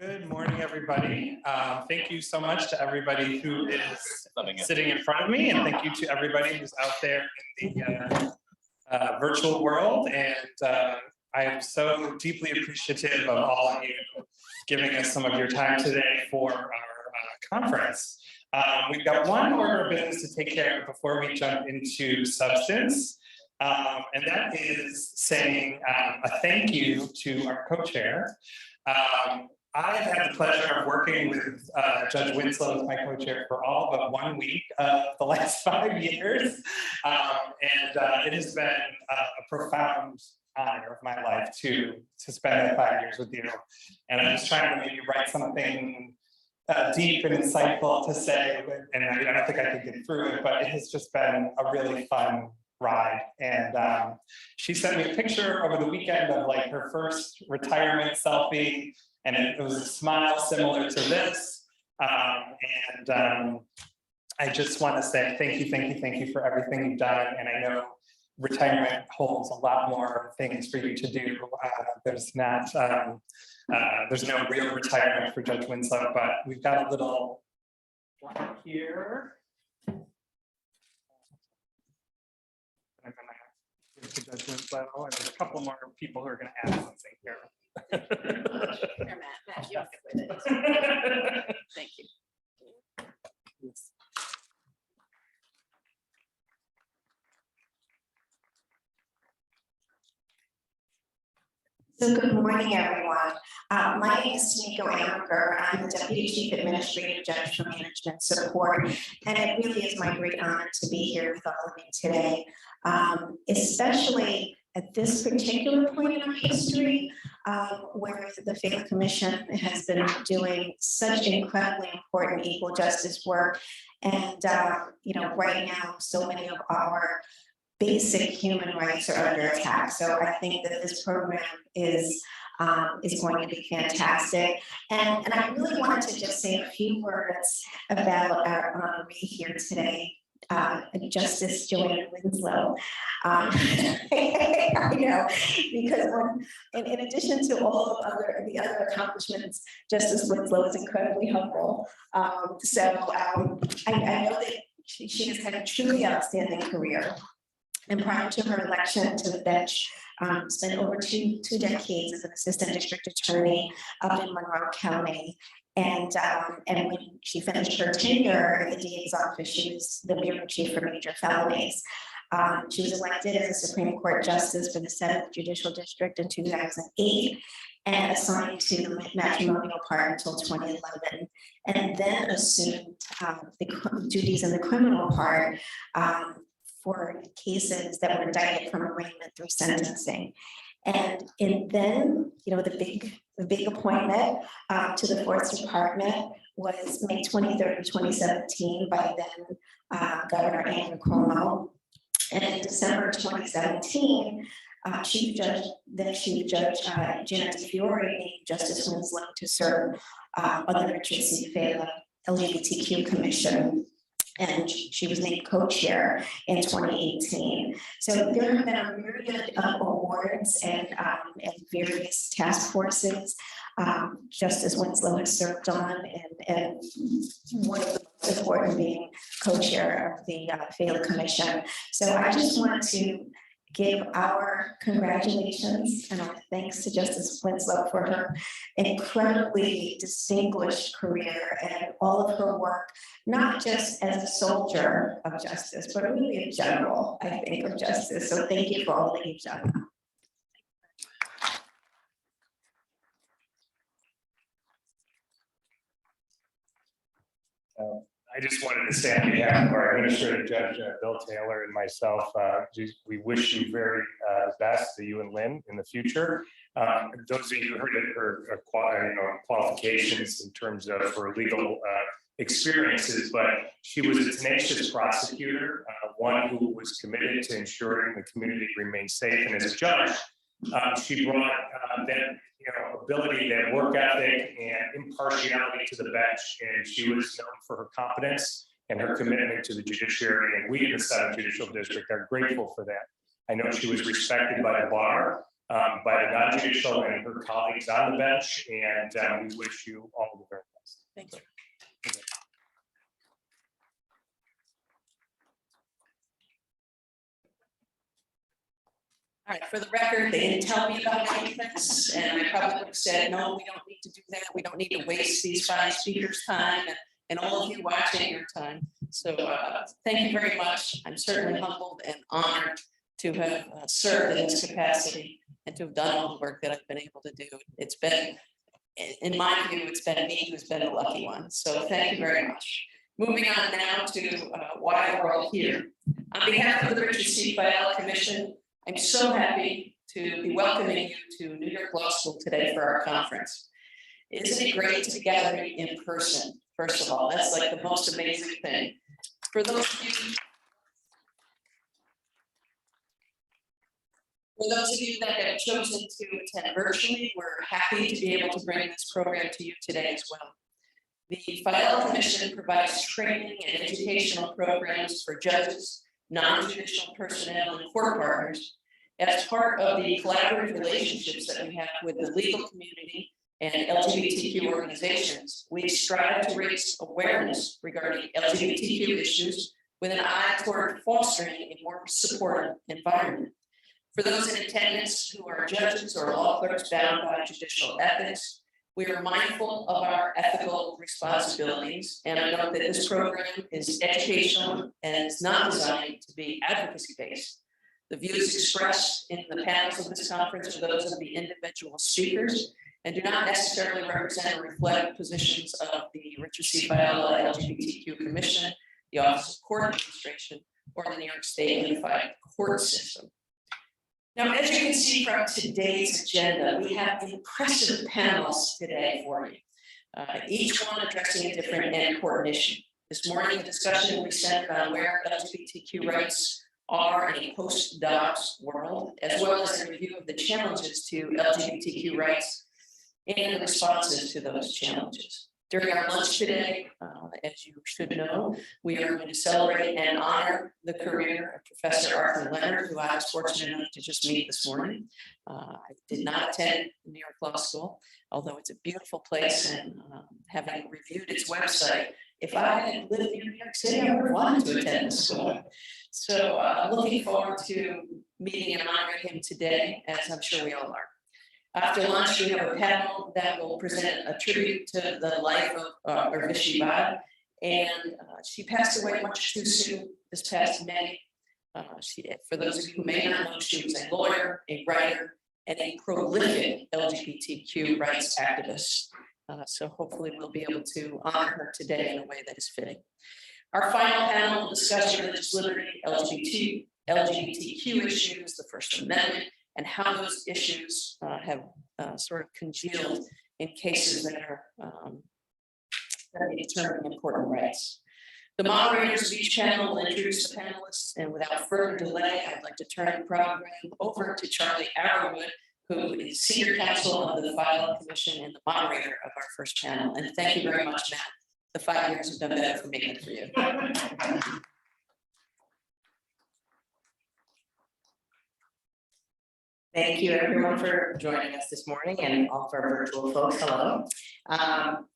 Good morning, everybody. Thank you so much to everybody who is sitting in front of me, and thank you to everybody who's out there in the virtual world. And I am so deeply appreciative of all of you giving us some of your time today for our conference. We've got one order of business to take care of before we jump into substance. And that is saying a thank you to our co-chair. I've had the pleasure of working with Judge Winslow as my co-chair for all but 1 week of the last 5 years. It has been a profound honor of my life to spend that 5 years with you. And I'm just trying to maybe write something deep and insightful to say, and I don't think I could get through it, but it has just been a really fun ride. And she sent me a picture over the weekend of like her first retirement selfie, and it was a smile similar to this. I just want to say thank you for everything you've done. And I know retirement holds a lot more things for you to do. There's no real retirement for Judge Winslow, but we've got a little plaque here. I'm going to give to Judge Winslow, and there's a couple more people who are going to add something here. Here, Matt, you don't get with it. Thank you. Yes. So good morning, everyone. My name is Tamiko Amaker. I'm the Deputy Chief Administrative Judge for Management Support, and it really is my great honor to be here with all of you today, especially at this particular point in our history, where the Failla Commission has been doing such incredibly important equal justice work. And, right now, so many of our basic human rights are under attack. So I think that this program is going to be fantastic. And I really wanted to just say a few words about our honoree here today, Justice Joanne Winslow. I know, because in addition to all of the other accomplishments, Justice Winslow is incredibly humble. I know that she has had a truly outstanding career. And prior to her election to the bench, spent over two decades as an assistant district attorney up in Monroe County. And when she finished her tenure at the DA's office, she was the bureau chief for major felonies. She was elected as a Supreme Court justice for the 7th Judicial District in 2008 and assigned to the matrimonial part until 2011, and then assumed the duties in the criminal part for cases that were indicted from arraignment through sentencing. And then, the big appointment to the Fourth Department was May 23rd of 2017 by then Governor Andrew Cuomo. And in December 2017, Chief Judge Janet Fiore named Justice Winslow to serve on the Failla LGBTQ Commission. And she was named co-chair in 2018. So there have been a myriad of awards and various task forces Justice Winslow has served on, and one of the most important being co-chair of the Failla Commission. So I just want to give our congratulations and our thanks to Justice Winslow for her incredibly distinguished career and all of her work, not just as a soldier of justice, but really a general, I think, of justice. So thank you for all that you've done. I just wanted to say on behalf of our Administrative Judge, Bill Taylor, and myself, we wish you very best to you and Lynn in the future. Those of you who heard her qualifications in terms of her legal experiences, but she was a tenacious prosecutor, one who was committed to ensuring the community remained safe. And as a judge, she brought that ability, that work ethic and impartiality to the bench, and she was known for her competence and her commitment to the judiciary. And we in the 7th Judicial District are grateful for that. I know she was respected by the bar, by the non-judicial and her colleagues on the bench, and we wish you all the very best. Thank you. All right, for the record, they didn't tell me about any of this, and I probably would have said, no, we don't need to do that. We don't need to waste these fine speakers' time and all of you watching your time. So thank you very much. I'm certainly humbled and honored to have served in this capacity and to have done all the work that I've been able to do. It's been, in my view, it's been me who's been the lucky one. So thank you very much. Moving on now to why we're all here. On behalf of the Richard C. Failla Commission, I'm so happy to be welcoming you to New York Law School today for our conference. Isn't it great to gather in person? First of all, that's like the most amazing thing. For those of you that have chosen to attend virtually, we're happy to be able to bring this program to you today as well. The Failla Commission provides training and educational programs for judges, non-judicial personnel, and court partners as part of the collaborative relationships that we have with the legal community and LGBTQ organizations. We strive to raise awareness regarding LGBTQ issues with an eye toward fostering a more supportive environment. For those in attendance who are judges or law clerks bound by judicial ethics, we are mindful of our ethical responsibilities, and I note that this program is educational and is not designed to be advocacy-based. The views expressed in the panels of this conference are those of the individual speakers and do not necessarily represent or reflect positions of the Richard C. Failla LGBTQ Commission, the Office of Court Administration, or the New York State Unified Court System. Now, as you can see from today's agenda, we have impressive panels today for you, each one addressing a different and important issue. This morning, the discussion will be centered on where LGBTQ rights are in a post-Dobbs world, as well as a review of the challenges to LGBTQ rights and the responses to those challenges. During our lunch today, as you should know, we are going to celebrate and honor the career of Professor Arthur Leonard, who I was fortunate enough to just meet this morning. I did not attend New York Law School, although it's a beautiful place, and having reviewed its website, if I had lived in New York City, I would have wanted to attend the school. So I'm looking forward to meeting and honoring him today, as I'm sure we all are. After lunch, we have a panel that will present a tribute to the life of Urvashi Vaid, and she passed away much too soon this past May. For those of you who may not know, she was a lawyer, a writer, and a prolific LGBTQ rights activist. So hopefully we'll be able to honor her today in a way that is fitting. Our final panel will discuss religious liberty, LGBTQ issues, the First Amendment, and how those issues have sort of congealed in cases that are determining important rights. The moderators of each panel will introduce the panelists, and without further delay, I'd like to turn the program over to Charlie Arrowwood, who is Senior Counsel of the Failla Commission and the moderator of our first panel. And thank you very much, Matt. The 5 years have done better for me than for you. Thank you everyone for joining us this morning, and all of our virtual folks, hello.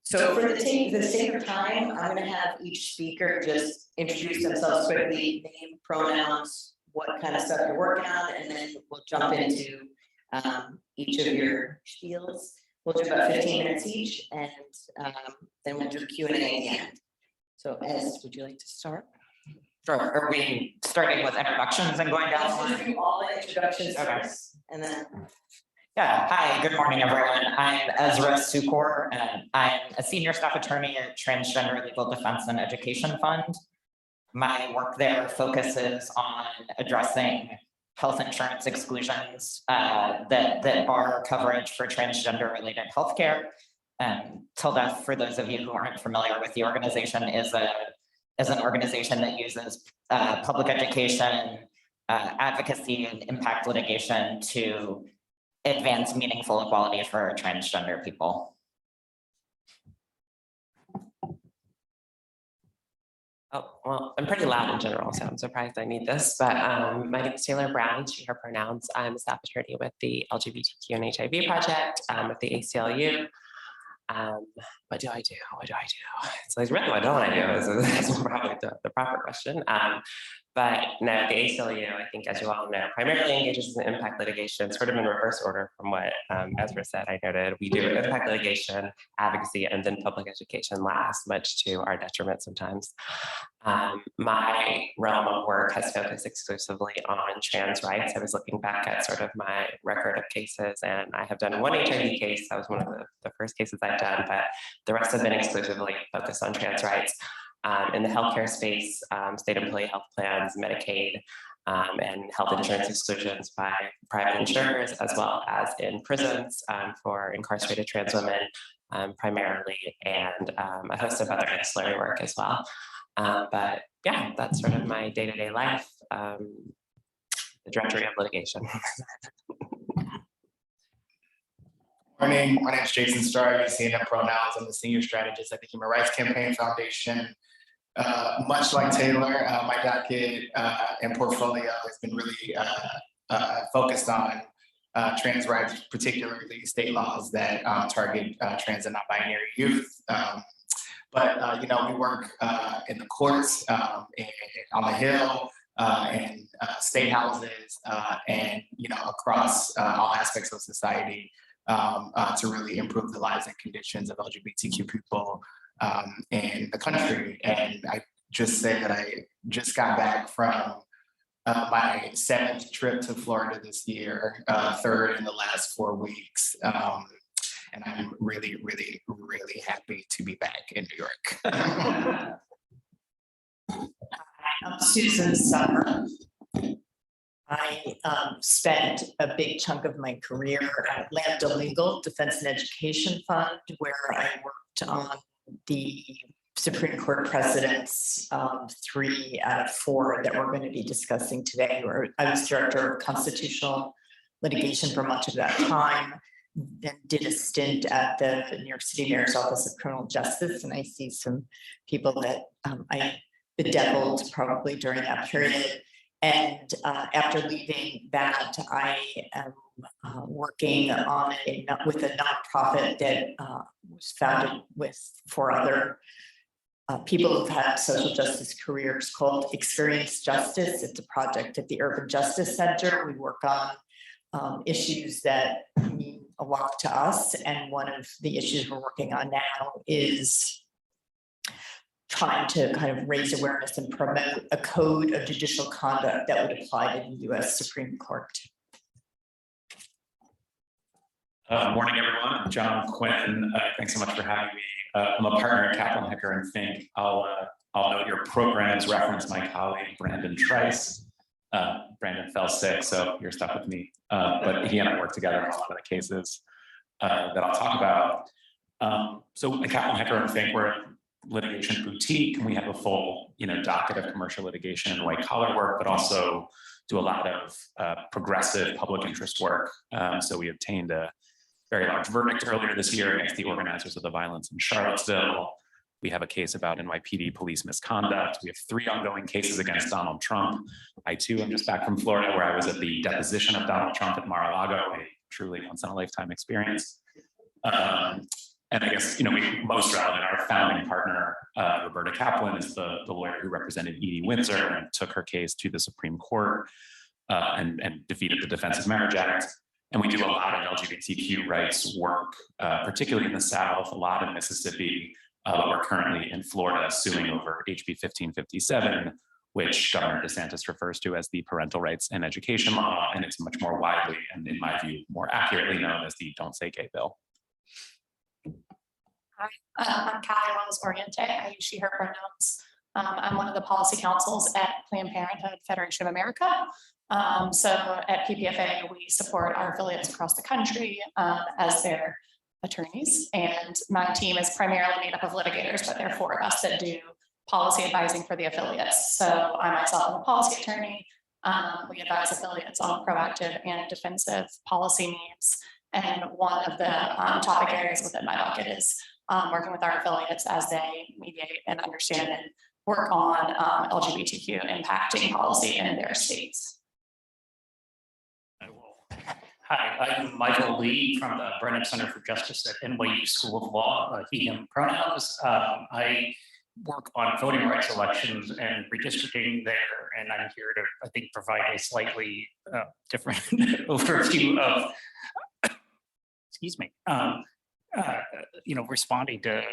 So for the sake of time, I'm going to have each speaker just introduce themselves quickly, name, pronouns, what kind of stuff you're working on, and then we'll jump into each of your spiels. We'll do about 15 minutes each, and then we'll do Q&A at the end. So Ez, would you like to start? Sure. Are we starting with introductions and going down? Let's do all the introductions Okay. first, and then. Yeah. Hi. Good morning, everyone. I'm Ezra Sukor, and I'm a senior staff attorney at Transgender Legal Defense and Education Fund. My work there focuses on addressing health insurance exclusions that bar coverage for transgender-related healthcare. TILDEF, for those of you who aren't familiar with the organization, is an organization that uses public education, advocacy, and impact litigation to advance meaningful equality for transgender people. Oh, well, I'm pretty loud in general, so I'm surprised I need this, but my name is Taylor Brown, she, her pronouns. I'm a staff attorney with the LGBTQ and HIV project with the ACLU. What do I do? What do I do? So it's really what don't I do is probably the proper question. But no, the ACLU, I think, as you all know, primarily engages in impact litigation, sort of in reverse order from what Ezra said. I noted we do impact litigation, advocacy, and then public education last, much to our detriment sometimes. My realm of work has focused exclusively on trans rights. I was looking back at sort of my record of cases, and I have done one HIV case. That was one of the first cases I've done, but the rest have been exclusively focused on trans rights. In the healthcare space, state employee health plans, Medicaid, and health insurance exclusions by private insurers, as well as in prisons for incarcerated trans women primarily, and a host of other ancillary work as well. But yeah, that's sort of my day-to-day life, the drudgery of litigation. Morning, my name is Jason Starr, senior pronouns. I'm the senior strategist at the Human Rights Campaign Foundation. Much like Taylor, my docket and portfolio has been really focused on trans rights, particularly state laws that target trans and non-binary youth. But you know, we work in the courts, and on the Hill, and state houses, and you know, across all aspects of society to really improve the lives and conditions of LGBTQ people in the country. And I just say that I just got back from my 7th trip to Florida this year, 3rd in the last 4 weeks. And I'm really, really, really happy to be back in New York. I'm Susan Summer. I spent a big chunk of my career at Lambda Legal Defense and Education Fund, where I worked on the Supreme Court precedents, 3 out of 4 that we're going to be discussing today. Where I was director of constitutional litigation for much of that time, then did a stint at the New York City Mayor's Office of Criminal Justice, and I see some people that I bedeviled probably during that period. And after leaving that, I am working on with a nonprofit that was founded with 4 other people who've had social justice careers called Experience Justice. It's a project at the Urban Justice Center. We work on issues that mean a lot to us. And one of the issues we're working on now is trying to kind of raise awareness and promote a code of judicial conduct that would apply to the US Supreme Court. Morning, everyone. I'm John Quinn. Thanks so much for having me. I'm a partner at Kaplan, Hecker and Fink. I'll note your programs reference my colleague, Brandon Trice. Brandon fell sick, so you're stuck with me. But he and I work together on a lot of the cases that I'll talk about. So at Kaplan, Hecker and Fink, we're a litigation boutique, and we have a full, docket of commercial litigation and white collar work, but also do a lot of progressive public interest work. So we obtained a very large verdict earlier this year against the organizers of the violence in Charlottesville. We have a case about NYPD police misconduct. We have 3 ongoing cases against Donald Trump. I too am just back from Florida, where I was at the deposition of Donald Trump at Mar-a-Lago, a truly once-in-a-lifetime experience. And I guess, most relevant, our founding partner, Roberta Kaplan, is the lawyer who represented Edie Windsor and took her case to the Supreme Court and defeated the Defense of Marriage Act. And we do a lot of LGBTQ rights work, particularly in the South, a lot in Mississippi, but we're currently in Florida suing over HB 1557, which Governor DeSantis refers to as the Parental Rights in Education Law, and it's much more widely, and in my view, more accurately known as the Don't Say Gay bill. Hi, I'm Callie Wells Oriente. I use she, her pronouns. I'm one of the policy councils at Planned Parenthood Federation of America. So at PPFA, we support our affiliates across the country as their attorneys. And my team is primarily made up of litigators, but there are 4 of us that do policy advising for the affiliates. So I myself am a policy attorney. We advise affiliates on proactive and defensive policy needs. And one of the topic areas within my bucket is working with our affiliates as they mediate and understand and work on LGBTQ impacting policy in their states. Hi, I'm Michael Lee from the Brennan Center for Justice at NYU School of Law, he, him pronouns. I work on voting rights elections and redistricting there, and I'm here to, I think, provide a slightly different overview of, excuse me, responding to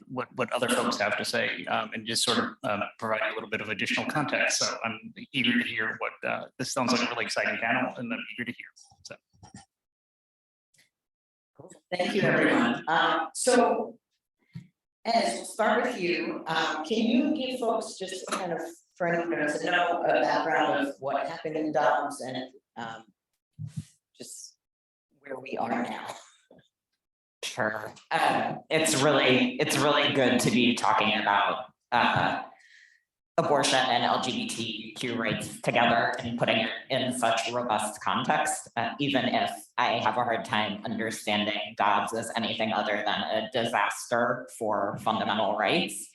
what other folks have to say, and just sort of provide a little bit of additional context. So I'm eager to hear what this sounds like a really exciting panel, and I'm eager to hear. So. Thank you, everyone. So, Ed, we'll start with you. Can you give folks just kind of, for anyone who doesn't know, a background of what happened in Dobbs and just where we are now? Sure. It's really good to be talking about abortion and LGBTQ rights together and putting it in such robust context, even if I have a hard time understanding Dobbs as anything other than a disaster for fundamental rights.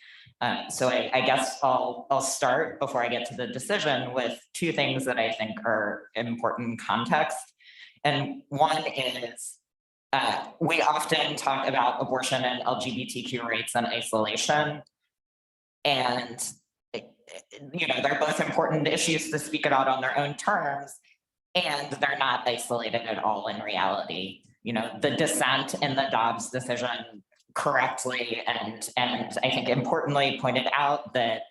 So I guess I'll start before I get to the decision with two things that I think are important context. And one is, we often talk about abortion and LGBTQ rights in isolation. And, they're both important issues to speak about on their own terms, and they're not isolated at all in reality. The dissent in the Dobbs decision correctly and I think importantly pointed out that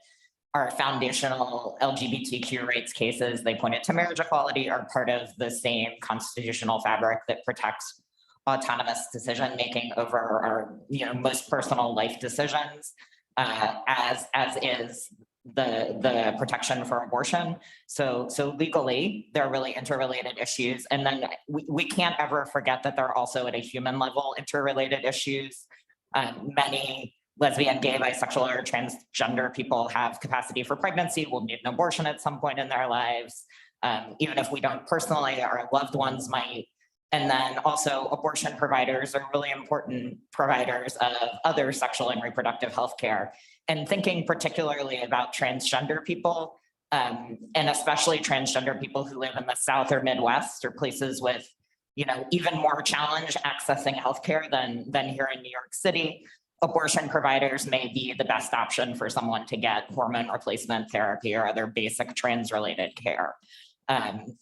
our foundational LGBTQ rights cases, they pointed to marriage equality, are part of the same constitutional fabric that protects autonomous decision-making over our most personal life decisions, as is the protection for abortion. So legally, they're really interrelated issues. And then we can't ever forget that they're also at a human level interrelated issues. Many lesbian, gay, bisexual, or transgender people have capacity for pregnancy, will need an abortion at some point in their lives. Even if we don't personally, our loved ones might. And then also abortion providers are really important providers of other sexual and reproductive health care. And thinking particularly about transgender people, and especially transgender people who live in the South or Midwest, or places with, even more challenge accessing healthcare than here in New York City, abortion providers may be the best option for someone to get hormone replacement therapy or other basic trans-related care.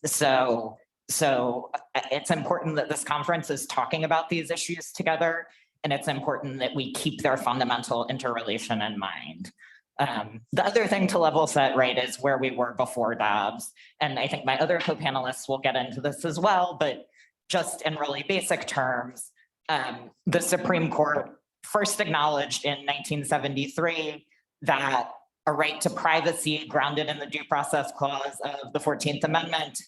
So it's important that this conference is talking about these issues together, and it's important that we keep their fundamental interrelation in mind. The other thing to level set, right, is where we were before Dobbs. And I think my other co-panelists will get into this as well, but just in really basic terms, the Supreme Court first acknowledged in 1973 that a right to privacy grounded in the Due Process Clause of the 14th Amendment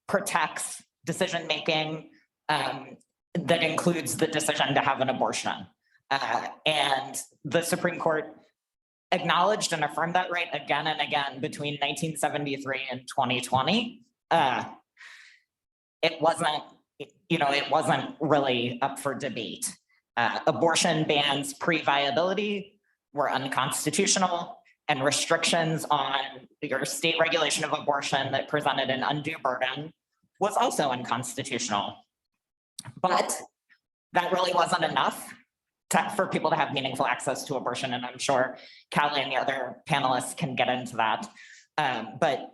protects decision-making that includes the decision to have an abortion. And the Supreme Court acknowledged and affirmed that right again and again between 1973 and 2020. It wasn't really up for debate. Abortion bans pre-viability were unconstitutional, and restrictions on your state regulation of abortion that presented an undue burden was also unconstitutional. But that really wasn't enough for people to have meaningful access to abortion, and I'm sure Callie and the other panelists can get into that. But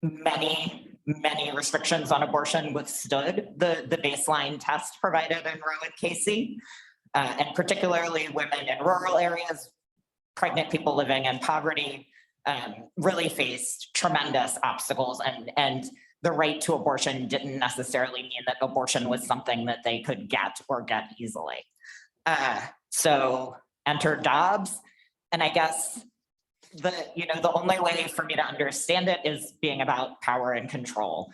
many restrictions on abortion withstood the baseline test provided in Roe and Casey, and particularly women in rural areas, pregnant people living in poverty, really faced tremendous obstacles, and the right to abortion didn't necessarily mean that abortion was something that they could get easily. So enter Dobbs, and I guess the only way for me to understand it is being about power and control.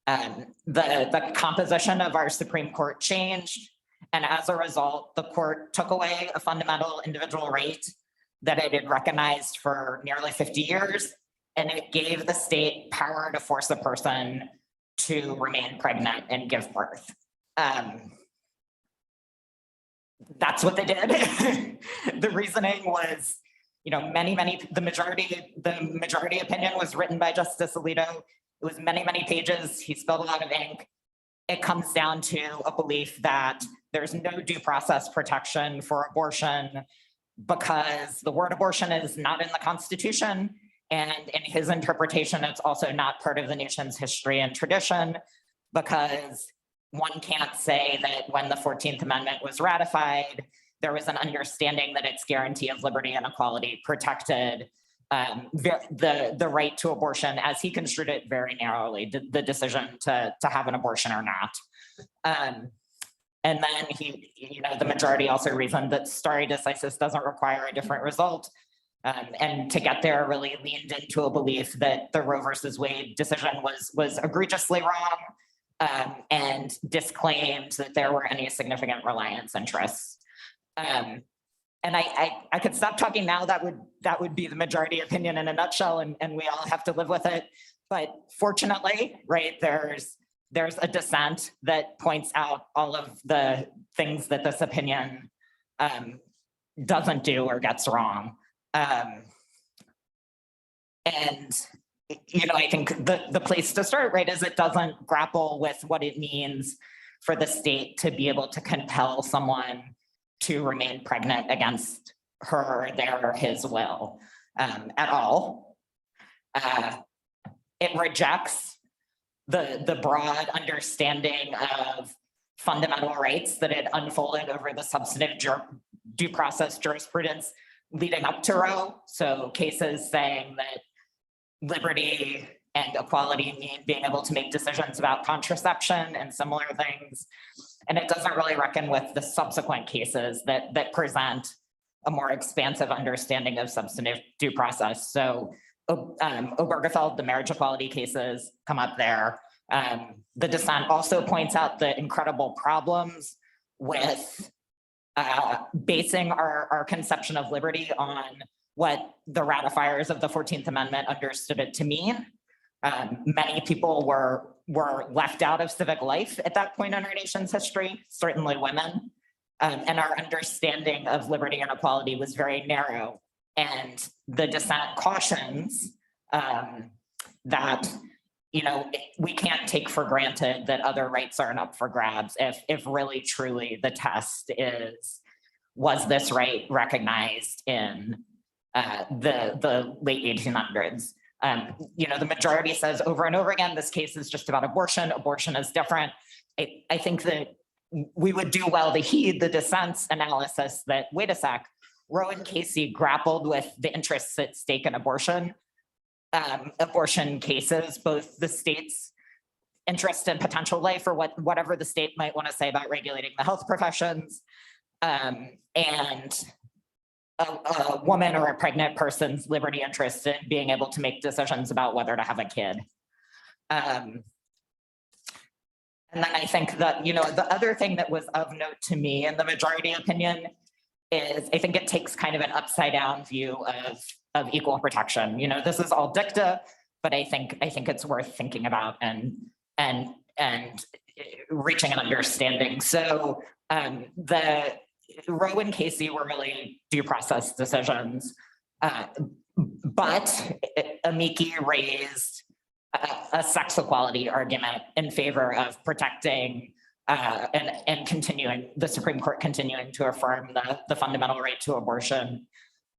The composition of our Supreme Court changed, and as a result, the court took away a fundamental individual right that it had recognized for nearly 50 years, and it gave the state power to force a person to remain pregnant and give birth. that's what they did. The reasoning was, the majority opinion was written by Justice Alito. It was many, many pages. He spilled a lot of ink. It comes down to a belief that there's no due process protection for abortion because the word abortion is not in the Constitution. And in his interpretation, it's also not part of the nation's history and tradition, because one can't say that when the 14th Amendment was ratified, there was an understanding that its guarantee of liberty and equality protected the right to abortion, as he construed it very narrowly, the decision to have an abortion or not. And then the majority also reasoned that stare decisis doesn't require a different result. And to get there, really leaned into a belief that the Roe versus Wade decision was egregiously wrong, and disclaimed that there were any significant reliance interests. And I could stop talking now. That would be the majority opinion in a nutshell, and we all have to live with it. But fortunately, right, there's a dissent that points out all of the things that this opinion doesn't do or gets wrong. And I think the place to start, right, is it doesn't grapple with what it means for the state to be able to compel someone to remain pregnant against her, their, or his will at all. It rejects the broad understanding of fundamental rights that had unfolded over the substantive due process jurisprudence leading up to Roe. So cases saying that liberty and equality mean being able to make decisions about contraception and similar things. And it doesn't really reckon with the subsequent cases that present a more expansive understanding of substantive due process. So Obergefell, the marriage equality cases come up there. The dissent also points out the incredible problems with basing our conception of liberty on what the ratifiers of the 14th Amendment understood it to mean. Many people were left out of civic life at that point in our nation's history, certainly women. And our understanding of liberty and equality was very narrow. And the dissent cautions that we can't take for granted that other rights aren't up for grabs if really truly the test is, was this right recognized in the late 1800s? The majority says over and over again, this case is just about abortion. Abortion is different. I think that we would do well to heed the dissent's analysis that, wait a sec, Roe and Casey grappled with the interests at stake in abortion. Abortion cases, both the state's interest in potential life, or whatever the state might want to say about regulating the health professions, and a woman or a pregnant person's liberty interest in being able to make decisions about whether to have a kid. And then I think that, the other thing that was of note to me in the majority opinion is I think it takes kind of an upside down view of equal protection. This is all dicta, but I think it's worth thinking about and reaching an understanding. So the Roe and Casey were really due process decisions, but amici raised a sex equality argument in favor of protecting and continuing, the Supreme Court continuing to affirm the fundamental right to abortion.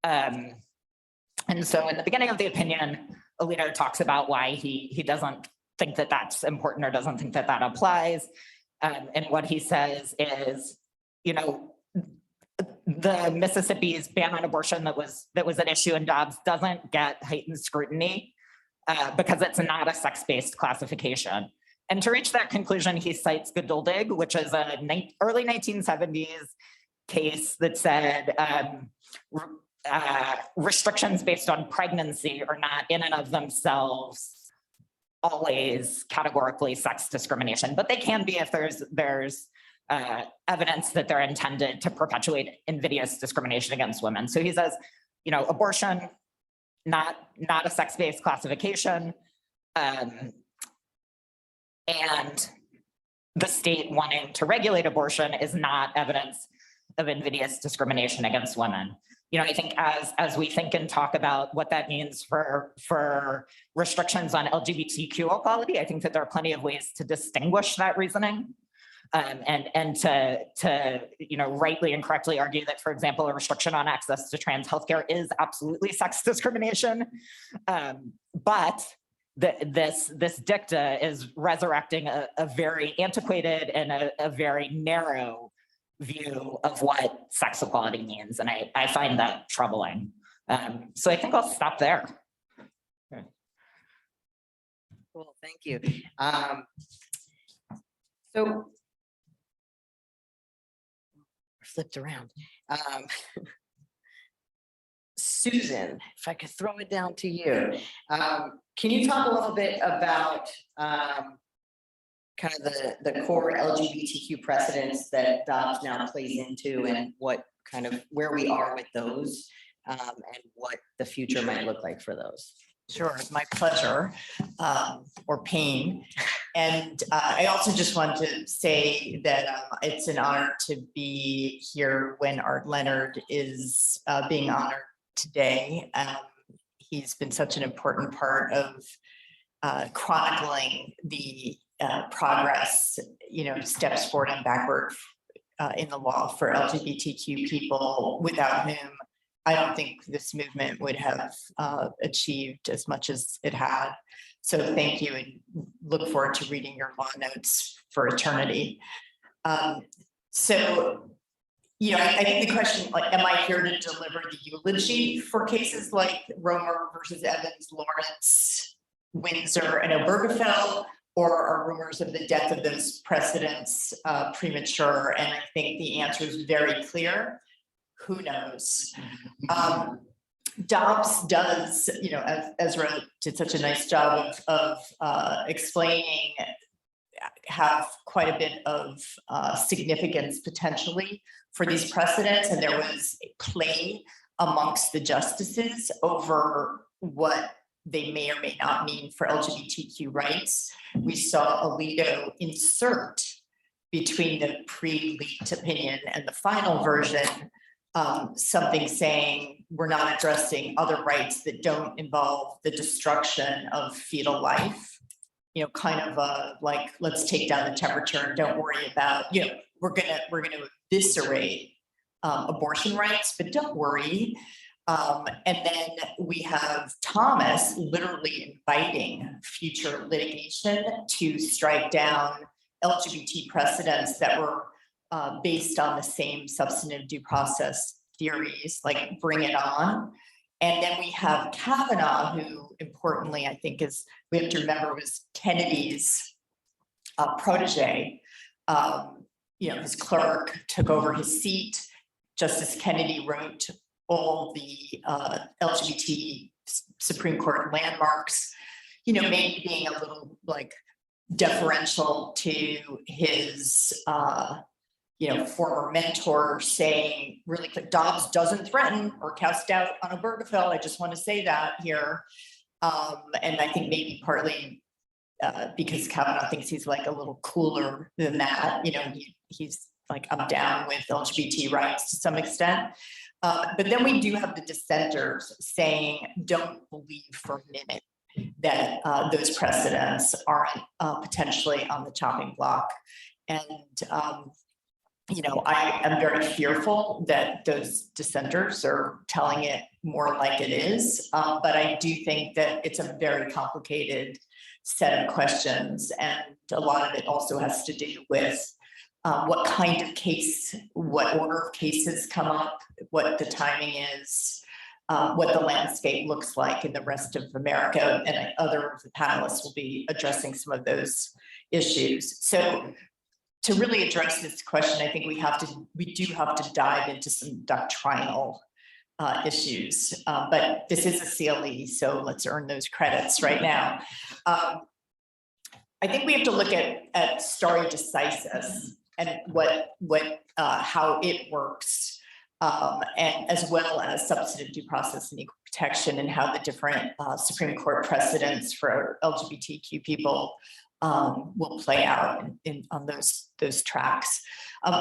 And so in the beginning of the opinion, Alito talks about why he doesn't think that that's important or doesn't think that applies. And what he says is, the Mississippi's ban on abortion that was at issue in Dobbs doesn't get heightened scrutiny because it's not a sex-based classification. And to reach that conclusion, he cites Geduldig, which is a early 1970s case that said restrictions based on pregnancy are not in and of themselves always categorically sex discrimination, but they can be if there's evidence that they're intended to perpetuate invidious discrimination against women. So he says, abortion, not a sex-based classification, and the state wanting to regulate abortion is not evidence of invidious discrimination against women. You know, I think as we think and talk about what that means for restrictions on LGBTQ equality, I think that there are plenty of ways to distinguish that reasoning. And to you know, rightly and correctly argue that, for example, a restriction on access to trans healthcare is absolutely sex discrimination. But this dicta is resurrecting a very antiquated and a very narrow view of what sex equality means. And I find that troubling. So I think I'll stop there. Cool, thank you. So flipped around. Susan, if I could throw it down to you. Can you talk a little bit about kind of the core LGBTQ precedents that Dobbs now plays into, and what kind of where we are with those, and what the future might look like for those? Sure, my pleasure, or pain. And I also just want to say that it's an honor to be here when Art Leonard is being honored today. He's been such an important part of chronicling the progress, you know, steps forward and backward in the law for LGBTQ people, without whom I don't think this movement would have achieved as much as it had. So thank you, and look forward to reading your law notes for eternity. So, you know, I think the question, like, am I here to deliver the eulogy for cases like Romer versus Evans, Lawrence, Windsor, and Obergefell, or are rumors of the death of those precedents premature? And I think the answer is very clear. Who knows? Dobbs does, you know, Ezra did such a nice job of explaining, have quite a bit of significance potentially for these precedents. And there was a play amongst the justices over what they may or may not mean for LGBTQ rights. We saw Alito insert between the pre-leaked opinion and the final version something saying we're not addressing other rights that don't involve the destruction of fetal life. You know, kind of like, let's take down the temperature and don't worry about, you know, we're gonna eviscerate abortion rights, but don't worry. And then we have Thomas literally inviting future litigation to strike down LGBT precedents that were based on the same substantive due process theories, like bring it on. And then we have Kavanaugh, who importantly, I think we have to remember, was Kennedy's protege. You know, his clerk took over his seat. Justice Kennedy wrote all the LGBT Supreme Court landmarks, you know, maybe being a little like deferential to his you know, former mentor, saying really quick, Dobbs doesn't threaten or cast doubt on Obergefell. I just want to say that here. And I think maybe partly because Kavanaugh thinks he's like a little cooler than that. You know, he's like up down with LGBT rights to some extent. But then we do have the dissenters saying, don't believe for a minute that those precedents aren't potentially on the chopping block. And you know, I am very fearful that those dissenters are telling it more like it is, but I do think that it's a very complicated set of questions, and a lot of it also has to do with what kind of case, what order of cases come up, what the timing is, what the landscape looks like in the rest of America, and other of the panelists will be addressing some of those issues. So to really address this question, I think we do have to dive into some doctrinal issues, but this is a CLE, so let's earn those credits right now. I think we have to look at stare decisis and how it works, and as well as substantive due process and equal protection, and how the different Supreme Court precedents for LGBTQ people will play out on those tracks.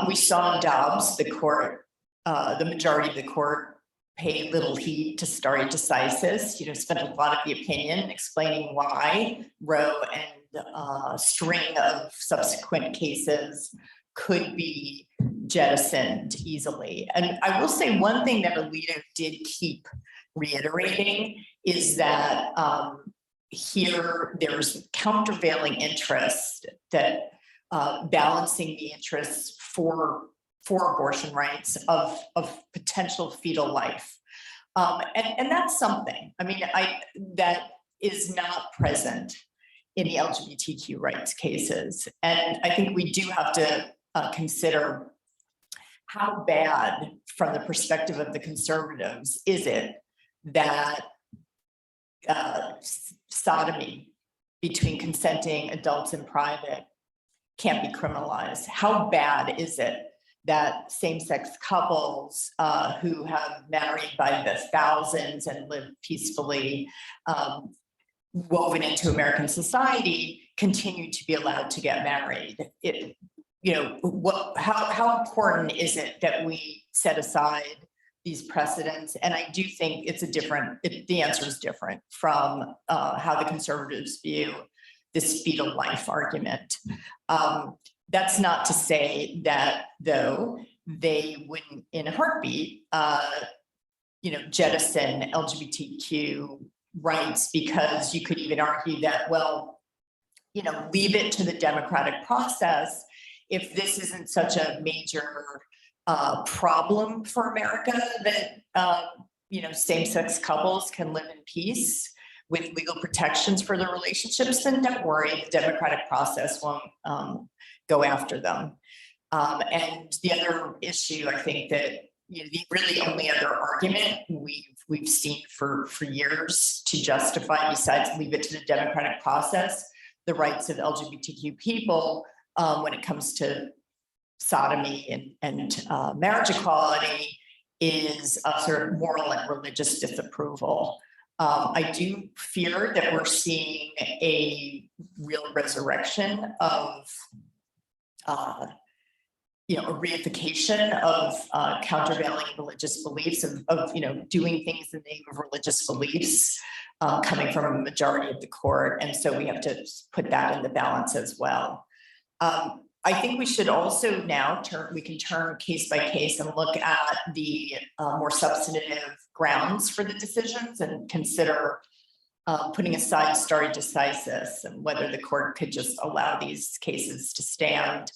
We saw in Dobbs, the court, the majority of the court paid little heed to stare decisis, spent a lot of the opinion explaining why Roe and a string of subsequent cases could be jettisoned easily. And I will say one thing that Alito did keep reiterating is that here there's countervailing interest that balancing the interests for abortion rights of potential fetal life. And that's something, that is not present in the LGBTQ rights cases. And I think we do have to consider how bad, from the perspective of the conservatives, is it that sodomy between consenting adults in private can't be criminalized? How bad is it that same-sex couples who have married by the thousands and live peacefully, woven into American society, continue to be allowed to get married? How important is it that we set aside these precedents? And I do think the answer is different from how the conservatives view this fetal life argument. That's not to say that, though, they wouldn't in a heartbeat, jettison LGBTQ rights, because you could even argue that, leave it to the democratic process. If this isn't such a major problem for America that, same-sex couples can live in peace with legal protections for their relationships, then don't worry, the democratic process won't go after them. And the other issue, I think that, the really only other argument we've seen for years to justify, besides leave it to the democratic process, the rights of LGBTQ people when it comes to sodomy and marriage equality, is a sort of moral and religious disapproval. I do fear that we're seeing a real resurrection of a reification of countervailing religious beliefs, of doing things in the name of religious beliefs, coming from a majority of the court. And so we have to put that in the balance as well. I think we should also now turn case by case and look at the more substantive grounds for the decisions and consider putting aside stare decisis and whether the court could just allow these cases to stand,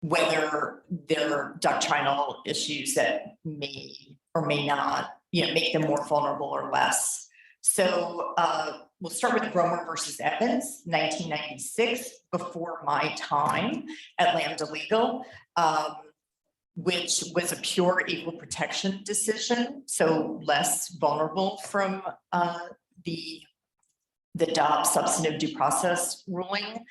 whether there are doctrinal issues that may or may not, make them more vulnerable or less. So we'll start with Romer versus Evans, 1996, before my time at Lambda Legal, which was a pure equal protection decision, so less vulnerable from the Dobbs substantive due process ruling,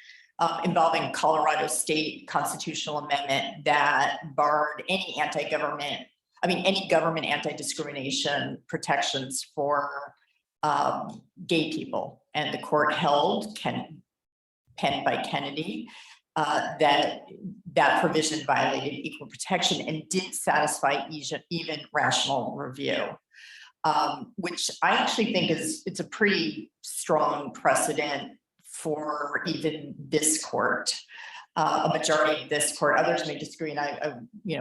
involving Colorado state constitutional amendment that barred any government anti-discrimination protections for gay people. And the court held, penned by Kennedy, that provision violated equal protection and didn't satisfy even rational review, which I actually think it's a pretty strong precedent for even this court, a majority of this court. Others may disagree, and I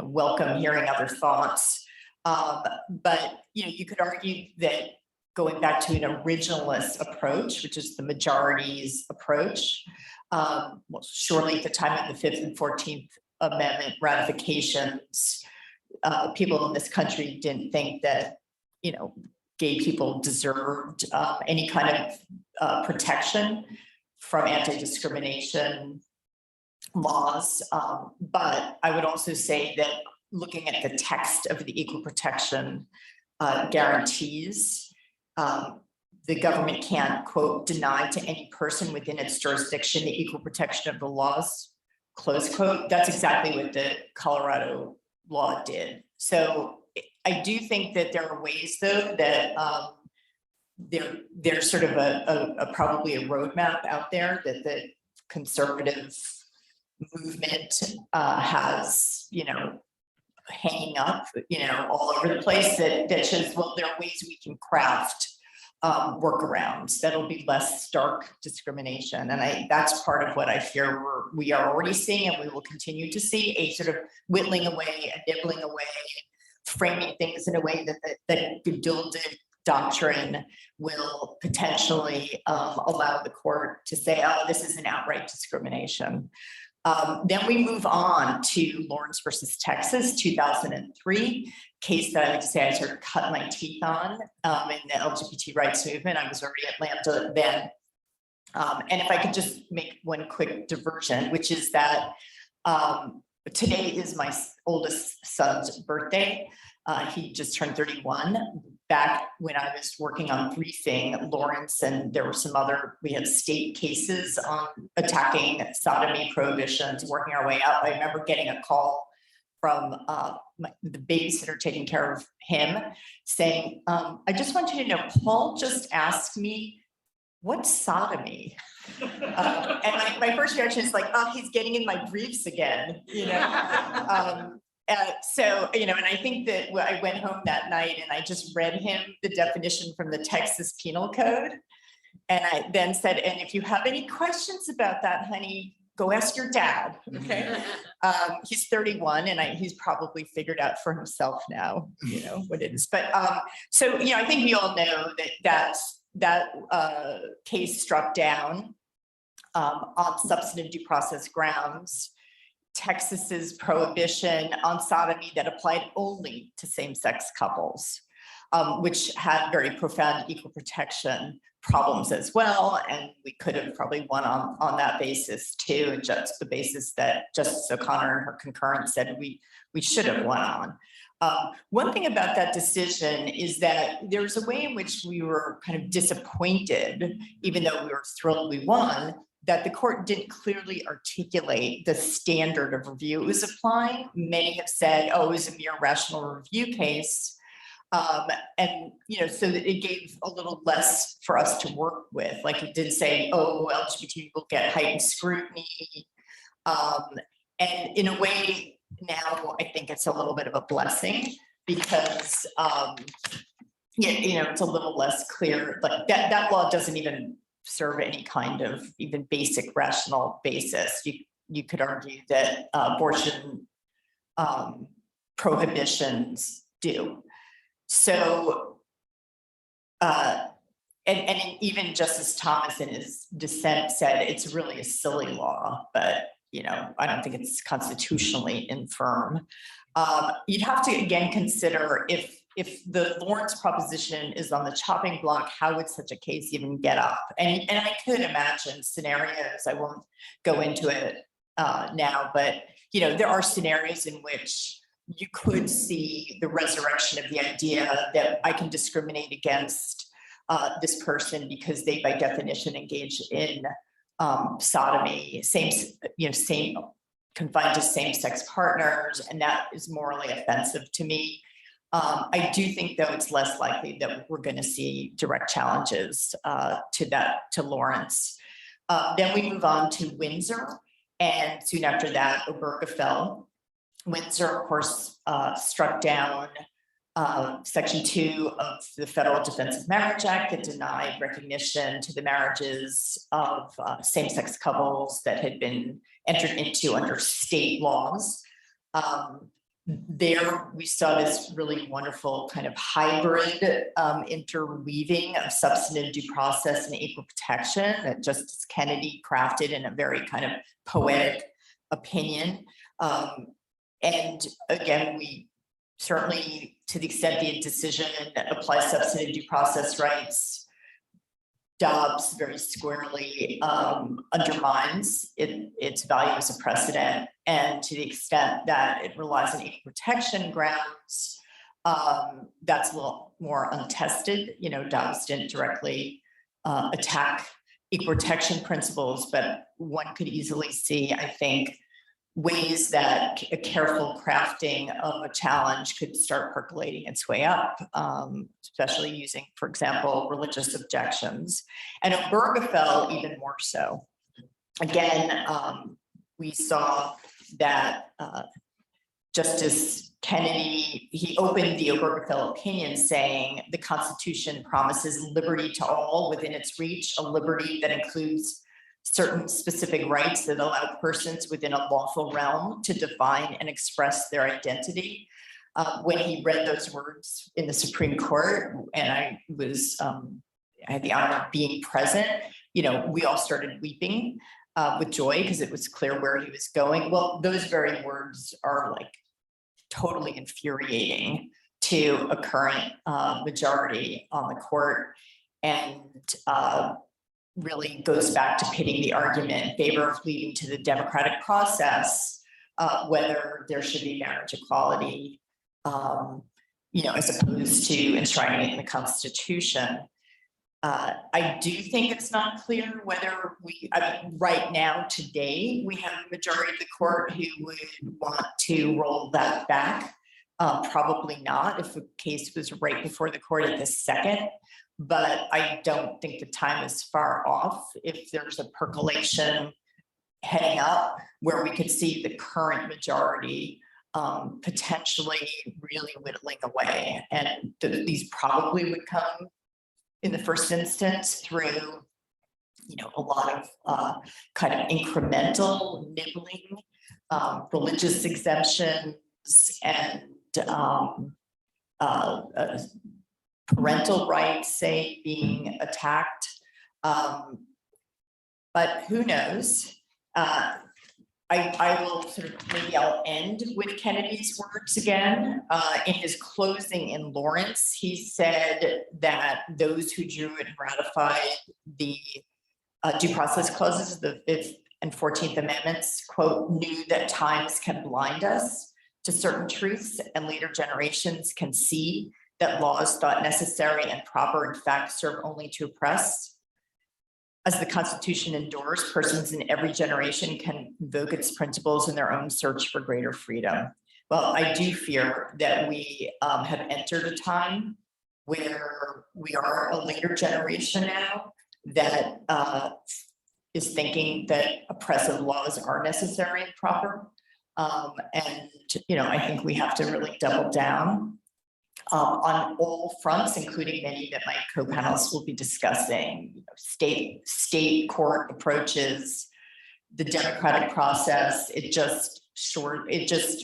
welcome hearing other thoughts. But you could argue that going back to an originalist approach, which is the majority's approach, surely at the time of the 5th and 14th Amendment ratifications, people in this country didn't think that, gay people deserved any kind of protection from anti-discrimination laws. But I would also say that looking at the text of the equal protection guarantees, the government can't, quote, deny to any person within its jurisdiction the equal protection of the laws, close quote. That's exactly what the Colorado law did. So I do think that there are ways, though, that there's sort of a probably a roadmap out there that the conservative movement has, you know, hanging up, you know, all over the place that shows, well, there are ways we can craft workarounds that'll be less stark discrimination. And that's part of what I fear we are already seeing, and we will continue to see, a sort of whittling away, a nibbling away, framing things in a way that Geduldig doctrine will potentially allow the court to say, oh, this is an outright discrimination. Then we move on to Lawrence versus Texas, 2003, case that I like to say I sort of cut my teeth on in the LGBT rights movement. I was already at Lambda then. And if I could just make one quick diversion, which is that today is my oldest son's birthday. He just turned 31. Back when I was working on briefing Lawrence, and there were some other, we had state cases on attacking sodomy prohibitions, working our way up. I remember getting a call from the babysitter taking care of him saying, I just want you to know, Paul just asked me, what's sodomy? And my first reaction is like, oh, he's getting in my briefs again, you know? So, you know, and I think that I went home that night and I just read him the definition from the Texas Penal Code. And I then said, and if you have any questions about that, honey, go ask your dad, okay? He's 31 and he's probably figured out for himself now, you know, what it is. But so, you know, I think we all know that case struck down on substantive due process grounds. Texas's prohibition on sodomy that applied only to same-sex couples, which had very profound equal protection problems as well. And we could have probably won on that basis too, and just the basis that Justice O'Connor and her concurrence said we should have won on. One thing about that decision is that there's a way in which we were kind of disappointed, even though we were thrilled we won, that the court didn't clearly articulate the standard of review it was applying. Many have said, oh, it was a mere rational review case. And, you know, so that it gave a little less for us to work with. Like it did say, oh, LGBT people get heightened scrutiny. And in a way now, I think it's a little bit of a blessing because, you know, it's a little less clear. Like that law doesn't even serve any kind of even basic rational basis. You could argue that abortion prohibitions do. So, and even Justice Thomas in his dissent said it's really a silly law, but you know, I don't think it's constitutionally infirm. You'd have to again consider if the Lawrence proposition is on the chopping block, how would such a case even get up? And I could imagine scenarios, I won't go into it now, but you know, there are scenarios in which you could see the resurrection of the idea that I can discriminate against this person because they by definition engage in sodomy, confined to same-sex partners, and that is morally offensive to me. I do think, though, it's less likely that we're going to see direct challenges to Lawrence. Then we move on to Windsor, and soon after that, Obergefell. Windsor, of course, struck down Section 2 of the Federal Defense of Marriage Act that denied recognition to the marriages of same-sex couples that had been entered into under state laws. There, we saw this really wonderful kind of hybrid interweaving of substantive due process and equal protection that Justice Kennedy crafted in a very kind of poetic opinion. And again, we certainly, to the extent the decision applies substantive due process rights, Dobbs very squarely undermines its value as a precedent. And to the extent that it relies on equal protection grounds, that's a little more untested. You know, Dobbs didn't directly attack equal protection principles, but one could easily see, I think, ways that a careful crafting of a challenge could start percolating its way up, especially using, for example, religious objections. And Obergefell even more so. Again, we saw that Justice Kennedy, he opened the Obergefell opinion saying the Constitution promises liberty to all within its reach, a liberty that includes certain specific rights that allow persons within a lawful realm to define and express their identity. When he read those words in the Supreme Court, and I had the honor of being present, you know, we all started weeping with joy because it was clear where he was going. Well, those very words are like totally infuriating to a current majority on the court, and really goes back to pitting the argument in favor of leading to the democratic process, whether there should be marriage equality, you know, as opposed to enshrining it in the Constitution. I do think it's not clear whether I mean, right now, today, we have a majority of the court who would want to roll that back. Probably not if the case was right before the court at this second. But I don't think the time is far off if there's a percolation heading up where we could see the current majority potentially really whittling away. And these probably would come in the first instance through, you know, a lot of kind of incremental nibbling, religious exemptions, and parental rights, say, being attacked. But who knows? I will sort of, maybe I'll end with Kennedy's words again. In his closing in Lawrence, he said that those who drew and ratified the due process clauses, the 5th and 14th Amendments, quote, knew that times can blind us to certain truths and later generations can see that laws thought necessary and proper, in fact, serve only to oppress. As the Constitution endures, persons in every generation can invoke its principles in their own search for greater freedom. Well, I do fear that we have entered a time where we are a later generation now that is thinking that oppressive laws are necessary and proper. And, you know, I think we have to really double down on all fronts, including many that my co-panelists will be discussing, you know, state court approaches, the democratic process. It just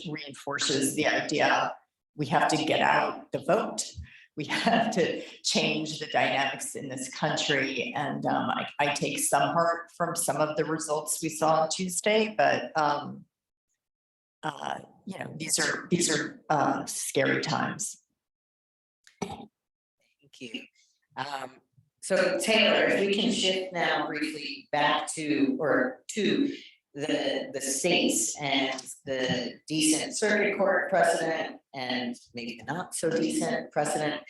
reinforces the idea we have to get out the vote. We have to change the dynamics in this country. And I take some heart from some of the results we saw on Tuesday, but you know, these are scary times. Thank you. So Taylor, if we can shift now briefly back to the states and the decent circuit court precedent and maybe the not so decent precedent.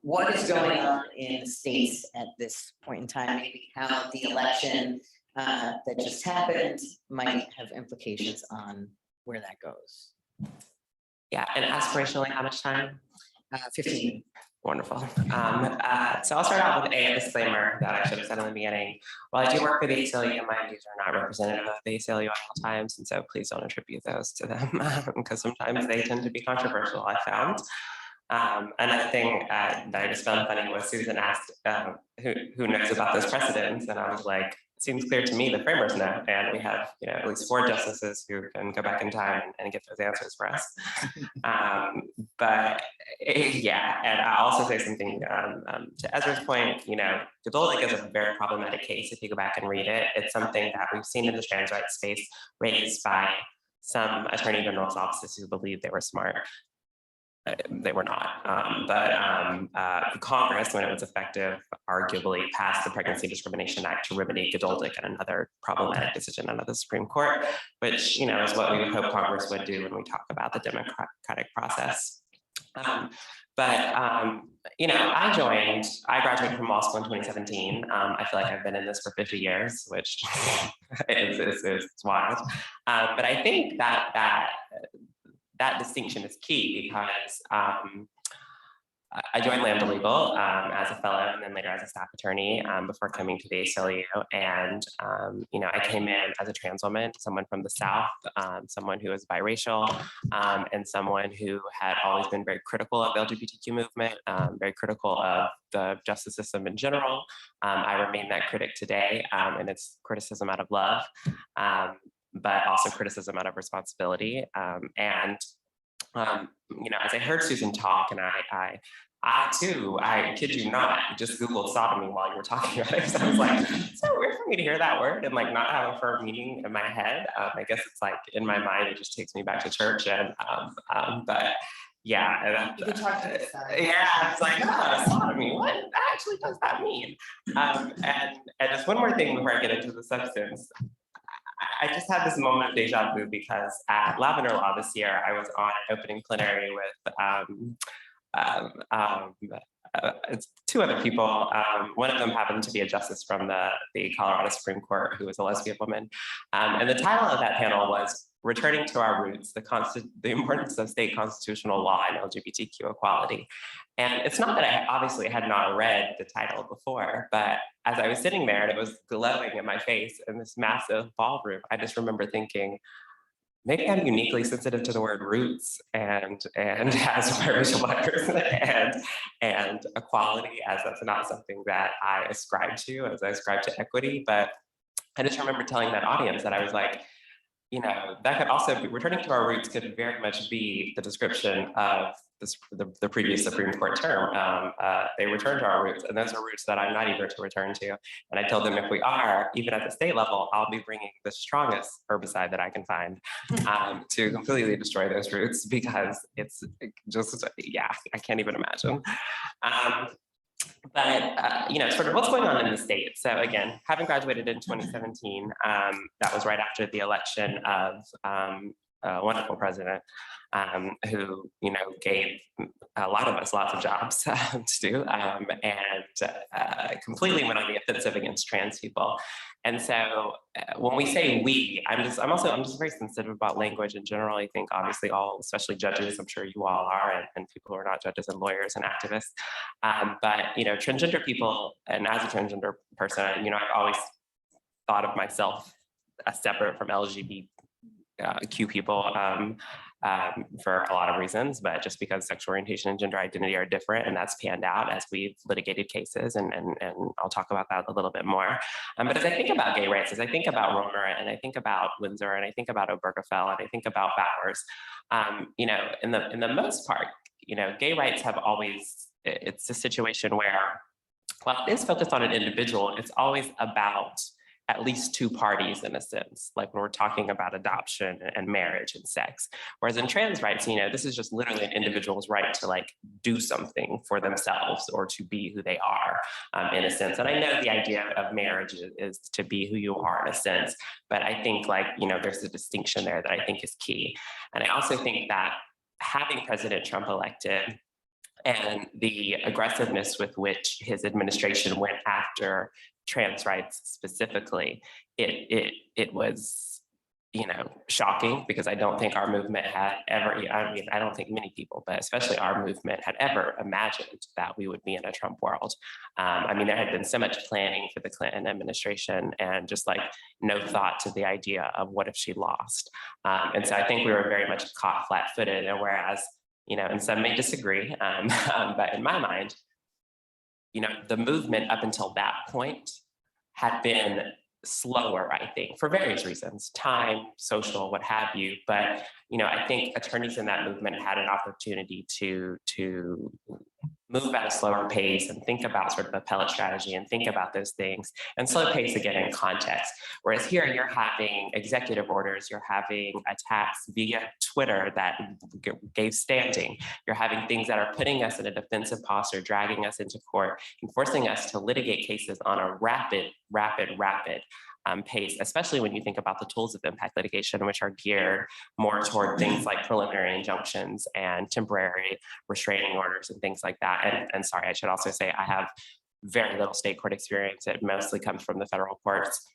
What is going on in the states at this point in time? Maybe how the election that just happened might have implications on where that goes. Yeah, and aspirationally, how much time? 15. Wonderful. So I'll start out with a disclaimer that I should have said in the beginning. While I do work for the ACLU, my views are not representative of the ACLU at all times, and so please don't attribute those to them because sometimes they tend to be controversial, I found. Another thing that I just found funny was Susan asked who knows about those precedents, and I was like, seems clear to me the framers know, and we have, you know, at least 4 justices who can go back in time and get those answers for us. But yeah, and I'll also say something to Ezra's point. You know, Geduldig is a very problematic case. If you go back and read it, it's something that we've seen in the trans rights space raised by some attorney general's offices who believed they were smart. They were not, but Congress, when it was effective, arguably passed the Pregnancy Discrimination Act to remedy Geduldig and another problematic decision under the Supreme Court, which, you know, is what we would hope Congress would do when we talk about the democratic process. But you know, I graduated from law school in 2017. I feel like I've been in this for 50 years, which is wild. But I think that distinction is key because I joined Lambda Legal as a fellow and then later as a staff attorney before coming to the ACLU. And, you know, I came in as a trans woman, someone from the South, someone who was biracial, and someone who had always been very critical of the LGBTQ movement, very critical of the justice system in general. I remain that critic today, and it's criticism out of love, but also criticism out of responsibility. You know, as I heard Susan talk, and I too, I kid you not, just Googled sodomy while you were talking about it. So I was like, it's so weird for me to hear that word and like not have a firm meaning in my head. I guess it's like in my mind, it just takes me back to church. And but yeah, You can talk to this. yeah, it's like, oh, sodomy, what actually does that mean? And just one more thing before I get into the substance. I just had this moment of deja vu because at Lavender Law this year, I was on an opening plenary with it's two other people. One of them happened to be a justice from the Colorado Supreme Court who was a lesbian woman. And the title of that panel was Returning to Our Roots, the Importance of State Constitutional Law and LGBTQ Equality. And it's not that I obviously had not read the title before, but as I was sitting there and it was glowing in my face in this massive ballroom, I just remember thinking, maybe I'm uniquely sensitive to the word roots and as a biracial Black person and equality, as that's not something that I ascribe to, as I ascribe to equity. But I just remember telling that audience that I was like, you know, that could also be, returning to our roots could very much be the description of the previous Supreme Court term. They return to our roots, and those are roots that I'm not eager to return to. And I told them if we are, even at the state level, I'll be bringing the strongest herbicide that I can find to completely destroy those roots, because it's just, yeah, I can't even imagine. But you know, sort of what's going on in the state. So again, having graduated in 2017, that was right after the election of a wonderful president who, you know, gave a lot of us lots of jobs to do, and completely went on the offensive against trans people. And so when we say we, I'm just very sensitive about language in general. I think obviously all, especially judges, I'm sure you all are, and people who are not judges and lawyers and activists. But, you know, transgender people, and as a transgender person, you know, I've always thought of myself as separate from LGBTQ people for a lot of reasons, but just because sexual orientation and gender identity are different, and that's panned out as we've litigated cases, and I'll talk about that a little bit more. But as I think about gay rights, as I think about Romer, and I think about Windsor, and I think about Obergefell, and I think about Bowers, you know, in the most part, you know, gay rights have always, it's a situation where, while it is focused on an individual, it's always about at least two parties in a sense, like when we're talking about adoption and marriage and sex. Whereas in trans rights, you know, this is just literally an individual's right to like do something for themselves or to be who they are in a sense. And I know the idea of marriage is to be who you are in a sense, but I think like, you know, there's a distinction there that I think is key. And I also think that having President Trump elected and the aggressiveness with which his administration went after trans rights specifically, it was, you know, shocking, because I don't think our movement had ever, I don't think many people, but especially our movement, had ever imagined that we would be in a Trump world. I mean, there had been so much planning for the Clinton administration and just like no thought to the idea of what if she lost. And so I think we were very much caught flat-footed, and whereas, you know, and some may disagree, but in my mind, you know, the movement up until that point had been slower, I think, for various reasons, time, social, what have you. But, you know, I think attorneys in that movement had an opportunity to move at a slower pace and think about sort of appellate strategy and think about those things, and slow pace again in context. Whereas here you're having executive orders, you're having attacks via Twitter that gave standing, you're having things that are putting us in a defensive posture, dragging us into court, and forcing us to litigate cases on a rapid pace, especially when you think about the tools of impact litigation, which are geared more toward things like preliminary injunctions and temporary restraining orders and things like that. And sorry, I should also say I have very little state court experience. It mostly comes from the federal courts.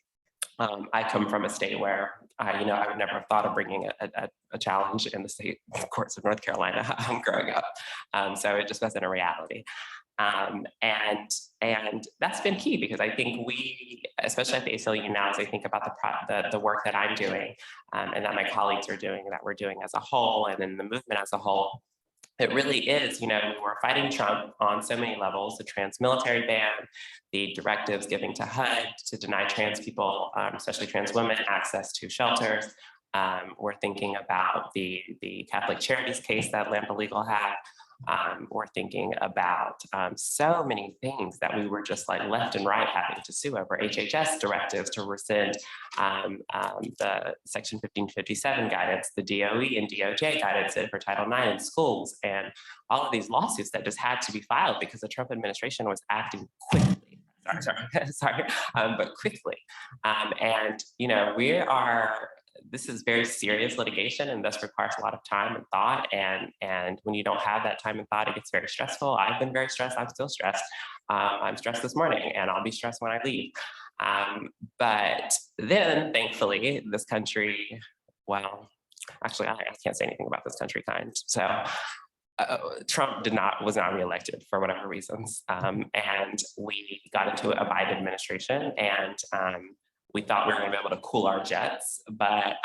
I come from a state where I would never have thought of bringing a challenge in the state courts of North Carolina growing up. So it just wasn't a reality. And that's been key, because I think we, especially at the ACLU now, as I think about the work that I'm doing and that my colleagues are doing, that we're doing as a whole, and then the movement as a whole, it really is, we're fighting Trump on so many levels: the trans military ban, the directives giving to HUD to deny trans people, especially trans women, access to shelters. We're thinking about the Catholic Charities case that Lampa Legal had. We're thinking about so many things that we were just like left and right having to sue over: HHS directives to rescind the Section 1557 guidance, the DOE and DOJ guidance for Title IX in schools, and all of these lawsuits that just had to be filed because the Trump administration was acting quickly. Sorry, but quickly. And this is very serious litigation, and thus requires a lot of time and thought. And when you don't have that time and thought, it gets very stressful. I've been very stressed. I'm still stressed. I'm stressed this morning, and I'll be stressed when I leave. But then, thankfully, this country, well, actually, I can't say anything about this country kind. So Trump was not reelected for whatever reasons. And we got into a Biden administration, and we thought we were going to be able to cool our jets, but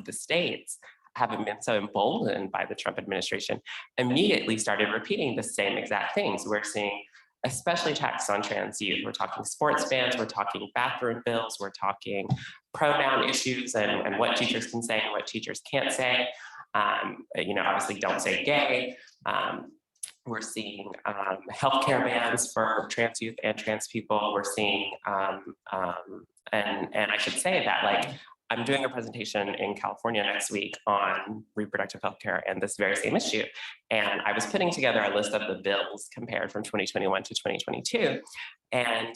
the states, having been so emboldened by the Trump administration, immediately started repeating the same exact things. We're seeing, especially attacks on trans youth. We're talking sports bans, we're talking bathroom bills, we're talking pronoun issues and what teachers can say and what teachers can't say. Obviously don't say gay. We're seeing healthcare bans for trans youth and trans people. We're seeing, and I should say that, like, I'm doing a presentation in California next week on reproductive healthcare and this very same issue. And I was putting together a list of the bills compared from 2021 to 2022. And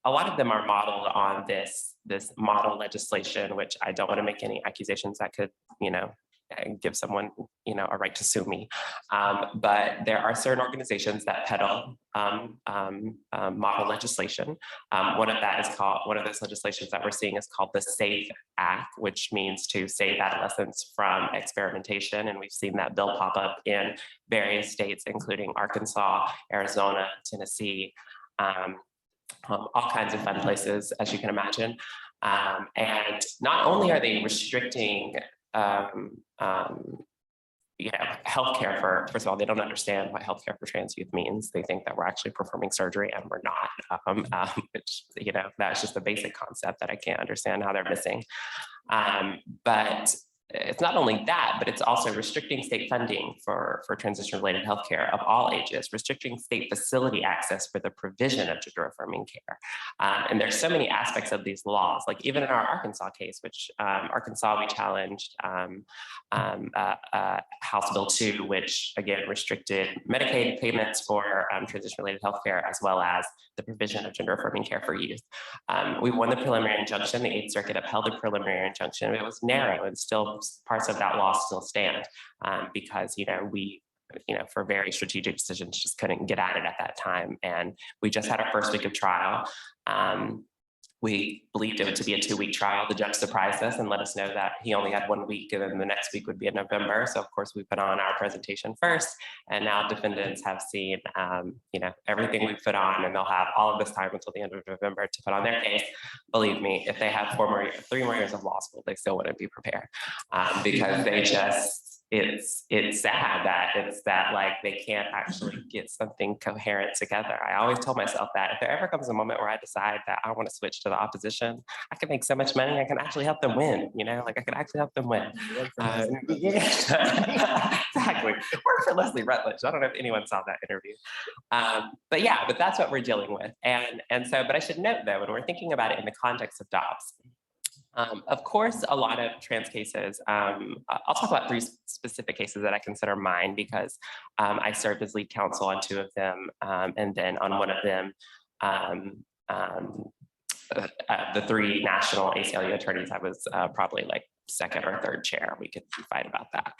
a lot of them are modeled on this model legislation, which I don't want to make any accusations that could, give someone, a right to sue me. But there are certain organizations that peddle model legislation. One of those legislations that we're seeing is called the SAFE Act, which means to save adolescents from experimentation. And we've seen that bill pop up in various states, including Arkansas, Arizona, Tennessee, all kinds of fun places, as you can imagine. And not only are they restricting healthcare for, first of all, they don't understand what healthcare for trans youth means. They think that we're actually performing surgery, and we're not, which, that's just a basic concept that I can't understand how they're missing. But it's not only that, but it's also restricting state funding for transition-related healthcare of all ages, restricting state facility access for the provision of gender-affirming care. And there's so many aspects of these laws, like even in our Arkansas case, which Arkansas, we challenged House Bill 2, which again restricted Medicaid payments for transition-related healthcare, as well as the provision of gender-affirming care for youth. We won the preliminary injunction. The 8th Circuit upheld the preliminary injunction. It was narrow, and still parts of that law still stand because, we, for very strategic decisions, just couldn't get at it at that time. And we just had our first week of trial. We believed it to be a 2-week trial. The judge surprised us and let us know that he only had 1 week, and then the next week would be in November. So of course we put on our presentation first, and now defendants have seen, everything we've put on, and they'll have all of this time until the end of November to put on their case. Believe me, if they had 3 more years of law school, they still wouldn't be prepared because they just, it's sad that like they can't actually get something coherent together. I always tell myself that if there ever comes a moment where I decide that I want to switch to the opposition, I can make so much money, I can actually help them win, like I can actually help them win. Exactly. Work for Leslie Rutledge. I don't know if anyone saw that interview. But that's what we're dealing with. But I should note though, when we're thinking about it in the context of Dobbs, of course, a lot of trans cases, I'll talk about 3 specific cases that I consider mine because I served as lead counsel on 2 of them. And then on one of them, the 3 national ACLU attorneys, I was probably like second or third chair. We could fight about that.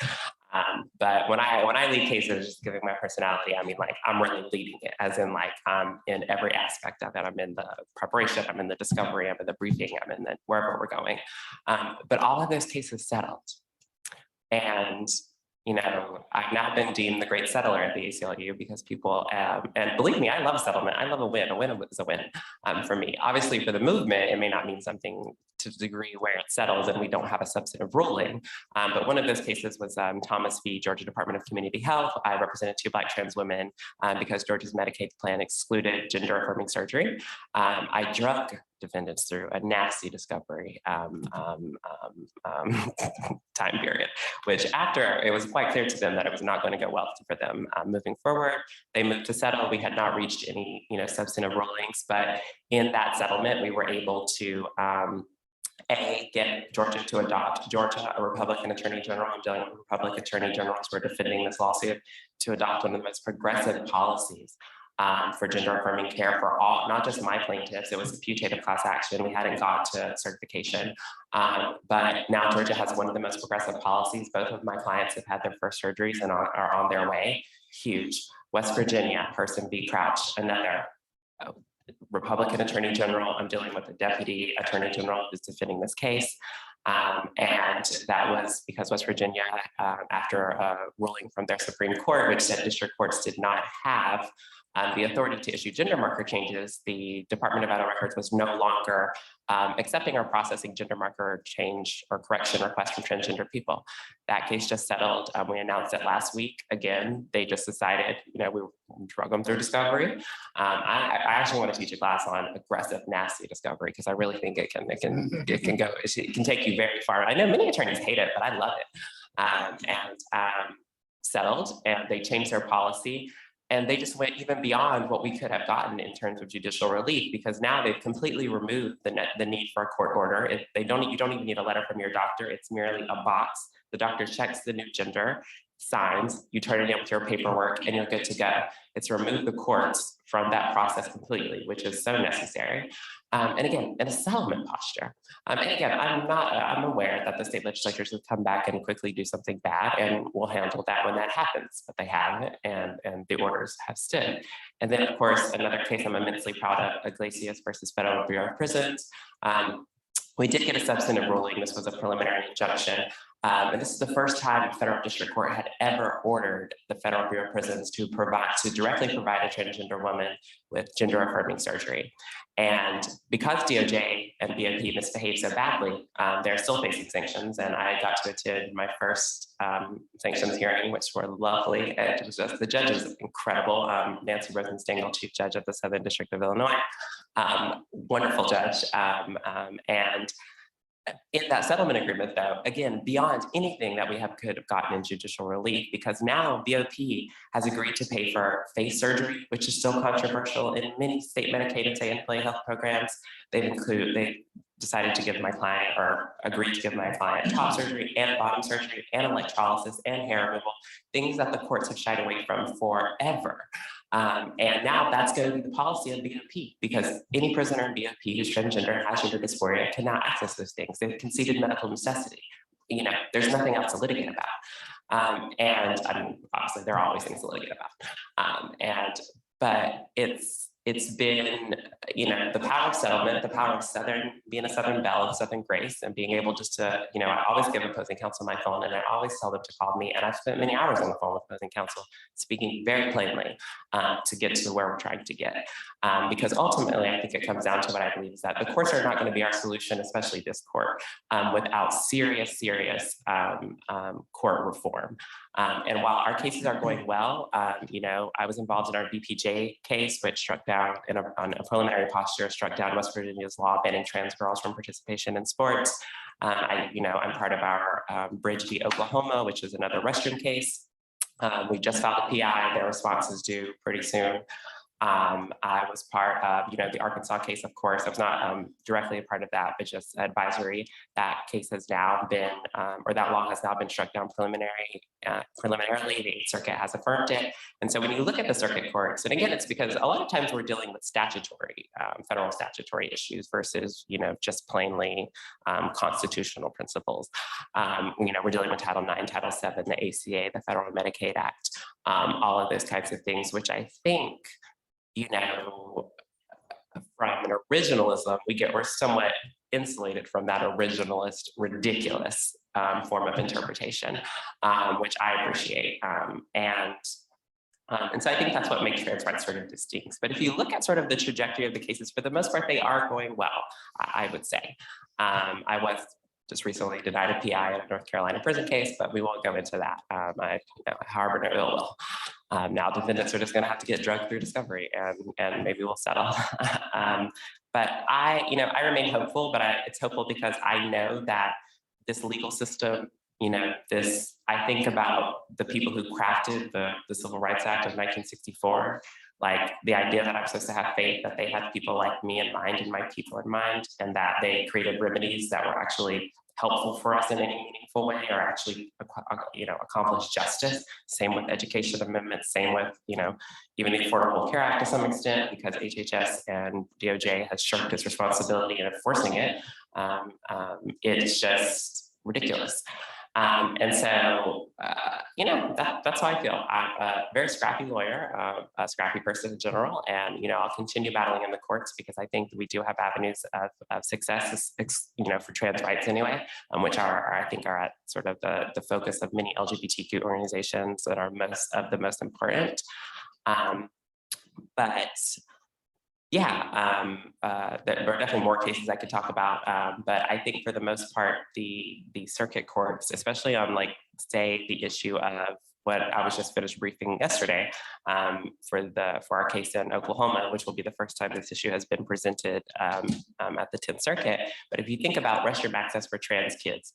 But when I lead cases, just giving my personality, I mean, like, I'm really leading it, as in like, I'm in every aspect of it. I'm in the preparation, I'm in the discovery, I'm in the briefing, I'm in the wherever we're going. But all of those cases settled. And, you know, I've now been deemed the great settler at the ACLU because people, and believe me, I love settlement. I love a win. A win is a win for me. Obviously, for the movement, it may not mean something to the degree where it settles and we don't have a substantive ruling. But one of those cases was Thomas v. Georgia Department of Community Health. I represented 2 Black trans women because Georgia's Medicaid plan excluded gender affirming surgery. I drug defendants through a nasty discovery time period, which after it was quite clear to them that it was not going to go well for them moving forward, they moved to settle. We had not reached any, you know, substantive rulings, but in that settlement, we were able to get Georgia to adopt, Georgia, a Republican Attorney General, I'm dealing with Republican Attorney Generals who are defending this lawsuit, to adopt one of the most progressive policies for gender affirming care for all, not just my plaintiffs. It was a putative class action. We hadn't got to certification, but now Georgia has one of the most progressive policies. Both of my clients have had their first surgeries and are on their way. Huge. West Virginia, Person v. Crouch, another Republican Attorney General. I'm dealing with the Deputy Attorney General who's defending this case. And that was because West Virginia, after a ruling from their Supreme Court, which said district courts did not have the authority to issue gender marker changes, the Department of Vital Records was no longer accepting or processing gender marker change or correction requests from transgender people. That case just settled. We announced it last week. Again, they just decided, you know, we drug them through discovery. I actually want to teach a class on aggressive, nasty discovery because I really think it can take you very far. I know many attorneys hate it, but I love it. Settled, and they changed their policy. And they just went even beyond what we could have gotten in terms of judicial relief, because now they've completely removed the need for a court order. You don't even need a letter from your doctor. It's merely a box. The doctor checks the new gender, signs, you turn it in with your paperwork, and you're good to go. It's removed the courts from that process completely, which is so necessary. And again, in a settlement posture. And again, I'm aware that the state legislatures will come back and quickly do something bad, and we'll handle that when that happens, but they haven't, and the orders have stood. And then, of course, another case I'm immensely proud of, Iglesias versus Federal Bureau of Prisons. We did get a substantive ruling. This was a preliminary injunction. And this is the first time a federal district court had ever ordered the Federal Bureau of Prisons to directly provide a transgender woman with gender affirming surgery. And because DOJ and BOP misbehaved so badly, they're still facing sanctions. And I got to attend my first sanctions hearing, which were lovely. And it was just, the judge is incredible. Nancy Rosenstengel, Chief Judge of the Southern District of Illinois, wonderful judge. And in that settlement agreement, though, again, beyond anything that we could have gotten in judicial relief, because now BOP has agreed to pay for face surgery, which is still controversial in many state Medicaid and state employee health programs. They decided to give my client, or agreed to give my client, top surgery and bottom surgery and electrolysis and hair removal, things that the courts have shied away from forever. And now that's going to be the policy of BOP, because any prisoner in BOP who's transgender and has gender dysphoria can now access those things. They've conceded medical necessity. You know, there's nothing else to litigate about. And I mean, obviously there are always things to litigate about. But it's been, you know, the power of settlement, the power of being a Southern belle of Southern grace, and being able just to, you know, I always give opposing counsel my phone, and I always tell them to call me. And I've spent many hours on the phone with opposing counsel, speaking very plainly to get to where we're trying to get. Because ultimately, I think it comes down to what I believe is that the courts are not going to be our solution, especially this court, without serious court reform. And while our cases are going well, you know, I was involved in our BPJ case, which struck down on a preliminary posture, struck down West Virginia's law banning trans girls from participation in sports. I'm part of our Bridge v. Oklahoma, which is another restroom case. We just filed a PI. Their response is due pretty soon. I was part of, the Arkansas case, of course. I was not directly a part of that, but just advisory. That case has now been, or that law has now been struck down preliminarily. The Eighth Circuit has affirmed it. And so when you look at the circuit courts, and again, it's because a lot of times we're dealing with statutory, federal statutory issues versus, just plainly constitutional principles. We're dealing with Title IX, Title VII, the ACA, the Federal Medicaid Act, all of those types of things, which I think, from an originalism, we're somewhat insulated from that originalist, ridiculous form of interpretation, which I appreciate. And so I think that's what makes trans rights sort of distinct. But if you look at sort of the trajectory of the cases, for the most part, they are going well, I would say. I was just recently denied a PI in a North Carolina prison case, but we won't go into that. I harbor no ill will. Now defendants are just going to have to get drugged through discovery, and maybe we'll settle. But I remain hopeful, but it's hopeful because I know that this legal system, I think about the people who crafted the Civil Rights Act of 1964, like the idea that I'm supposed to have faith that they had people like me in mind and my people in mind, and that they created remedies that were actually helpful for us in any meaningful way, or actually, accomplish justice. Same with education amendments, same with, even the Affordable Care Act to some extent, because HHS and DOJ has shirked its responsibility in enforcing it. It's just ridiculous. And so, that's how I feel. I'm a very scrappy lawyer, a scrappy person in general, and, I'll continue battling in the courts because I think we do have avenues of success, for trans rights anyway, which I think are at sort of the focus of many LGBTQ organizations that are the most important. But yeah, there are definitely more cases I could talk about, but I think for the most part, the circuit courts, especially on say the issue of what I was just finished briefing yesterday for our case in Oklahoma, which will be the first time this issue has been presented at the 10th Circuit. But if you think about restroom access for trans kids,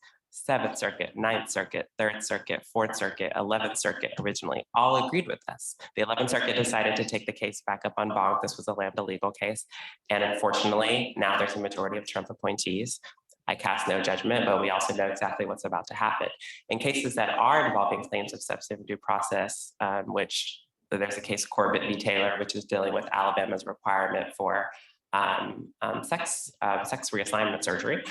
7th Circuit, 9th Circuit, 3rd Circuit, 4th Circuit, 11th Circuit originally all agreed with us. The 11th Circuit decided to take the case back up on bonk. This was a Lambda legal case. And unfortunately, now there's a majority of Trump appointees. I cast no judgment, but we also know exactly what's about to happen. In cases that are involving claims of substantive due process, which there's a case Corbett v. Taylor, which is dealing with Alabama's requirement for sex reassignment surgery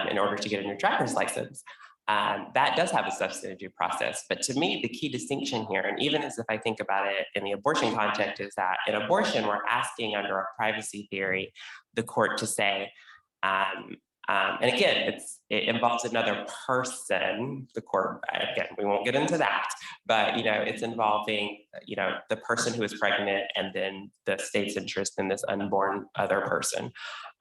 in order to get a new driver's license. That does have a substantive due process. But to me, the key distinction here, and even as if I think about it in the abortion context, is that in abortion, we're asking under a privacy theory, the court to say, and again, it involves another person, the court, again, we won't get into that, but, it's involving, the person who is pregnant and then the state's interest in this unborn other person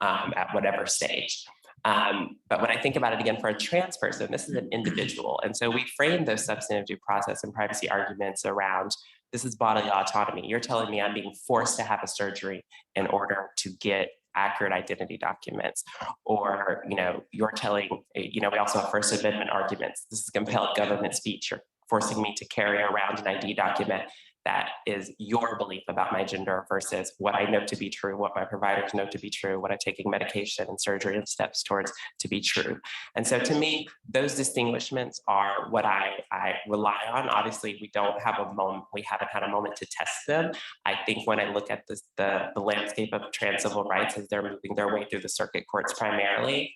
at whatever stage. But when I think about it again, for a trans person, this is an individual. And so we frame those substantive due process and privacy arguments around, this is bodily autonomy. You're telling me I'm being forced to have a surgery in order to get accurate identity documents, or, you're telling, we also have First Amendment arguments. This is compelled government speech. You're forcing me to carry around an ID document that is your belief about my gender versus what I know to be true, what my providers know to be true, what I'm taking medication and surgery and steps towards to be true. And so to me, those distinguishments are what I rely on. Obviously, we haven't had a moment to test them. I think when I look at this, the landscape of trans civil rights as they're moving their way through the circuit courts primarily,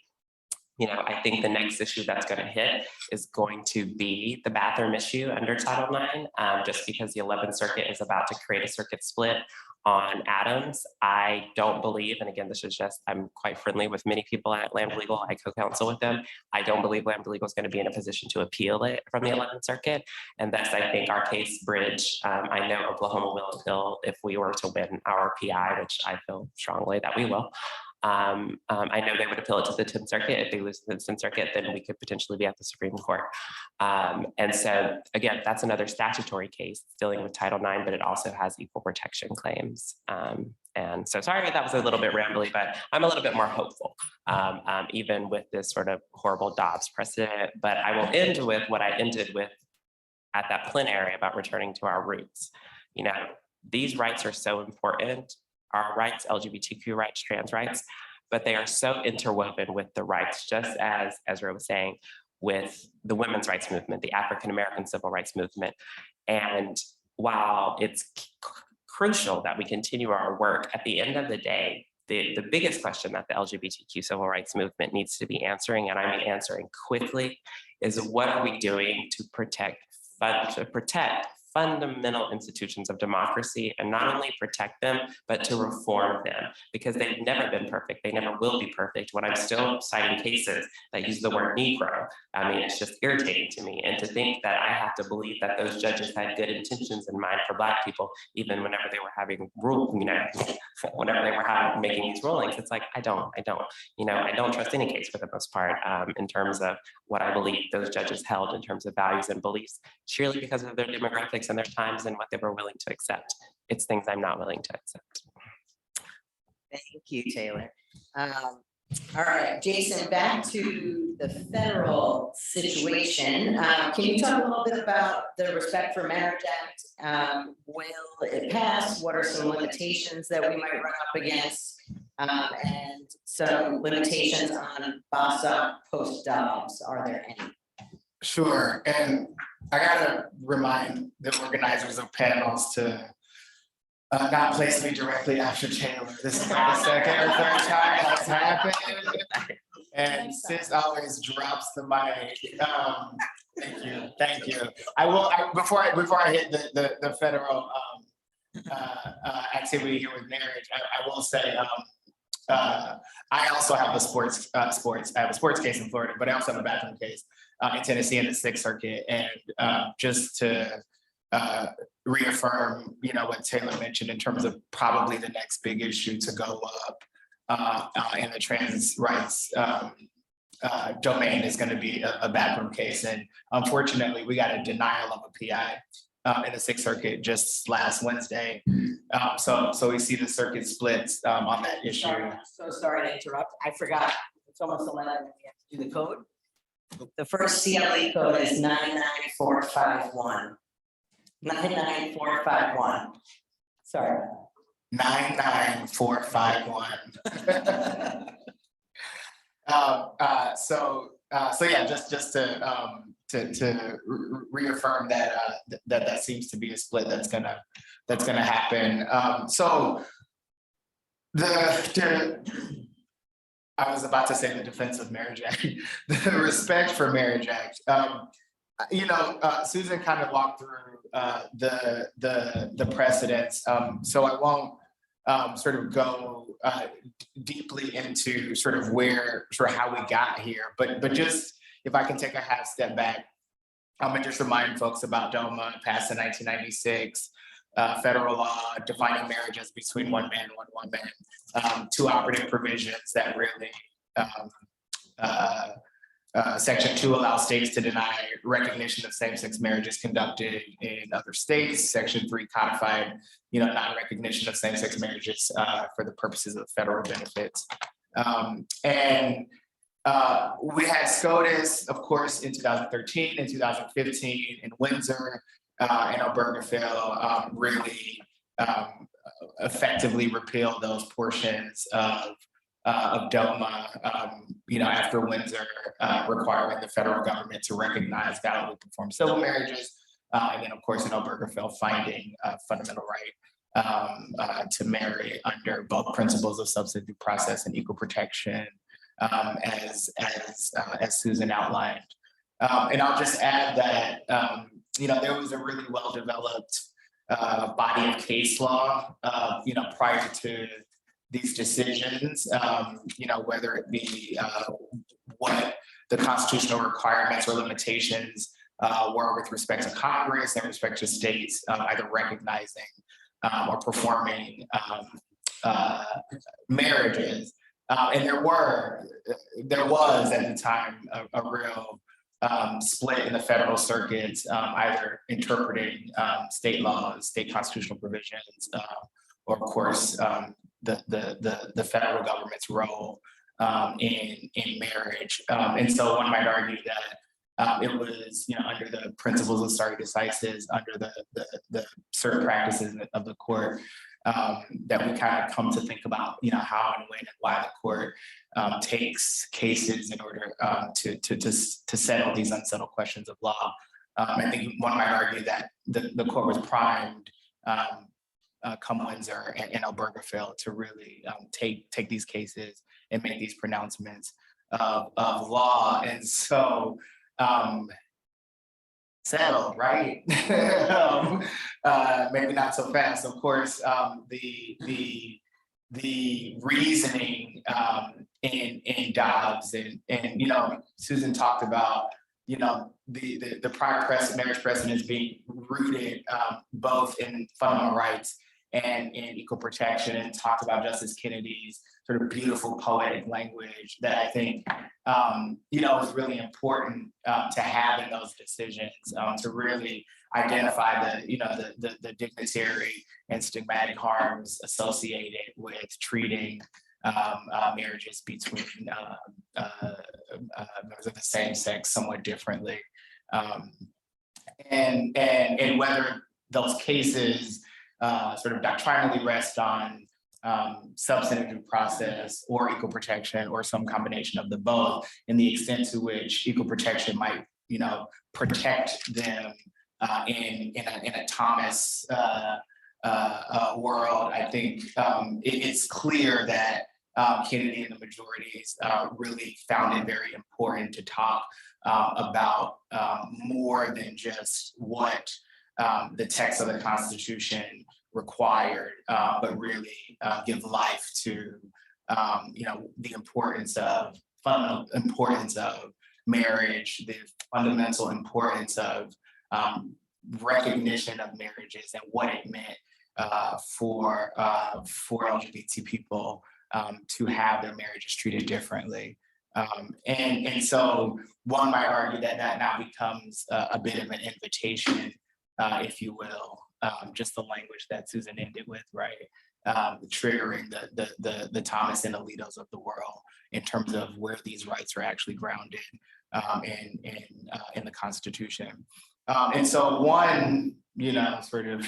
I think the next issue that's going to hit is going to be the bathroom issue under Title IX, just because the 11th Circuit is about to create a circuit split on Adams. I don't believe, and again, this is just, I'm quite friendly with many people at Lambda Legal, I co-counsel with them. I don't believe Lambda Legal is going to be in a position to appeal it from the 11th Circuit. And thus, I think our case bridge, I know Oklahoma will appeal if we were to win our PI, which I feel strongly that we will. I know they would appeal it to the 10th Circuit. If they lose to the 10th Circuit, then we could potentially be at the Supreme Court. And so, again, that's another statutory case dealing with Title IX, but it also has equal protection claims. And so, sorry, that was a little bit rambly, but I'm a little bit more hopeful, even with this sort of horrible Dobbs precedent. But I will end with what I ended with at that plenary about returning to our roots. these rights are so important, our rights, LGBTQ rights, trans rights, but they are so interwoven with the rights, just as Ezra was saying, with the women's rights movement, the African-American civil rights movement. And while it's crucial that we continue our work, at the end of the day, the biggest question that the LGBTQ civil rights movement needs to be answering, and I mean answering quickly, is what are we doing to protect fundamental institutions of democracy, and not only protect them, but to reform them, because they've never been perfect. They never will be perfect. When I'm still citing cases that use the word Negro, I mean, it's just irritating to me. And to think that I have to believe that those judges had good intentions in mind for Black people, even whenever they were having whenever they were making these rulings, it's like, I don't trust any case for the most part, in terms of what I believe those judges held in terms of values and beliefs, surely because of their demographics and their times and what they were willing to accept. It's things I'm not willing to accept. Thank you, Taylor. All right, Jason, back to the federal situation. Can you talk a little bit about the Respect for Marriage Act? Will it pass? What are some limitations that we might run up against? And some limitations on FASA post-Dobbs, are there any? Sure, and I gotta remind the organizers of panels to not place me directly after Taylor. This is not the second or third time that's happened. And sis always drops the mic. Thank you. I will, before I hit the federal activity here with marriage, I will say, I also have a sports. I have a sports case in Florida, but I also have a bathroom case in Tennessee in the Sixth Circuit. And just to reaffirm, what Taylor mentioned in terms of probably the next big issue to go up in the trans rights domain is going to be a bathroom case. And unfortunately, we got a denial of a PI in the Sixth Circuit just last Wednesday. So we see the circuit splits on that issue. So sorry to interrupt. I forgot. It's almost 11. We have to do the code. The first CLE code is 99451. 99451. Sorry. 99451. So yeah, just to reaffirm that seems to be a split that's gonna happen. So I was about to say the Defense of Marriage Act, the Respect for Marriage Act. Susan kind of walked through the precedents, so I won't sort of go deeply into sort of how we got here, but just if I can take a half step back, I'm gonna just remind folks about DOMA, passed in 1996. Federal law defining marriage as between one man and one woman, two operative provisions that really, Section 2 allows states to deny recognition of same-sex marriages conducted in other states. Section 3 codified, non-recognition of same-sex marriages for the purposes of federal benefits. We had SCOTUS, of course, in 2013 and 2015 in Windsor. And Obergefell really effectively repealed those portions of DOMA, after Windsor, requiring the federal government to recognize validly performed civil marriages, and then of course in Obergefell finding a fundamental right to marry under both principles of substantive due process and equal protection, as Susan outlined. And I'll just add that there was a really well-developed body of case law, prior to these decisions, whether it be what the constitutional requirements or limitations were with respect to Congress and respect to states either recognizing or performing marriages. And there was at the time a real split in the federal circuits, either interpreting state laws, state constitutional provisions, or of course the federal government's role in marriage. And so one might argue It was, under the principles of stare decisis, under the certain practices of the court, that we kind of come to think about, how and when and why the court takes cases in order to settle these unsettled questions of law. I think one might argue that the court was primed come Windsor and Obergefell to really take these cases and make these pronouncements of law. And so settled, right? Maybe not so fast. Of course, the reasoning in Dobbs and Susan talked about the prior marriage precedents being rooted both in fundamental rights and in equal protection, and talked about Justice Kennedy's sort of beautiful poetic language that I think is really important to have in those decisions, to really identify the dignitary and stigmatic harms associated with treating marriages between members of the same sex somewhat differently, and whether those cases sort of doctrinally rest on substantive due process or equal protection or some combination of the both, in the extent to which equal protection might protect them in a Thomas world. I think it's clear that Kennedy and the majorities really found it very important to talk about more than just what the text of the Constitution required, but really give life to the fundamental importance of marriage, the fundamental importance of recognition of marriages and what it meant for LGBT people to have their marriages treated differently. And so one might argue that now becomes a bit of an invitation, if you will, just the language that Susan ended with, right? Triggering the Thomas and Alitos of the world in terms of where these rights are actually grounded in the Constitution. And so one, sort of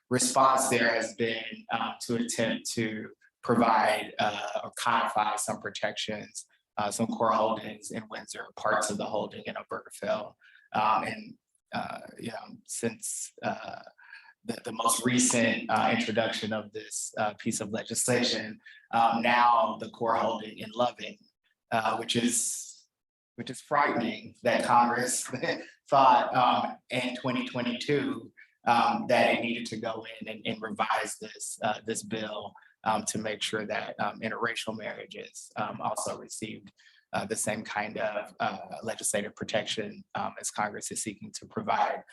response there has been to attempt to provide or codify some protections, some core holdings in Windsor, parts of the holding in Obergefell. Since the most recent introduction of this piece of legislation, now the core holding in Loving, which is frightening that Congress thought in 2022 that it needed to go in and revise this bill to make sure that interracial marriages also received the same kind of legislative protection as Congress is seeking to provide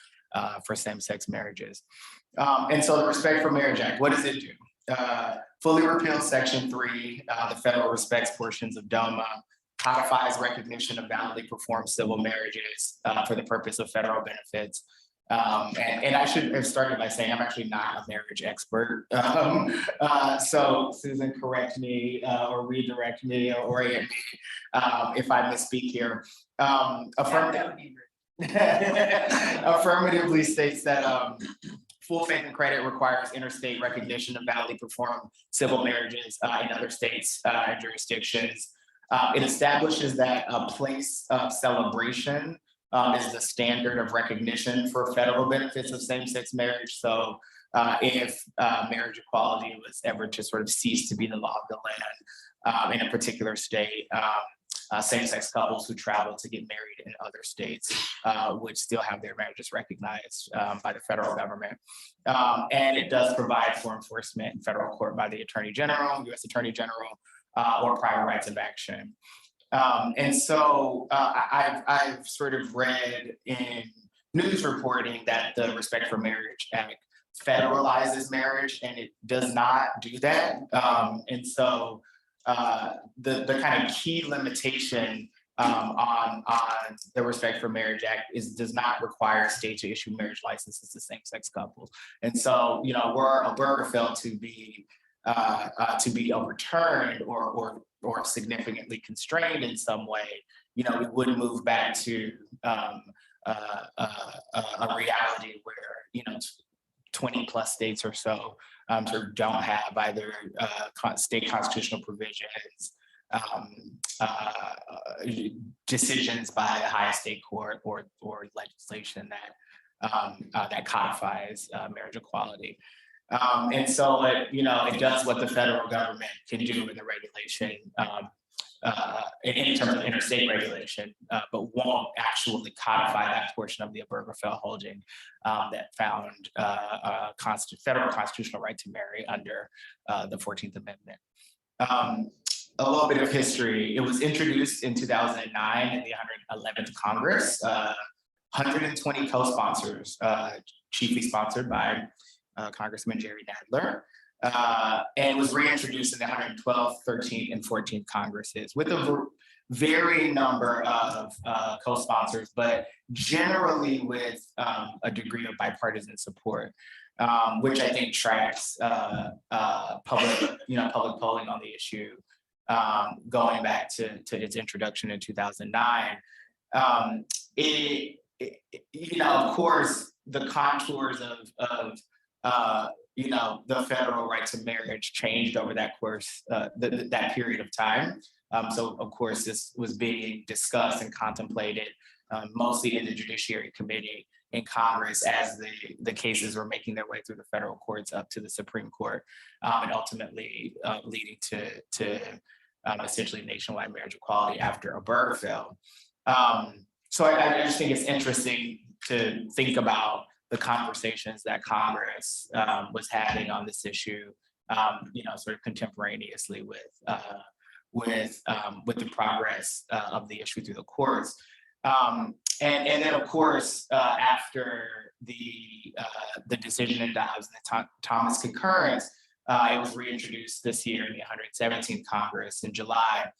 for same-sex marriages. And so the Respect for Marriage Act, what does it do? Fully repeal Section 3, the federal respects portions of DOMA, codifies recognition of validly performed civil marriages for the purpose of federal benefits. And I should have started by saying I'm actually not a marriage expert. So Susan, correct me or redirect me or orient me if I misspeak here. Affirmatively states that full faith and credit requires interstate recognition of validly performed civil marriages in other states and jurisdictions. It establishes that a place of celebration is the standard of recognition for federal benefits of same-sex marriage. So if marriage equality was ever to sort of cease to be the law of the land in a particular state, same-sex couples who travel to get married in other states would still have their marriages recognized by the federal government. And it does provide for enforcement in federal court by the Attorney General, U.S. Attorney General, or private rights of action. And so I've sort of read in news reporting that the Respect for Marriage Act federalizes marriage, and it does not do that. And so the kind of key limitation on the Respect for Marriage Act does not require a state to issue marriage licenses to same-sex couples. And so, were Obergefell to be overturned or significantly constrained in some way, we would move back to a reality where 20 plus states or so sort of don't have either state constitutional provisions, decisions by the highest state court or legislation that codifies marriage equality. And so it does what the federal government can do in the regulation in terms of interstate regulation, but won't actually codify that portion of the Obergefell holding that found federal constitutional right to marry under the 14th Amendment. A little bit of history. It was introduced in 2009 in the 111th Congress, 120 co-sponsors, chiefly sponsored by Congressman Jerry Nadler, and was reintroduced in the 112th, 13th, and 14th Congresses with a varying number of co-sponsors, but generally with a degree of bipartisan support, which I think tracks public polling on the issue going back to its introduction in 2009. Of course, the contours of the federal right to marriage changed over that course, that period of time. So of course, this was being discussed and contemplated mostly in the Judiciary Committee in Congress as the cases were making their way through the federal courts up to the Supreme Court, and ultimately leading to essentially nationwide marriage equality after Obergefell. So I just think it's interesting to think about the conversations that Congress was having on this issue, sort of contemporaneously with the progress of the issue through the courts. And then, of course, after the decision in Dobbs and the Thomas concurrence, it was reintroduced this year in the 117th Congress in July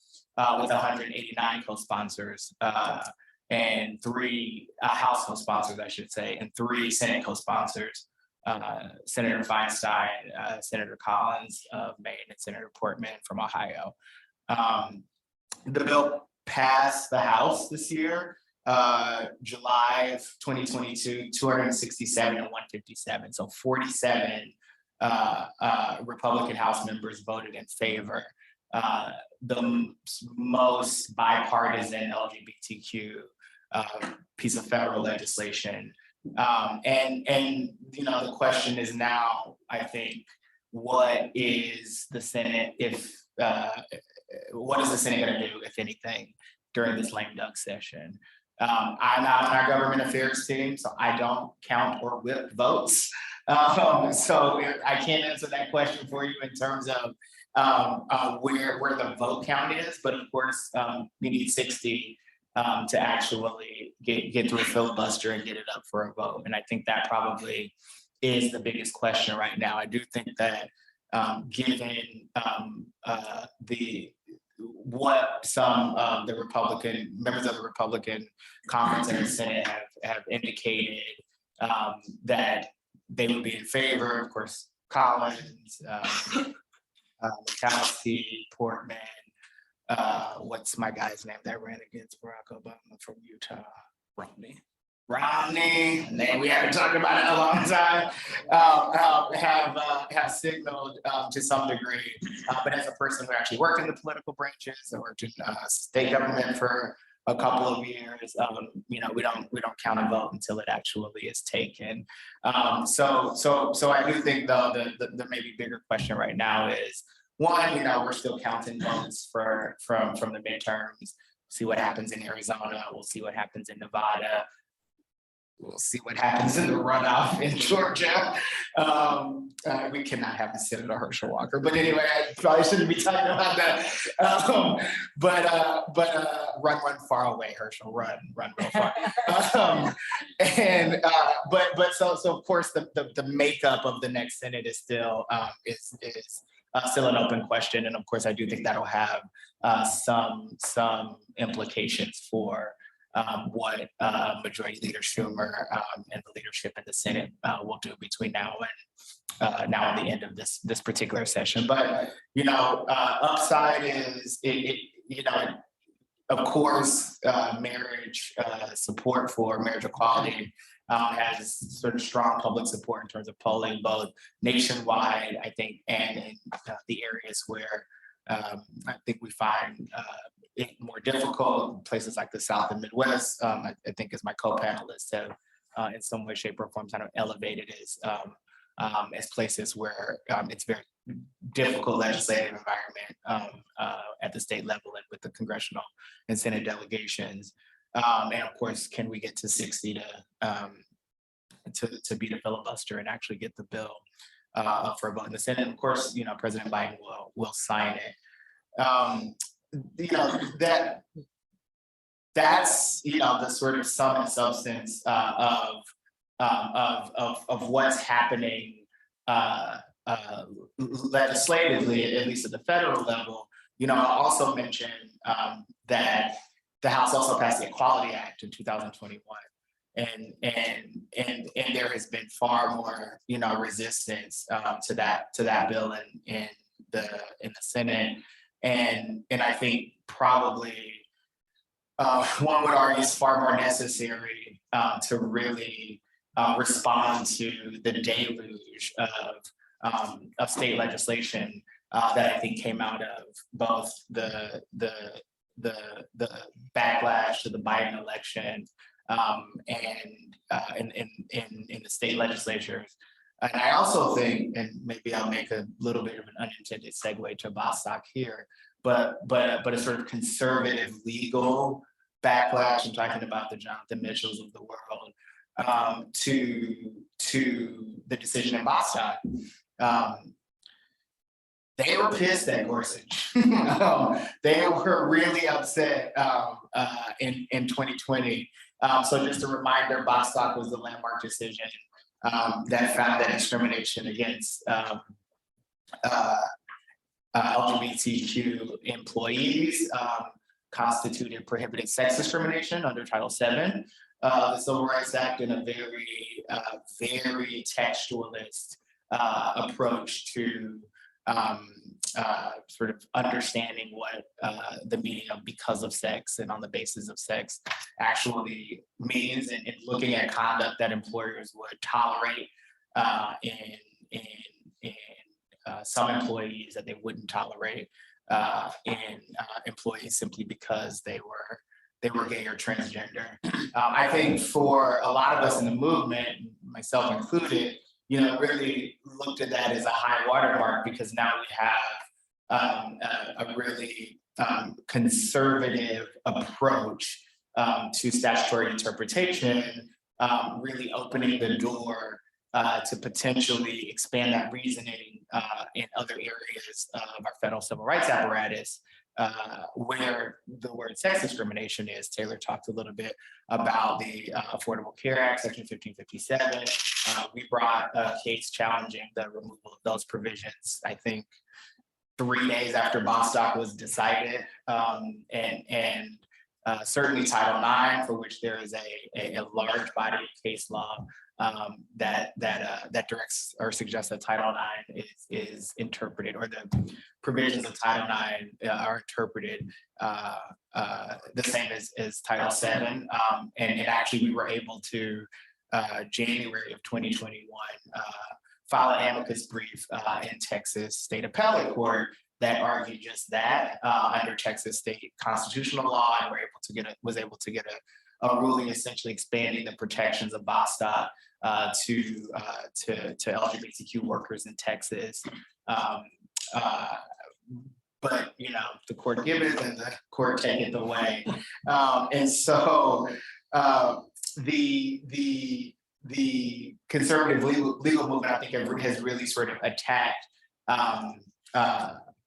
with 189 co-sponsors and 3 House co-sponsors, I should say, and 3 Senate co-sponsors, Senator Feinstein, Senator Collins of Maine, and Senator Portman from Ohio. The bill passed the House this year, July of 2022, 267 and 157. So 47 Republican House members voted in favor. The most bipartisan LGBTQ piece of federal legislation. And the question is now, I think, what is the Senate what is the Senate going to do, if anything, during this lame duck session? I'm not on our government affairs team, so I don't count or whip votes. So I can't answer that question for you in terms of where the vote count is, but of course, we need 60 to actually get through a filibuster and get it up for a vote. And I think that probably is the biggest question right now. I do think that given what some of the members of the Republican conference and the Senate have indicated that they would be in favor, of course, Collins, Murkowski, Portman, what's my guy's name that ran against Barack Obama from Utah? Romney, and we haven't talked about it in a long time, have signaled to some degree, but as a person who actually worked in the political branches and worked in state government for a couple of years, we don't count a vote until it actually is taken. So I do think though the maybe bigger question right now is, one, we're still counting votes from the midterms. See what happens in Arizona. We'll see what happens in Nevada. We'll see what happens in the runoff in Georgia. We cannot have the Senator Herschel Walker, but anyway, I probably shouldn't be talking about that. But run far away, Herschel, run real far. So of course the makeup of the next Senate is still still an open question, and of course I do think that'll have some implications for what Majority Leader Schumer and the leadership in the Senate will do between now and the end of this particular session. But upside is of course, marriage support for marriage equality has sort of strong public support in terms of polling, both nationwide, I think, and in the areas where I think we find it more difficult, places like the South and Midwest. I think as my co-panelists have in some way, shape, or form kind of elevated as places where it's very difficult legislative environment at the state level and with the congressional and Senate delegations. And of course, can we get to 60 to beat a filibuster and actually get the bill up for a vote in the Senate? And of course, you know, President Biden will sign it. You know, that's you know the sort of sum and substance of what's happening legislatively, at least at the federal level. You know, I'll also mention that the House also passed the Equality Act in 2021. And there has been far more, you know, resistance to that bill in the Senate, and I think probably one would argue is far more necessary to really respond to the deluge of state legislation that I think came out of both the backlash to the Biden election and in the state legislatures. And I also think, and maybe I'll make a little bit of an unintended segue to Bostock here, but a sort of conservative legal backlash. I'm talking about the Jonathan Mitchells of the world to the decision in Bostock. They were pissed at Gorsuch. They were really upset in 2020. So just a reminder, Bostock was the landmark decision that found that discrimination against LGBTQ employees constituted prohibited sex discrimination under Title VII. The Civil Rights Act in a very textualist approach to sort of understanding what the meaning of because of sex and on the basis of sex actually means, and looking at conduct that employers would tolerate in some employees that they wouldn't tolerate in employees simply because they were gay or transgender. I think for a lot of us in the movement, myself included, you know, really looked at that as a high watermark, because now we have a really conservative approach to statutory interpretation, really opening the door to potentially expand that reasoning in other areas of our federal civil rights apparatus, where the word sex discrimination is. Taylor talked a little bit about the Affordable Care Act, Section 1557. We brought a case challenging the removal of those provisions, I think, 3 days after Bostock was decided, and certainly Title IX, for which there is a large body of case law that directs or suggests that Title IX is interpreted, or the provisions of Title IX are interpreted the same as Title VII. And actually, we were able to, January of 2021, file an amicus brief in Texas State Appellate Court that argued just that under Texas state constitutional law, and was able to get a ruling essentially expanding the protections of Bostock to LGBTQ workers in Texas. But you know, the court giveth and the court taketh away, and so the conservative legal movement, I think, has really sort of attacked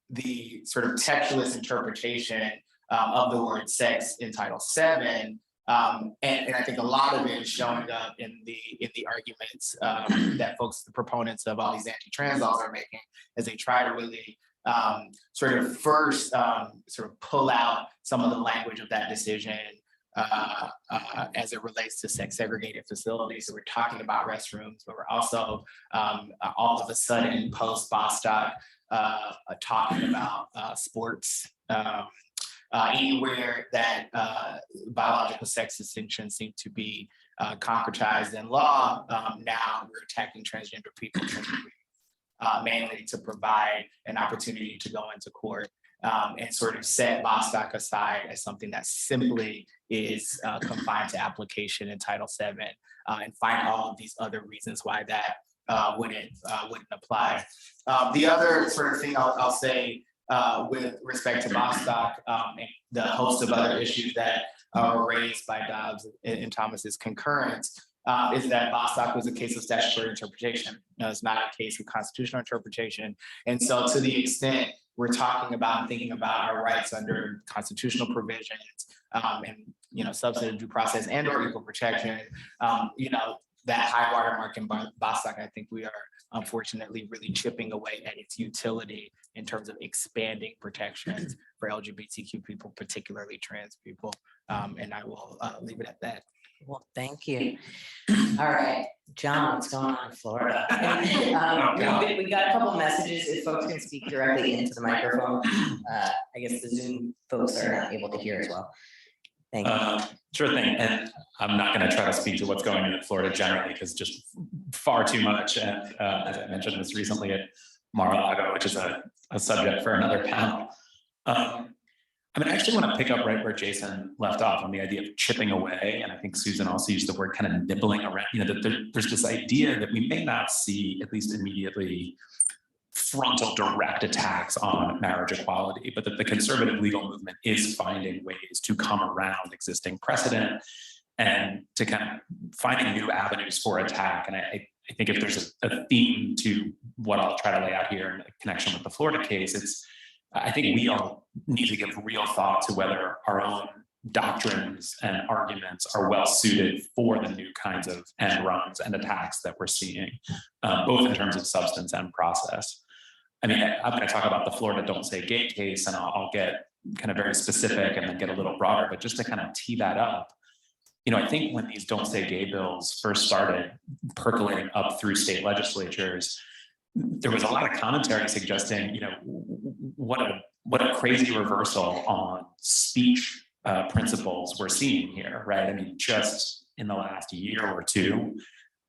the sort of textualist interpretation of the word sex in Title VII. And I think a lot of it is showing up in the arguments that folks, the proponents of all these anti-trans laws, are making, as they try to really sort of first sort of pull out some of the language of that decision as it relates to sex segregated facilities. So we're talking about restrooms, but we're also all of a sudden post Bostock talking about sports Anywhere that biological sex distinctions seem to be concretized in law, now we're attacking transgender people, mainly to provide an opportunity to go into court and sort of set Bostock aside as something that simply is confined to application in Title VII, and find all of these other reasons why that wouldn't apply. The other sort of thing I'll say with respect to Bostock and the host of other issues that were raised by Dobbs and Thomas's concurrence is that Bostock was a case of statutory interpretation. It's not a case of constitutional interpretation. And so to the extent we're talking about and thinking about our rights under constitutional provisions and substantive due process and or equal protection, that high watermark in Bostock, I think we are unfortunately really chipping away at its utility in terms of expanding protections for LGBTQ people, particularly trans people. And I will leave it at that. Well, thank you. All right, John, what's going on in Florida? We got a couple of messages. If folks can speak directly into the microphone, I guess the Zoom folks are not able to hear as well. Thank you. Sure thing. And I'm not going to try to speak to what's going on in Florida generally, because just far too much. And as I mentioned this recently at Mar-a-Lago, which is a subject for another panel. I actually want to pick up right where Jason left off on the idea of chipping away. And I think Susan also used the word kind of nibbling around, that there's this idea that we may not see, at least immediately, frontal direct attacks on marriage equality, but that the conservative legal movement is finding ways to come around existing precedent and to kind of finding new avenues for attack. And I think if there's a theme to what I'll try to lay out here in connection with the Florida case, I think we all need to give real thought to whether our own doctrines and arguments are well suited for the new kinds of end runs and attacks that we're seeing, both in terms of substance and process. I'm going to talk about the Florida Don't Say Gay case, and I'll get kind of very specific and then get a little broader, but just to kind of tee that up, I think when these Don't Say Gay bills first started percolating up through state legislatures, there was a lot of commentary suggesting, what a crazy reversal on speech principles we're seeing here, right? Just in the last year or two,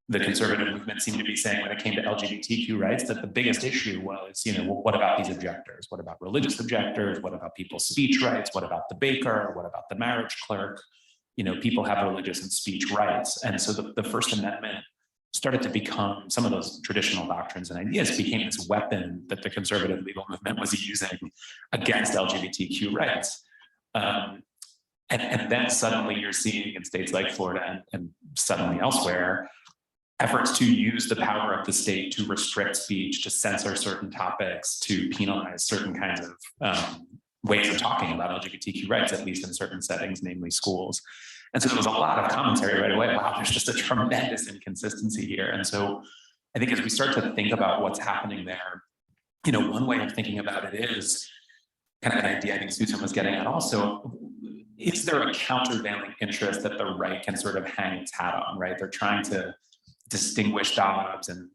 the conservative movement seemed to be saying when it came to LGBTQ rights that the biggest issue was, what about these objectors? What about religious objectors? What about people's speech rights? What about the baker? What about the marriage clerk? People have religious and speech rights. And so the First Amendment started to become, some of those traditional doctrines and ideas became this weapon that the conservative legal movement was using against LGBTQ rights. And then suddenly you're seeing in states like Florida and suddenly elsewhere, efforts to use the power of the state to restrict speech, to censor certain topics, to penalize certain kinds of ways of talking about LGBTQ rights, at least in certain settings, namely schools. And so there was a lot of commentary right away. Wow, there's just a tremendous inconsistency here. And so I think as we start to think about what's happening there, one way of thinking about it is kind of an idea I think Susan was getting at also, is there a countervailing interest that the right can sort of hang its hat on, right? They're trying to distinguish Dobbs and,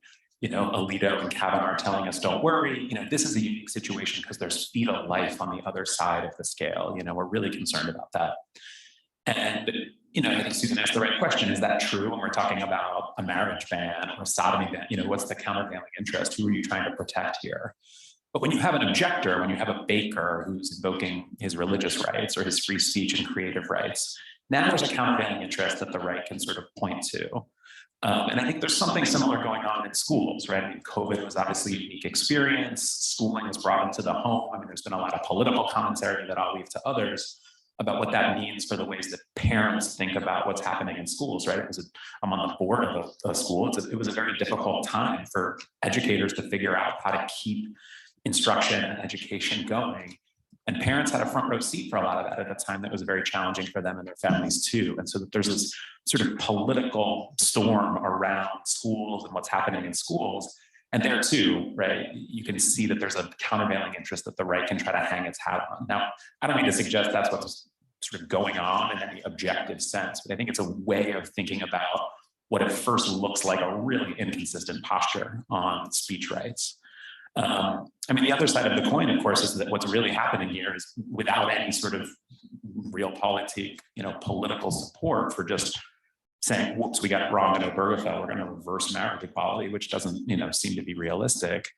Alito and Kavanaugh are telling us, don't worry, this is a unique situation because there's fetal life on the other side of the scale. We're really concerned about that. And, I think Susan asked the right question. Is that true when we're talking about a marriage ban or a sodomy ban? What's the countervailing interest? Who are you trying to protect here? But when you have an objector, when you have a baker who's invoking his religious rights or his free speech and creative rights, now there's a countervailing interest that the right can sort of point to. And I think there's something similar going on in schools, right? COVID was obviously a unique experience. Schooling was brought into the home. There's been a lot of political commentary that I'll leave to others about what that means for the ways that parents think about what's happening in schools, right? I'm on the board of a school. It was a very difficult time for educators to figure out how to keep instruction and education going. And parents had a front row seat for a lot of that at a time that was very challenging for them and their families too. And so that there's this sort of political storm around schools and what's happening in schools. And there too, right, you can see that there's a countervailing interest that the right can try to hang its hat on. Now, I don't mean to suggest that's what's sort of going on in any objective sense, but I think it's a way of thinking about what at first looks like a really inconsistent posture on speech rights. I mean, the other side of the coin, of course, is that what's really happening here is without any sort of real political support for just saying, whoops, we got it wrong in Obergefell, we're going to reverse marriage equality, which doesn't, seem to be realistic.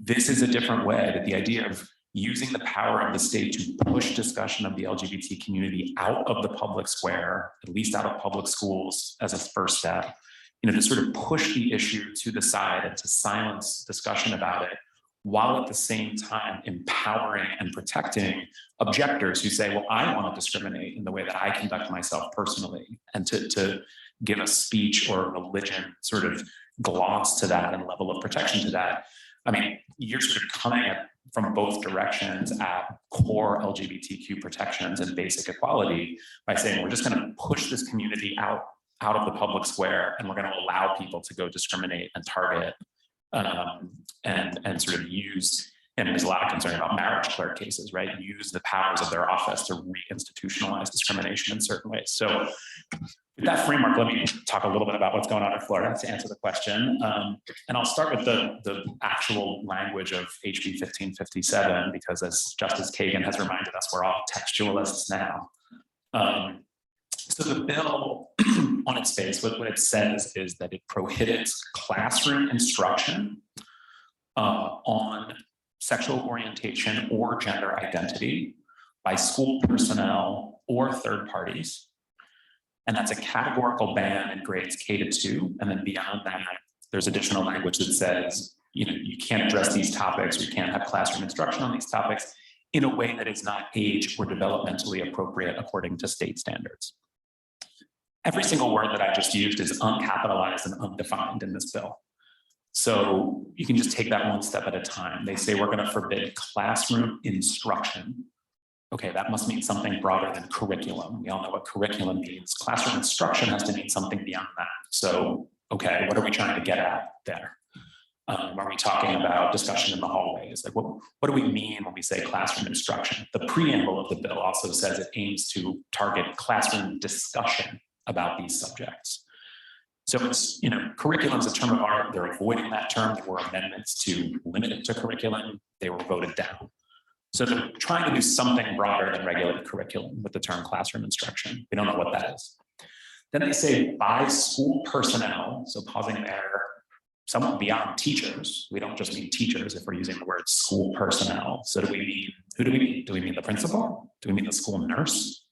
This is a different way, that the idea of using the power of the state to push discussion of the LGBT community out of the public square, at least out of public schools as a first step, to sort of push the issue to the side and to silence discussion about it, while at the same time empowering and protecting objectors who say, well, I want to discriminate in the way that I conduct myself personally, and to give a speech or religion sort of gloss to that and level of protection to that. I mean, you're sort of coming at from both directions at core LGBTQ protections and basic equality by saying, we're just going to push this community out of the public square, and we're going to allow people to go discriminate and target and sort of use, and there's a lot of concern about marriage clerk cases, right? Use the powers of their office to re-institutionalize discrimination in certain ways. So with that framework, let me talk a little bit about what's going on in Florida to answer the question. And I'll start with the actual language of HB 1557, because as Justice Kagan has reminded us, we're all textualists now. So the bill on its face, what it says is that it prohibits classroom instruction on sexual orientation or gender identity by school personnel or third parties. And that's a categorical ban in grades K to 2. And then beyond that, there's additional language that says, you can't address these topics, you can't have classroom instruction on these topics in a way that is not age or developmentally appropriate according to state standards. Every single word that I just used is uncapitalized and undefined in this bill. So you can just take that one step at a time. They say we're going to forbid classroom instruction. Okay, that must mean something broader than curriculum. We all know what curriculum means. Classroom instruction has to mean something beyond that. So, okay, what are we trying to get at there? Are we talking about discussion in the hallways? Like, what do we mean when we say classroom instruction? The preamble of the bill also says it aims to target classroom discussion about these subjects. So it's, curriculum is a term of art. They're avoiding that term. There were amendments to limit it to curriculum. They were voted down. So they're trying to do something broader than regulated curriculum with the term classroom instruction. We don't know what that is. Then they say by school personnel, so pausing there, somewhat beyond teachers. We don't just mean teachers if we're using the word school personnel. So do we mean, who do we mean? Do we mean the principal? Do we mean the school nurse?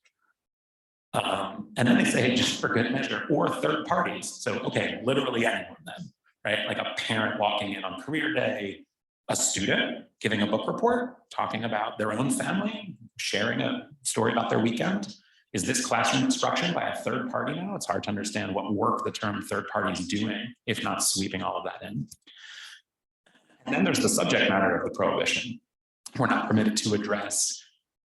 And then they say, just for good measure, or third parties. So, okay, literally anyone then, right? Like a parent walking in on career day, a student giving a book report, talking about their own family, sharing a story about their weekend. Is this classroom instruction by a third party now? It's hard to understand what work the term third party is doing, if not sweeping all of that in. And then there's the subject matter of the prohibition. We're not permitted to address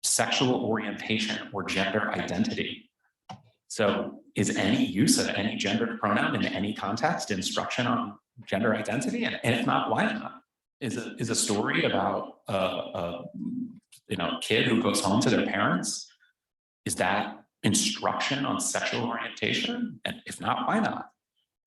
sexual orientation or gender identity. So is any use of any gendered pronoun in any context instruction on gender identity? And if not, why not? Is a story about a kid who goes home to their parents, is that instruction on sexual orientation? And if not, why not?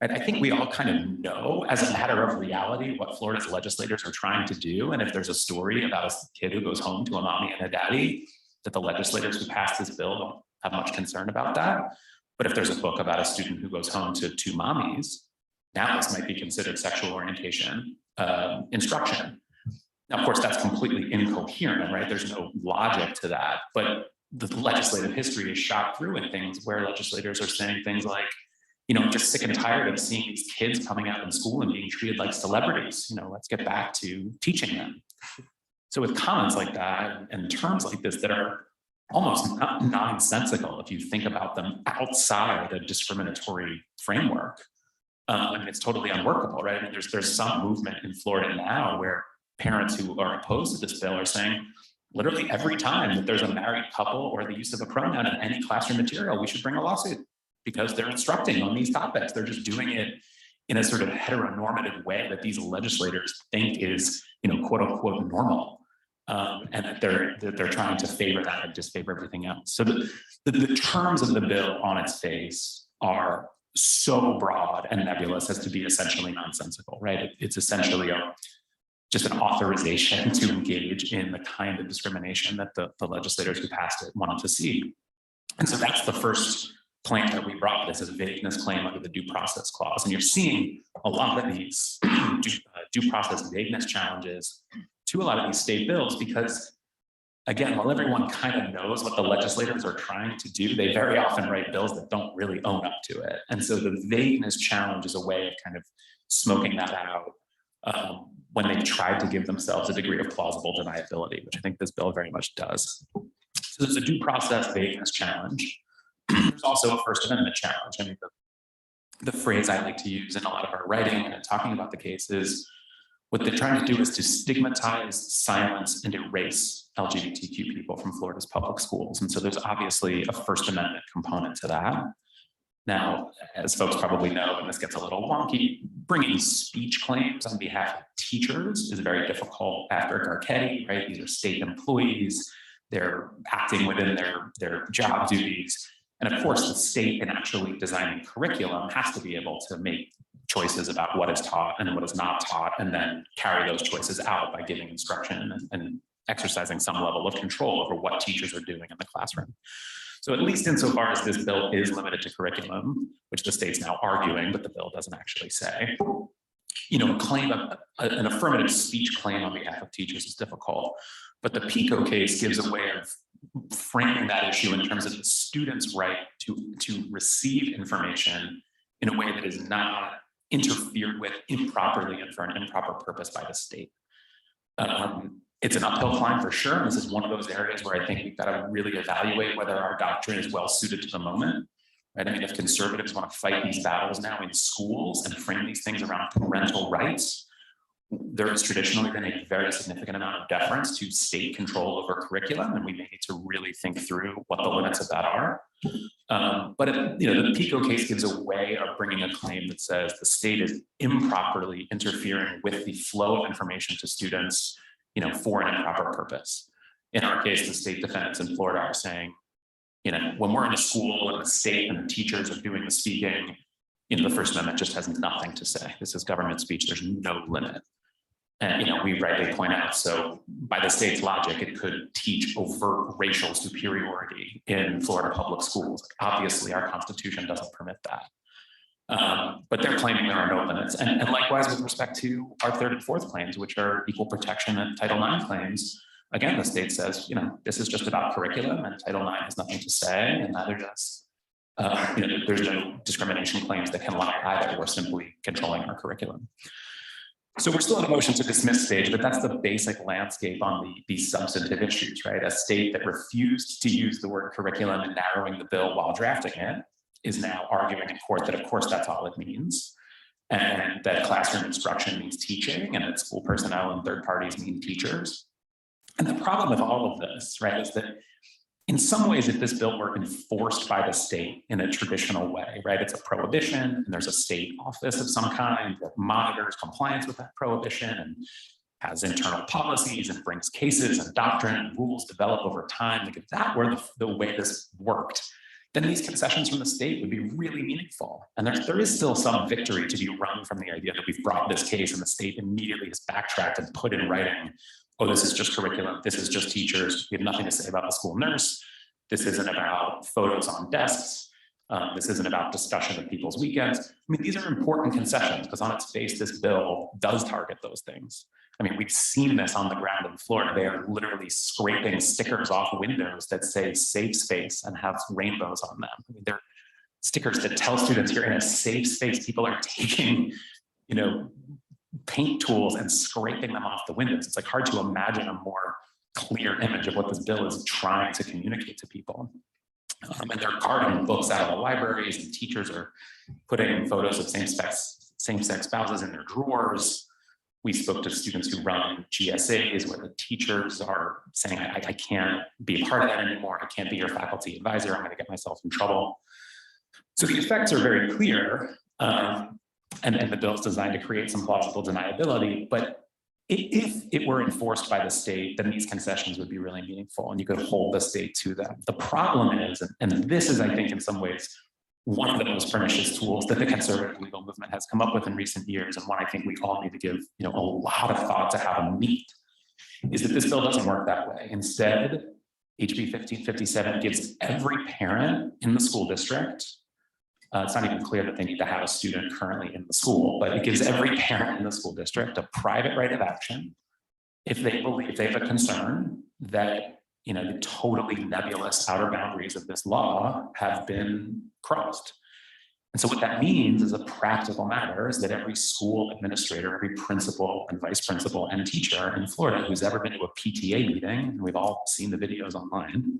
Right? I think we all kind of know as a matter of reality what Florida's legislators are trying to do. And if there's a story about a kid who goes home to a mommy and a daddy, that the legislators who passed this bill don't have much concern about that. But if there's a book about a student who goes home to two mommies, now this might be considered sexual orientation instruction. Now, of course, that's completely incoherent, right? There's no logic to that. But the legislative history is shot through in things where legislators are saying things like, just sick and tired of seeing these kids coming out in school and being treated like celebrities. Let's get back to teaching them. So with comments like that and terms like this that are almost nonsensical if you think about them outside a discriminatory framework, it's totally unworkable, right? I mean, there's some movement in Florida now where parents who are opposed to this bill are saying, literally every time that there's a married couple or the use of a pronoun in any classroom material, we should bring a lawsuit because they're instructing on these topics. They're just doing it in a sort of heteronormative way that these legislators think is, quote unquote, normal. And that they're trying to favor that and disfavor everything else. So the terms of the bill on its face are so broad and nebulous as to be essentially nonsensical, right? It's essentially just an authorization to engage in the kind of discrimination that the legislators who passed it wanted to see. And so that's the first claim that we brought. This is a vagueness claim under the due process clause. And you're seeing a lot of these due process vagueness challenges to a lot of these state bills because, again, while everyone kind of knows what the legislators are trying to do, they very often write bills that don't really own up to it. And so the vagueness challenge is a way of kind of smoking that out when they've tried to give themselves a degree of plausible deniability, which I think this bill very much does. So there's a due process vagueness challenge. There's also a First Amendment challenge. I mean, the phrase I like to use in a lot of our writing and talking about the case is what they're trying to do is to stigmatize, silence, and erase LGBTQ people from Florida's public schools. And so there's obviously a First Amendment component to that. Now, as folks probably know, and this gets a little wonky, bringing speech claims on behalf of teachers is very difficult after Garcetti, right? These are state employees. They're acting within their job duties. And of course, the state in actually designing curriculum has to be able to make choices about what is taught and what is not taught, and then carry those choices out by giving instruction and exercising some level of control over what teachers are doing in the classroom. So at least insofar as this bill is limited to curriculum, which the state's now arguing, but the bill doesn't actually say, you know, an affirmative speech claim on behalf of teachers is difficult. But the PICO case gives a way of framing that issue in terms of the student's right to receive information in a way that is not interfered with improperly and for an improper purpose by the state. It's an uphill climb for sure. And this is one of those areas where I think we've got to really evaluate whether our doctrine is well suited to the moment. Right? I mean, if conservatives want to fight these battles now in schools and frame these things around parental rights, there has traditionally been a very significant amount of deference to state control over curriculum, and we may need to really think through what the limits of that are. But the PICO case gives a way of bringing a claim that says the state is improperly interfering with the flow of information to students, for an improper purpose. In our case, the state defendants in Florida are saying, when we're in a school and the state and the teachers are doing the speaking, the First Amendment just has nothing to say. This is government speech. There's no limit. And, we rightly point out, so by the state's logic, it could teach overt racial superiority in Florida public schools. Obviously, our Constitution doesn't permit that. But they're claiming there are no limits. And likewise, with respect to our third and fourth claims, which are equal protection and Title IX claims, again, the state says, this is just about curriculum and Title IX has nothing to say, and neither does, there's no discrimination claims that can lie either. We're simply controlling our curriculum. So we're still in a motion to dismiss stage, but that's the basic landscape on these substantive issues, right? A state that refused to use the word curriculum in narrowing the bill while drafting it is now arguing in court that, of course, that's all it means, and that classroom instruction means teaching, and that school personnel and third parties mean teachers. And the problem with all of this, right, is that in some ways, if this bill were enforced by the state in a traditional way, right, it's a prohibition and there's a state office of some kind that monitors compliance with that prohibition and has internal policies and brings cases and doctrine and rules develop over time. Like if that were the way this worked, then these concessions from the state would be really meaningful. And there is still some victory to be wrung from the idea that we've brought this case and the state immediately has backtracked and put in writing, oh, this is just curriculum, this is just teachers, we have nothing to say about the school nurse, this isn't about photos on desks, this isn't about discussion of people's weekends. I mean, these are important concessions because on its face, this bill does target those things. I mean, we've seen this on the ground in Florida. They are literally scraping stickers off windows that say safe space and have rainbows on them. I mean, they're stickers that tell students you're in a safe space. People are taking, paint tools and scraping them off the windows. It's like hard to imagine a more clear image of what this bill is trying to communicate to people. And they're carting books out of the libraries, and teachers are putting photos of same-sex spouses in their drawers. We spoke to students who run GSAs where the teachers are saying, I can't be a part of that anymore. I can't be your faculty advisor. I'm going to get myself in trouble. So the effects are very clear. And the bill is designed to create some plausible deniability. But if it were enforced by the state, then these concessions would be really meaningful and you could hold the state to them. The problem is, and this is, I think, in some ways, one of the most pernicious tools that the conservative legal movement has come up with in recent years, and one I think we all need to give a lot of thought to how to meet, is that this bill doesn't work that way. Instead, HB 1557 gives every parent in the school district, it's not even clear that they need to have a student currently in the school, but it gives every parent in the school district a private right of action if they believe they have a concern that the totally nebulous outer boundaries of this law have been crossed. And so what that means as a practical matter is that every school administrator, every principal and vice principal and teacher in Florida who's ever been to a PTA meeting, and we've all seen the videos online,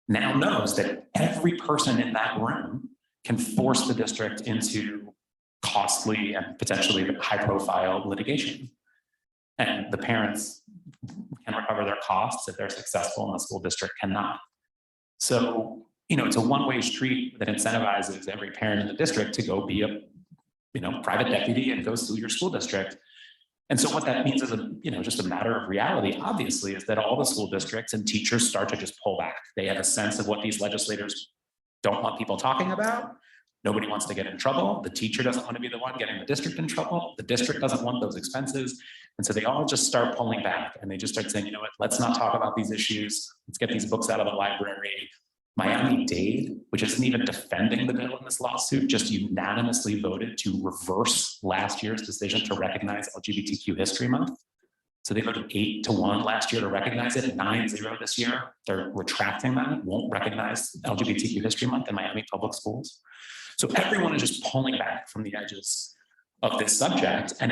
now knows that every person in that room can force the district into costly and potentially high-profile litigation. And the parents can recover their costs if they're successful, and the school district cannot. So, it's a one-way street that incentivizes every parent in the district to go be a, private deputy and go sue your school district. And so what that means is just a matter of reality, obviously, is that all the school districts and teachers start to just pull back. They have a sense of what these legislators don't want people talking about. Nobody wants to get in trouble. The teacher doesn't want to be the one getting the district in trouble. The district doesn't want those expenses. And so they all just start pulling back, and they just start saying, let's not talk about these issues. Let's get these books out of the library. Miami-Dade, which isn't even defending the bill in this lawsuit, just unanimously voted to reverse last year's decision to recognize LGBTQ History Month. So they voted 8-1 last year to recognize it, 9-0 this year. They're retracting that, won't recognize LGBTQ History Month in Miami public schools. So everyone is just pulling back from the edges of this subject. And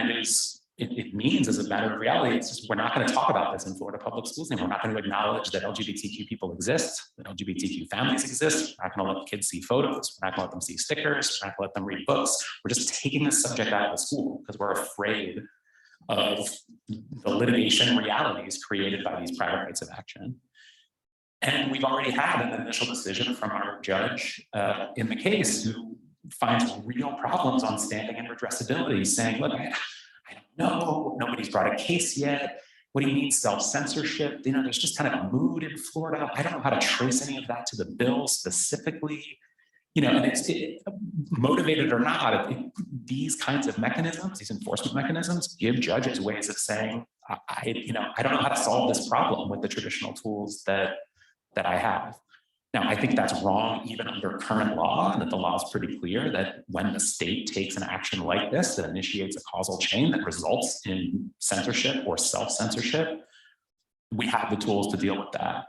it means, as a matter of reality, it's just, we're not going to talk about this in Florida public schools, and we're not going to acknowledge that LGBTQ people exist, that LGBTQ families exist. We're not going to let kids see photos. We're not going to let them see stickers. We're not going to let them read books. We're just taking this subject out of the school because we're afraid of the litigation realities created by these private rights of action. And we've already had an initial decision from our judge in the case who finds real problems on standing and redressability, saying, look, I don't know, nobody's brought a case yet. What do you mean self-censorship? There's just kind of a mood in Florida. I don't know how to trace any of that to the bill specifically. And it's motivated or not, these kinds of mechanisms, these enforcement mechanisms, give judges ways of saying, I don't know how to solve this problem with the traditional tools that I have. Now, I think that's wrong even under current law, and that the law is pretty clear that when the state takes an action like this that initiates a causal chain that results in censorship or self-censorship, we have the tools to deal with that.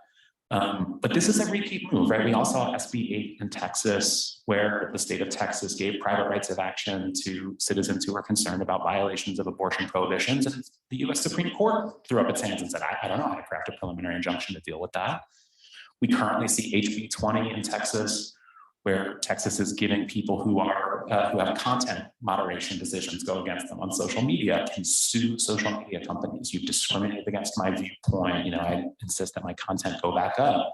But this is a repeat move, right? We all saw SB 8 in Texas, where the state of Texas gave private rights of action to citizens who are concerned about violations of abortion prohibitions. And the US Supreme Court threw up its hands and said, I don't know how to craft a preliminary injunction to deal with that. We currently see HB 20 in Texas, where Texas is giving people who have content moderation decisions go against them on social media can sue social media companies. You've discriminated against my viewpoint. I insist that my content go back up.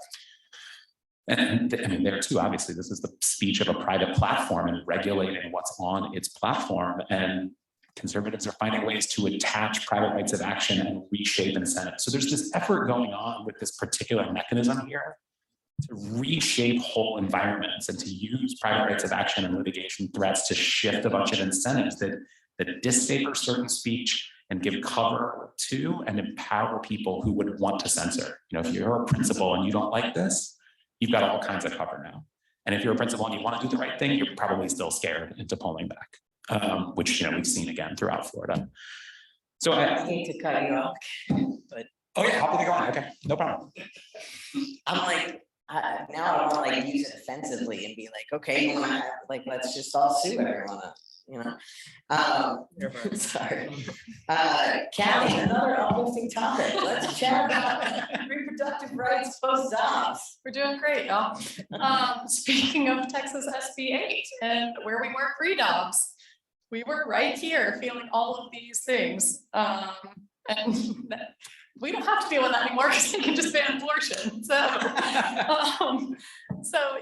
And there too, obviously, this is the speech of a private platform and regulating what's on its platform. And conservatives are finding ways to attach private rights of action and reshape incentives. So there's this effort going on with this particular mechanism here to reshape whole environments and to use private rights of action and litigation threats to shift a bunch of incentives that disfavor certain speech and give cover to and empower people who would want to censor. If you're a principal and you don't like this, you've got all kinds of cover now. And if you're a principal and you want to do the right thing, you're probably still scared into pulling back. Which we've seen again throughout Florida. So I hate to cut you off, but oh yeah, how did it go on? Okay, no problem. I'm like, now I want to use it offensively and be like, okay, let's just all sue everyone, Sorry. Callie, another uplifting topic. Let's chat about reproductive rights post-Dobbs. We're doing great, y'all. Speaking of Texas SB 8 and where we were pre-Dobbs, we were right here feeling all of these things. And we don't have to deal with that anymore because they can just ban abortion. So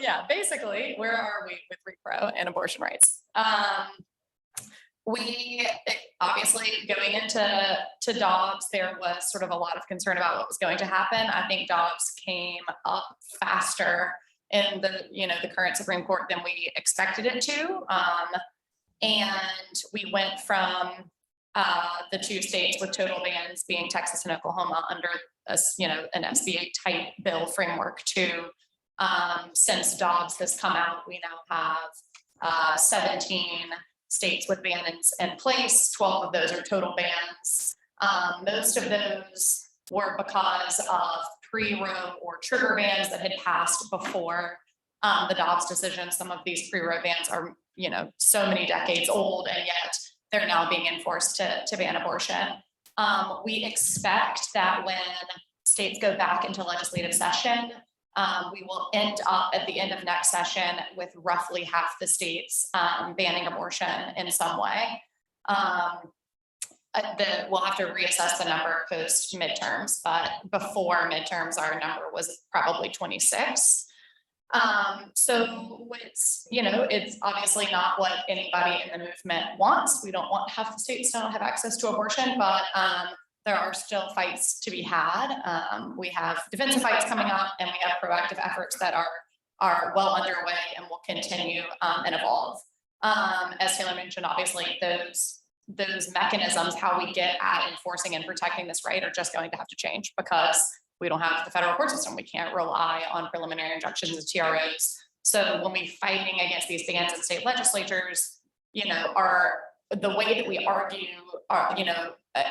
yeah, basically, where are we with repro and abortion rights? We obviously going into Dobbs, there was sort of a lot of concern about what was going to happen. I think Dobbs came up faster in the, the current Supreme Court than we expected it to. And we went from the 2 states with total bans being Texas and Oklahoma under a, an SBA type bill framework to, since Dobbs has come out, we now have 17 states with bans in place. 12 of those are total bans. Most of those were because of pre-Roe or trigger bans that had passed before the Dobbs decision. Some of these pre-Roe bans are, so many decades old, and yet they're now being enforced to ban abortion. We expect that when states go back into legislative session, we will end up at the end of next session with roughly half the states banning abortion in some way. We'll have to reassess the number post midterms, but before midterms, our number was probably 26. So it's, it's obviously not what anybody in the movement wants. We don't want half the states to not have access to abortion, but there are still fights to be had. We have defensive fights coming up, and we have proactive efforts that are well underway and will continue and evolve. As Taylor mentioned, obviously those mechanisms, how we get at enforcing and protecting this right, are just going to have to change because we don't have the federal court system. We can't rely on preliminary injunctions and TROs. So when we're fighting against these bans in state legislatures, are the way that we argue,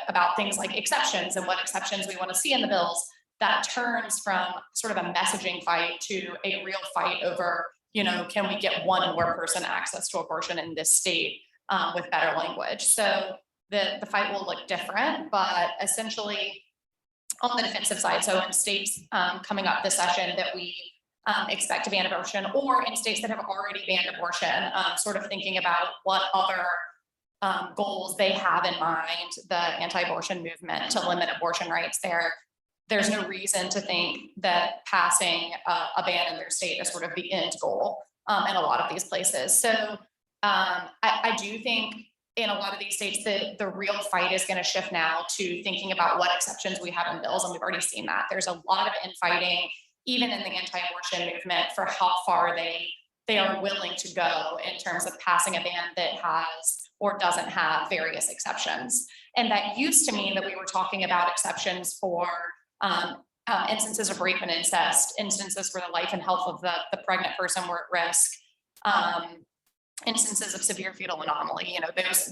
about things like exceptions and what exceptions we want to see in the bills, that turns from sort of a messaging fight to a real fight over, can we get one more person access to abortion in this state with better language? So the fight will look different, but essentially on the defensive side, so in states coming up this session that we expect to ban abortion, or in states that have already banned abortion, sort of thinking about what other goals they have in mind, the anti-abortion movement to limit abortion rights there. There's no reason to think that passing a ban in their state is sort of the end goal in a lot of these places. So I do think in a lot of these states that the real fight is going to shift now to thinking about what exceptions we have in bills, and we've already seen that. There's a lot of infighting, even in the anti-abortion movement, for how far they are willing to go in terms of passing a ban that has or doesn't have various exceptions. And that used to mean that we were talking about exceptions for instances of rape and incest, instances where the life and health of the pregnant person were at risk, instances of severe fetal anomaly.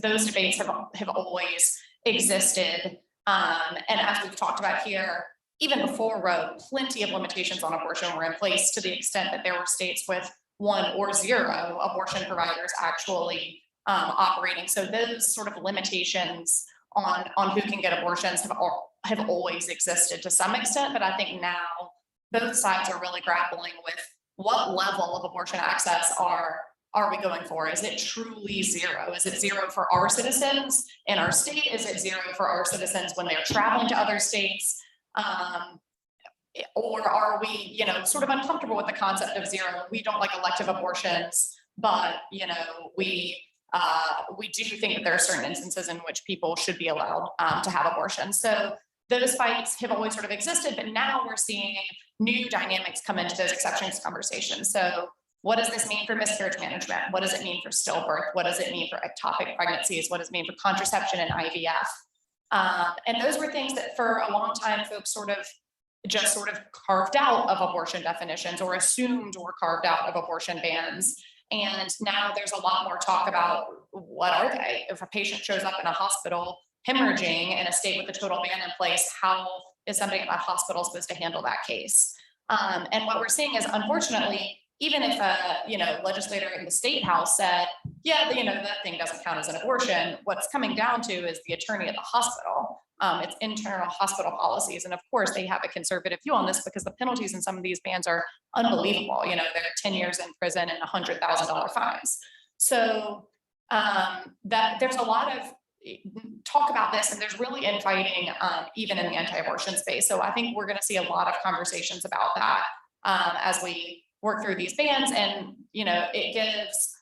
Those debates have always existed. And as we've talked about here, even before Roe, plenty of limitations on abortion were in place, to the extent that there were states with 1 or 0 abortion providers actually operating. So those sort of limitations on who can get abortions have always existed to some extent. But I think now both sides are really grappling with what level of abortion access are we going for? Is it truly 0? Is it 0 for our citizens in our state? Is it 0 for our citizens when they're traveling to other states? Or are we, sort of uncomfortable with the concept of 0? We don't like elective abortions, but, we do think that there are certain instances in which people should be allowed to have abortion. So those fights have always sort of existed, but now we're seeing new dynamics come into those exceptions conversations. So what does this mean for miscarriage management? What does it mean for stillbirth? What does it mean for ectopic pregnancies? What does it mean for contraception and IVF? And those were things that for a long time, folks sort of carved out of abortion definitions, or assumed were carved out of abortion bans. And now there's a lot more talk about what are they? If a patient shows up in a hospital hemorrhaging in a state with a total ban in place, how is somebody at that hospital supposed to handle that case? And what we're seeing is, unfortunately, even if a legislator in the state house said, yeah, that thing doesn't count as an abortion, what's coming down to is the attorney at the hospital. It's internal hospital policies. And of course, they have a conservative view on this because the penalties in some of these bans are unbelievable. They're 10 years in prison and $100,000 fines. So that there's a lot of talk about this, and there's really infighting even in the anti-abortion space. So I think we're going to see a lot of conversations about that as we work through these bans. And, it gives,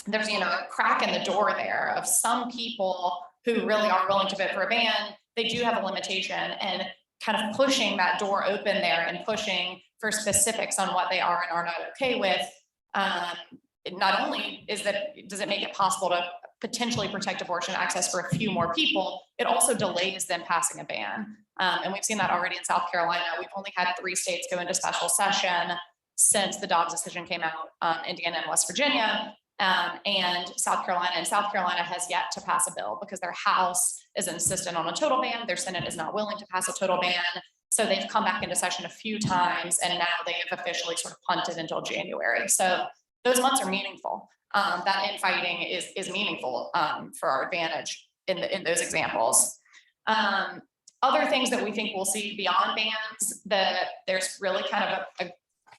there's, a crack in the door there of some people who really are willing to vote for a ban. They do have a limitation, and kind of pushing that door open there and pushing for specifics on what they are and are not okay with, not only does it make it possible to potentially protect abortion access for a few more people, it also delays them passing a ban. And we've seen that already in South Carolina. We've only had 3 states go into special session since the Dobbs decision came out, Indiana and West Virginia. And South Carolina has yet to pass a bill because their House is insistent on a total ban. Their Senate is not willing to pass a total ban. So they've come back into session a few times, and now they have officially sort of punted until January. So those months are meaningful. That infighting is meaningful for our advantage in those examples. Other things that we think we'll see beyond bans, that there's really kind of a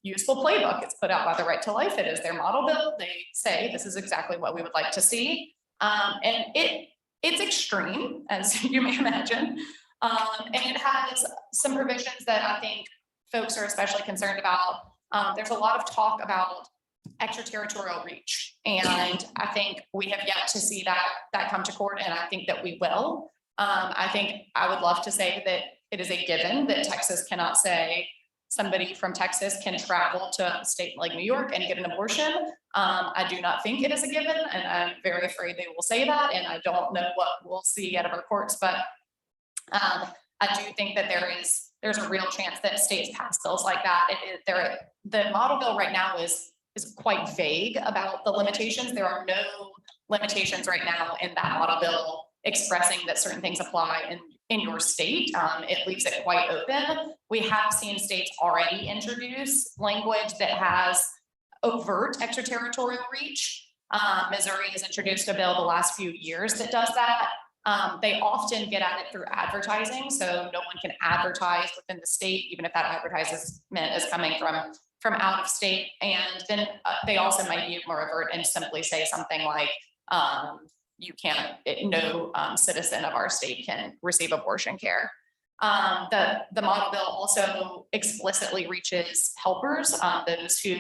useful playbook. It's put out by the Right to Life. It is their model bill. They say this is exactly what we would like to see. And it's extreme, as you may imagine. And it has some provisions that I think folks are especially concerned about. There's a lot of talk about extraterritorial reach. And I think we have yet to see that come to court. And I think that we will. I think I would love to say that it is a given that Texas cannot say somebody from Texas can travel to a state like New York and get an abortion. I do not think it is a given, and I'm very afraid they will say that, and I don't know what we'll see out of our courts, but I do think that there's a real chance that states pass bills like that. The model bill right now is quite vague about the limitations. There are no limitations right now in that model bill expressing that certain things apply in your state. It leaves it quite open. We have seen states already introduce language that has overt extraterritorial reach. Missouri has introduced a bill the last few years that does that. They often get at it through advertising, so no one can advertise within the state, even if that advertisement is coming from out of state. And then they also might be more overt and simply say something like, no citizen of our state can receive abortion care. The model bill also explicitly reaches helpers, those who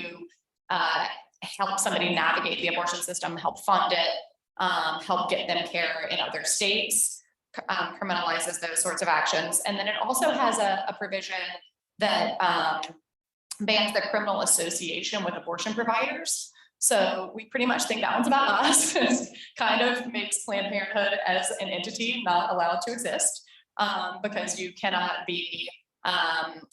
help somebody navigate the abortion system, help fund it, help get them care in other states, criminalizes those sorts of actions. And then it also has a provision that bans the criminal association with abortion providers. So we pretty much think that one's about us. It kind of makes Planned Parenthood as an entity not allowed to exist, because you cannot be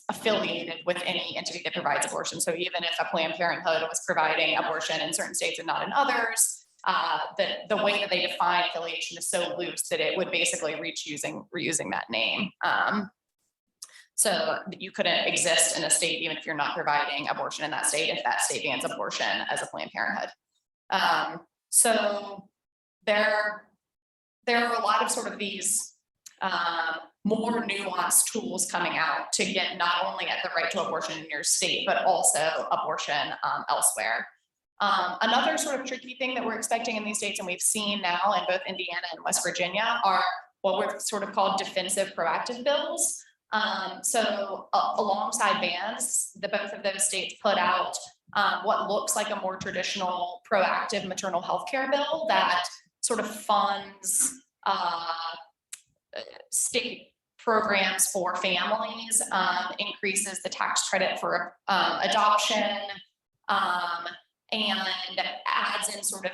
affiliated with any entity that provides abortion. So even if a Planned Parenthood was providing abortion in certain states and not in others, the way that they define affiliation is so loose that it would basically reusing that name. So you couldn't exist in a state even if you're not providing abortion in that state, if that state bans abortion as a Planned Parenthood. So there are a lot of sort of these more nuanced tools coming out to get not only at the right to abortion in your state, but also abortion elsewhere. Another sort of tricky thing that we're expecting in these states, and we've seen now in both Indiana and West Virginia, are what we're sort of called defensive proactive bills. So alongside bans, both of those states put out what looks like a more traditional proactive maternal health care bill that sort of funds state programs for families, increases the tax credit for adoption, and adds in sort of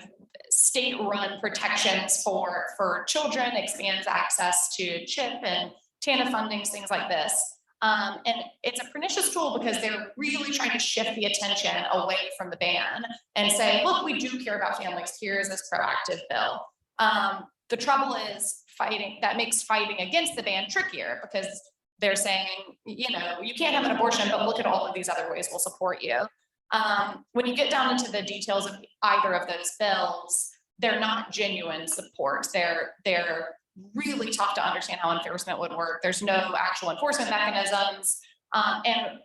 state-run protections for children, expands access to CHIP and TANF fundings, things like this. And it's a pernicious tool because they're really trying to shift the attention away from the ban and say, look, we do care about families. Here's this proactive bill. The trouble is that makes fighting against the ban trickier because they're saying, you can't have an abortion, but look at all of these other ways we'll support you. When you get down into the details of either of those bills, they're not genuine support. They're really tough to understand how enforcement would work. There's no actual enforcement mechanisms. And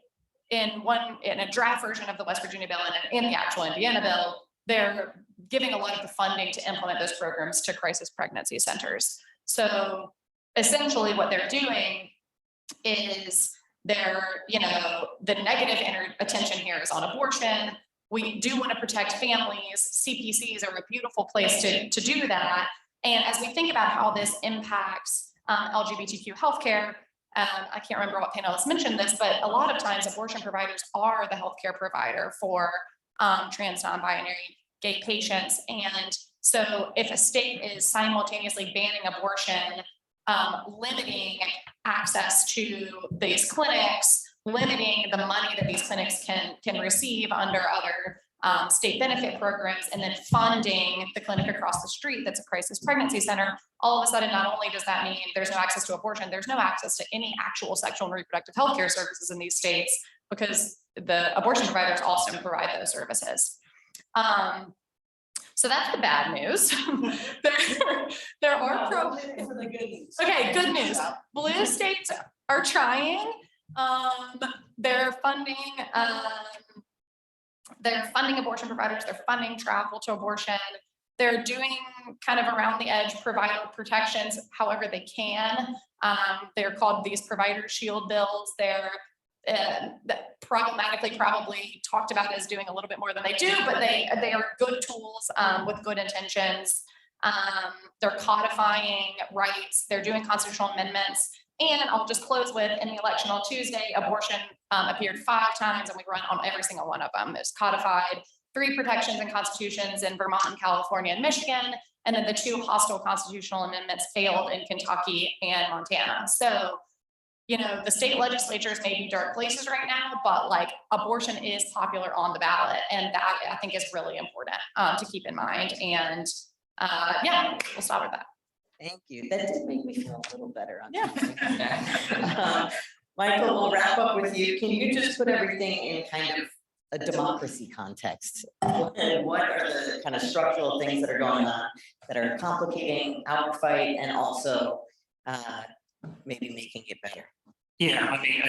in a draft version of the West Virginia bill and in the actual Indiana bill, they're giving a lot of the funding to implement those programs to crisis pregnancy centers. So essentially what they're doing is the negative attention here is on abortion. We do want to protect families. CPCs are a beautiful place to do that. And as we think about how this impacts LGBTQ healthcare, I can't remember what panelists mentioned this, but a lot of times abortion providers are the healthcare provider for trans, non-binary, gay patients. And so if a state is simultaneously banning abortion, limiting access to these clinics, limiting the money that these clinics can receive under other state benefit programs, and then funding the clinic across the street that's a crisis pregnancy center, all of a sudden, not only does that mean there's no access to abortion, there's no access to any actual sexual and reproductive health care services in these states, because the abortion providers also provide those services. So that's the bad news. there are okay, good news. Blue states are trying. They're funding abortion providers. They're funding travel to abortion. They're doing kind of around the edge provider protections however they can. They're called these provider shield bills. They're problematically probably talked about as doing a little bit more than they do, but they are good tools with good intentions. They're codifying rights. They're doing constitutional amendments. And I'll just close with, in the election on Tuesday, abortion appeared 5 times, and we run on every single one of them. It's codified 3 protections and constitutions in Vermont and California and Michigan, and then the 2 hostile constitutional amendments failed in Kentucky and Montana. So, you know, the state legislatures may be dark places right now, but like abortion is popular on the ballot, and that I think is really important to keep in mind. And yeah, we'll stop with that. Thank you. That did make me feel a little better on that. Michael, we'll wrap up with you. Can you just put everything in kind of a democracy context? And what are the kind of structural things that are going on that are complicating our fight and also maybe making it better? Yeah, I mean,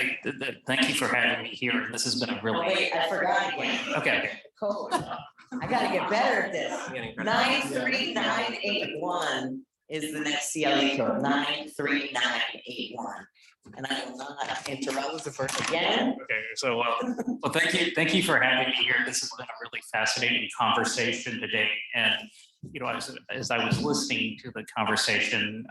thank you for having me here. This has been a really. Oh, wait, I forgot again. Okay. Code. I gotta get better at this. 93981 is the next CLE code, 93981. And I will not interrupt again. Okay, so well, thank you for having me here. This has been a really fascinating conversation today. And you know, as I was listening to the conversation,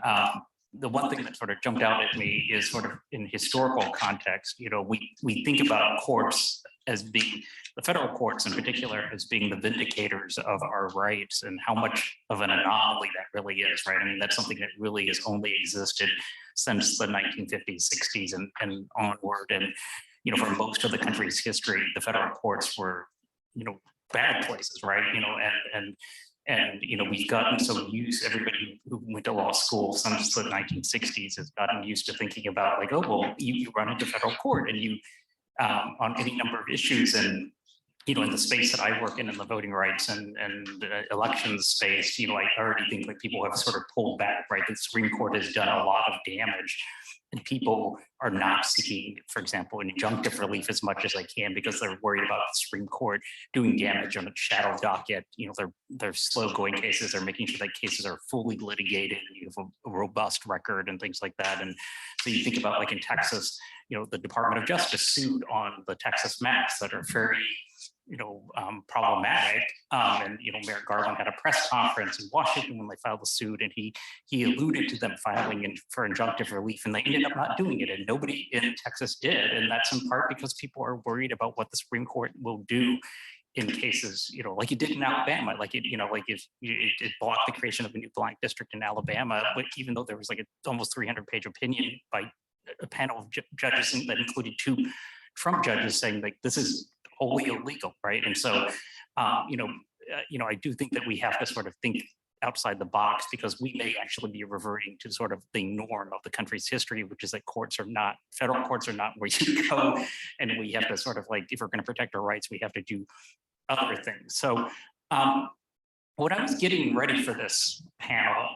the one thing that sort of jumped out at me is sort of in historical context. You know, we think about courts as being, the federal courts in particular, as being the vindicators of our rights, and how much of an anomaly that really is, right? I mean, that's something that really has only existed since the 1950s, 60s, and onward. And, you know, for most of the country's history, the federal courts were, you know, bad places, right? You know, and you know, we've gotten so used, everybody who went to law school since the 1960s has gotten used to thinking about like, oh, well, you run into federal court and you, on any number of issues. And, you know, in the space that I work in the voting rights and elections space, you know, I already think like people have sort of pulled back, right? The Supreme Court has done a lot of damage, and people are not seeking, for example, injunctive relief as much as they can because they're worried about the Supreme Court doing damage on a shadow docket. You know, they're slow going cases. They're making sure that cases are fully litigated and you have a robust record and things like that. And so you think about like in Texas, you know, the Department of Justice sued on the Texas maps that are very, you know, problematic. And, you know, Merrick Garland had a press conference in Washington when they filed the suit, and he alluded to them filing in for injunctive relief, and they ended up not doing it, and nobody in Texas did. And that's in part because people are worried about what the Supreme Court will do in cases, you know, like it did in Alabama, like it, you know, like it blocked the creation of a new blank district in Alabama, but even though there was like an almost 300-page opinion by a panel of judges that included 2 Trump judges saying like this is wholly illegal, right? And so, you know, I do think that we have to sort of think outside the box, because we may actually be reverting to sort of the norm of the country's history, which is that federal courts are not where you go, and we have to sort of like, if we're going to protect our rights, we have to do other things. So, when I was getting ready for this panel,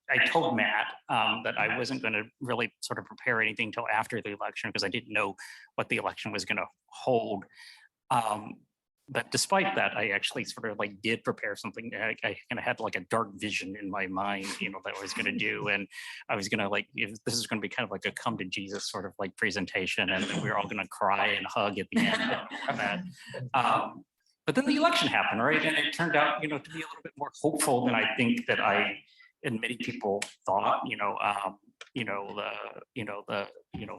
I told Matt that I wasn't going to really sort of prepare anything until after the election because I didn't know what the election was going to hold. But despite that, I actually sort of like did prepare something. I kind of had like a dark vision in my mind, you know, that I was going to do. And I was going to like, this is going to be kind of like a come to Jesus sort of like presentation, and we were all going to cry and hug at the end of that. But then the election happened, right? And it turned out, you know, to be a little bit more hopeful than I think that and many people thought. You know,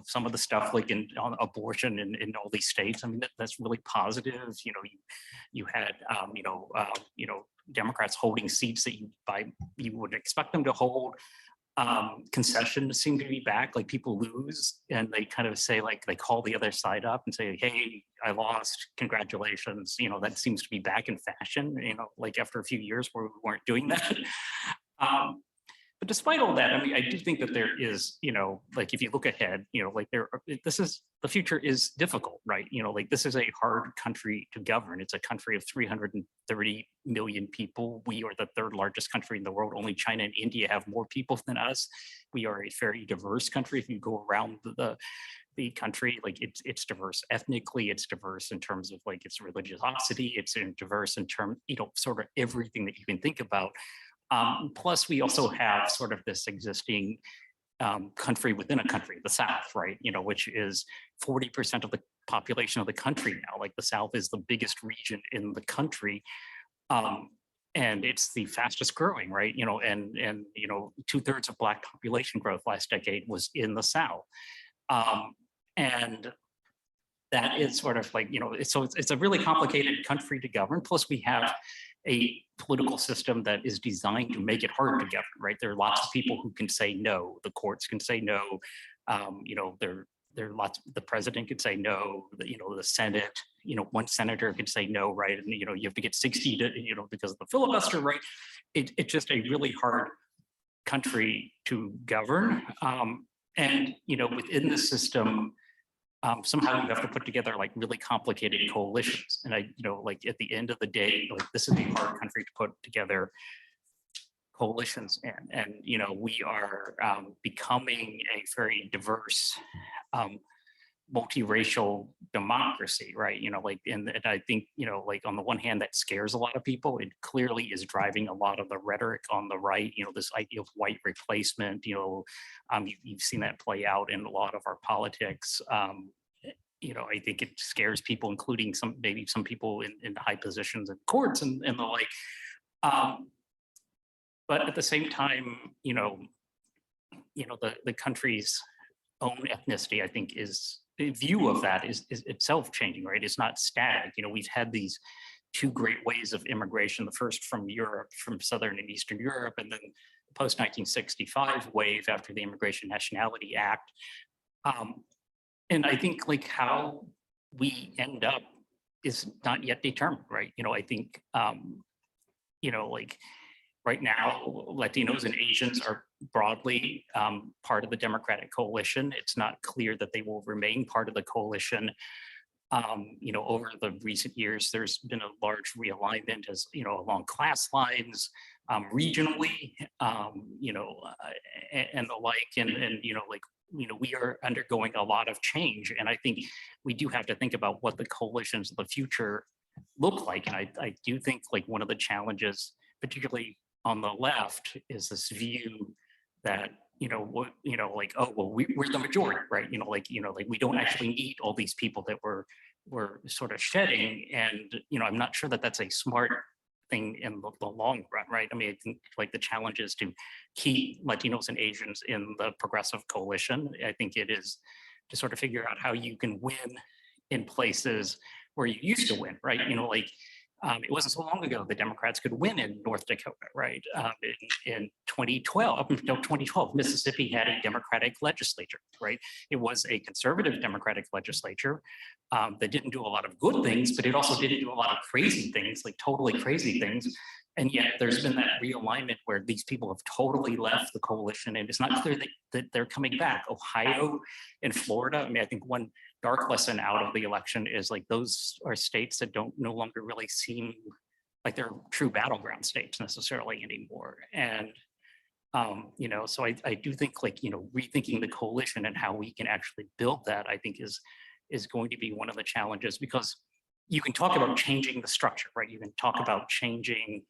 some of the stuff like on abortion in all these states. I mean, that's really positive. You had Democrats holding seats that you would expect them to hold. Concessions seem to be back, like people lose and they kind of say, like, they call the other side up and say, hey, I lost, congratulations. That seems to be back in fashion, like after a few years where we weren't doing that. But despite all that, I mean, I do think that there is, like if you look ahead, like the future is difficult, right? Like this is a hard country to govern. It's a country of 330 million people. We are the third largest country in the world. Only China and India have more people than us. We are a very diverse country. If you go around the country, like it's diverse ethnically, it's diverse in terms of like its religiosity, it's diverse in terms, sort of everything that you can think about. Plus, we also have sort of this existing country within a country, the South, right? Which is 40% of the population of the country now. Like the South is the biggest region in the country, and it's the fastest growing, right? And 2/3 of Black population growth last decade was in the South, and that is sort of like it's a really complicated country to govern. Plus, we have a political system that is designed to make it hard to govern, right? There are lots of people who can say no. The courts can say no. There are lots. The president could say no. The Senate. One senator could say no, right? And you have to get 60 to because of the filibuster, right? It's just a really hard country to govern, and within the system. Somehow you have to put together like really complicated coalitions. And like at the end of the day, like this is a hard country to put together coalitions in. And, we are becoming a very diverse, multiracial democracy, right? And I think, like on the one hand, that scares a lot of people. It clearly is driving a lot of the rhetoric on the right, this idea of white replacement, you've seen that play out in a lot of our politics. I think it scares people, including maybe some people in high positions in courts and the like. But at the same time, the country's own ethnicity, I think, is the view of that is itself changing, right? It's not static. We've had these two great waves of immigration, the first from Europe, from Southern and Eastern Europe, and then the post-1965 wave after the Immigration Nationality Act. And I think like how we end up is not yet determined, right? I think, like right now, Latinos and Asians are broadly part of the Democratic coalition. It's not clear that they will remain part of the coalition. Over the recent years, there's been a large realignment as, along class lines, regionally, and the like, and like, we are undergoing a lot of change. And I think we do have to think about what the coalitions of the future look like. And I do think like one of the challenges, particularly on the left, is this view that, like, oh, well, we're the majority, right? Like we don't actually need all these people that we're sort of shedding. And, I'm not sure that that's a smart thing in the long run, right? I mean, I think like the challenge is to keep Latinos and Asians in the progressive coalition. I think it is to sort of figure out how you can win in places where you used to win, right? It wasn't so long ago the Democrats could win in North Dakota, right? In 2012, up until 2012, Mississippi had a Democratic legislature, right? It was a conservative Democratic legislature that didn't do a lot of good things, but it also didn't do a lot of crazy things, like totally crazy things. And yet there's been that realignment where these people have totally left the coalition, and it's not clear that they're coming back. Ohio and Florida, I mean, I think one dark lesson out of the election is like those are states that no longer really seem like they're true battleground states necessarily anymore. And so I do think like rethinking the coalition and how we can actually build that, I think is going to be one of the challenges, because you can talk about changing the structure, right? You can talk about changing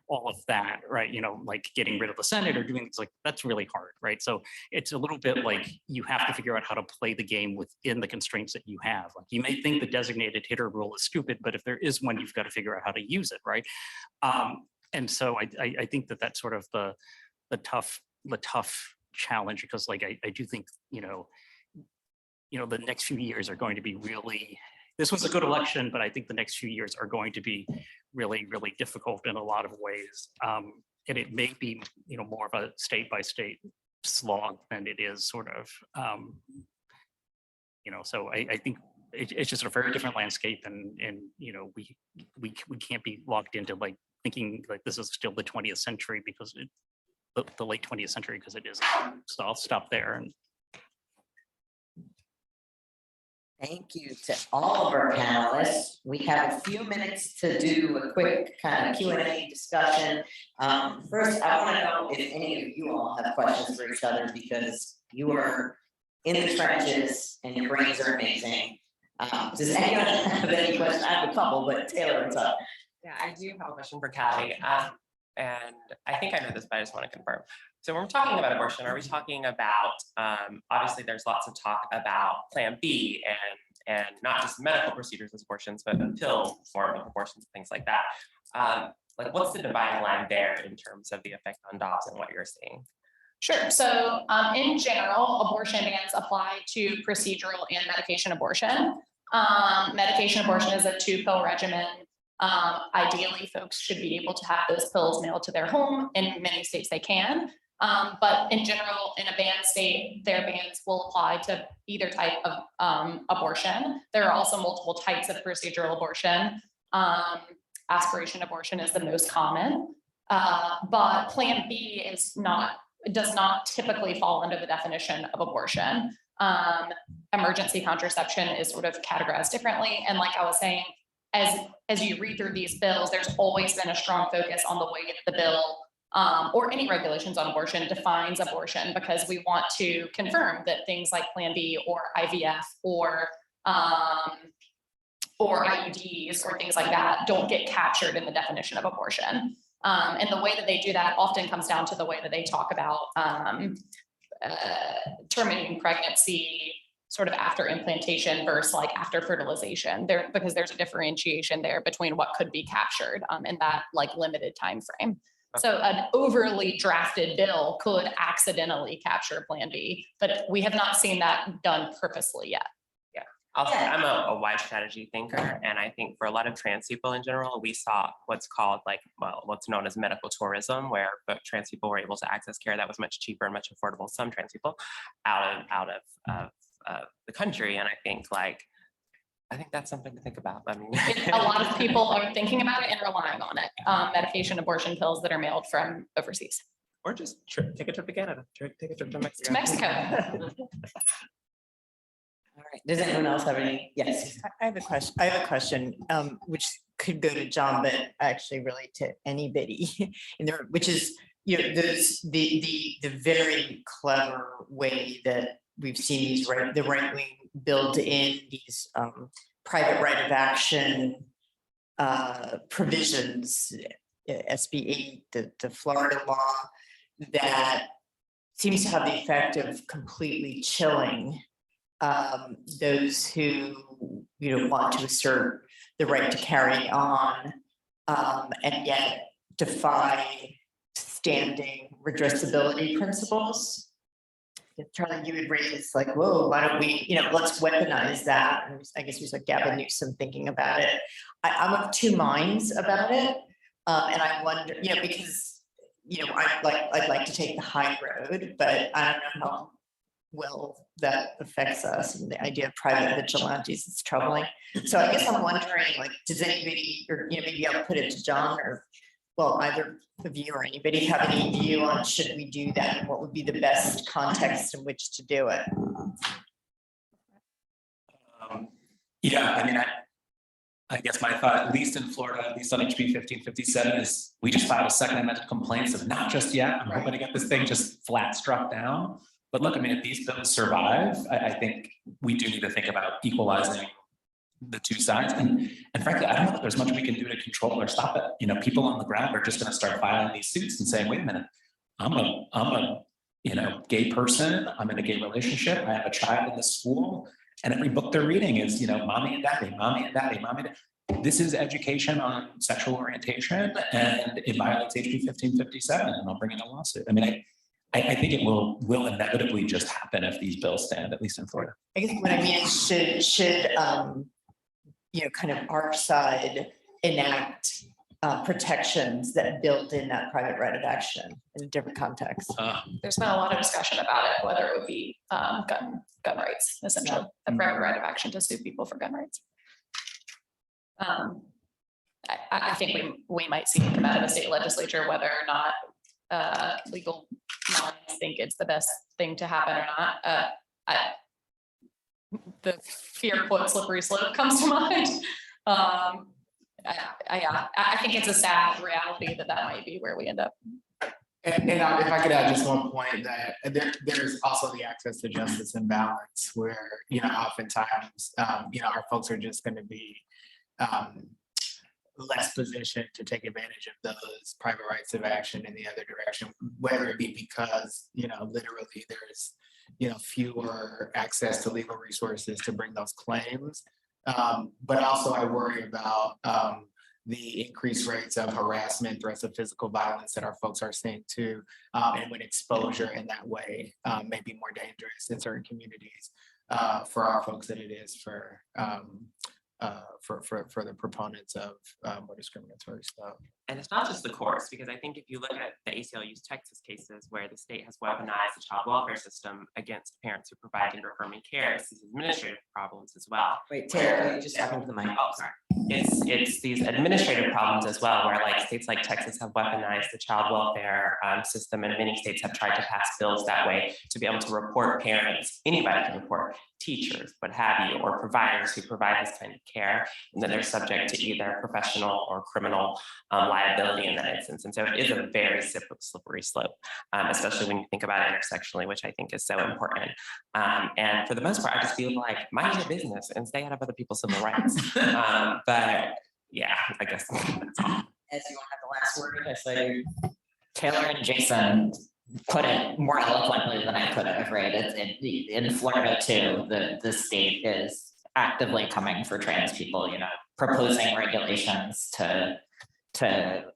all of that, right? Like getting rid of the Senate or doing things like that's really hard, right? So it's a little bit like you have to figure out how to play the game within the constraints that you have. Like you may think the designated hitter rule is stupid, but if there is one, you've got to figure out how to use it, right? And so I think that that's sort of the tough challenge because like I do think, the next few years are going to be really, this was a good election, but I think the next few years are going to be really, really difficult in a lot of ways. And it may be, more of a state by state slog than it is sort of, so I think it's just a very different landscape and we can't be locked into like thinking like this is still the 20th century because the late 20th century because it is. So I'll stop there. And Thank you to all of our panelists. We have a few minutes to do a quick kind of Q&A discussion. First, I want to know if any of you all have questions for each other because you are in the trenches and your brains are amazing. Does anyone have any questions? I have a couple, but Taylor, what's up? Yeah, I do have a question for Callie. And I think I know this, but I just want to confirm. So when we're talking about abortion, are we talking about, obviously there's lots of talk about Plan B and not just medical procedures as abortions, but the pill form of abortions, things like that. Like what's the dividing line there in terms of the effect on Dobbs and what you're seeing? Sure. So in general, abortion bans apply to procedural and medication abortion. Medication abortion is a 2-pill regimen. Ideally, folks should be able to have those pills mailed to their home. In many states, they can. But in general, in a banned state, their bans will apply to either type of abortion. There are also multiple types of procedural abortion. Aspiration abortion is the most common. But Plan B does not typically fall under the definition of abortion. Emergency contraception is sort of categorized differently. And like I was saying, as you read through these bills, there's always been a strong focus on the way that the bill or any regulations on abortion defines abortion, because we want to confirm that things like Plan B or IVF or IUDs or things like that don't get captured in the definition of abortion. And the way that they do that often comes down to the way that they talk about terminating pregnancy sort of after implantation versus like after fertilization because there's a differentiation there between what could be captured in that like limited time frame. So an overly drafted bill could accidentally capture Plan B, but we have not seen that done purposely yet. I'm a wide strategy thinker, and I think for a lot of trans people in general, we saw what's called what's known as medical tourism, where trans people were able to access care that was much cheaper and much affordable. Some trans people out of the country, and I think that's something to think about. I mean, a lot of people are thinking about it and relying on it. Medication abortion pills that are mailed from overseas, or just take a trip to Canada, take a trip to Mexico. To Mexico. All right. Does anyone else have any? Yes. I have a question, which could go to John, but actually really to anybody in there, which is, the very clever way that we've seen the right wing build in these private right of action provisions, SB 8, the Florida law, that seems to have the effect of completely chilling those who want to assert the right to carry on and yet defy standing redressability principles. Charlie, you would raise like, whoa, why don't we, let's weaponize that. And I guess we saw Gavin Newsom thinking about it. I'm of two minds about it. And I wonder, because, I'd like to take the high road, but I don't know how well that affects us, and the idea of private vigilantes is troubling. So I guess I'm wondering, does anybody, or maybe I'll put it to John, or either of you or anybody have any view on should we do that, and what would be the best context in which to do it? I guess my thought, at least in Florida, at least on HB 1557, is we just filed a second amendment complaint, so not just yet. I'm hoping to get this thing just flat struck down. But look, if these bills survive, I think we do need to think about equalizing the two sides. And frankly, I don't know if there's much we can do to control or stop it. People on the ground are just going to start filing these suits and saying, wait a minute, I'm a gay person. I'm in a gay relationship. I have a child in this school. And every book they're reading is, mommy and daddy, mommy and daddy, mommy and daddy. This is education on sexual orientation, and it violates HB 1557, and I'll bring in a lawsuit. I think it will inevitably just happen if these bills stand, at least in Florida. I guess what I mean is should kind of our side enact protections that build in that private right of action in a different context. There's been a lot of discussion about it, whether it would be gun rights, essentially, a private right of action to sue people for gun rights. I think we might see it come out of the state legislature, whether or not legal minds think it's the best thing to happen or not. The fear quote slippery slope comes to mind. I think it's a sad reality that might be where we end up. And if I could add just one point, that there's also the access to justice imbalance where, oftentimes, our folks are just going to be less positioned to take advantage of those private rights of action in the other direction, whether it be because, literally there's, fewer access to legal resources to bring those claims. But also I worry about the increased rates of harassment, threats of physical violence that our folks are seeing too, and when exposure in that way may be more dangerous in certain communities for our folks than it is for the proponents of more discriminatory stuff. And it's not just the courts, because I think if you look at the ACLU's Texas cases where the state has weaponized the child welfare system against parents who provide gender-affirming care, it's these administrative problems as well. Wait, Taylor, can you just talk into the mic? Oh, sorry. It's these administrative problems as well, where like states like Texas have weaponized the child welfare system, and many states have tried to pass bills that way to be able to report parents. Anybody can report, teachers, what have you, or providers who provide this kind of care, and then they're subject to either professional or criminal liability in that instance. And so it is a very slippery slope, especially when you think about it intersectionally, which I think is so important. And for the most part, I just feel like mind your business and stay out of other people's civil rights. But yeah, I guess that's all. As you want to have the last word, I say Taylor and Jason put it more eloquently than I could have, right? In Florida too, the state is actively coming for trans people, proposing regulations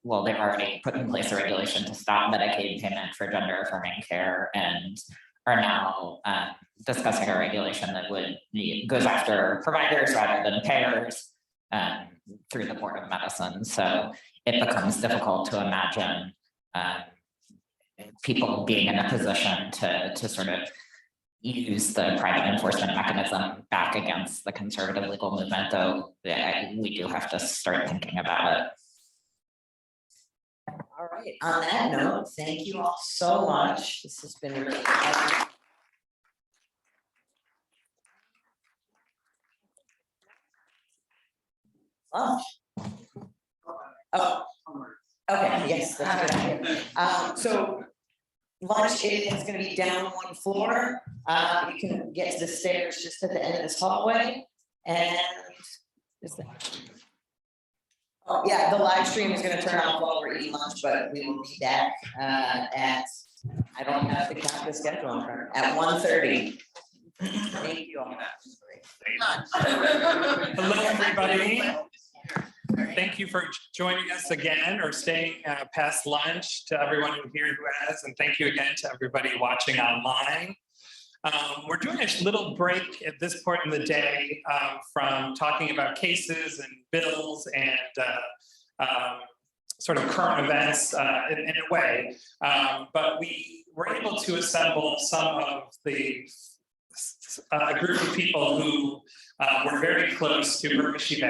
well, they've already put in place a regulation to stop Medicaid payment for gender affirming care, and are now discussing a regulation that goes after providers rather than payers through the Board of Medicine. So it becomes difficult to imagine people being in a position to sort of use the private enforcement mechanism back against the conservative legal movement, though we do have to start thinking about it. all right, on that note, thank you all so much. This has been really exciting. Lunch. Oh, okay, yes, that's a good idea. So lunch is gonna be down one floor. You can get to the stairs just at the end of this hallway. And oh yeah, the live stream is gonna turn off while we're eating lunch, but we will be back at, I don't have to count the schedule in front, at 1:30. Thank you all. Hello, everybody. Thank you for joining us again or staying past lunch, to everyone here who has, and thank you again to everybody watching online. We're doing a little break at this point in the day from talking about cases and bills and sort of current events in a way, but we were able to assemble some of the a group of people who were very close to Urvashi.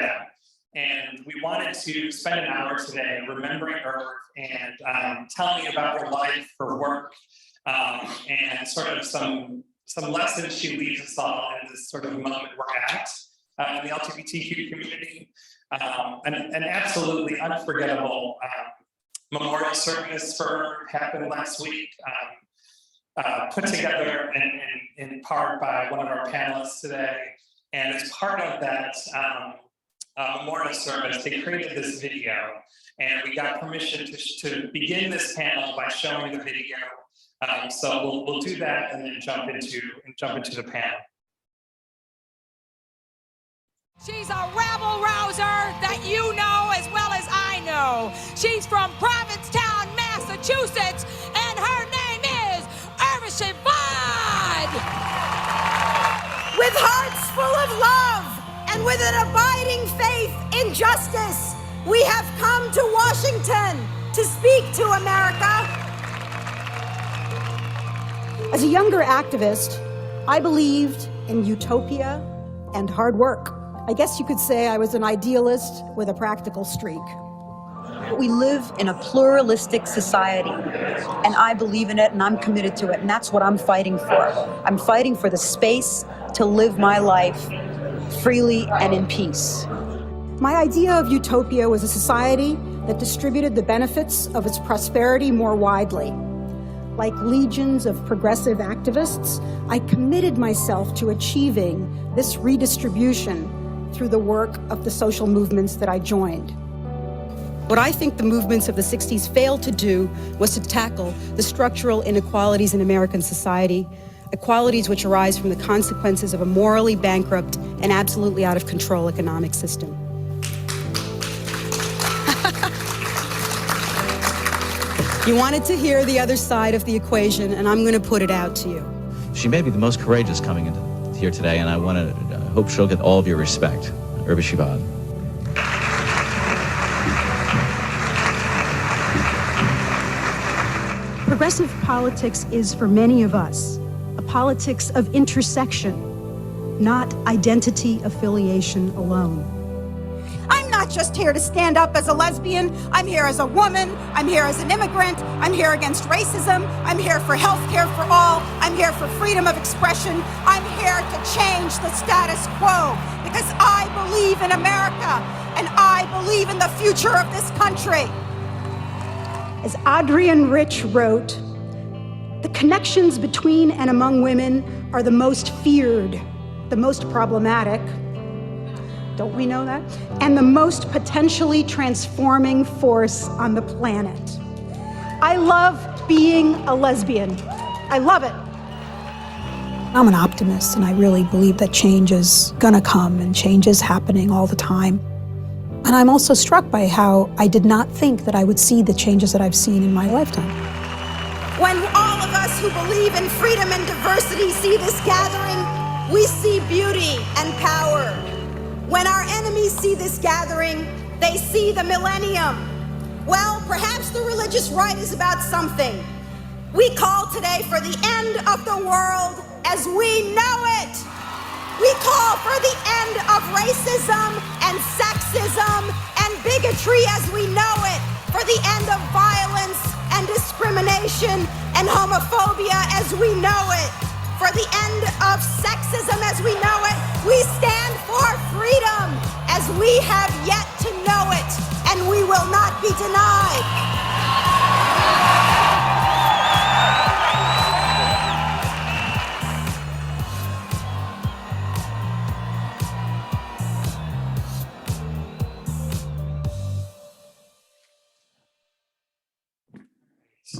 And we wanted to spend an hour today remembering Irv and telling about her life, her work, and sort of some lessons she leaves us all in this sort of moment we're at in the LGBTQ community. An absolutely unforgettable memorial service for her happened last week, put together in part by one of our panelists today. And as part of that memorial service, they created this video, and we got permission to begin this panel by showing the video. So we'll do that and then jump into the panel. She's a rabble rouser that you know as well as I know. She's from Provincetown, Massachusetts, and her name is with an abiding faith in justice, we have come to Washington to speak to America. As a younger activist, I believed in utopia and hard work. I guess you could say I was an idealist with a practical streak. We live in a pluralistic society, and I believe in it, and I'm committed to it, and that's what I'm fighting for. I'm fighting for the space to live my life freely and in peace. My idea of utopia was a society that distributed the benefits of its prosperity more widely. Like legions of progressive activists, I committed myself to achieving this redistribution through the work of the social movements that I joined. What I think the movements of the 60s failed to do was to tackle the structural inequalities in American society, equalities which arise from the consequences of a morally bankrupt and absolutely out of control economic system. You wanted to hear the other side of the equation, and I'm going to put it out to you. She may be the most courageous coming into here today, and I hope she'll get all of your respect. Urvashi Vaid. Progressive politics is, for many of us, a politics of intersection, not identity affiliation alone. I'm not just here to stand up as a lesbian. I'm here as a woman. I'm here as an immigrant. I'm here against racism. I'm here for health care for all. I'm here for freedom of expression. I'm here to change the status quo because I believe in America and I believe in the future of this country. As Adrienne Rich wrote, the connections between and among women are the most feared, the most problematic, don't we know that? And the most potentially transforming force on the planet. I love being a lesbian. I love it. I'm an optimist, and I really believe that change is gonna come, and change is happening all the time. And I'm also struck by how I did not think that I would see the changes that I've seen in my lifetime. When all of us who believe in freedom and diversity see this gathering, we see beauty and power. When our enemies see this gathering, they see the millennium. Well, perhaps the religious right is about something. We call today for the end of the world as we know it. We call for the end of racism and sexism and bigotry as we know it, for the end of violence and discrimination and homophobia as we know it, for the end of sexism as we know it. We stand for freedom as we have yet to know it, and we will not be denied.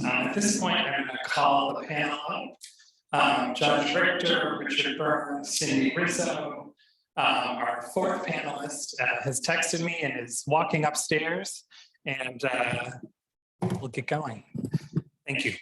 At this point, I'm going to call the panel up. Judge Richter, Richard Burns, Cindy Rizzo, our fourth panelist, has texted me and is walking upstairs, and we'll get going. Thank you.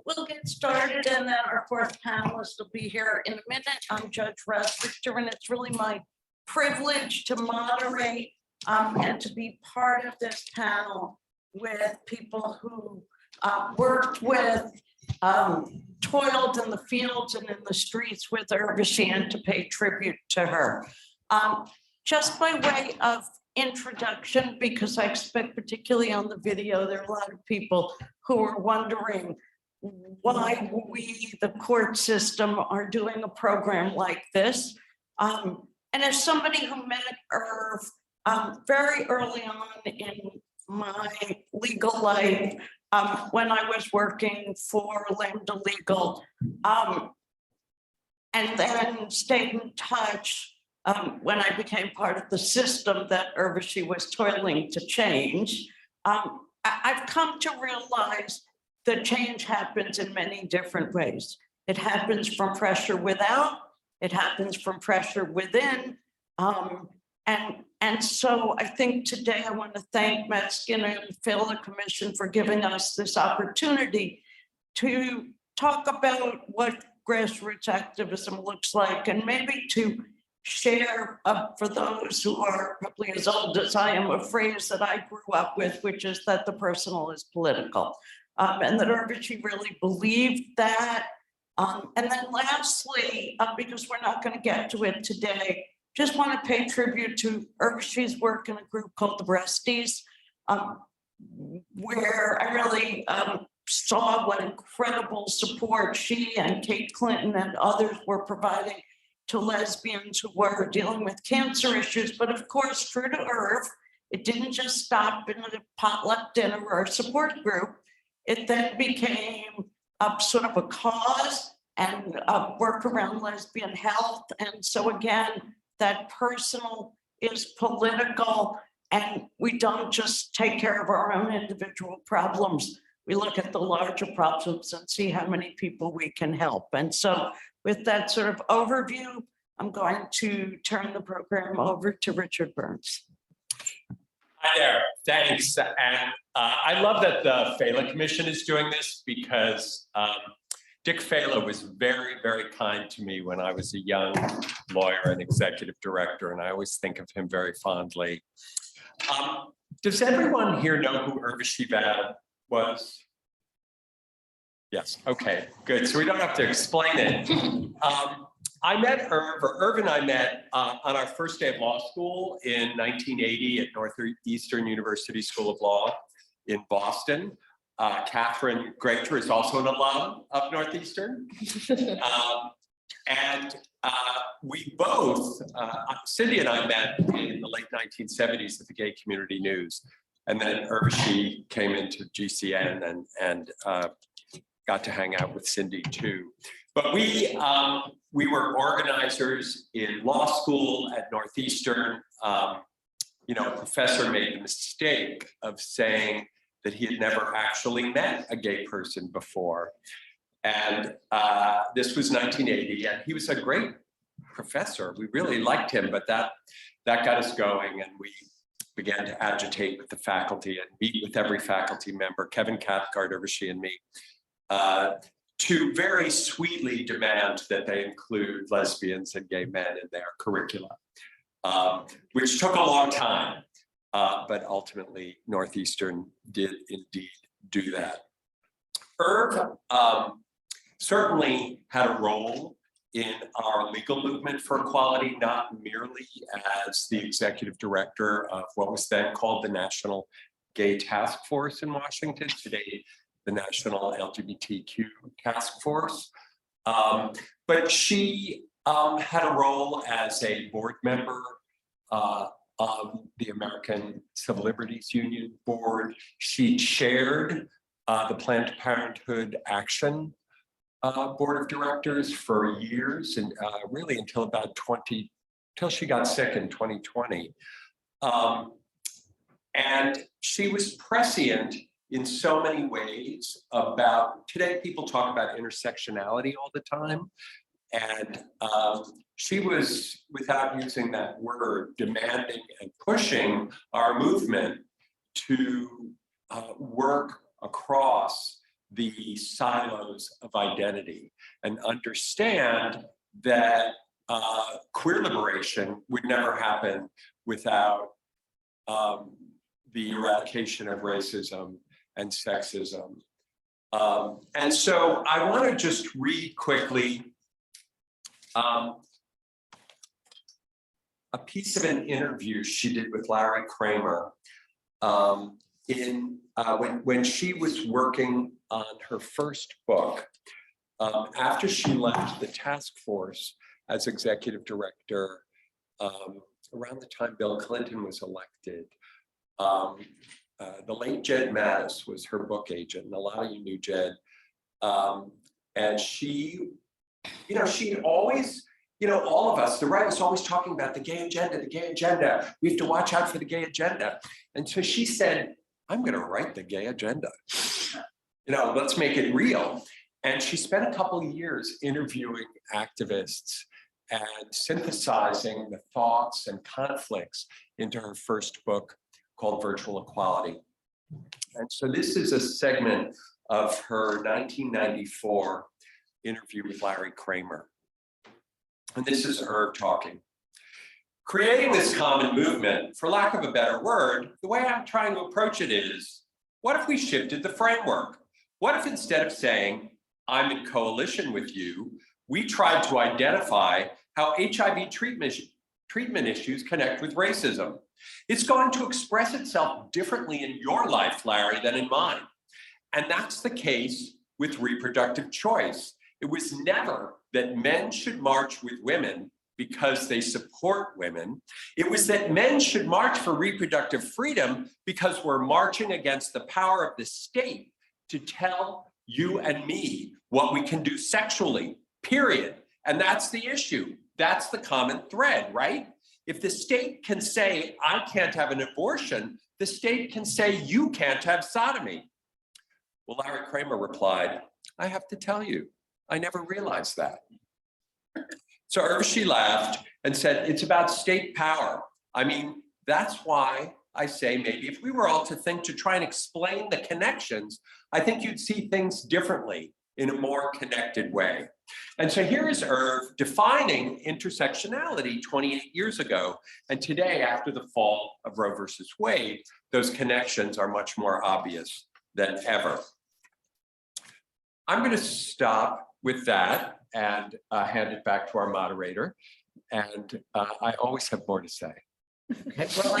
We'll get started, and then our fourth panelist will be here in a minute. I'm Judge Richter, and it's really my privilege to moderate and to be part of this panel with people who worked with, toiled in the fields and in the streets with Urvashi, and to pay tribute to her. Just by way of introduction, because I expect particularly on the video, there are a lot of people who are wondering why we, the court system, are doing a program like this. And as somebody who met Irv very early on in my legal life, when I was working for Lambda Legal, and then stayed in touch when I became part of the system that Urvashi was toiling to change, I've come to realize that change happens in many different ways. It happens from pressure without, it happens from pressure within. And so I think today I want to thank Matt Skinner and the Failla Commission for giving us this opportunity to talk about what grassroots activism looks like, and maybe to share for those who are probably as old as I am, a phrase that I grew up with, which is that the personal is political. And that Urvashi really believed that. And then lastly, because we're not going to get to it today, just want to pay tribute to Urvashi's work in a group called the Breasties, where I really saw what incredible support she and Kate Clinton and others were providing to lesbians who were dealing with cancer issues. But of course, true to Irv, it didn't just stop in a potluck dinner or a support group. It then became sort of a cause and work around lesbian health. And so again, that personal is political, and we don't just take care of our own individual problems. We look at the larger problems and see how many people we can help. And so with that sort of overview, I'm going to turn the program over to Richard Burns. Hi there, thanks. And I love that the Failla Commission is doing this, because Dick Failla was very, very kind to me when I was a young lawyer and executive director, and I always think of him very fondly. Does everyone here know who Urvashi Vaid was? Yes, okay, good. So we don't have to explain it. I met Irv and I met on our first day of law school in 1980 at Northeastern University School of Law in Boston. Catherine Granger is also an alum of Northeastern. And we both, Cindy and I met in the late 1970s at the Gay Community News. And then Urvashi came into GCN and got to hang out with Cindy too. But we were organizers in law school at Northeastern. You know, a professor made the mistake of saying that he had never actually met a gay person before. And this was 1980, and he was a great professor. We really liked him, but that got us going, and we began to agitate with the faculty and meet with every faculty member, Kevin Cathcart, Urvashi, and me, to very sweetly demand that they include lesbians and gay men in their curricula, which took a long time. But ultimately, Northeastern did indeed do that. Irv certainly had a role in our legal movement for equality, not merely as the executive director of what was then called the National Gay Task Force in Washington, today the National LGBTQ Task Force. But she had a role as a board member of the American Civil Liberties Union board. She chaired the Planned Parenthood Action board of directors for years, and really until she got sick in 2020. And she was prescient in so many ways about, today people talk about intersectionality all the time. And she was, without using that word, demanding and pushing our movement to work across the silos of identity and understand that queer liberation would never happen without the eradication of racism and sexism. And so I want to just read quickly a piece of an interview she did with Larry Kramer when she was working on her first book. After she left the task force as executive director, around the time Bill Clinton was elected, the late Jed Mattis was her book agent, and a lot of you knew Jed. And she, she always, all of us, the right was always talking about the gay agenda, the gay agenda. We have to watch out for the gay agenda. And so she said, I'm going to write the gay agenda. Let's make it real. And she spent a couple of years interviewing activists and synthesizing the thoughts and conflicts into her first book called Virtual Equality. And so this is a segment of her 1994 interview with Larry Kramer. And this is Irv talking. Creating this common movement, for lack of a better word, the way I'm trying to approach it is, what if we shifted the framework? What if instead of saying, I'm in coalition with you, we tried to identify how HIV treatment issues connect with racism? It's going to express itself differently in your life, Larry, than in mine. And that's the case with reproductive choice. It was never that men should march with women because they support women. It was that men should march for reproductive freedom because we're marching against the power of the state to tell you and me what we can do sexually, period. And that's the issue. That's the common thread, right? If the state can say, I can't have an abortion, the state can say, you can't have sodomy. Well, Larry Kramer replied, I have to tell you, I never realized that. So Urvashi laughed and said, it's about state power. I mean, that's why I say maybe if we were all to think to try and explain the connections, I think you'd see things differently in a more connected way. And so here is Irv defining intersectionality 28 years ago. And today, after the fall of Roe versus Wade, those connections are much more obvious than ever. I'm going to stop with that and hand it back to our moderator. And I always have more to say. Okay, well,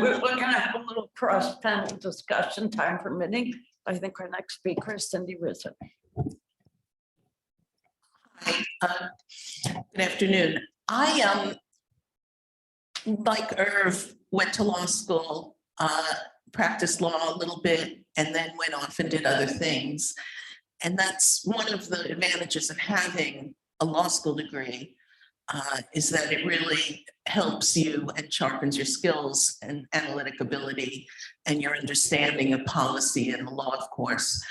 we're going to have a little cross-panel discussion, time permitting. I think our next speaker is Cindy Rizzo. Hi, good afternoon. I, like Irv, went to law school, practiced law a little bit, and then went off and did other things. And that's one of the advantages of having a law school degree, is that it really helps you and sharpens your skills and analytic ability and your understanding of policy and the law, of course.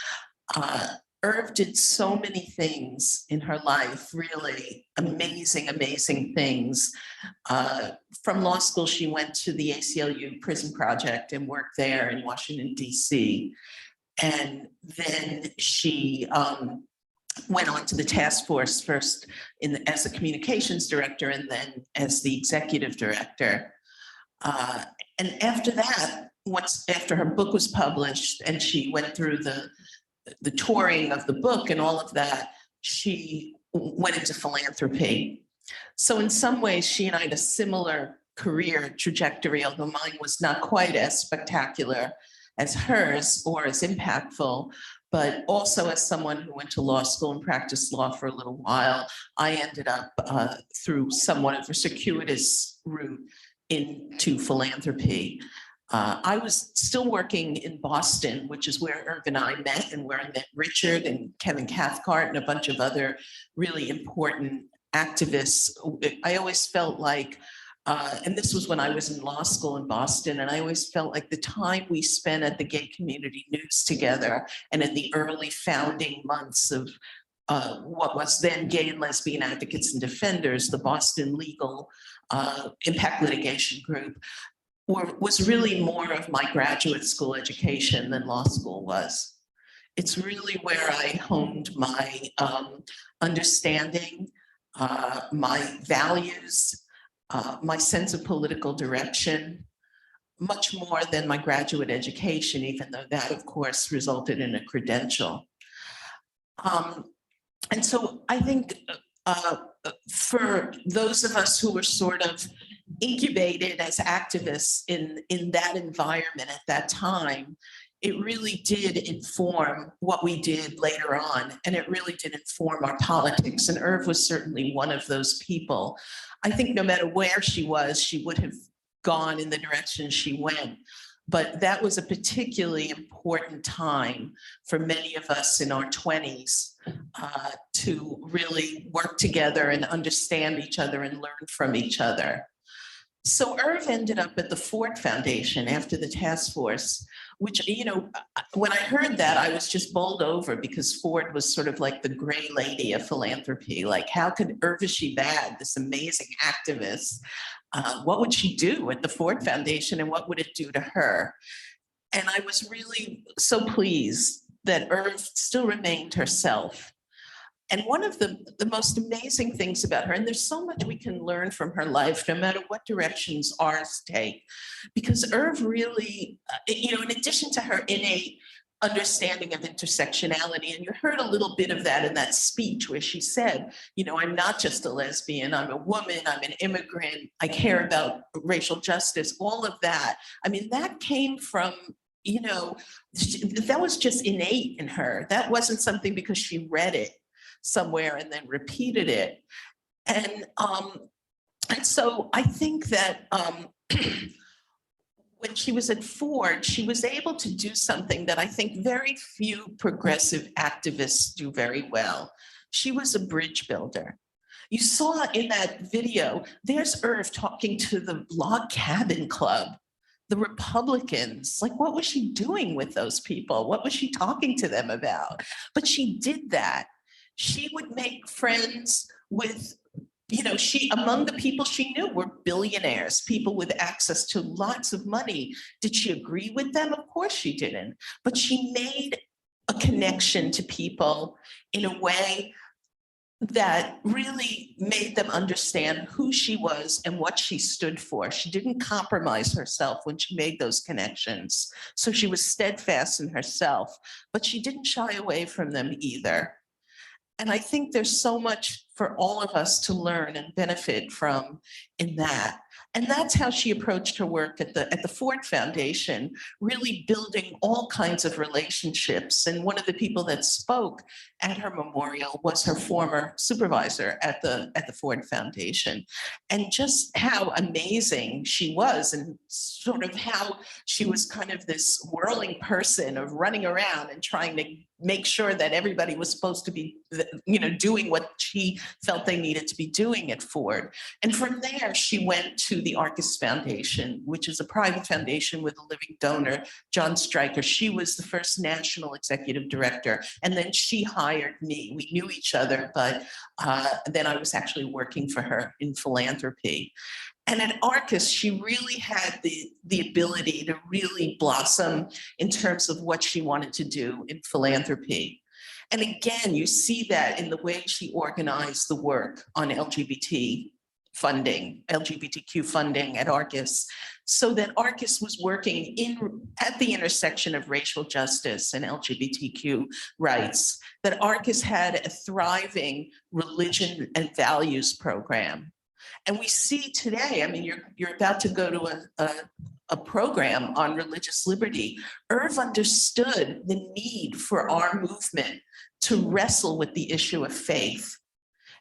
Irv did so many things in her life, really amazing, amazing things. From law school, she went to the ACLU Prison Project and worked there in Washington, DC. And then she went on to the task force, first as a communications director and then as the executive director. And after that, after her book was published and she went through the touring of the book and all of that, she went into philanthropy. So in some ways, she and I had a similar career trajectory, although mine was not quite as spectacular as hers or as impactful, but also as someone who went to law school and practiced law for a little while, I ended up through somewhat of a circuitous route into philanthropy. I was still working in Boston, which is where Irv and I met and where I met Richard and Kevin Cathcart and a bunch of other really important activists. I always felt like, and this was when I was in law school in Boston, and I always felt like the time we spent at the Gay Community News together and in the early founding months of what was then Gay and Lesbian Advocates and Defenders, the Boston Legal Impact Litigation Group, was really more of my graduate school education than law school was. It's really where I honed my understanding, my values, my sense of political direction, much more than my graduate education, even though that, of course, resulted in a credential. And so I think for those of us who were sort of incubated as activists in that environment at that time, it really did inform what we did later on, and it really did inform our politics. And Irv was certainly one of those people. I think no matter where she was, she would have gone in the direction she went. But that was a particularly important time for many of us in our 20s to really work together and understand each other and learn from each other. So Irv ended up at the Ford Foundation after the task force, which, you know, when I heard that, I was just bowled over because Ford was sort of like the gray lady of philanthropy. Like, how could Urvashi Vaid, this amazing activist, what would she do at the Ford Foundation and what would it do to her? And I was really so pleased that Irv still remained herself. And one of the most amazing things about her, and there's so much we can learn from her life, no matter what directions ours take, because Irv really, you know, in addition to her innate understanding of intersectionality, and you heard a little bit of that in that speech where she said, you know, I'm not just a lesbian, I'm a woman, I'm an immigrant, I care about racial justice, all of that. I mean, that came from, you know, that was just innate in her. That wasn't something because she read it somewhere and then repeated it. And so I think that when she was at Ford, she was able to do something that I think very few progressive activists do very well. She was a bridge builder. You saw in that video, there's Irv talking to the Log Cabin Club, the Republicans. Like, what was she doing with those people? What was she talking to them about? But she did that. She would make friends with, you know, among the people she knew were billionaires, people with access to lots of money. Did she agree with them? Of course she didn't. But she made a connection to people in a way that really made them understand who she was and what she stood for. She didn't compromise herself when she made those connections. So she was steadfast in herself, but she didn't shy away from them either. And I think there's so much for all of us to learn and benefit from in that. And that's how she approached her work at the Ford Foundation, really building all kinds of relationships. And one of the people that spoke at her memorial was her former supervisor at the Ford Foundation. And just how amazing she was, and sort of how she was kind of this whirling person of running around and trying to make sure that everybody was supposed to be, you know, doing what she felt they needed to be doing at Ford. And from there, she went to the Arcus Foundation, which is a private foundation with a living donor, John Stryker. She was the first national executive director, and then she hired me. We knew each other, but then I was actually working for her in philanthropy. And at Arcus, she really had the ability to really blossom in terms of what she wanted to do in philanthropy. And again, you see that in the way she organized the work on LGBTQ funding at Arcus, so that Arcus was working at the intersection of racial justice and LGBTQ rights, that Arcus had a thriving religion and values program. And we see today, I mean, you're about to go to a program on religious liberty. Irv understood the need for our movement to wrestle with the issue of faith.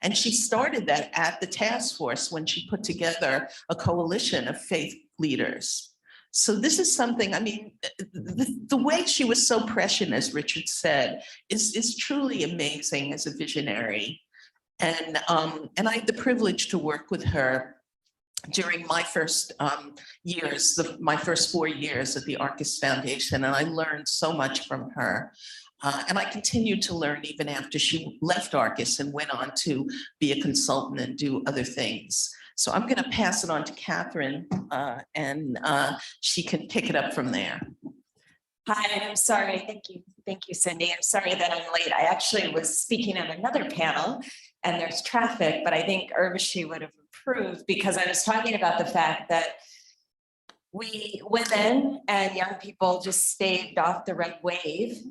And she started that at the task force when she put together a coalition of faith leaders. So this is something, I mean, the way she was so prescient, as Richard said, is truly amazing as a visionary. And I had the privilege to work with her during my first years, my first 4 years at the Arcus Foundation, and I learned so much from her. And I continued to learn even after she left Arcus and went on to be a consultant and do other things. So I'm going to pass it on to Catherine, and she can pick it up from there. Hi, I'm sorry. Thank you, Cindy. I'm sorry that I'm late. I actually was speaking on another panel and there's traffic, but I think Urvashi would have approved, because I was talking about the fact that we women and young people just staved off the red wave,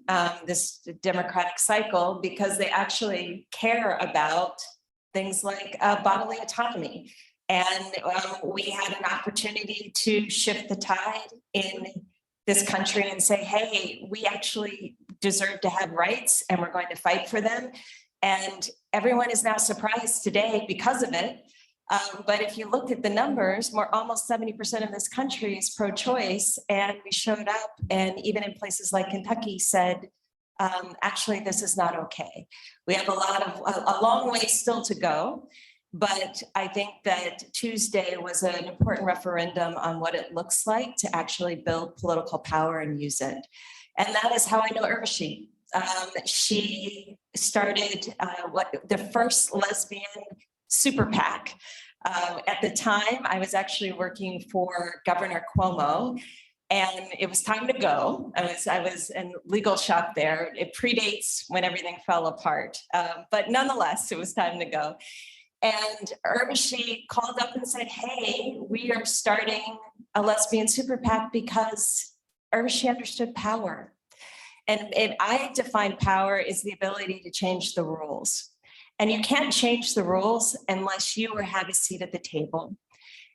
this democratic cycle, because they actually care about things like bodily autonomy. And we had an opportunity to shift the tide in this country and say, hey, we actually deserve to have rights and we're going to fight for them. And everyone is now surprised today because of it. But if you look at the numbers, almost 70% of this country is pro-choice, and we showed up, and even in places like Kentucky said, actually, this is not okay. We have a long way still to go. But I think that Tuesday was an important referendum on what it looks like to actually build political power and use it. And that is how I know Urvashi. She started the first lesbian super PAC. At the time, I was actually working for Governor Cuomo, and it was time to go. I was in legal shock there. It predates when everything fell apart, but nonetheless, it was time to go. And Urvashi called up and said, "Hey, we are starting a lesbian super PAC," because Urvashi understood power. And I define power as the ability to change the rules. And you can't change the rules unless you have a seat at the table.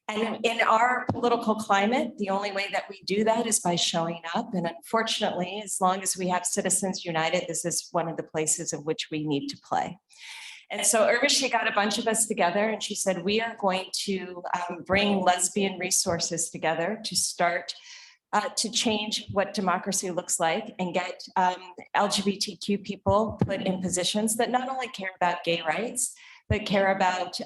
And in our political climate, the only way that we do that is by showing up. And unfortunately, as long as we have Citizens United, this is one of the places in which we need to play. And so Urvashi got a bunch of us together and she said, we are going to bring lesbian resources together to start to change what democracy looks like and get LGBTQ people put in positions that not only care about gay rights, but care about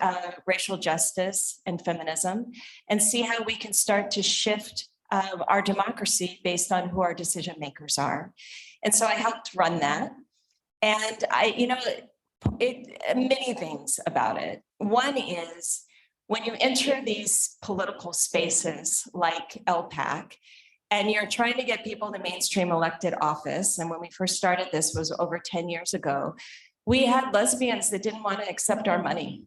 racial justice and feminism, and see how we can start to shift our democracy based on who our decision makers are. And so I helped run that. And many things about it. One is when you enter these political spaces like LPAC, and you're trying to get people to mainstream elected office. And when we first started this was over 10 years ago, we had lesbians that didn't want to accept our money.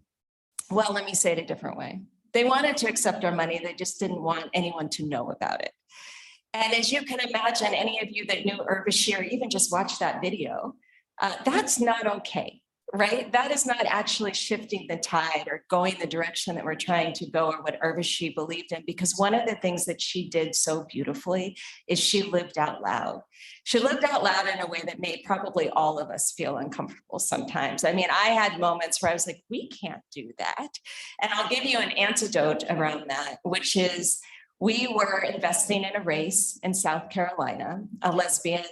Well, let me say it a different way. They wanted to accept our money. They just didn't want anyone to know about it. And as you can imagine, any of you that knew Urvashi or even just watched that video, that's not okay. Right? That is not actually shifting the tide or going the direction that we're trying to go or what Urvashi believed in, because one of the things that she did so beautifully is she lived out loud. She lived out loud in a way that made probably all of us feel uncomfortable sometimes. I mean, I had moments where I was like, we can't do that. And I'll give you an antidote around that, which is we were investing in a race in South Carolina, a lesbian,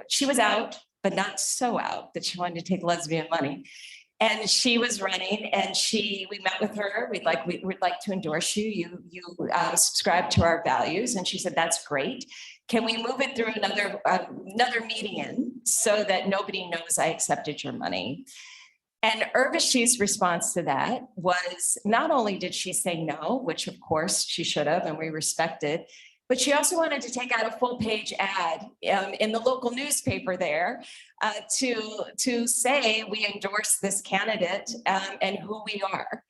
she was out, but not so out that she wanted to take lesbian money. And she was running and we met with her. We'd like to endorse you. You subscribe to our values. And she said, that's great. Can we move it through another median so that nobody knows I accepted your money? And Urvashi's response to that was not only did she say no, which of course she should have, and we respected, but she also wanted to take out a full page ad in the local newspaper there to say we endorse this candidate and who we are.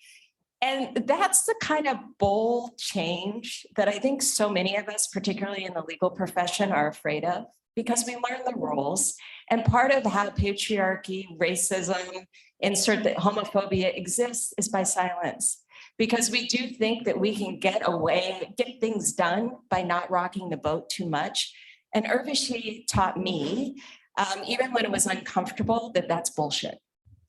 And that's the kind of bold change that I think so many of us, particularly in the legal profession, are afraid of, because we learn the rules. And part of how patriarchy, racism, insert that homophobia exists is by silence. Because we do think that we can get things done by not rocking the boat too much. And Urvashi taught me, even when it was uncomfortable, that that's bullshit,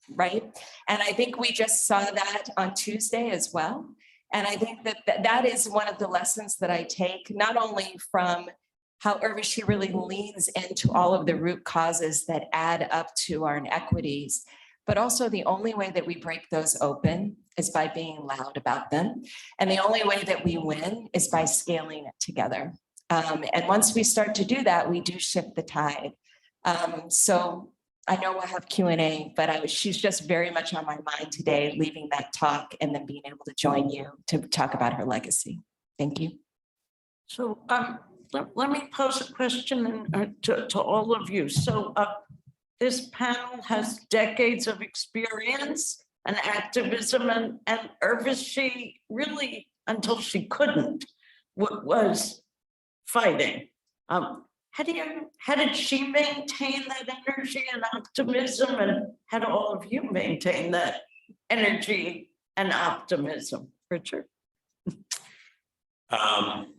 right? And I think we just saw that on Tuesday as well. And I think that is one of the lessons that I take, not only from how Urvashi really leans into all of the root causes that add up to our inequities, but also the only way that we break those open is by being loud about them. And the only way that we win is by scaling it together. And once we start to do that, we do shift the tide. So I know we'll have Q&A, but she's just very much on my mind today, leaving that talk and then being able to join you to talk about her legacy. Thank you. So let me pose a question to all of you. So this panel has decades of experience and activism, and Urvashi really, until she couldn't, was fighting. How did she maintain that energy and optimism, and how do all of you maintain that energy and optimism, Richard? And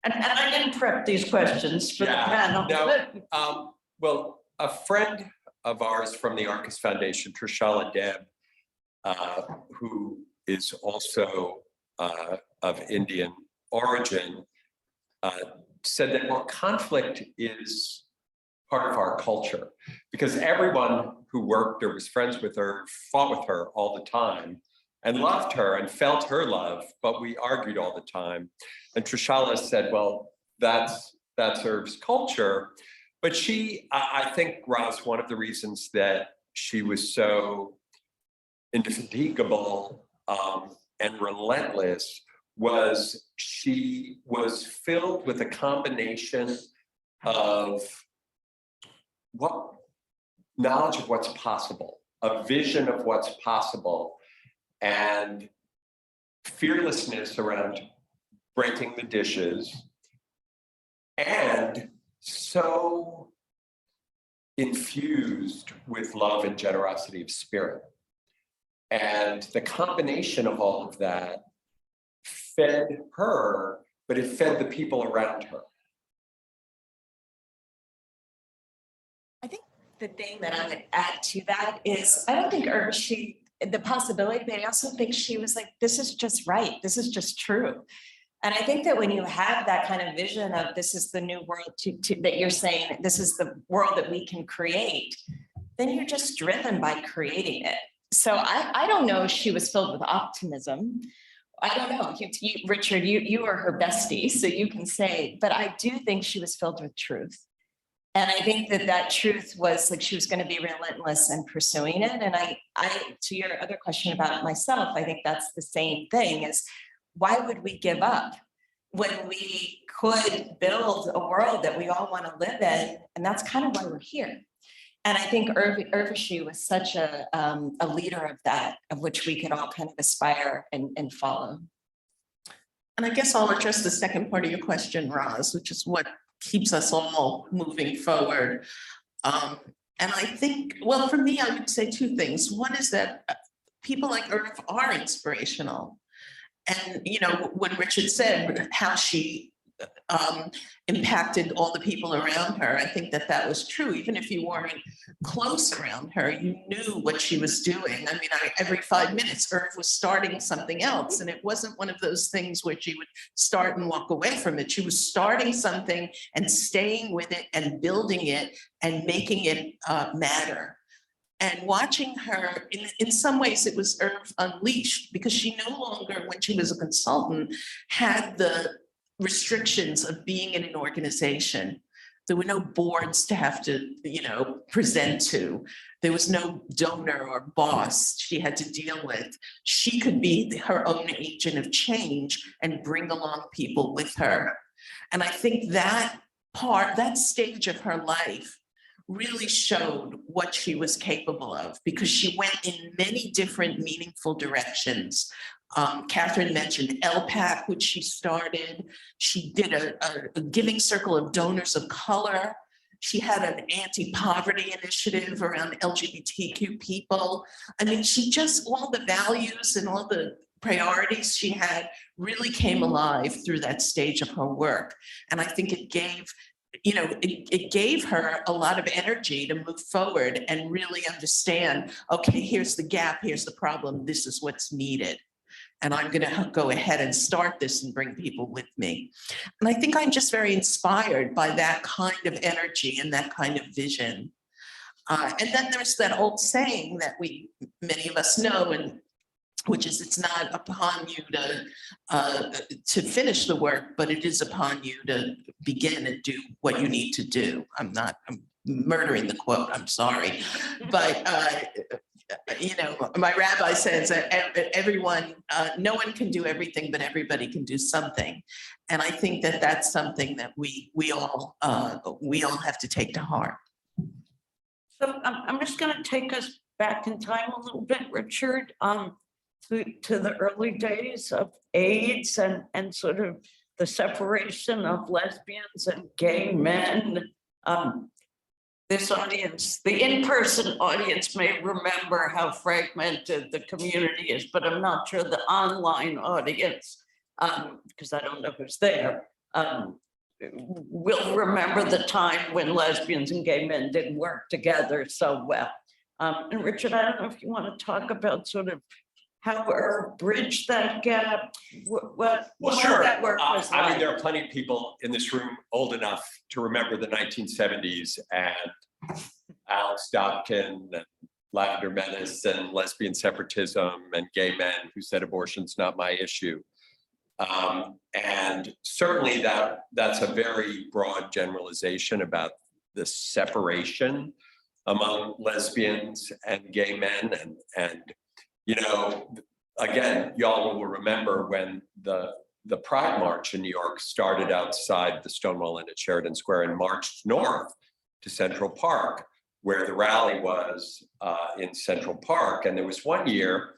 I didn't prep these questions for the panel. No, well, a friend of ours from the Arcus Foundation, Trishala Deb, who is also of Indian origin, said that while conflict is part of our culture, because everyone who worked or was friends with her fought with her all the time and loved her and felt her love, but we argued all the time. And Trishala said, well, that's Irv's culture. But I think, Roz, one of the reasons that she was so indefatigable and relentless was she was filled with a combination of knowledge of what's possible, a vision of what's possible, and fearlessness around breaking the dishes, and so infused with love and generosity of spirit. And the combination of all of that fed her, but it fed the people around her. I think the thing that I would add to that is, I don't think Urvashi, the possibility, but I also think she was like, this is just right. This is just true. And I think that when you have that kind of vision of this is the new world that you're saying, this is the world that we can create, then you're just driven by creating it. So I don't know if she was filled with optimism. I don't know. Richard, you are her bestie, so you can say, but I do think she was filled with truth. And I think that truth was like she was going to be relentless in pursuing it. And I, to your other question about myself, I think that's the same thing, is why would we give up when we could build a world that we all want to live in? And that's kind of why we're here. And I think Urvashi was such a leader of that, of which we could all kind of aspire and follow. And I guess I'll address the second part of your question, Roz, which is what keeps us all moving forward. And I think, well, for me, I would say two things. One is that people like Irv are inspirational. And, you know, when Richard said how she impacted all the people around her, I think that was true. Even if you weren't close around her, you knew what she was doing. I mean, every 5 minutes, Irv was starting something else. And it wasn't one of those things where she would start and walk away from it. She was starting something and staying with it and building it and making it matter. And watching her, in some ways, it was Irv unleashed, because she no longer, when she was a consultant, had the restrictions of being in an organization. There were no boards to have to, you know, present to. There was no donor or boss she had to deal with. She could be her own agent of change and bring along people with her. And I think that stage of her life really showed what she was capable of, because she went in many different meaningful directions. Catherine mentioned LPAC, which she started. She did a giving circle of donors of color. She had an anti-poverty initiative around LGBTQ people. I mean, she just, all the values and all the priorities she had really came alive through that stage of her work. And I think it gave, you know, it gave her a lot of energy to move forward and really understand, okay, here's the gap, here's the problem, this is what's needed. And I'm going to go ahead and start this and bring people with me. And I think I'm just very inspired by that kind of energy and that kind of vision. And then there's that old saying that many of us know, and which is, it's not upon you to finish the work, but it is upon you to begin and do what you need to do. I'm murdering the quote, I'm sorry. But you know, my rabbi says that everyone, no one can do everything, but everybody can do something. And I think that that's something that we all have to take to heart. So I'm just going to take us back in time a little bit, Richard, to the early days of AIDS and sort of the separation of lesbians and gay men. This audience, the in-person audience, may remember how fragmented the community is, but I'm not sure the online audience, because I don't know who's there, will remember the time when lesbians and gay men didn't work together so well. And Richard, I don't know if you want to talk about sort of or bridge that gap? What Sure. that work was I mean, like? there are plenty of people in this room old enough to remember the 1970s and Alex Dobkin and Lavender Menace and lesbian separatism and gay men who said abortion's not my issue. And certainly that's a very broad generalization about the separation among lesbians and gay men. And you know, again, y'all will remember when the Pride March in New York started outside the Stonewall Inn at Sheridan Square and marched north to Central Park, where the rally was in Central Park. And there was one year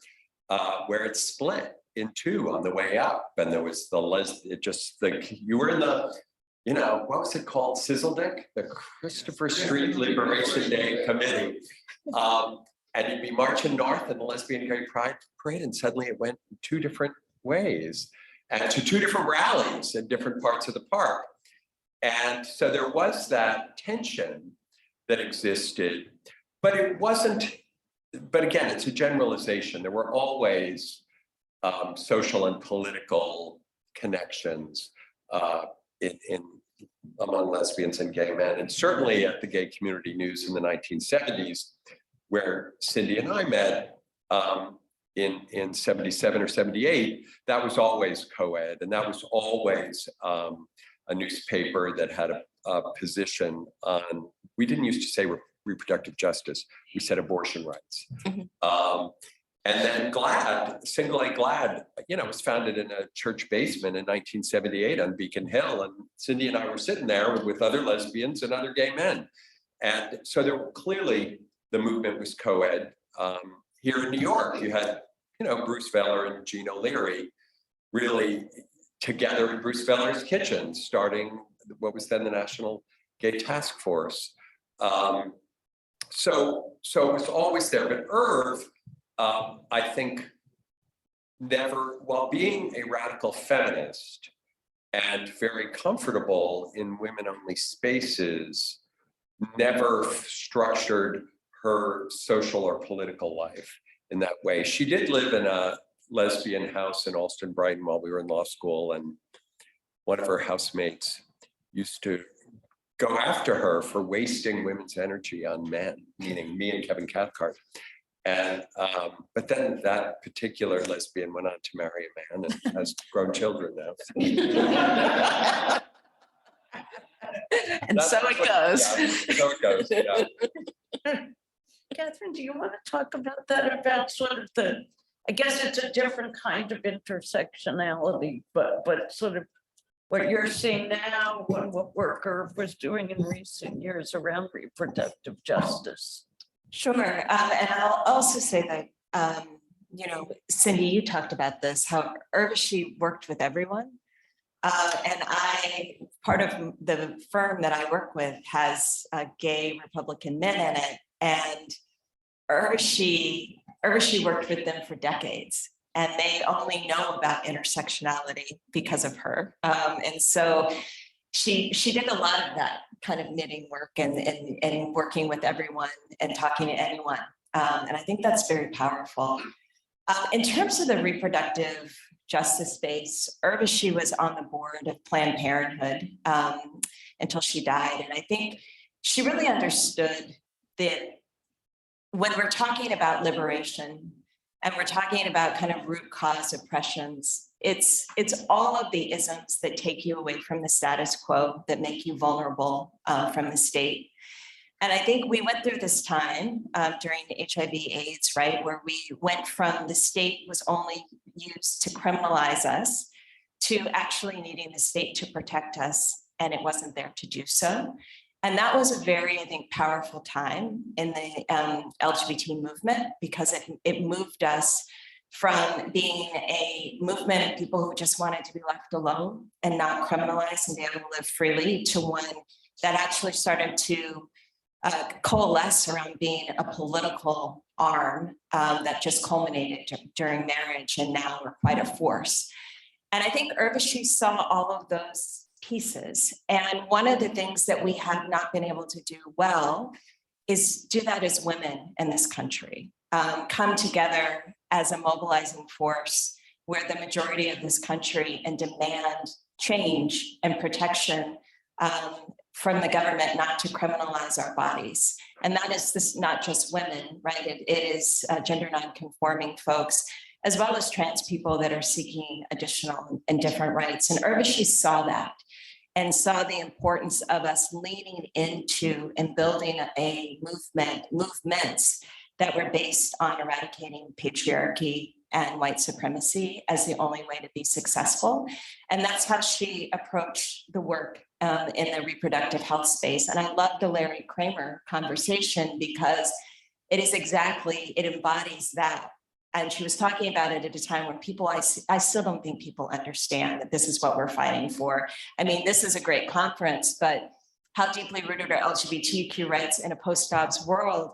where it split in two on the way up. And there was you were in the, you know, what was it called? Sizzledick? The Christopher Street Liberation Day Committee. And you'd be marching north in the Lesbian Gay Pride Parade, and suddenly it went in two different ways and to two different rallies in different parts of the park. And so there was that tension that existed, but it wasn't, but again, it's a generalization. There were always social and political connections among lesbians and gay men. And certainly at the Gay Community News in the 1970s, where Cindy and I met in 77 or 78, that was always co-ed, and that was always a newspaper that had a position on, we didn't used to say reproductive justice, we said abortion rights. And then GLAAD, Single A GLAAD, you know, was founded in a church basement in 1978 on Beacon Hill, and Cindy and I were sitting there with other lesbians and other gay men. And so there were clearly, the movement was co-ed. Here in New York, you had, you know, Bruce Veller and Jean O'Leary really together in Bruce Veller's kitchen, starting what was then the National Gay Task Force. So it was always there, but Irv, I think, never, while being a radical feminist and very comfortable in women-only spaces, never structured her social or political life in that way. She did live in a lesbian house in Alston Brighton while we were in law school, and one of her housemates used to go after her for wasting women's energy on men, meaning me and Kevin Cathcart. And but then that particular lesbian went on to marry a man and has grown children now. And so it goes. Yeah, so it goes, yeah. Catherine, do you want to talk about that, about sort of I guess it's a different kind of intersectionality, but sort of what you're seeing now, what work Irv was doing in recent years around reproductive justice. Sure, and I'll also say that, you know, Cindy, you talked about this, how Urvashi worked with everyone. And part of the firm that I work with has gay Republican men in it, and Urvashi worked with them for decades, and they only know about intersectionality because of her. And so she did a lot of that kind of knitting work and working with everyone and talking to anyone. And I think that's very powerful. In terms of the reproductive justice space, Urvashi was on the board of Planned Parenthood until she died. And I think she really understood that when we're talking about liberation and we're talking about kind of root cause oppressions, it's all of the isms that take you away from the status quo, that make you vulnerable from the state. And I think we went through this time during HIV/AIDS, right, where we went from the state was only used to criminalize us to actually needing the state to protect us, and it wasn't there to do so. And that was a very, I think, powerful time in the LGBT movement, because it moved us from being a movement of people who just wanted to be left alone and not criminalized and be able to live freely, to one that actually started to coalesce around being a political arm that just culminated during marriage, and now we're quite a force. And I think Urvashi saw all of those pieces. And one of the things that we have not been able to do well is do that as women in this country. come together as a mobilizing force where the majority of this country and demand change and protection from the government not to criminalize our bodies. And that is this, not just women, right? It is gender non-conforming folks, as well as trans people that are seeking additional and different rights. And Urvashi saw that and saw the importance of us leaning into and building a movements that were based on eradicating patriarchy and white supremacy as the only way to be successful. And that's how she approached the work in the reproductive health space. And I love the Larry Kramer conversation because it is exactly, it embodies that. And she was talking about it at a time when people, I still don't think people understand that this is what we're fighting for. I mean, this is a great conference, but how deeply rooted are LGBTQ rights in a post-Dobbs world?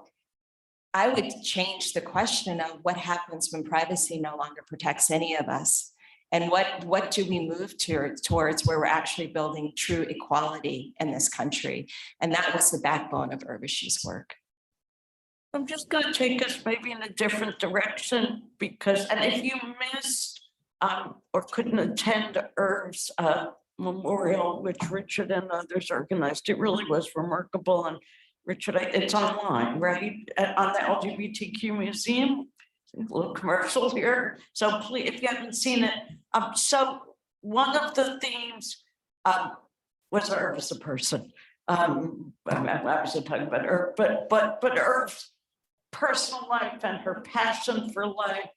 I would change the question of what happens when privacy no longer protects any of us. And what do we move towards where we're actually building true equality in this country? And that was the backbone of Urvashi's work. I'm just going to take us maybe in a different direction because, and if you missed or couldn't attend Irv's memorial, which Richard and others organized, it really was remarkable. And Richard, it's online, right? On the LGBTQ Museum, a little commercial here. So please, if you haven't seen it, so one of the themes was Irv as a person. I'm obviously talking about Irv, but Irv's personal life and her passion for life.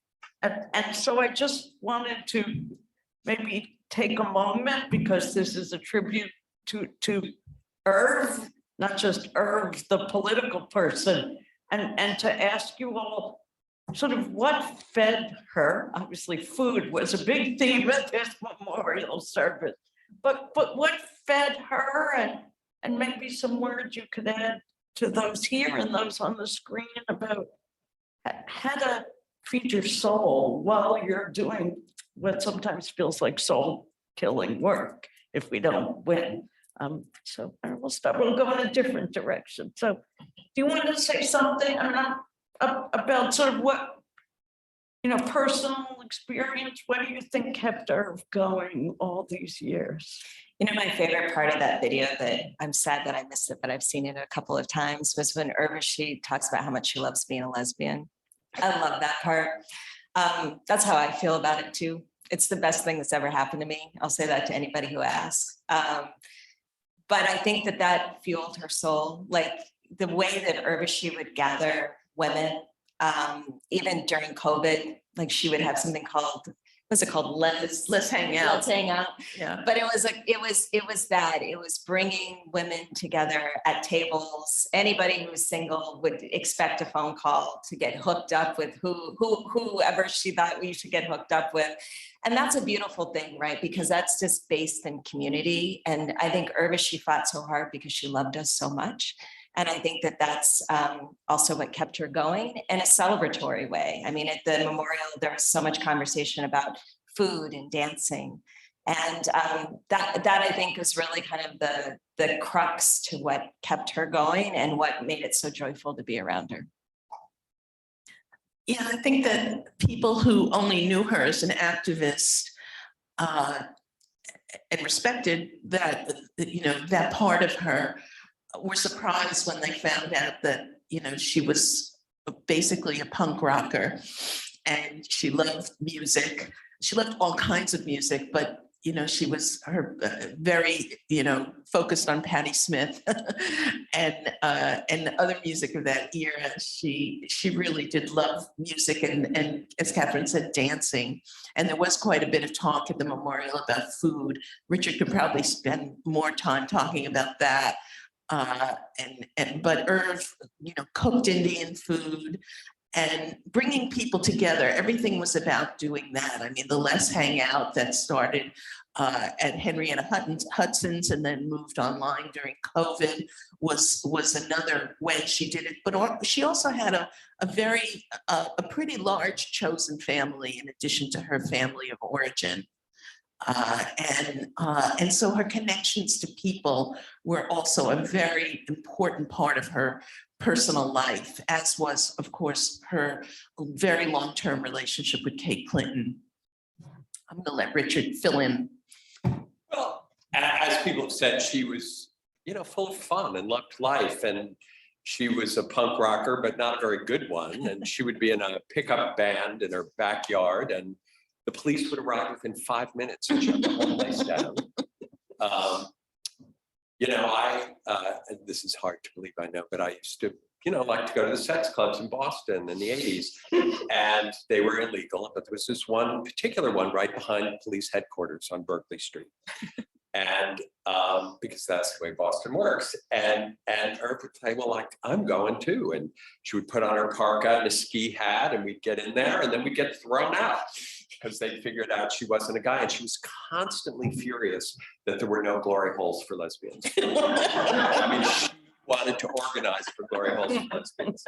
And so I just wanted to maybe take a moment because this is a tribute to Irv, not just Irv, the political person, and to ask you all sort of what fed her. Obviously, food was a big theme at this memorial service, but what fed her, and maybe some words you could add to those here and those on the screen about how to feed your soul while you're doing what sometimes feels like soul killing work if we don't win. So we'll go in a different direction. So do you want to say something about sort of what, personal experience? What do you think kept Irv going all these years? My favorite part of that video, that I'm sad that I missed it, but I've seen it a couple of times, was when Urvashi talks about how much she loves being a lesbian. I love that part. That's how I feel about it too. It's the best thing that's ever happened to me. I'll say that to anybody who asks. But I think that fueled her soul. Like the way that Urvashi would gather women, even during COVID, like she would have something called, what's it called? Let's hang out. Let's hang out. Yeah. But it was bringing women together at tables. Anybody who was single would expect a phone call to get hooked up with whoever she thought we should get hooked up with. And that's a beautiful thing, right? Because that's just based in community. And I think Urvashi fought so hard because she loved us so much. And I think that's also what kept her going in a celebratory way. I mean, at the memorial, there was so much conversation about food and dancing. And that I think was really kind of the crux to what kept her going and what made it so joyful to be around her. Yeah, I think that people who only knew her as an activist and respected that, that part of her were surprised when they found out that, she was basically a punk rocker and she loved music. She loved all kinds of music, but, she was very, focused on Patti Smith and other music of that era. She really did love music and as Catherine said, dancing. And there was quite a bit of talk at the memorial about food. Richard could probably spend more time talking about that. But Irv, cooked Indian food and bringing people together. Everything was about doing that. I mean, the Let's Hang Out that started at Henrietta Hudson's and then moved online during COVID was another way she did it. But she also had a pretty large chosen family in addition to her family of origin. And so her connections to people were also a very important part of her personal life, as was, of course, her very long-term relationship with Kate Clinton. I'm gonna let Richard fill in. Well, as people have said, she was, full of fun and loved life. And she was a punk rocker, but not a very good one. And she would be in a pickup band in her backyard, and the police would arrive within 5 minutes and shut the whole place down. And this is hard to believe, I know, but I used to, like to go to the sex clubs in Boston in the 80s, and they were illegal, but there was this one particular one right behind police headquarters on Berkeley Street. And because that's the way Boston works. And Irv would say, well, like, I'm going too. And she would put on her parka and a ski hat, and we'd get in there, and then we'd get thrown out because they figured out she wasn't a guy. And she was constantly furious that there were no glory holes for lesbians. I mean, she wanted to organize for glory holes for lesbians.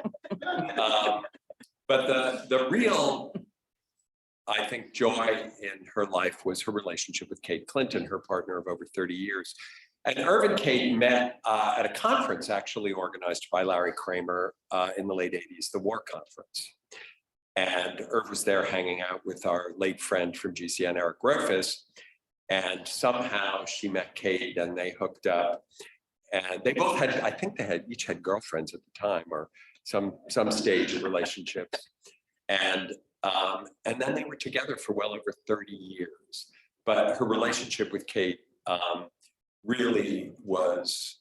But the real, I think, joy in her life was her relationship with Kate Clinton, her partner of over 30 years. And Irv and Kate met at a conference actually organized by Larry Kramer in the late 80s, the War Conference. And Irv was there hanging out with our late friend from GCN, Eric Griffiths. And somehow she met Kate and they hooked up. And they both had, I think they each had girlfriends at the time, or some stage of relationships. And then they were together for well over 30 years. But her relationship with Kate really was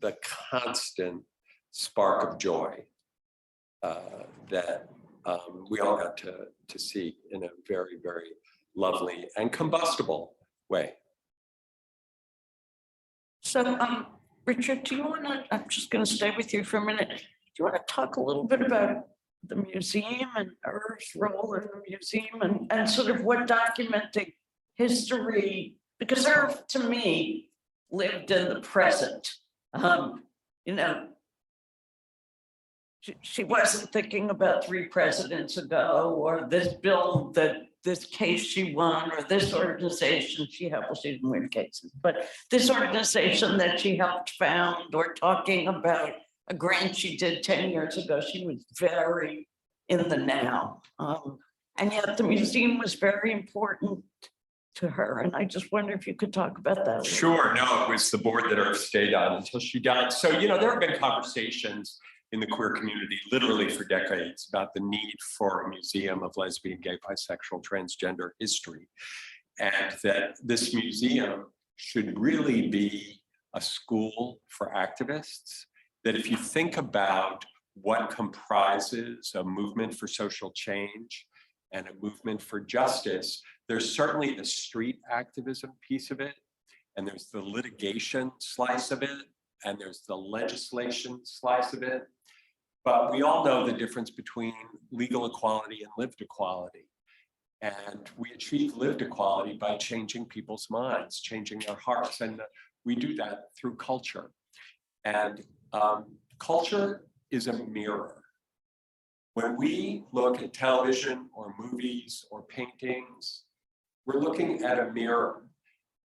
the constant spark of joy that we all got to see in a very, very lovely and combustible way. So, Richard, do you want to, I'm just going to stay with you for a minute. Do you want to talk a little bit about the museum and Irv's role in the museum and sort of what documenting history, because Irv, to me, lived in the present. She wasn't thinking about 3 presidents ago, or this bill this case she won, or this organization she helped, well, she didn't win cases, but this organization that she helped found, or talking about a grant she did 10 years ago. She was very in the now. And yet the museum was very important to her. And I just wonder if you could talk about that. Sure, no, it was the board that Irv stayed on until she died. So, there have been conversations in the queer community literally for decades about the need for a museum of lesbian, gay, bisexual, transgender history. And that this museum should really be a school for activists. That if you think about what comprises a movement for social change and a movement for justice, there's certainly the street activism piece of it, and there's the litigation slice of it, and there's the legislation slice of it. But we all know the difference between legal equality and lived equality. And we achieve lived equality by changing people's minds, changing their hearts. And we do that through culture. And culture is a mirror. When we look at television or movies or paintings, we're looking at a mirror.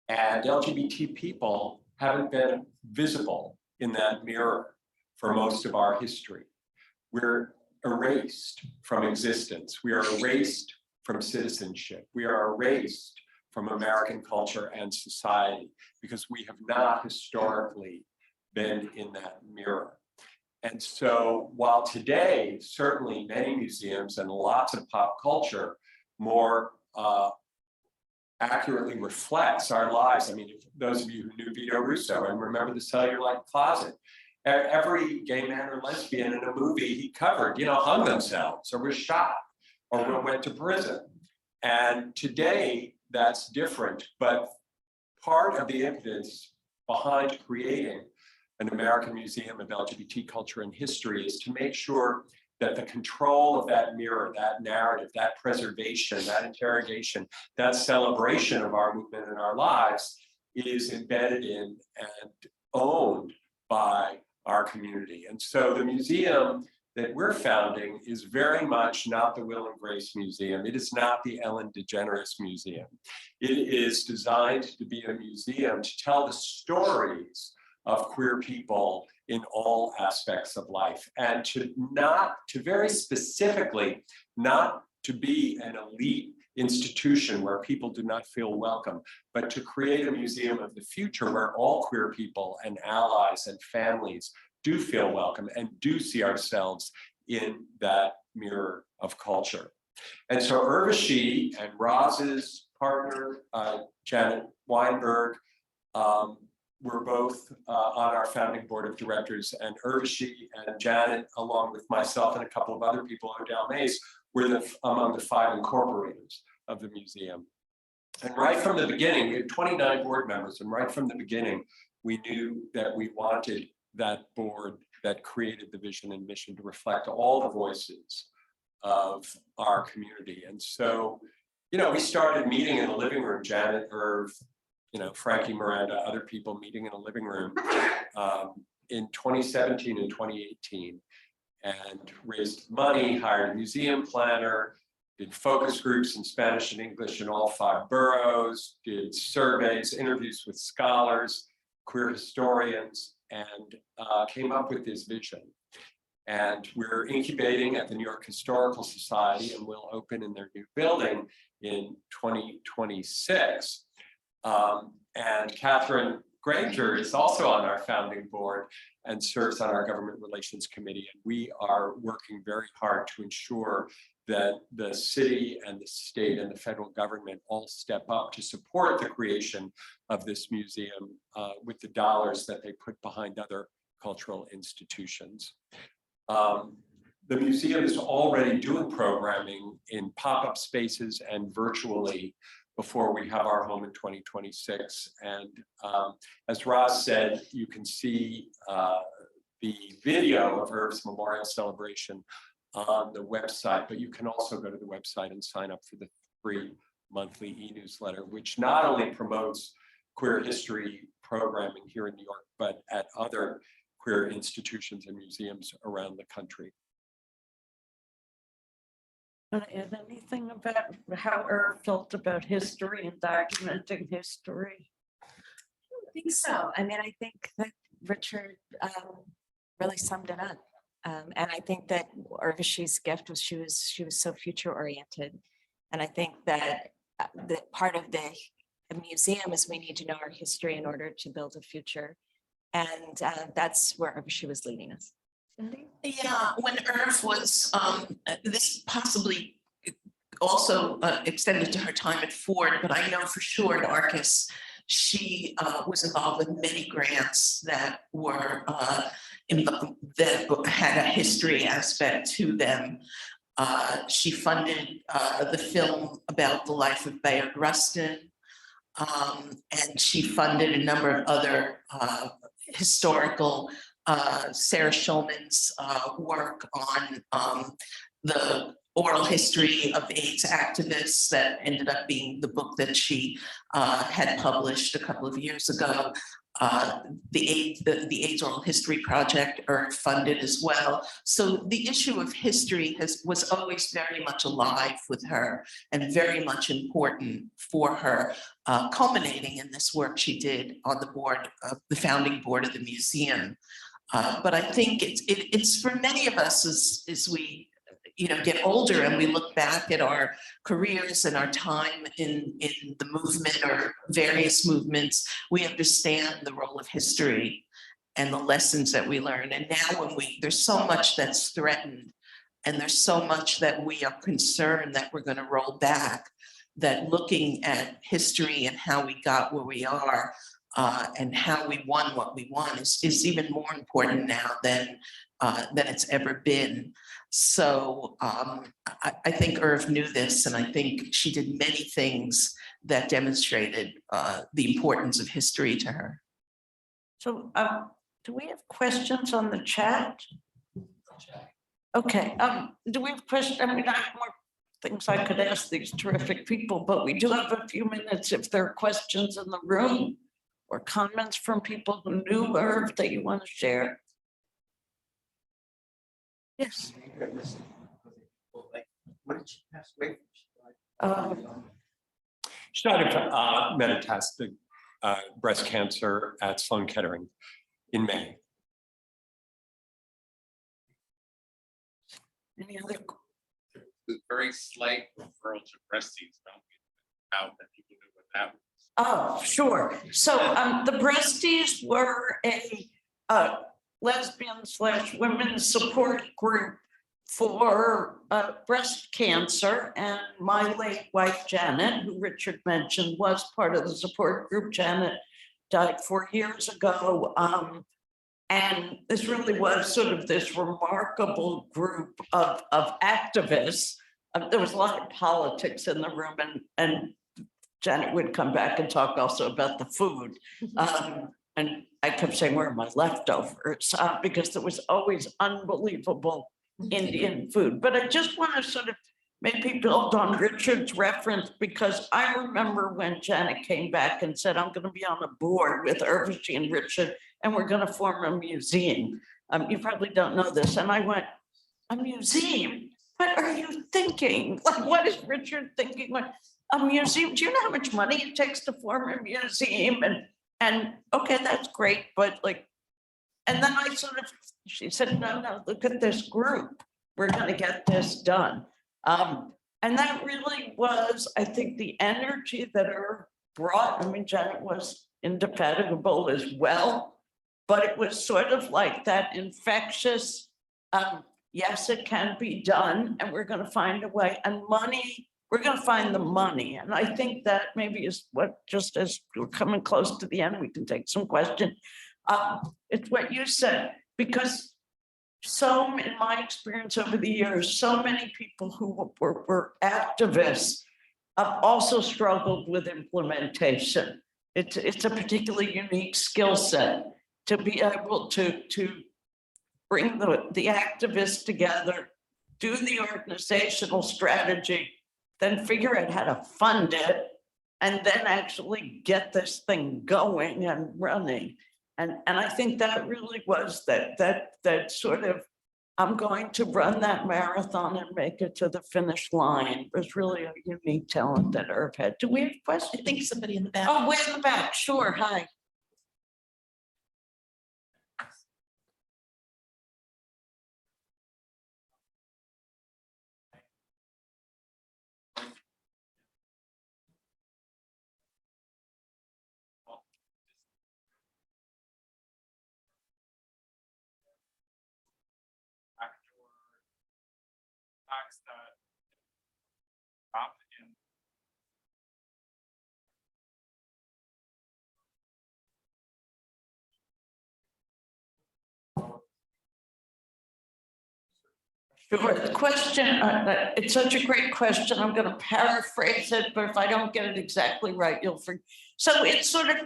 And LGBT people haven't been visible in that mirror for most of our history. We're erased from existence. We are erased from citizenship. We are erased from American culture and society because we have not historically been in that mirror. And so while today, certainly many museums and lots of pop culture more accurately reflects our lives. I mean, those of you who knew Vito Russo and remember the Cellular Closet, every gay man or lesbian in a movie he covered, hung themselves or was shot or went to prison. And today that's different, but part of the impetus behind creating an American Museum of LGBT culture and history is to make sure that the control of that mirror, that narrative, that preservation, that interrogation, that celebration of our movement and our lives is embedded in and owned by our community. And so the museum that we're founding is very much not the Will and Grace Museum. It is not the Ellen DeGeneres Museum. It is designed to be a museum to tell the stories of queer people in all aspects of life, and to very specifically, not to be an elite institution where people do not feel welcome, but to create a museum of the future where all queer people and allies and families do feel welcome and do see ourselves in that mirror of culture. And so Urvashi and Roz's partner, Janet Weinberg, were both on our founding board of directors, and Urvashi and Janet, along with myself and a couple of other people, Odell Mays, were among the 5 incorporators of the museum. And right from the beginning, we had 29 board members, and right from the beginning, we knew that we wanted that board that created the vision and mission to reflect all the voices of our community. And so, you know, we started meeting in the living room, Janet, Irv, you know, Frankie, Miranda, other people meeting in a living room in 2017 and 2018, and raised money, hired a museum planner, did focus groups in Spanish and English in all 5 boroughs, did surveys, interviews with scholars, queer historians, and came up with this vision. And we're incubating at the New York Historical Society, and we'll open in their new building in 2026. And Catherine Granger is also on our founding board and serves on our government relations committee. And we are working very hard to ensure that the city and the state and the federal government all step up to support the creation of this museum with the dollars that they put behind other cultural institutions. The museum is already doing programming in pop-up spaces and virtually before we have our home in 2026. And as Roz said, you can see the video of Irv's memorial celebration on the website, but you can also go to the website and sign up for the free monthly e-newsletter, which not only promotes queer history programming here in New York, but at other queer institutions and museums around the country. Want to add anything about how Irv felt about history and documenting history? I think so. I mean, I think that Richard really summed it up. And I think that Urvashi's gift was she was so future oriented. And I think that the part of the museum is we need to know our history in order to build a future. And that's where Urvashi was leading us. Yeah, when Irv was, this possibly also extended to her time at Ford, but I know for sure at Arcus, she was involved with many grants that were that had a history aspect to them. She funded the film about the life of Bayard Rustin, and she funded a number of other historical Sarah Schulman's work on the oral history of AIDS activists that ended up being the book that she had published a couple of years ago. The AIDS Oral History Project funded as well. So the issue of history was always very much alive with her and very much important for her, culminating in this work she did on the board of the founding board of the museum. But I think it's for many of us as we get older and we look back at our careers and our time in the movement or various movements, we understand the role of history and the lessons that we learn. And now when there's so much that's threatened and there's so much that we are concerned that we're going to roll back, that looking at history and how we got where we are and how we won what we won is even more important now than it's ever been. So I think Irv knew this, and I think she did many things that demonstrated the importance of history to her. So do we have questions on the chat? Okay, do we have questions? I mean, I have more things I could ask these terrific people, but we do have a few minutes if there are questions in the room or comments from people who knew Irv that you want to share. Yes. She died of metastatic breast cancer at Sloan Kettering. in May. Any other? There's very slight referral to breastfeeds, don't we? How that people do with that. Oh, sure. So the breasties were a lesbian/women's support group for breast cancer, and my late wife Janet, who Richard mentioned, was part of the support group. Janet died 4 years ago. And this really was sort of this remarkable group of activists. There was a lot of politics in the room, and Janet would come back and talk also about the food. And I kept saying, where are my leftovers? Because there was always unbelievable Indian food. But I just want to sort of maybe build on Richard's reference, because I remember when Janet came back and said, I'm going to be on a board with Urvashi and Richard, and we're going to form a museum. You probably don't know this. And I went, a museum? What are you thinking? Like, what is Richard thinking? Like, a museum? Do you know how much money it takes to form a museum? And okay, that's great, but like, and then I sort of, she said, no, look at this group. We're going to get this done. And that really was, I think, the energy that Irv brought. I mean, Janet was indefatigable as well, but it was sort of like that infectious, yes, it can be done, and we're going to find a way. And money, we're going to find the money. And I think that maybe is what, just as we're coming close to the end, we can take some questions. It's what you said, because so, in my experience over the years, so many people who were activists also struggled with implementation. It's a particularly unique skill set to be able to bring the activists together, do the organizational strategy, then figure out how to fund it, and then actually get this thing going and running. And I think that really was that sort of, I'm going to run that marathon and make it to the finish line. It was really a unique talent that Irv had. Do we have questions? I think somebody in the back. Oh, way in the back, sure, hi. Sure. The question, it's such a great question. I'm going to paraphrase it, but if I don't get it exactly right, you'll forget. So it's sort of,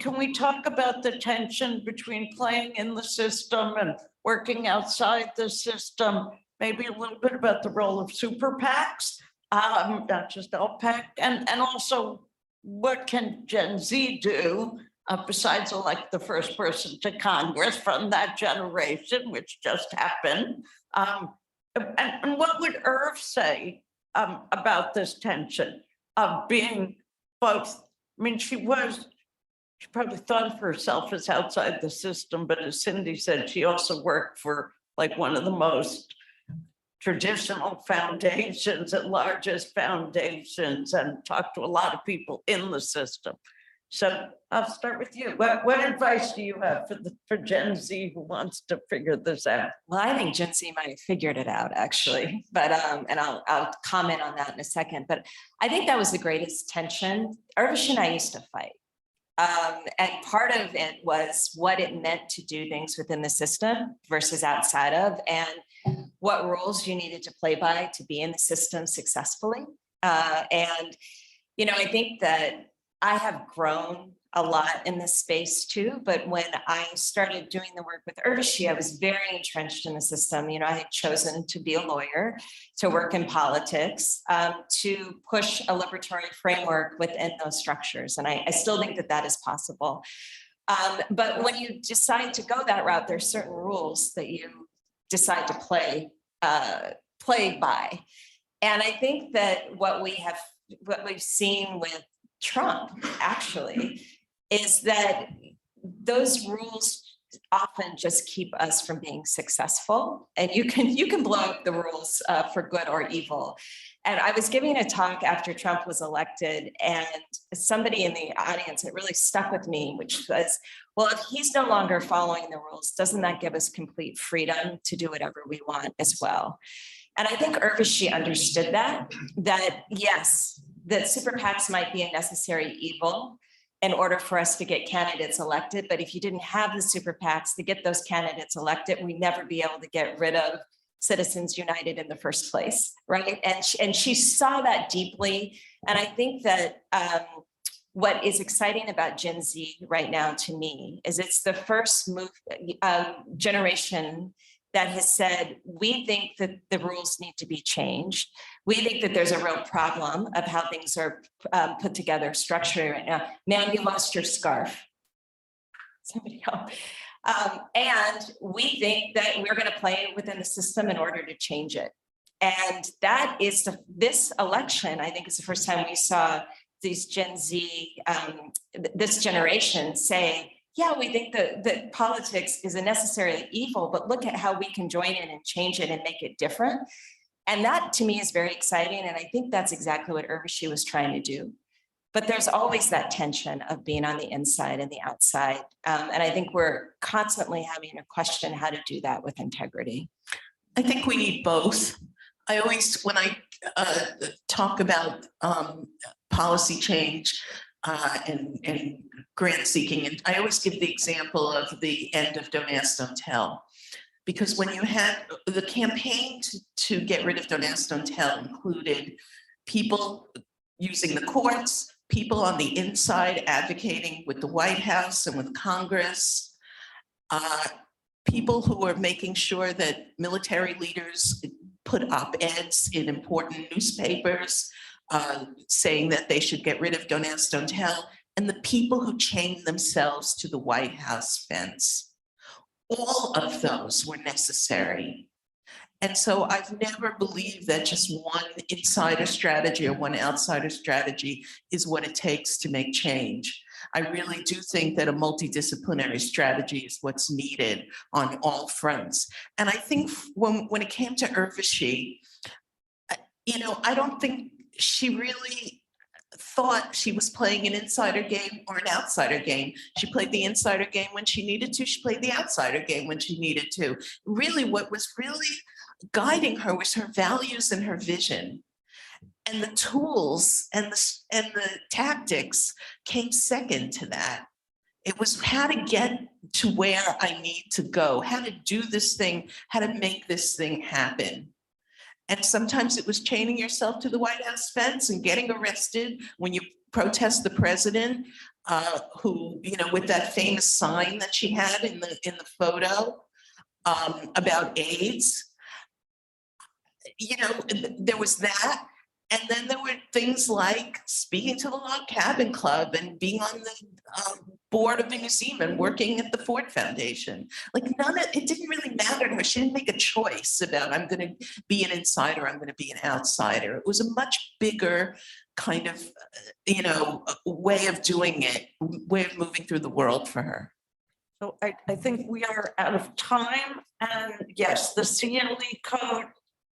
can we talk about the tension between playing in the system and working outside the system? Maybe a little bit about the role of super PACs, not just LPAC, and also what can Gen Z do besides elect the first person to Congress from that generation, which just happened. And what would Irv say about this tension of being both? I mean, she probably thought of herself as outside the system, but as Cindy said, she also worked for like one of the most traditional foundations and largest foundations, and talked to a lot of people in the system. So I'll start with you. What advice do you have for Gen Z who wants to figure this out? Well, I think Gen Z might have figured it out, actually, but and I'll comment on that in a second. But I think that was the greatest tension. Urvashi and I used to fight. And part of it was what it meant to do things within the system versus outside of, and what rules you needed to play by to be in the system successfully. And, you know, I think that I have grown a lot in this space too, but when I started doing the work with Urvashi, I was very entrenched in the system. You know, I had chosen to be a lawyer, to work in politics, to push a liberatory framework within those structures. And I still think that that is possible. But when you decide to go that route, there's certain rules that you decide to play by. And I think that what we've seen with Trump actually is that those rules often just keep us from being successful. And you can blow up the rules for good or evil. And I was giving a talk after Trump was elected, and somebody in the audience, it really stuck with me, which was, well, if he's no longer following the rules, doesn't that give us complete freedom to do whatever we want as well? And I think Urvashi understood that yes, that super PACs might be a necessary evil in order for us to get candidates elected. But if you didn't have the super PACs to get those candidates elected, we'd never be able to get rid of Citizens United in the first place, right? And she saw that deeply. And I think that what is exciting about Gen Z right now to me is it's the first generation that has said, we think that the rules need to be changed. We think that there's a real problem of how things are put together structurally right now. Man, you lost your scarf. Somebody else. And we think that we're going to play within the system in order to change it. And that is this election, I think, is the first time we saw these Gen Z, this generation say, yeah, we think that politics is a necessary evil, but look at how we can join in and change it and make it different. And that to me is very exciting. And I think that's exactly what Urvashi was trying to do. But there's always that tension of being on the inside and the outside. And I think we're constantly having to question how to do that with integrity. I think we need both. I always, when I talk about policy change and grant seeking, and I always give the example of the end of Don't Ask, Don't Tell. Because when you had the campaign to get rid of Don't Ask, Don't Tell included people using the courts, people on the inside advocating with the White House and with Congress, people who are making sure that military leaders put op-eds in important newspapers saying that they should get rid of Don't Ask, Don't Tell, and the people who chained themselves to the White House fence. All of those were necessary. And so I've never believed that just one insider strategy or one outsider strategy is what it takes to make change. I really do think that a multidisciplinary strategy is what's needed on all fronts. And I think when it came to Urvashi, I don't think she really thought she was playing an insider game or an outsider game. She played the insider game when she needed to. She played the outsider game when she needed to. Really, what was really guiding her was her values and her vision. And the tools and the tactics came second to that. It was how to get to where I need to go, how to do this thing, how to make this thing happen. And sometimes it was chaining yourself to the White House fence and getting arrested when you protest the president, who, with that famous sign that she had in the photo about AIDS. There was that. And then there were things like speaking to the Log Cabin Club and being on the board of the museum and working at the Ford Foundation. Like it didn't really matter to her. She didn't make a choice about I'm going to be an insider, I'm going to be an outsider. It was a much bigger kind of, way of doing it, way of moving through the world for her. So I think we are out of time. And yes, the CLE code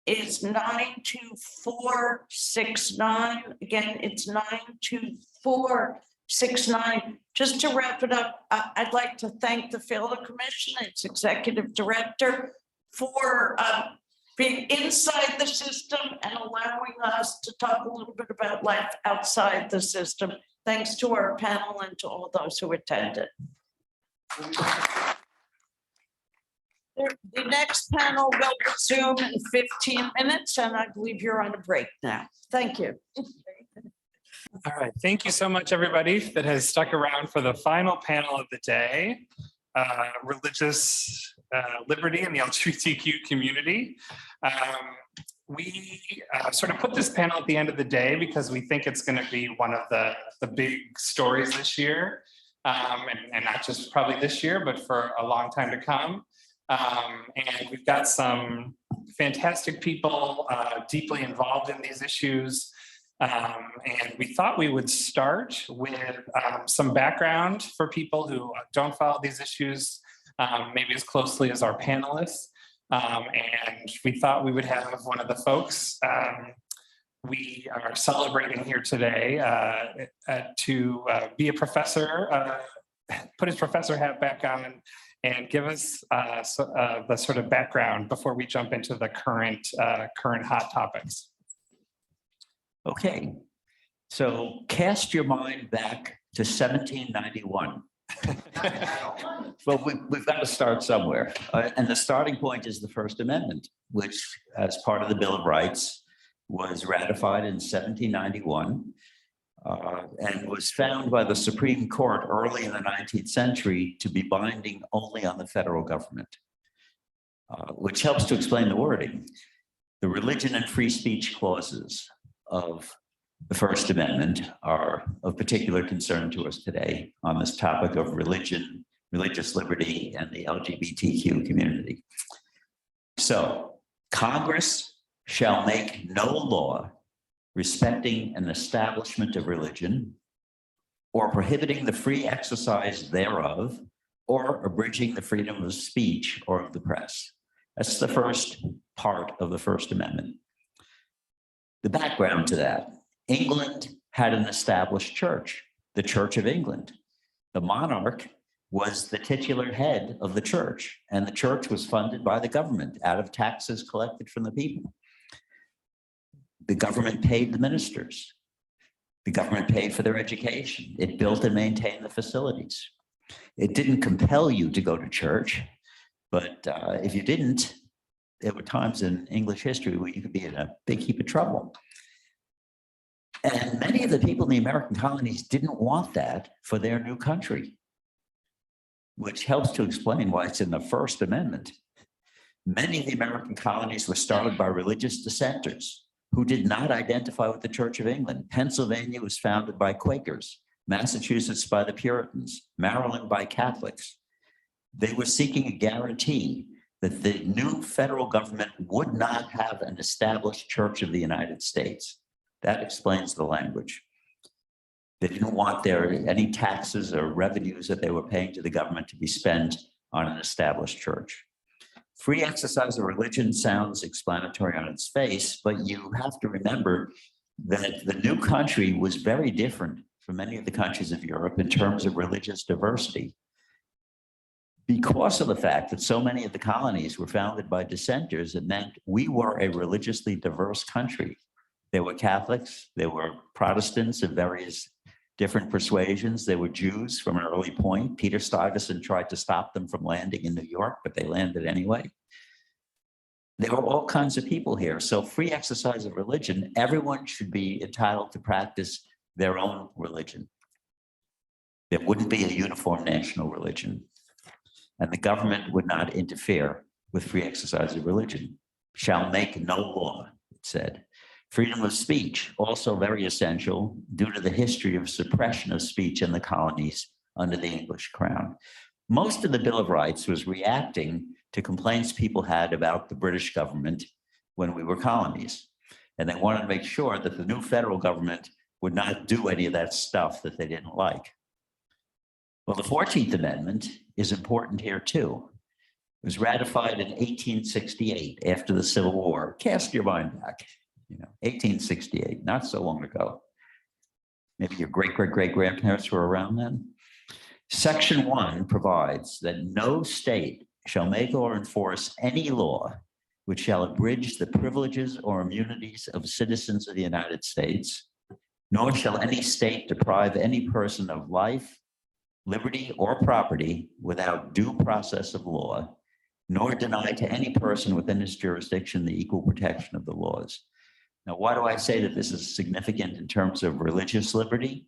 is 92469. Again, it's 92469. Just to wrap it up, I'd like to thank the Failla Commission, its executive director, for being inside the system and allowing us to talk a little bit about life outside the system. Thanks to our panel and to all those who attended. The next panel will resume in 15 minutes, and I believe you're on a break now. Thank you. All right, thank you so much, everybody that has stuck around for the final panel of the day, religious liberty in the LGBTQ community. We sort of put this panel at the end of the day because we think it's going to be one of the big stories this year, and not just probably this year, but for a long time to come. And we've got some fantastic people deeply involved in these issues. And we thought we would start with some background for people who don't follow these issues maybe as closely as our panelists. And we thought we would have one of the folks we are celebrating here today to be a professor, put his professor hat back on and give us the sort of background before we jump into the current hot topics. Okay, so cast your mind back to 1791. Well, we've got to start somewhere. And the starting point is the First Amendment, which as part of the Bill of Rights was ratified in 1791 and was found by the Supreme Court early in the 19th century to be binding only on the federal government, which helps to explain the wording. The religion and free speech clauses of the First Amendment are of particular concern to us today on this topic of religion, religious liberty, and the LGBTQ community. So, Congress shall make no law respecting an establishment of religion or prohibiting the free exercise thereof or abridging the freedom of speech or of the press. That's the first part of the First Amendment. The background to that: England had an established church, the Church of England. The monarch was the titular head of the church, and the church was funded by the government out of taxes collected from the people. The government paid the ministers. The government paid for their education. It built and maintained the facilities. It didn't compel you to go to church, but if you didn't, there were times in English history where you could be in a big heap of trouble. And many of the people in the American colonies didn't want that for their new country, which helps to explain why it's in the First Amendment. Many of the American colonies were started by religious dissenters who did not identify with the Church of England. Pennsylvania was founded by Quakers, Massachusetts by the Puritans, Maryland by Catholics. They were seeking a guarantee that the new federal government would not have an established Church of the United States. That explains the language. They didn't want any taxes or revenues that they were paying to the government to be spent on an established church. Free exercise of religion sounds explanatory on its face, but you have to remember that the new country was very different from many of the countries of Europe in terms of religious diversity. Because of the fact that so many of the colonies were founded by dissenters, it meant we were a religiously diverse country. There were Catholics, there were Protestants of various different persuasions, there were Jews from an early point. Peter Stuyvesant tried to stop them from landing in New York, but they landed anyway. There were all kinds of people here. So free exercise of religion, everyone should be entitled to practice their own religion. There wouldn't be a uniform national religion, and the government would not interfere with free exercise of religion. Shall make no law, it said. Freedom of speech, also very essential due to the history of suppression of speech in the colonies under the English crown. Most of the Bill of Rights was reacting to complaints people had about the British government when we were colonies. And they wanted to make sure that the new federal government would not do any of that stuff that they didn't like. Well, the 14th Amendment is important here too. It was ratified in 1868 after the Civil War. Cast your mind back. 1868, not so long ago. Maybe your great-great-great-grandparents were around then. Section 1 provides that no state shall make or enforce any law which shall abridge the privileges or immunities of citizens of the United States, nor shall any state deprive any person of life, liberty, or property without due process of law, nor deny to any person within its jurisdiction the equal protection of the laws. Now, why do I say that this is significant in terms of religious liberty?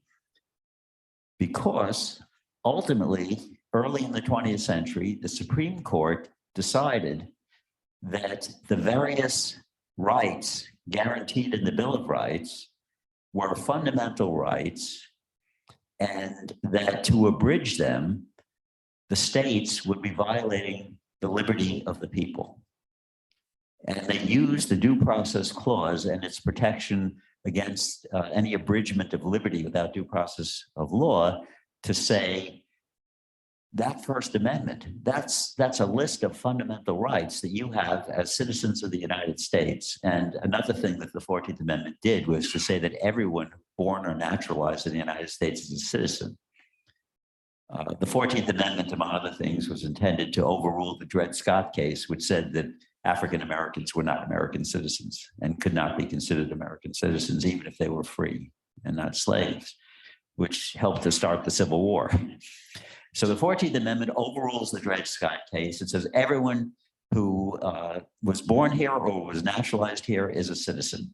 Because ultimately, early in the 20th century, the Supreme Court decided that the various rights guaranteed in the Bill of Rights were fundamental rights, and that to abridge them, the states would be violating the liberty of the people. And they used the Due Process Clause and its protection against any abridgment of liberty without due process of law to say that First Amendment, that's a list of fundamental rights that you have as citizens of the United States. And another thing that the 14th Amendment did was to say that everyone born or naturalized in the United States is a citizen. The 14th Amendment, among other things, was intended to overrule the Dred Scott case, which said that African Americans were not American citizens and could not be considered American citizens, even if they were free and not slaves, which helped to start the Civil War. So the 14th Amendment overrules the Dred Scott case. It says everyone who was born here or was naturalized here is a citizen,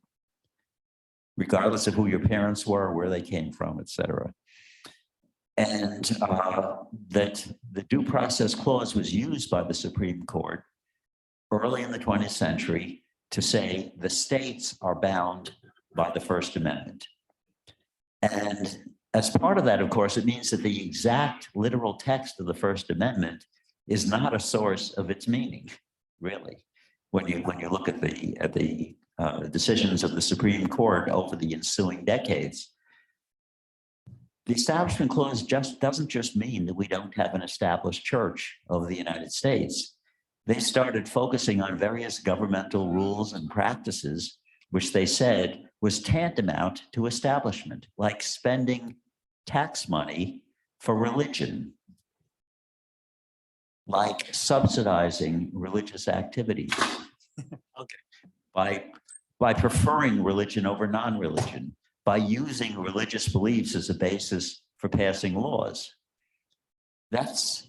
regardless of who your parents were, where they came from, et cetera. And that the Due Process Clause was used by the Supreme Court early in the 20th century to say the states are bound by the First Amendment. And as part of that, of course, it means that the exact literal text of the First Amendment is not a source of its meaning, really. When you look at the decisions of the Supreme Court over the ensuing decades, the Establishment Clause doesn't just mean that we don't have an established church of the United States. They started focusing on various governmental rules and practices, which they said was tantamount to establishment, like spending tax money for religion, like subsidizing religious activities, by preferring religion over non-religion, by using religious beliefs as a basis for passing laws. That's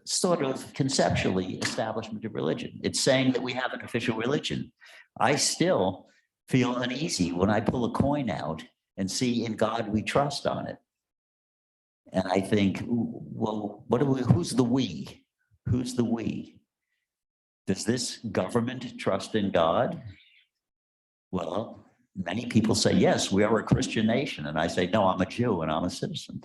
sort of conceptually establishment of religion. It's saying that we have an official religion. I still feel uneasy when I pull a coin out and see "In God We Trust" on it. And I think, well, who's the we? Who's the we? Does this government trust in God? Well, many people say, yes, we are a Christian nation. And I say, no, I'm a Jew and I'm a citizen.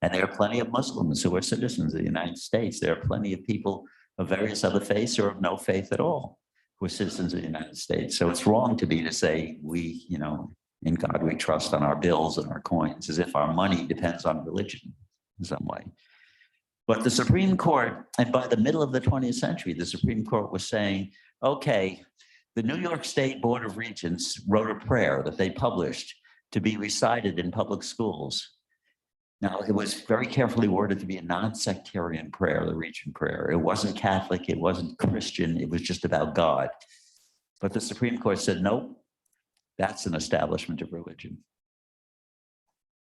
And there are plenty of Muslims who are citizens of the United States. There are plenty of people of various other faiths or of no faith at all who are citizens of the United States. So it's wrong to say we, in God we trust on our bills and our coins, as if our money depends on religion in some way. But the Supreme Court, and by the middle of the 20th century, the Supreme Court was saying, okay, the New York State Board of Regents wrote a prayer that they published to be recited in public schools. Now, it was very carefully worded to be a non-sectarian prayer, the Regent prayer. It wasn't Catholic, it wasn't Christian, it was just about God. But the Supreme Court said, nope, that's an establishment of religion.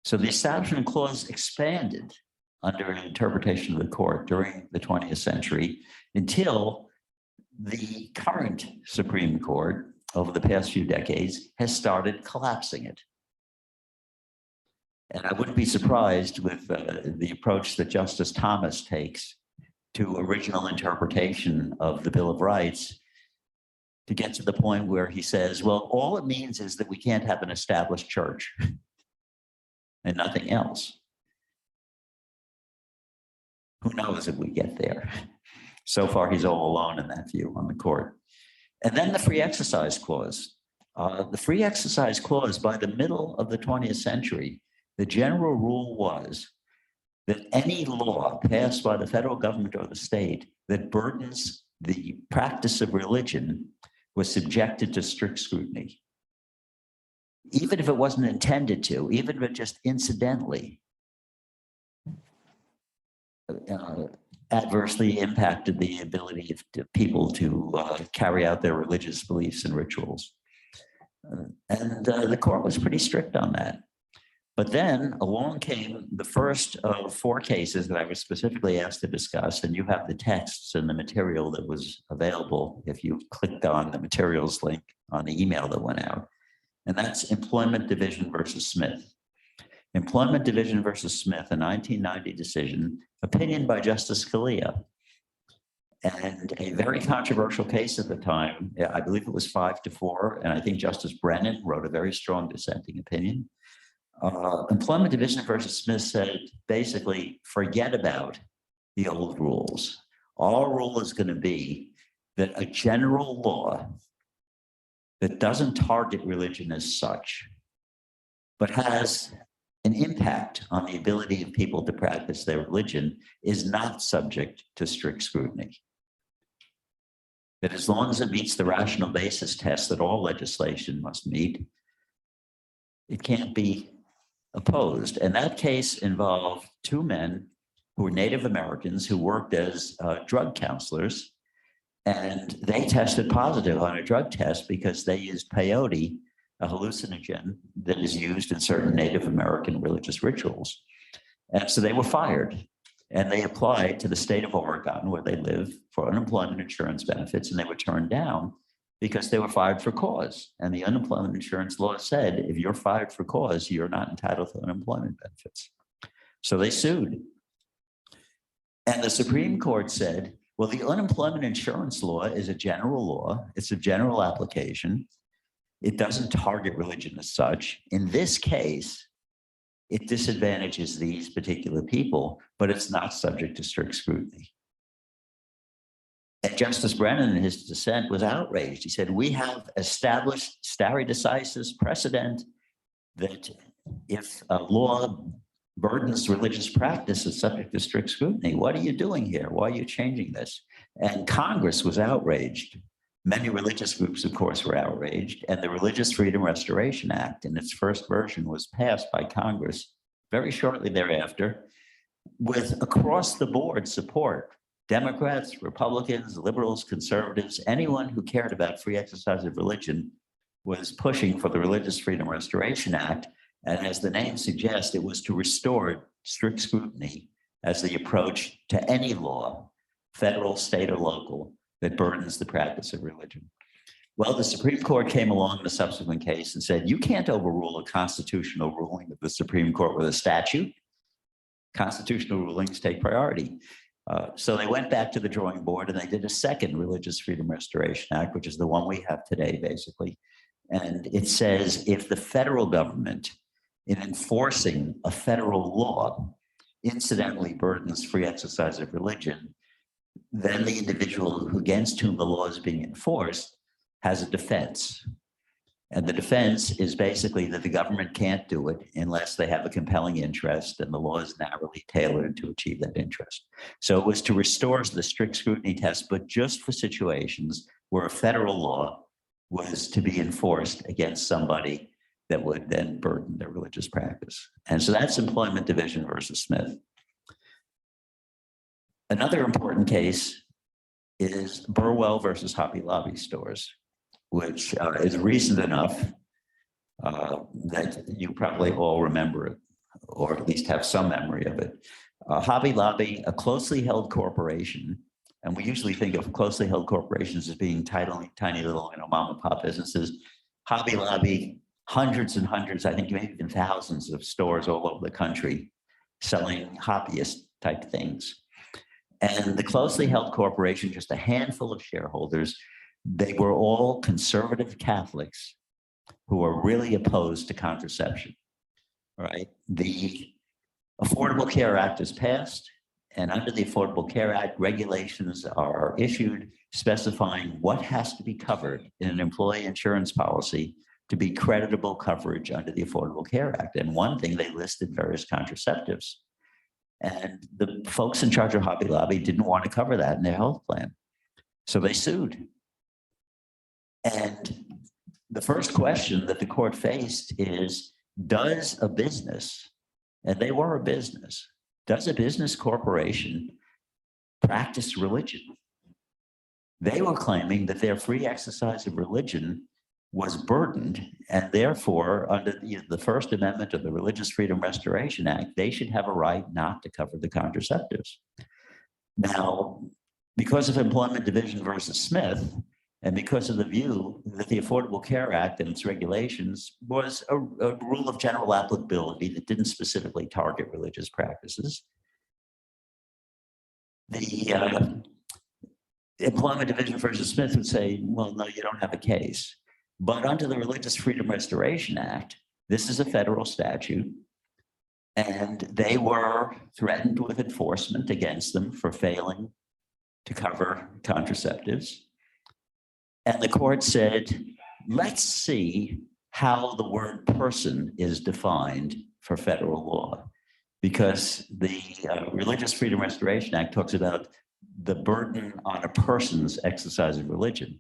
So the Establishment Clause expanded under an interpretation of the court during the 20th century until the current Supreme Court, over the past few decades, has started collapsing it. And I wouldn't be surprised with the approach that Justice Thomas takes to original interpretation of the Bill of Rights to get to the point where he says, well, all it means is that we can't have an established church and nothing else. Who knows if we get there? So far, he's all alone in that view on the court. And then the Free Exercise Clause. The Free Exercise Clause, by the middle of the 20th century, the general rule was that any law passed by the federal government or the state that burdens the practice of religion was subjected to strict scrutiny. Even if it wasn't intended to, even if it just incidentally adversely impacted the ability of people to carry out their religious beliefs and rituals. And the court was pretty strict on that. But then along came the first of 4 cases that I was specifically asked to discuss, and you have the texts and the material that was available if you clicked on the materials link on the email that went out. And that's Employment Division versus Smith. Employment Division versus Smith, a 1990 decision, opinion by Justice Scalia. And a very controversial case at the time. I believe it was 5-4, and I think Justice Brennan wrote a very strong dissenting opinion. Employment Division versus Smith said, basically, forget about the old rules. Our rule is going to be that a general law that doesn't target religion as such, but has an impact on the ability of people to practice their religion is not subject to strict scrutiny. That as long as it meets the rational basis test that all legislation must meet, it can't be opposed. And that case involved two men who were Native Americans who worked as drug counselors, and they tested positive on a drug test because they used peyote, a hallucinogen that is used in certain Native American religious rituals. And so they were fired, and they applied to the state of Oregon, where they live, for unemployment insurance benefits, and they were turned down because they were fired for cause. And the unemployment insurance law said, if you're fired for cause, you're not entitled to unemployment benefits. So they sued. And the Supreme Court said, well, the unemployment insurance law is a general law. It's a general application. It doesn't target religion as such. In this case, it disadvantages these particular people, but it's not subject to strict scrutiny. And Justice Brennan, in his dissent, was outraged. He said, we have established stare decisis precedent that if a law burdens religious practice, it's subject to strict scrutiny. What are you doing here? Why are you changing this? And Congress was outraged. Many religious groups, of course, were outraged. And the Religious Freedom Restoration Act, in its first version, was passed by Congress very shortly thereafter with across-the-board support. Democrats, Republicans, liberals, conservatives, anyone who cared about free exercise of religion was pushing for the Religious Freedom Restoration Act. And as the name suggests, it was to restore strict scrutiny as the approach to any law, federal, state, or local, that burdens the practice of religion. Well, the Supreme Court came along in a subsequent case and said, you can't overrule a constitutional ruling of the Supreme Court with a statute. Constitutional rulings take priority. So they went back to the drawing board and they did a second Religious Freedom Restoration Act, which is the one we have today, basically. And it says if the federal government, in enforcing a federal law, incidentally burdens free exercise of religion, then the individual against whom the law is being enforced has a defense. And the defense is basically that the government can't do it unless they have a compelling interest, and the law is narrowly tailored to achieve that interest. So it was to restore the strict scrutiny test, but just for situations where a federal law was to be enforced against somebody that would then burden their religious practice. And so that's Employment Division versus Smith. Another important case is Burwell versus Hobby Lobby stores, which is recent enough that you probably all remember it, or at least have some memory of it. Hobby Lobby, a closely held corporation, and we usually think of closely held corporations as being tiny little, mom and pop businesses. Hobby Lobby, hundreds and hundreds, I think maybe even thousands of stores all over the country selling hobbyist type things. And the closely held corporation, just a handful of shareholders, they were all conservative Catholics who were really opposed to contraception, right? The Affordable Care Act is passed, and under the Affordable Care Act, regulations are issued specifying what has to be covered in an employee insurance policy to be creditable coverage under the Affordable Care Act. And one thing, they listed various contraceptives. And the folks in charge of Hobby Lobby didn't want to cover that in their health plan. So they sued. And the first question that the court faced is, does a business, and they were a business, does a business corporation practice religion? They were claiming that their free exercise of religion was burdened, and therefore, under the First Amendment of the Religious Freedom Restoration Act, they should have a right not to cover the contraceptives. Now, because of Employment Division versus Smith, and because of the view that the Affordable Care Act and its regulations was a rule of general applicability that didn't specifically target religious practices, the Employment Division versus Smith would say, well, no, you don't have a case. But under the Religious Freedom Restoration Act, this is a federal statute, and they were threatened with enforcement against them for failing to cover contraceptives. And the court said, let's see how the word person is defined for federal law, because the Religious Freedom Restoration Act talks about the burden on a person's exercise of religion.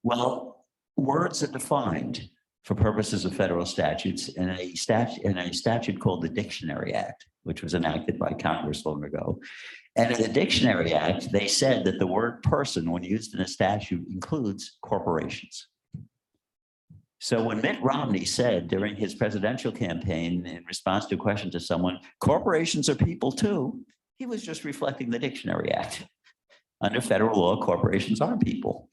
Well, words are defined for purposes of federal statutes in a statute called the Dictionary Act, which was enacted by Congress long ago. And in the Dictionary Act, they said that the word person, when used in a statute, includes corporations. So when Mitt Romney said during his presidential campaign in response to a question to someone, corporations are people too, he was just reflecting the Dictionary Act. Under federal law, corporations are people.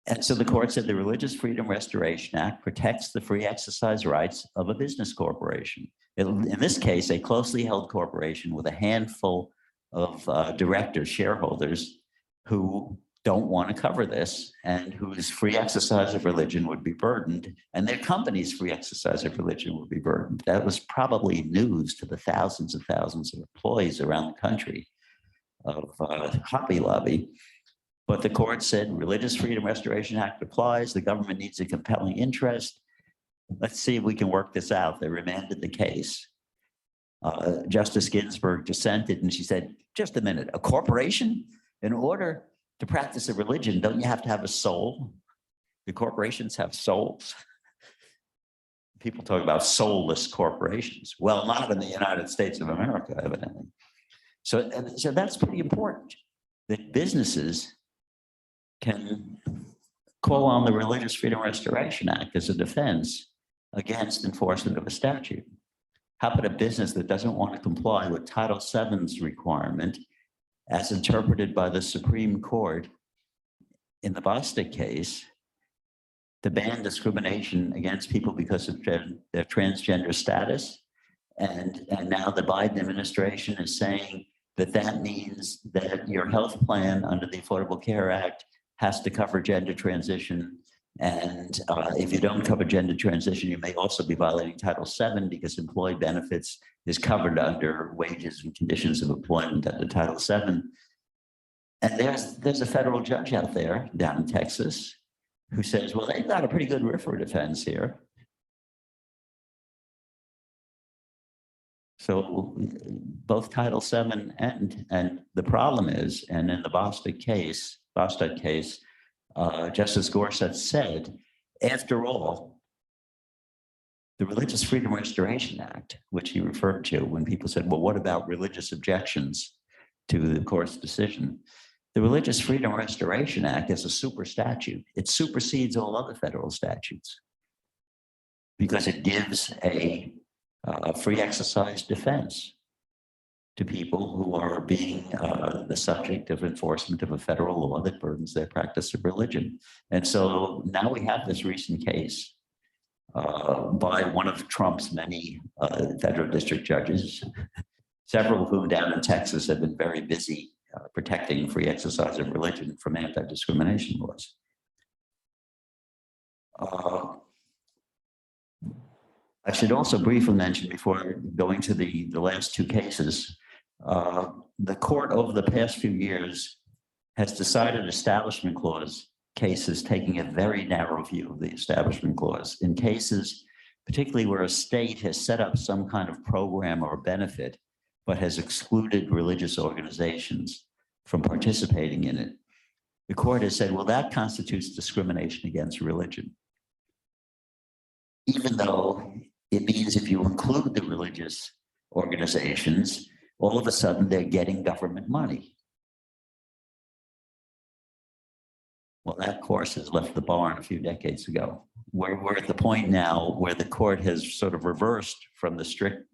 And so the court said the Religious Freedom Restoration Act protects the free exercise rights of a business corporation. In this case, a closely held corporation with a handful of directors, shareholders, who don't want to cover this and whose free exercise of religion would be burdened, and their company's free exercise of religion would be burdened. That was probably news to the thousands of employees around the country of Hobby Lobby. But the court said Religious Freedom Restoration Act applies. The government needs a compelling interest. Let's see if we can work this out. They remanded the case. Justice Ginsburg dissented, and she said, just a minute, a corporation? In order to practice a religion, don't you have to have a soul? Do corporations have souls? People talk about soulless corporations. Well, not in the United States of America, evidently. So that's pretty important, that businesses can call on the Religious Freedom Restoration Act as a defense against enforcement of a statute. How about a business that doesn't want to comply with Title VII's requirement as interpreted by the Supreme Court in the Bostick case to ban discrimination against people because of their transgender status? And now the Biden administration is saying that that means that your health plan under the Affordable Care Act has to cover gender transition. And if you don't cover gender transition, you may also be violating Title VII because employee benefits is covered under wages and conditions of employment under Title VII. And there's a federal judge out there down in Texas who says, well, they've got a pretty good RFRA defense here. So both Title VII and the problem is, and in the Bostick case, Justice Gorsuch said, after all, the Religious Freedom Restoration Act, which he referred to when people said, well, what about religious objections to the court's decision? The Religious Freedom Restoration Act is a super statute. It supersedes all other federal statutes because it gives a free exercise defense to people who are being the subject of enforcement of a federal law that burdens their practice of religion. And so now we have this recent case by one of Trump's many federal district judges, several of whom down in Texas have been very busy protecting free exercise of religion from anti-discrimination laws. I should also briefly mention before going to the last two cases, the court over the past few years has decided Establishment Clause cases taking a very narrow view of the Establishment Clause. In cases, particularly where a state has set up some kind of program or benefit, but has excluded religious organizations from participating in it, the court has said, well, that constitutes discrimination against religion. Even though it means if you include the religious organizations, all of a sudden they're getting government money. Well, that course has left the barn a few decades ago. We're at the point now where the court has sort of reversed from the strict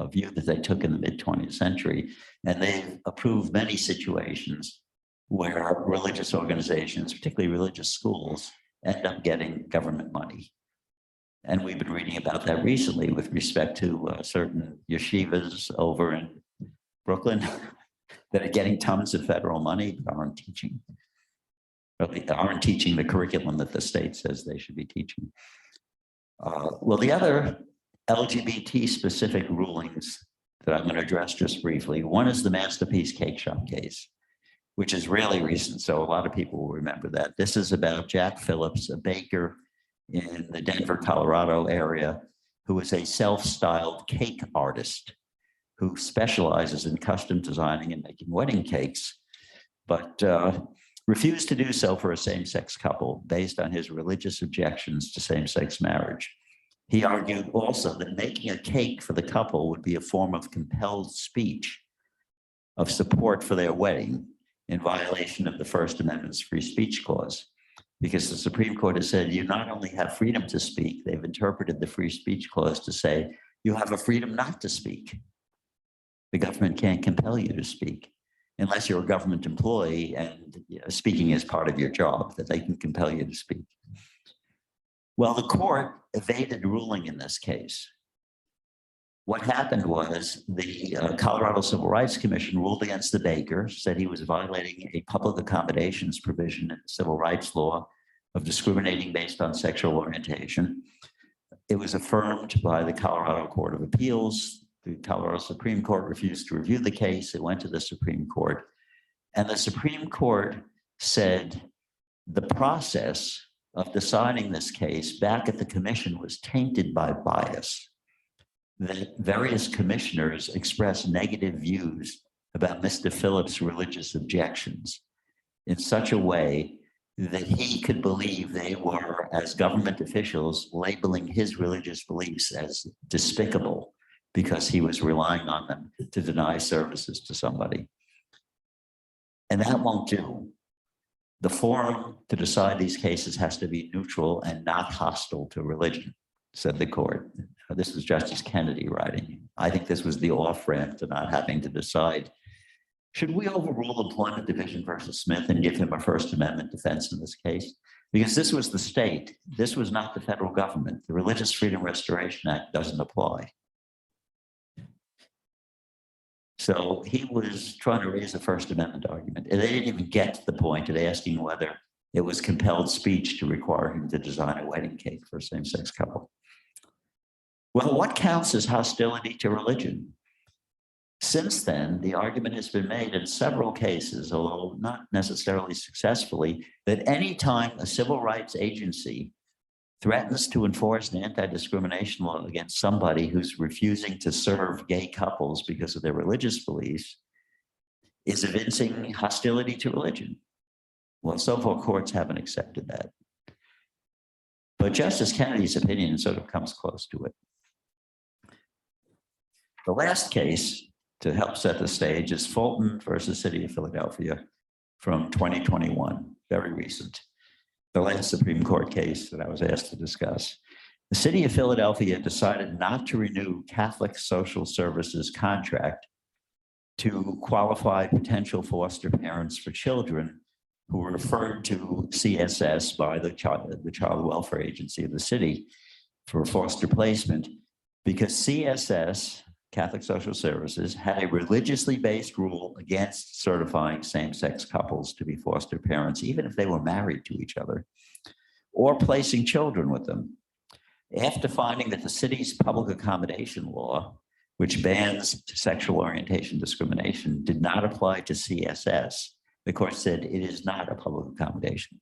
view that they took in the mid-20th century, and they've approved many situations where religious organizations, particularly religious schools, end up getting government money. And we've been reading about that recently with respect to certain yeshivas over in Brooklyn that are getting tons of federal money but aren't teaching. They aren't teaching the curriculum that the state says they should be teaching. Well, the other LGBT specific rulings that I'm going to address just briefly, one is the Masterpiece Cake Shop case, which is really recent, so a lot of people will remember that. This is about Jack Phillips, a baker in the Denver, Colorado area, who is a self-styled cake artist who specializes in custom designing and making wedding cakes, but refused to do so for a same-sex couple based on his religious objections to same-sex marriage. He argued also that making a cake for the couple would be a form of compelled speech of support for their wedding in violation of the First Amendment's free speech clause. Because the Supreme Court has said you not only have freedom to speak, they've interpreted the free speech clause to say you have a freedom not to speak. The government can't compel you to speak unless you're a government employee and speaking is part of your job, that they can compel you to speak. Well, the court evaded ruling in this case. What happened was the Colorado Civil Rights Commission ruled against the baker, said he was violating a public accommodations provision in the civil rights law of discriminating based on sexual orientation. It was affirmed by the Colorado Court of Appeals. The Colorado Supreme Court refused to review the case. It went to the Supreme Court. And the Supreme Court said the process of deciding this case back at the commission was tainted by bias. That various commissioners expressed negative views about Mr. Phillips' religious objections in such a way that he could believe they were, as government officials, labeling his religious beliefs as despicable because he was relying on them to deny services to somebody. And that won't do. The forum to decide these cases has to be neutral and not hostile to religion, said the court. This is Justice Kennedy writing. I think this was the off-ramp to not having to decide, should we overrule Employment Division versus Smith and give him a First Amendment defense in this case? Because this was the state. This was not the federal government. The Religious Freedom Restoration Act doesn't apply. So he was trying to raise a First Amendment argument. And they didn't even get to the point of asking whether it was compelled speech to require him to design a wedding cake for a same-sex couple. Well, what counts as hostility to religion? Since then, the argument has been made in several cases, although not necessarily successfully, that any time a civil rights agency threatens to enforce an anti-discrimination law against somebody who's refusing to serve gay couples because of their religious beliefs is evincing hostility to religion. Well, so far courts haven't accepted that. But Justice Kennedy's opinion sort of comes close to it. The last case to help set the stage is Fulton versus City of Philadelphia from 2021, very recent. The last Supreme Court case that I was asked to discuss. The City of Philadelphia decided not to renew Catholic Social Services contract to qualify potential foster parents for children who were referred to CSS by the Child Welfare Agency of the city for foster placement, because CSS, Catholic Social Services, had a religiously based rule against certifying same-sex couples to be foster parents, even if they were married to each other, or placing children with them. After finding that the city's public accommodation law, which bans sexual orientation discrimination, did not apply to CSS, the court said it is not a public accommodation.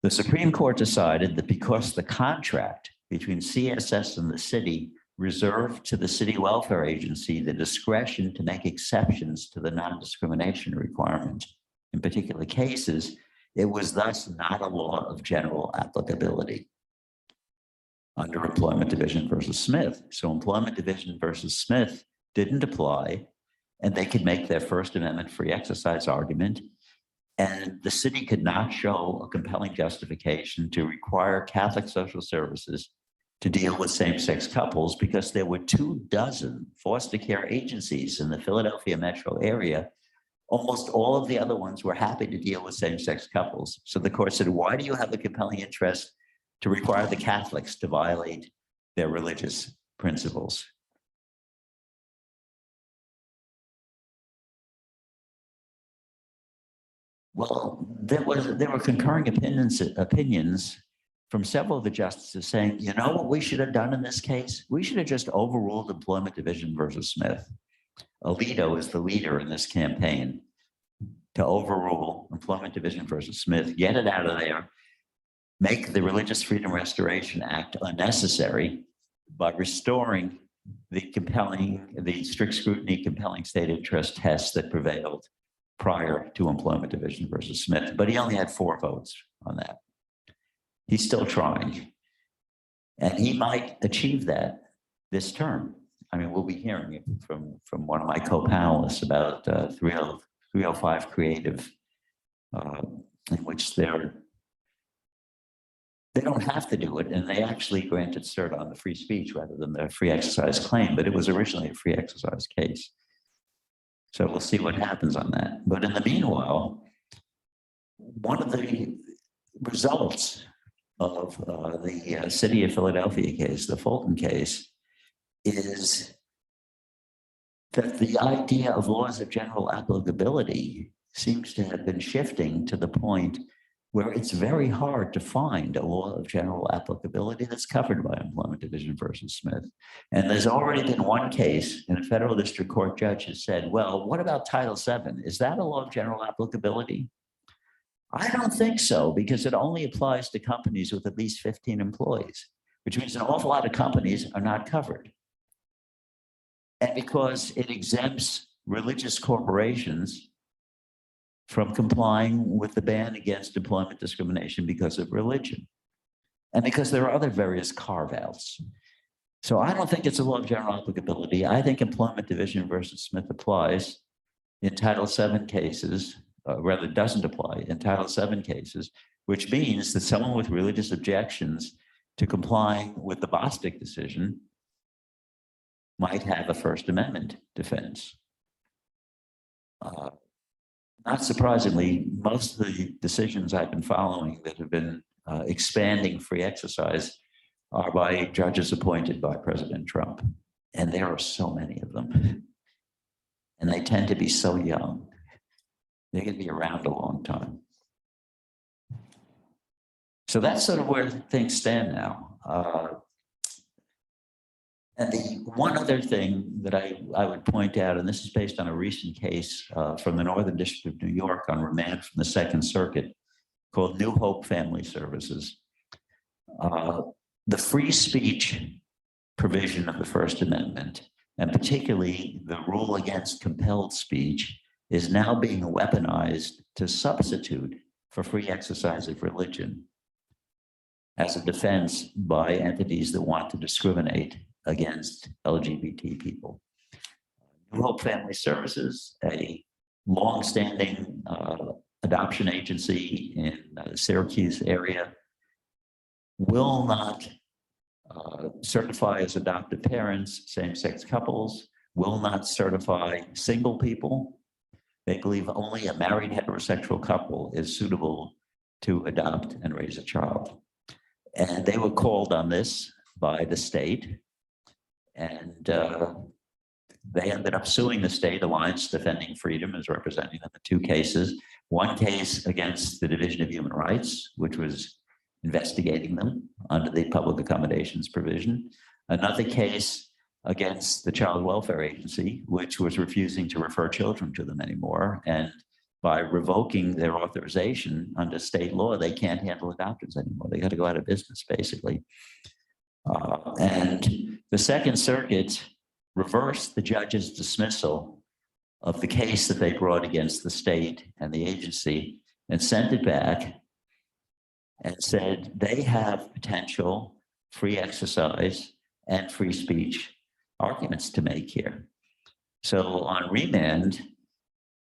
The Supreme Court decided that because the contract between CSS and the city reserved to the city welfare agency the discretion to make exceptions to the non-discrimination requirement in particular cases, it was thus not a law of general applicability under Employment Division versus Smith. So Employment Division versus Smith didn't apply, and they could make their First Amendment free exercise argument, and the city could not show a compelling justification to require Catholic Social Services to deal with same-sex couples because there were 24 foster care agencies in the Philadelphia metro area. Almost all of the other ones were happy to deal with same-sex couples. So the court said, why do you have a compelling interest to require the Catholics to violate their religious principles? Well, there were concurring opinions from several of the justices saying, you know what we should have done in this case? We should have just overruled Employment Division versus Smith. Alito is the leader in this campaign to overrule Employment Division versus Smith, get it out of there. make the Religious Freedom Restoration Act unnecessary by restoring the strict scrutiny, compelling state interest test that prevailed prior to Employment Division versus Smith, but he only had 4 votes on that. He's still trying, and he might achieve that this term. I mean, we'll be hearing it from one of my co-panelists about 305 Creative, in which they don't have to do it, and they actually granted cert on the free speech rather than the free exercise claim, but it was originally a free exercise case. So we'll see what happens on that. But in the meanwhile, one of the results of the City of Philadelphia case, the Fulton case, is that the idea of laws of general applicability seems to have been shifting to the point where it's very hard to find a law of general applicability that's covered by Employment Division versus Smith. And there's already been one case, and a federal district court judge has said, well, what about Title VII? Is that a law of general applicability? I don't think so, because it only applies to companies with at least 15 employees, which means an awful lot of companies are not covered. And because it exempts religious corporations from complying with the ban against employment discrimination because of religion, and because there are other various carve-outs. So I don't think it's a law of general applicability. I think Employment Division versus Smith applies in Title VII cases, rather doesn't apply in Title VII cases, which means that someone with religious objections to complying with the Bostic decision might have a First Amendment defense. Not surprisingly, most of the decisions I've been following that have been expanding free exercise are by judges appointed by President Trump. And there are so many of them. And they tend to be so young. They're going to be around a long time. So that's sort of where things stand now. And the one other thing that I would point out, and this is based on a recent case from the Northern District of New York on remand from the Second Circuit called New Hope Family Services. The free speech provision of the First Amendment, and particularly the rule against compelled speech, is now being weaponized to substitute for free exercise of religion as a defense by entities that want to discriminate against LGBT people. New Hope Family Services, a long-standing adoption agency in the Syracuse area, will not certify as adoptive parents same-sex couples, will not certify single people. They believe only a married heterosexual couple is suitable to adopt and raise a child. And they were called on this by the state. And they ended up suing the state. Alliance Defending Freedom is representing them in 2 cases. One case against the Division of Human Rights, which was investigating them under the public accommodations provision. Another case against the Child Welfare Agency, which was refusing to refer children to them anymore. And by revoking their authorization under state law, they can't handle adoptions anymore. They got to go out of business, basically. And the Second Circuit reversed the judge's dismissal of the case that they brought against the state and the agency and sent it back and said they have potential free exercise and free speech arguments to make here. So on remand,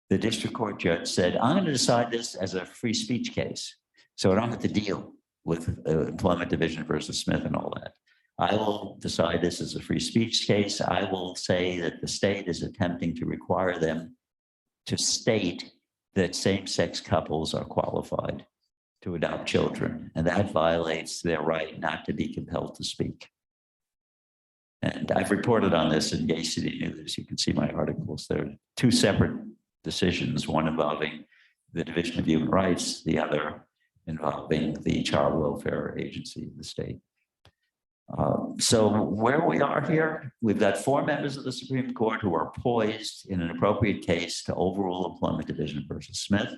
the district court judge said, I'm going to decide this as a free speech case, so I don't have to deal with Employment Division versus Smith and all that. I will decide this as a free speech case. I will say that the state is attempting to require them to state that same-sex couples are qualified to adopt children, and that violates their right not to be compelled to speak. And I've reported on this in Gay City News. You can see my articles. There are 2 separate decisions, one involving the Division of Human Rights, the other involving the Child Welfare Agency of the state. So where we are here, we've got 4 members of the Supreme Court who are poised in an appropriate case to overrule Employment Division versus Smith.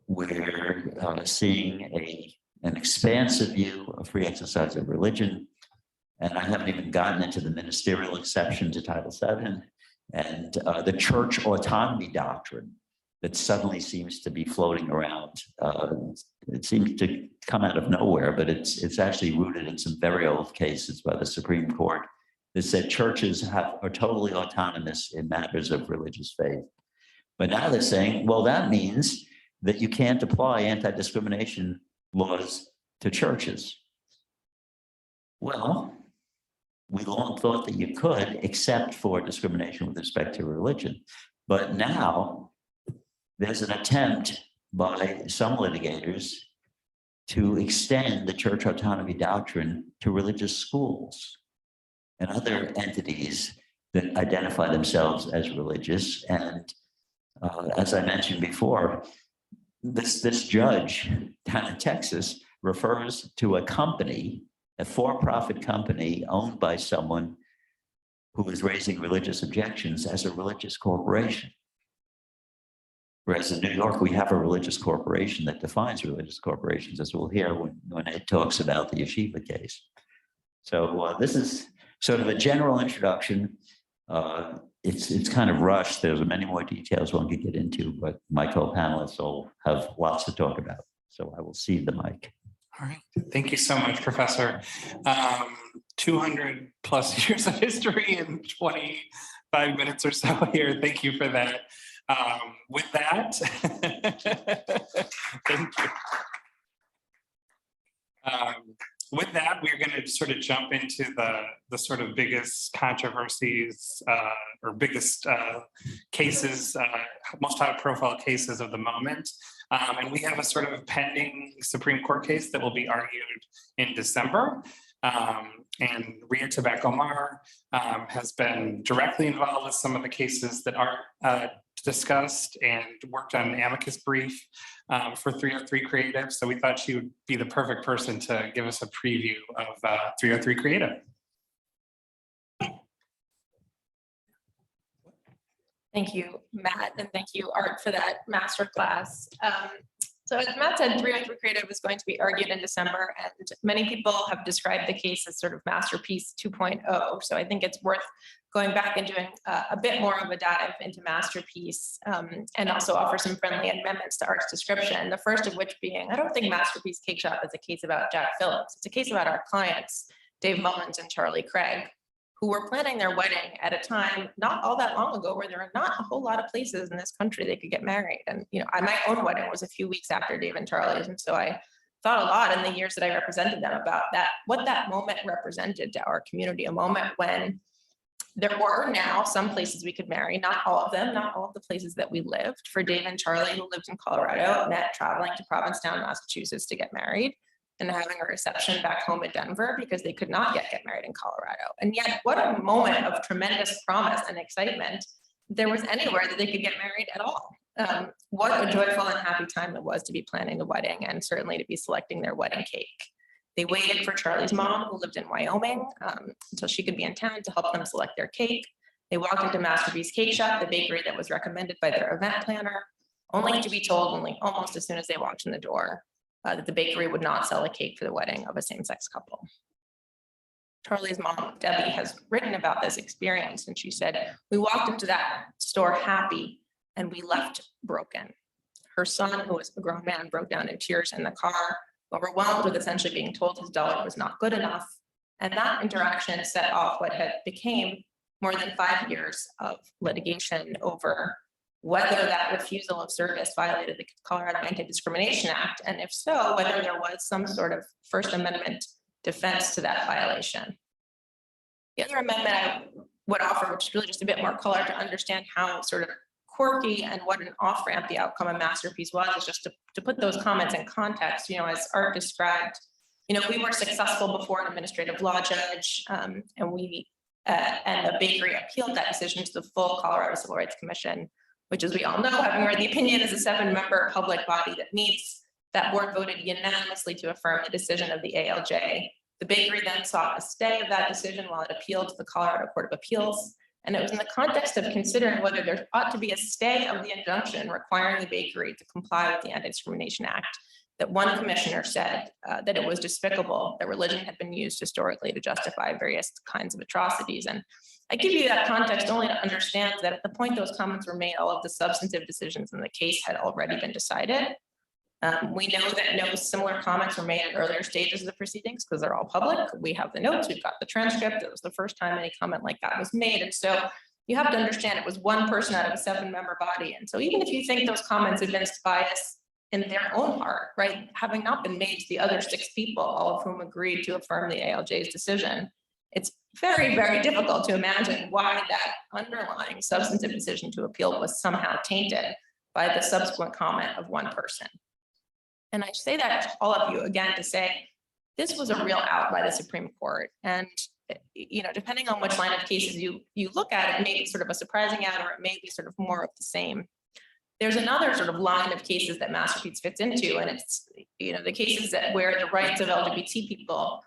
We're seeing a an expansive view of free exercise of religion. And I haven't even gotten into the ministerial exception to Title VII and the church autonomy doctrine that suddenly seems to be floating around. It seems to come out of nowhere, but it's actually rooted in some very old cases by the Supreme Court that said churches are totally autonomous in matters of religious faith. But now they're saying, well, that means that you can't apply anti-discrimination laws to churches. Well, we long thought that you could, except for discrimination with respect to religion. But now there's an attempt by some litigators to extend the church autonomy doctrine to religious schools and other entities that identify themselves as religious. And as I mentioned before, this judge down in Texas refers to a company, a for-profit company owned by someone who is raising religious objections as a religious corporation. Whereas in New York, we have a religious corporation that defines religious corporations, as we'll hear when it talks about the yeshiva case. So this is sort of a general introduction. It's kind of rushed. There's many more details one could get into, but my co-panelists will have lots to talk about. So I will cede the mic. All right, thank you so much, Professor. 200 plus years of history in 25 minutes or so here. Thank you for that. With that, thank you. With that, we're going to sort of jump into the sort of biggest controversies or biggest cases, most high-profile cases of the moment. And we have a sort of pending Supreme Court case that will be argued in December. And Ria Tobacco-Mar has been directly involved with some of the cases that are discussed and worked on an amicus brief for 303 Creative. So we thought she would be the perfect person to give us a preview of 303 Creative. Thank you, Matt, and thank you, Art, for that masterclass. So as Matt said, 303 Creative is going to be argued in December, and many people have described the case as sort of Masterpiece 2.0. So I think it's worth going back and doing a bit more of a dive into Masterpiece and also offer some friendly amendments to Art's description. The first of which being, I don't think Masterpiece Cake Shop is a case about Jack Phillips. It's a case about our clients, Dave Mullins and Charlie Craig, who were planning their wedding at a time not all that long ago where there are not a whole lot of places in this country they could get married. And, you know, my own wedding was a few weeks after Dave and Charlie's. And so I thought a lot in the years that I represented them about that, what that moment represented to our community, a moment when there were now some places we could marry, not all of them, not all of the places that we lived. For Dave and Charlie, who lived in Colorado, met traveling to Provincetown, Massachusetts to get married, and having a reception back home in Denver because they could not yet get married in Colorado. And yet, what a moment of tremendous promise and excitement there was anywhere that they could get married at all. What a joyful and happy time it was to be planning the wedding and certainly to be selecting their wedding cake. They waited for Charlie's mom, who lived in Wyoming, until she could be in town to help them select their cake. They walked into Masterpiece Cake Shop, the bakery that was recommended by their event planner, only to be told almost as soon as they walked in the door that the bakery would not sell a cake for the wedding of a same-sex couple. Charlie's mom, Debbie, has written about this experience, and she said, "We walked into that store happy and we left broken." Her son, who was a grown man, broke down in tears in the car, overwhelmed with essentially being told his dollar was not good enough. And that interaction set off what had became more than 5 years of litigation over whether that refusal of service violated the Colorado Anti-Discrimination Act, and if so, whether there was some sort of First Amendment defense to that violation. The other amendment I would offer, which is really just a bit more color to understand how sort of quirky and what an off-ramp the outcome of Masterpiece was, is just to put those comments in context. You know, as Art described, you know, we were successful before an administrative law judge, and the bakery appealed that decision to the full Colorado Civil Rights Commission, which, as we all know, having read the opinion, is a 7-member public body that meets. That board voted unanimously to affirm the decision of the ALJ. The bakery then sought a stay of that decision while it appealed to the Colorado Court of Appeals. And it was in the context of considering whether there ought to be a stay of the injunction requiring the bakery to comply with the Anti-Discrimination Act that one commissioner said that it was despicable that religion had been used historically to justify various kinds of atrocities. And I give you that context only to understand that at the point those comments were made, all of the substantive decisions in the case had already been decided. We know that no similar comments were made at earlier stages of the proceedings because they're all public. We have the notes, we've got the transcript. It was the first time any comment like that was made. And so you have to understand it was one person out of a 7-member body. And so even if you think those comments evinced bias in their own heart, right, having not been made to the other 6 people, all of whom agreed to affirm the ALJ's decision, it's very, very difficult to imagine why that underlying substantive decision to appeal was somehow tainted by the subsequent comment of one person. And I say that to all of you again to say, this was a real out by the Supreme Court. And, you know, depending on which line of cases you look at, it may be sort of a surprising out, or it may be sort of more of the same. There's another sort of line of cases that Masterpiece fits into, and it's, you know, the cases that where the rights of LGBT people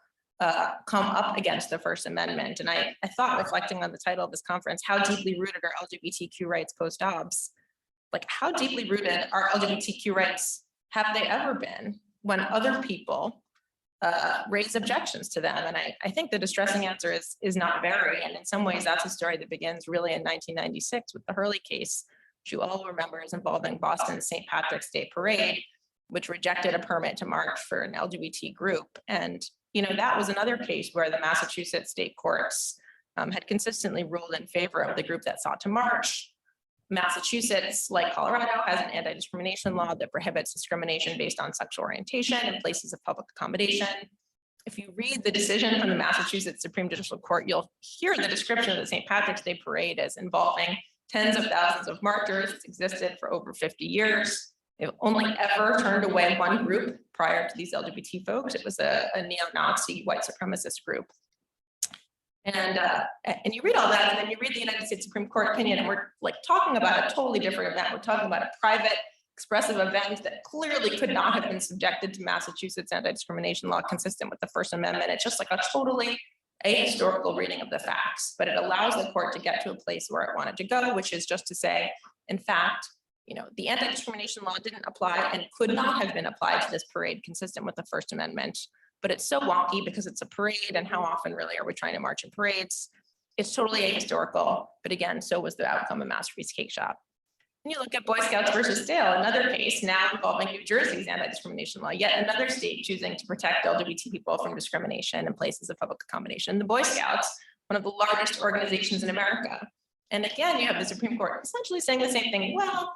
come up against the First Amendment. And I thought, reflecting on the title of this conference, how deeply rooted are LGBTQ rights post-Dobbs? Like, how deeply rooted are LGBTQ rights have they ever been when other people raise objections to them? And I think the distressing answer is not very. And in some ways, that's a story that begins really in 1996 with the Hurley case, which you all remember is involving Boston's St. Patrick's Day Parade, which rejected a permit to march for an LGBT group. And, you know, that was another case where the Massachusetts state courts had consistently ruled in favor of the group that sought to march. Massachusetts, like Colorado, has an anti-discrimination law that prohibits discrimination based on sexual orientation in places of public accommodation. If you read the decision from the Massachusetts Supreme Judicial Court, you'll hear the description of the St. Patrick's Day Parade as involving tens of thousands of marchers. It's existed for over 50 years. They've only ever turned away one group prior to these LGBT folks. It was a neo-Nazi white supremacist group. And you read all that, and then you read the United States Supreme Court opinion, and we're like talking about a totally different event. We're talking about a private, expressive event that clearly could not have been subjected to Massachusetts anti-discrimination law consistent with the First Amendment. It's just like a totally ahistorical reading of the facts, but it allows the court to get to a place where it wanted to go, which is just to say, in fact, you know, the anti-discrimination law didn't apply and could not have been applied to this parade consistent with the First Amendment. But it's so wonky because it's a parade, and how often really are we trying to march in parades? It's totally ahistorical, but again, so was the outcome of Masterpiece Cake Shop. And you look at Boy Scouts versus Dale, another case now involving New Jersey's anti-discrimination law, yet another state choosing to protect LGBT people from discrimination in places of public accommodation. The Boy Scouts, one of the largest organizations in America. And again, you have the Supreme Court essentially saying the same thing. Well,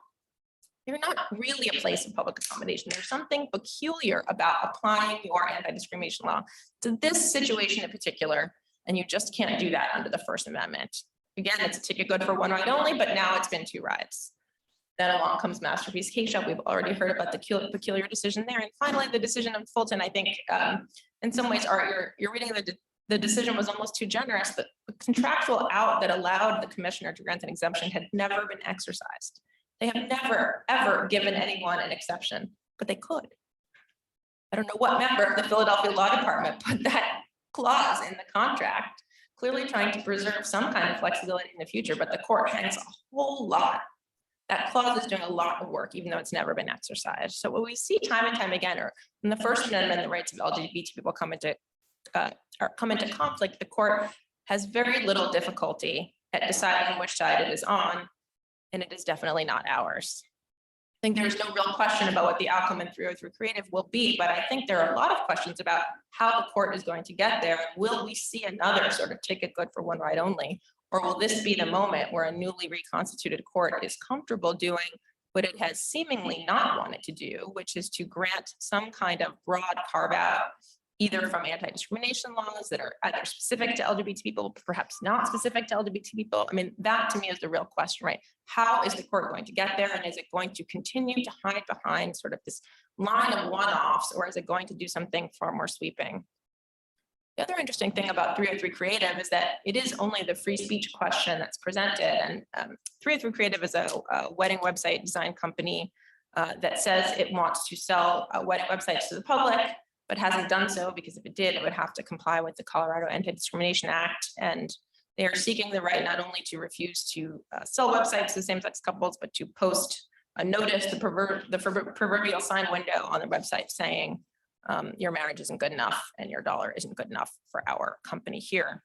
you're not really a place of public accommodation. There's something peculiar about applying your anti-discrimination law to this situation in particular, and you just can't do that under the First Amendment. Again, it's a ticket good for one ride only, but now it's been 2 rides. Then along comes Masterpiece Cake Shop. We've already heard about the peculiar decision there. And finally, the decision of Fulton, I think, in some ways, you're reading the decision was almost too generous. The contractual out that allowed the commissioner to grant an exemption had never been exercised. They have never, ever given anyone an exception, but they could. I don't know what member of the Philadelphia Law Department put that clause in the contract, clearly trying to preserve some kind of flexibility in the future, but the court hangs a whole lot. That clause is doing a lot of work, even though it's never been exercised. So what we see time and time again, or in the First Amendment, the rights of LGBT people come into conflict, the court has very little difficulty at deciding which side it is on, and it is definitely not ours. I think there's no real question about what the outcome in 303 Creative will be, but I think there are a lot of questions about how the court is going to get there. Will we see another sort of ticket good for one ride only? Or will this be the moment where a newly reconstituted court is comfortable doing what it has seemingly not wanted to do, which is to grant some kind of broad carve out, either from anti-discrimination laws that are either specific to LGBT people, perhaps not specific to LGBT people? I mean, that to me is the real question, right? How is the court going to get there? And is it going to continue to hide behind sort of this line of one-offs, or is it going to do something far more sweeping? The other interesting thing about 303 Creative is that it is only the free speech question that's presented. And 303 Creative is a wedding website design company that says it wants to sell wedding websites to the public, but hasn't done so because if it did, it would have to comply with the Colorado Anti-Discrimination Act. And they are seeking the right not only to refuse to sell websites to same-sex couples, but to post a notice, the proverbial sign window on their website saying, your marriage isn't good enough and your dollar isn't good enough for our company here.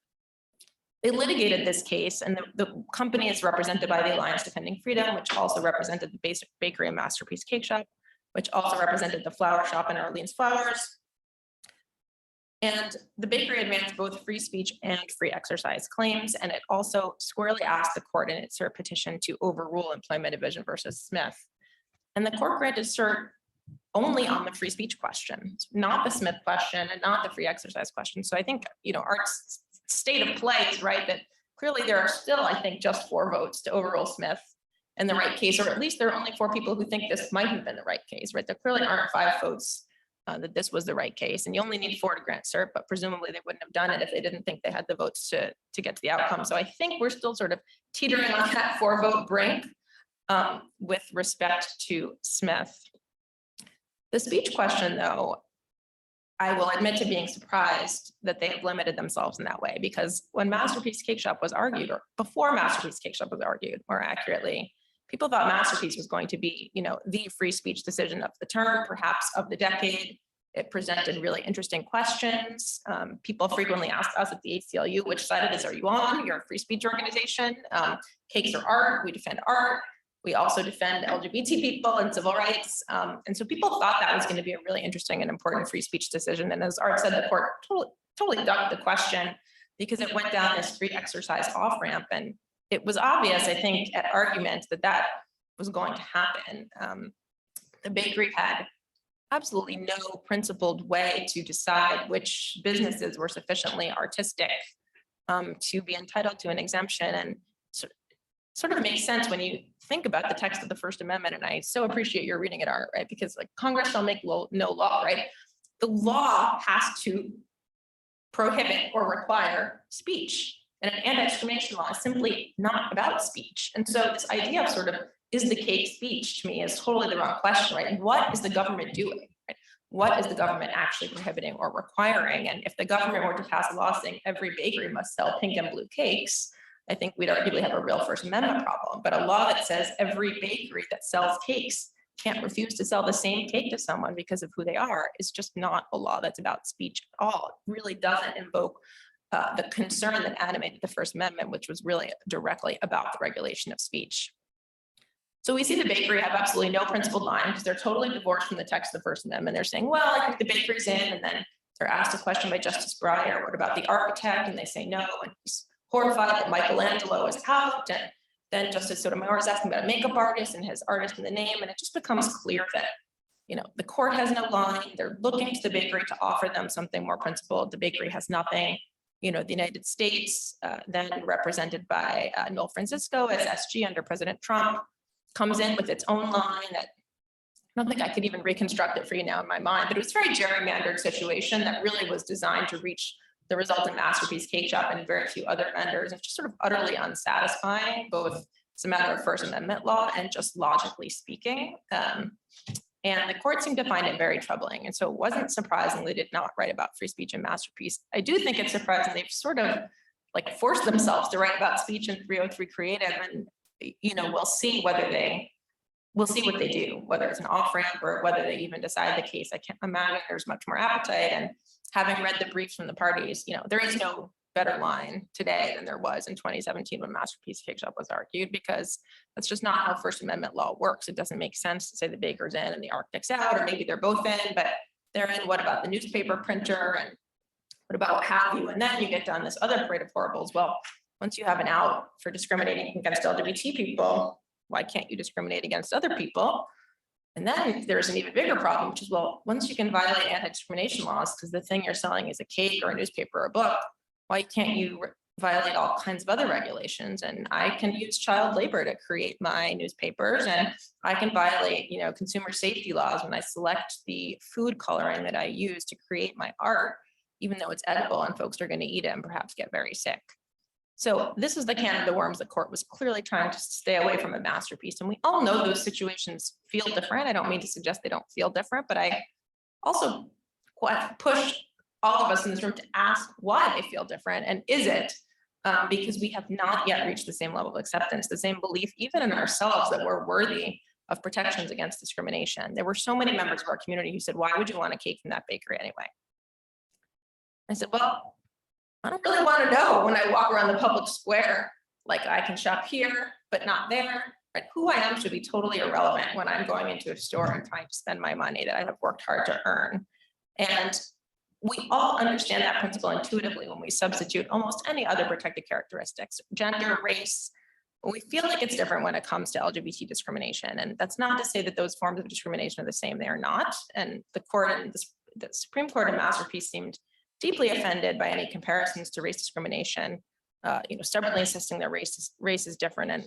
They litigated this case, and the company is represented by the Alliance Defending Freedom, which also represented the bakery and Masterpiece Cake Shop, which also represented the flower shop and Orleans Flowers. And the bakery advanced both free speech and free exercise claims, and it also squarely asked the court in its cert petition to overrule Employment Division versus Smith. And the court granted cert only on the free speech question, not the Smith question and not the free exercise question. So I think, Art's state of play is right, that clearly there are still, I think, just 4 votes to overrule Smith in the right case, or at least there are only 4 people who think this might have been the right case, right? There clearly aren't 5 votes that this was the right case, and you only need 4 to grant cert, but presumably they wouldn't have done it if they didn't think they had the votes to get to the outcome. So I think we're still sort of teetering on that 4-vote brink with respect to Smith. The speech question, though, I will admit to being surprised that they have limited themselves in that way, because when Masterpiece Cake Shop was argued, or before Masterpiece Cake Shop was argued, more accurately, people thought Masterpiece was going to be, the free speech decision of the term, perhaps of the decade. It presented really interesting questions. People frequently asked us at the ACLU, which side of this are you on? You're a free speech organization. Cakes are art. We defend art. We also defend LGBT people and civil rights. And so people thought that was going to be a really interesting and important free speech decision. And as Art said, the court totally ducked the question because it went down this free exercise off-ramp. And it was obvious, I think, at argument that was going to happen. The bakery had absolutely no principled way to decide which businesses were sufficiently artistic to be entitled to an exemption. And sort of makes sense when you think about the text of the First Amendment. And I so appreciate your reading it, Art, right? Because Congress shall make no law, right? The law has to prohibit or require speech. And an anti-discrimination law is simply not about speech. And so this idea of sort of, is the cake speech, to me is totally the wrong question, right? And what is the government doing? Right? What is the government actually prohibiting or requiring? And if the government were to pass a law saying every bakery must sell pink and blue cakes, I think we'd arguably have a real First Amendment problem. But a law that says every bakery that sells cakes can't refuse to sell the same cake to someone because of who they are is just not a law that's about speech at all. It really doesn't invoke the concern that animated the First Amendment, which was really directly about the regulation of speech. So we see the bakery have absolutely no principled line because they're totally divorced from the text of the First Amendment. They're saying, well, I think the bakery's in, and then they're asked a question by Justice Breyer, what about the architect? And they say no, and he's horrified that Michelangelo is out. And then Justice Sotomayor is asking about a makeup artist and his artist in the name, and it just becomes clear that the court has no line. They're looking to the bakery to offer them something more principled. The bakery has nothing. The United States, then represented by Noel Francisco as SG under President Trump, comes in with its own line that I don't think I could even reconstruct it for you now in my mind, but it was a very gerrymandered situation that really was designed to reach the result in Masterpiece Cake Shop and very few other vendors. It's just sort of utterly unsatisfying, both as a matter of First Amendment law and just logically speaking. And the court seemed to find it very troubling. And so it wasn't surprising they did not write about free speech in Masterpiece. I do think it's surprising they've sort of forced themselves to write about speech in 303 Creative, and we'll see what they do, whether it's an off-ramp or whether they even decide the case. I can't imagine there's much more appetite. And having read the briefs from the parties, there is no better line today than there was in 2017 when Masterpiece Cake Shop was argued, because that's just not how First Amendment law works. It doesn't make sense to say the baker's in and the architect's out, or maybe they're both in, but they're in. What about the newspaper printer, and what about what have you? And then you get down this other parade of horribles. Well, once you have an out for discriminating against LGBT people, why can't you discriminate against other people? And then there's an even bigger problem, which is, well, once you can violate anti-discrimination laws because the thing you're selling is a cake or a newspaper or a book, why can't you violate all kinds of other regulations? And I can use child labor to create my newspapers, and I can violate, consumer safety laws when I select the food coloring that I use to create my art, even though it's edible and folks are going to eat it and perhaps get very sick. So this is the can of the worms the court was clearly trying to stay away from a Masterpiece. And we all know those situations feel different. I don't mean to suggest they don't feel different, but I also push all of us in this room to ask why they feel different. And is it because we have not yet reached the same level of acceptance, the same belief even in ourselves that we're worthy of protections against discrimination. There were so many members of our community who said, why would you want a cake from that bakery anyway? I said, well, I don't really want to know when I walk around the public square, like I can shop here, but not there. Right? Who I am should be totally irrelevant when I'm going into a store and trying to spend my money that I have worked hard to earn. And we all understand that principle intuitively when we substitute almost any other protected characteristics, gender, race. We feel like it's different when it comes to LGBT discrimination. And that's not to say that those forms of discrimination are the same, they are not. And the court and the Supreme Court in Masterpiece seemed deeply offended by any comparisons to race discrimination, stubbornly insisting that race is different. And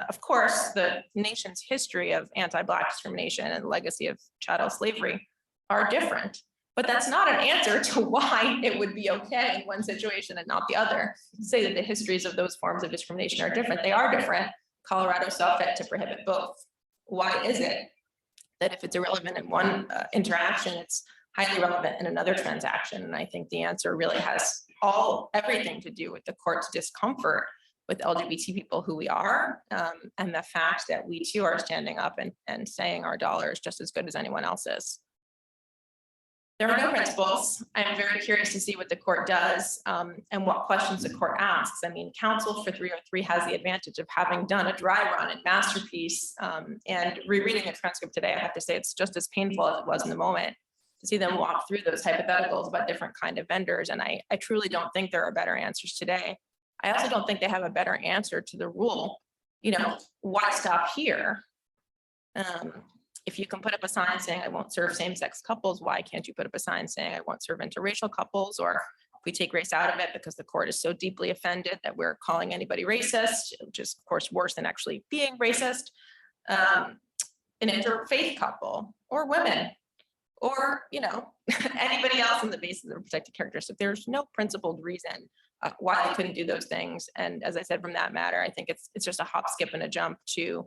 of course, the nation's history of anti-Black discrimination and legacy of chattel slavery are different. But that's not an answer to why it would be okay in one situation and not the other. To say that the histories of those forms of discrimination are different. They are different. Colorado saw fit to prohibit both. Why is it that if it's irrelevant in one interaction, it's highly relevant in another transaction? And I think the answer really has everything to do with the court's discomfort with LGBT people who we are, and the fact that we too are standing up and saying our dollar is just as good as anyone else's. There are no principles. I'm very curious to see what the court does and what questions the court asks. I mean, counsel for 303 has the advantage of having done a dry run in Masterpiece, and rereading the transcript today, I have to say it's just as painful as it was in the moment to see them walk through those hypotheticals about different kind of vendors. And I truly don't think there are better answers today. I also don't think they have a better answer to the rule, why stop here? If you can put up a sign saying I won't serve same-sex couples, why can't you put up a sign saying I won't serve interracial couples? Or if we take race out of it because the court is so deeply offended that we're calling anybody racist, which is of course worse than actually being racist, an interfaith couple or women, or anybody else on the basis of a protected characteristic. There's no principled reason why they couldn't do those things. And as I said, from that matter, I think it's just a hop, skip, and a jump to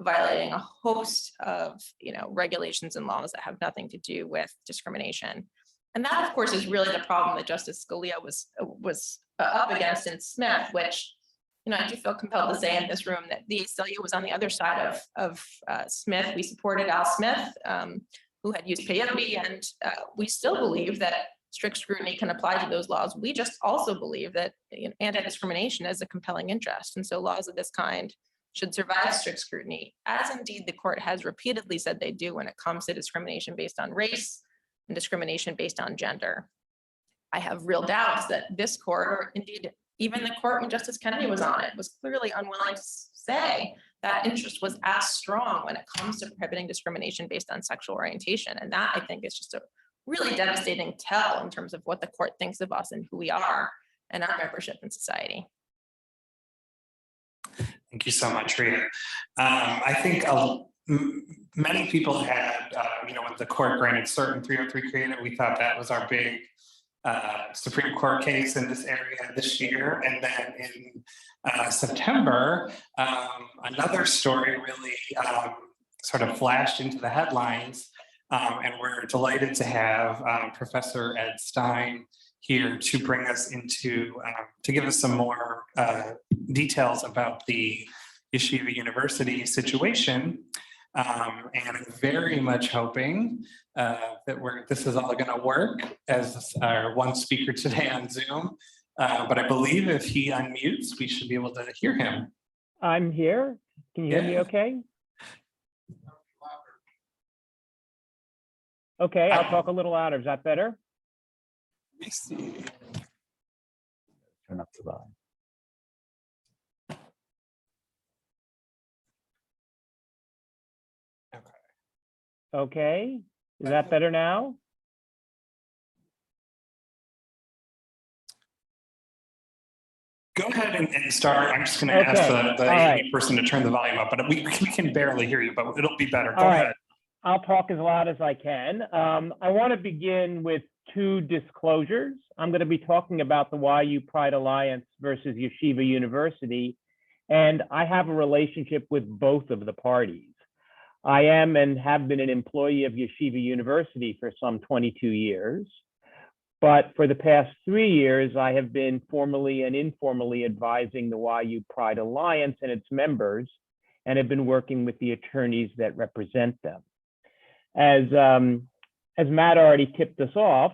violating a host of regulations and laws that have nothing to do with discrimination. And that, of course, is really the problem that Justice Scalia was up against in Smith, which I do feel compelled to say in this room that the ACLU was on the other side of Smith. We supported Al Smith, who had used peyote, and we still believe that strict scrutiny can apply to those laws. We just also believe that anti-discrimination is a compelling interest. And so laws of this kind should survive strict scrutiny, as indeed the court has repeatedly said they do when it comes to discrimination based on race and discrimination based on gender. I have real doubts that this court, or indeed even the court when Justice Kennedy was on it, was clearly unwilling to say that interest was as strong when it comes to prohibiting discrimination based on sexual orientation. And that, I think, is just a really devastating tell in terms of what the court thinks of us and who we are and our membership in society. Thank you so much, Rita. I think many people had, when the court granted cert in 303 created, we thought that was our big Supreme Court case in this area this year. And then in September, another story really sort of flashed into the headlines. And we're delighted to have Professor Ed Stein here to bring us into, to give us some more details about the Yeshiva University situation. And I'm very much hoping that this is all gonna work as our one speaker today on Zoom. But I believe if he unmutes, we should be able to hear him. I'm here. Can you hear me okay? Okay, I'll talk a little louder. Is that better? Let me see. Turn up the volume. Okay, is that better now? Go ahead and start. I'm just going to ask the person to turn the volume up, but we can barely hear you, but it'll be better. Go ahead. I'll talk as loud as I can. I want to begin with two disclosures. I'm going to be talking about the YU Pride Alliance versus Yeshiva University, and I have a relationship with both of the parties. I am and have been an employee of Yeshiva University for some 22 years, but for the past 3 years, I have been formally and informally advising the YU Pride Alliance and its members and have been working with the attorneys that represent them. As Matt already tipped us off,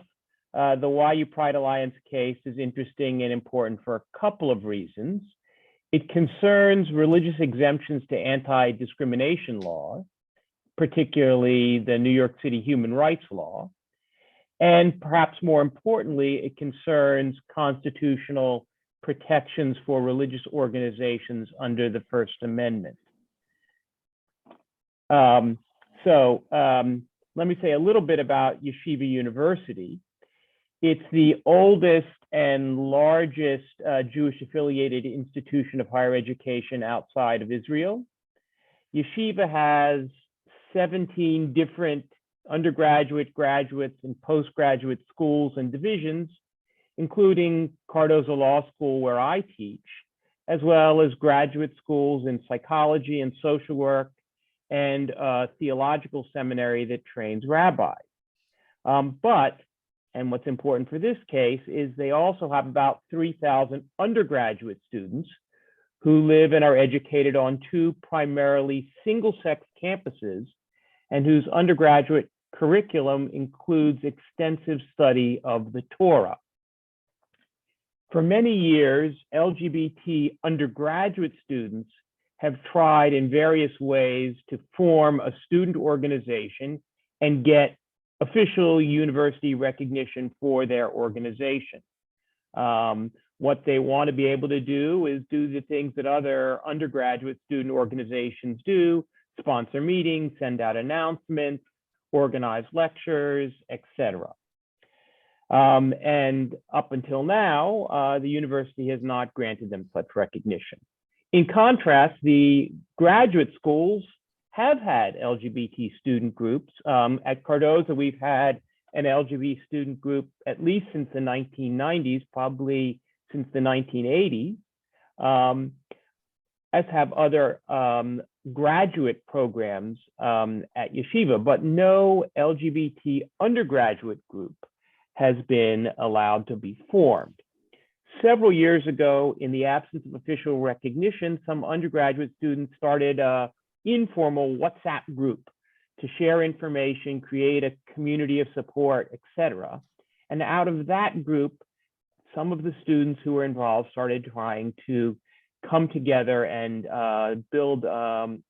the YU Pride Alliance case is interesting and important for a couple of reasons. It concerns religious exemptions to anti-discrimination law, particularly the New York City human rights law. And perhaps more importantly, it concerns constitutional protections for religious organizations under the First Amendment. Let me say a little bit about Yeshiva University. It's the oldest and largest Jewish affiliated institution of higher education outside of Israel. Yeshiva has 17 different undergraduate, graduates, and postgraduate schools and divisions, including Cardozo Law School, where I teach, as well as graduate schools in psychology and social work, and a theological seminary that trains rabbis. And what's important for this case is they also have about 3,000 undergraduate students who live and are educated on two primarily single-sex campuses, and whose undergraduate curriculum includes extensive study of the Torah. For many years, LGBT undergraduate students have tried in various ways to form a student organization and get official university recognition for their organization. What they want to be able to do is do the things that other undergraduate student organizations do: sponsor meetings, send out announcements, organize lectures, etc. And up until now, the university has not granted them such recognition. In contrast, the graduate schools have had LGBT student groups. At Cardozo, we've had an LGBT student group at least since the 1990s, probably since the 1980s, as have other graduate programs at Yeshiva, but no LGBT undergraduate group has been allowed to be formed. Several years ago, in the absence of official recognition, some undergraduate students started an informal WhatsApp group to share information, create a community of support, etc. And out of that group, some of the students who were involved started trying to come together and build an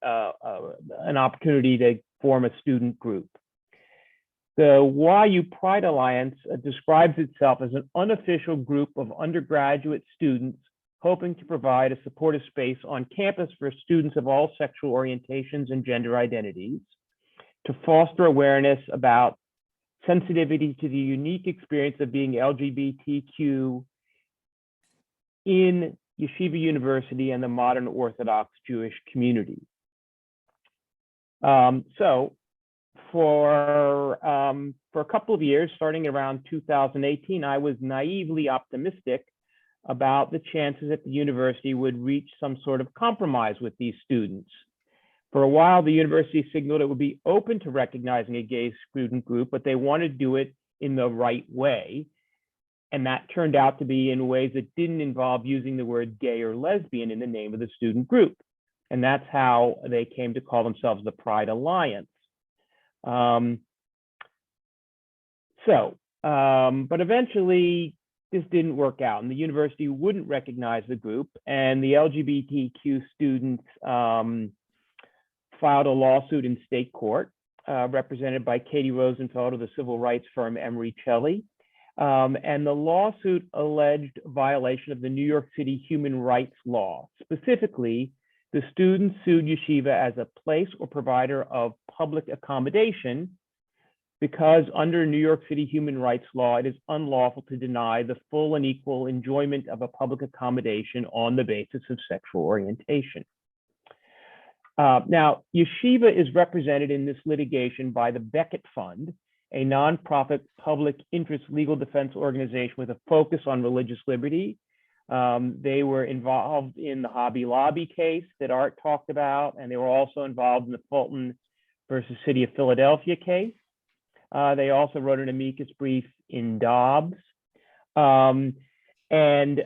opportunity to form a student group. The YU Pride Alliance describes itself as an unofficial group of undergraduate students hoping to provide a supportive space on campus for students of all sexual orientations and gender identities, to foster awareness about sensitivity to the unique experience of being LGBTQ in Yeshiva University and the modern Orthodox Jewish community. For a couple of years, starting around 2018, I was naively optimistic about the chances that the university would reach some sort of compromise with these students. For a while, the university signaled it would be open to recognizing a gay student group, but they wanted to do it in the right way. And that turned out to be in ways that didn't involve using the word gay or lesbian in the name of the student group. And that's how they came to call themselves the Pride Alliance. But eventually this didn't work out, and the university wouldn't recognize the group, and the LGBTQ students filed a lawsuit in state court, represented by Katie Rosenfeld of the civil rights firm Emery Chelly. And the lawsuit alleged violation of the New York City human rights law. Specifically, the students sued Yeshiva as a place or provider of public accommodation because under New York City human rights law, it is unlawful to deny the full and equal enjoyment of a public accommodation on the basis of sexual orientation. Now, Yeshiva is represented in this litigation by the Beckett Fund, a nonprofit public interest legal defense organization with a focus on religious liberty. They were involved in the Hobby Lobby case that Art talked about, and they were also involved in the Fulton versus City of Philadelphia case. They also wrote an amicus brief in Dobbs. And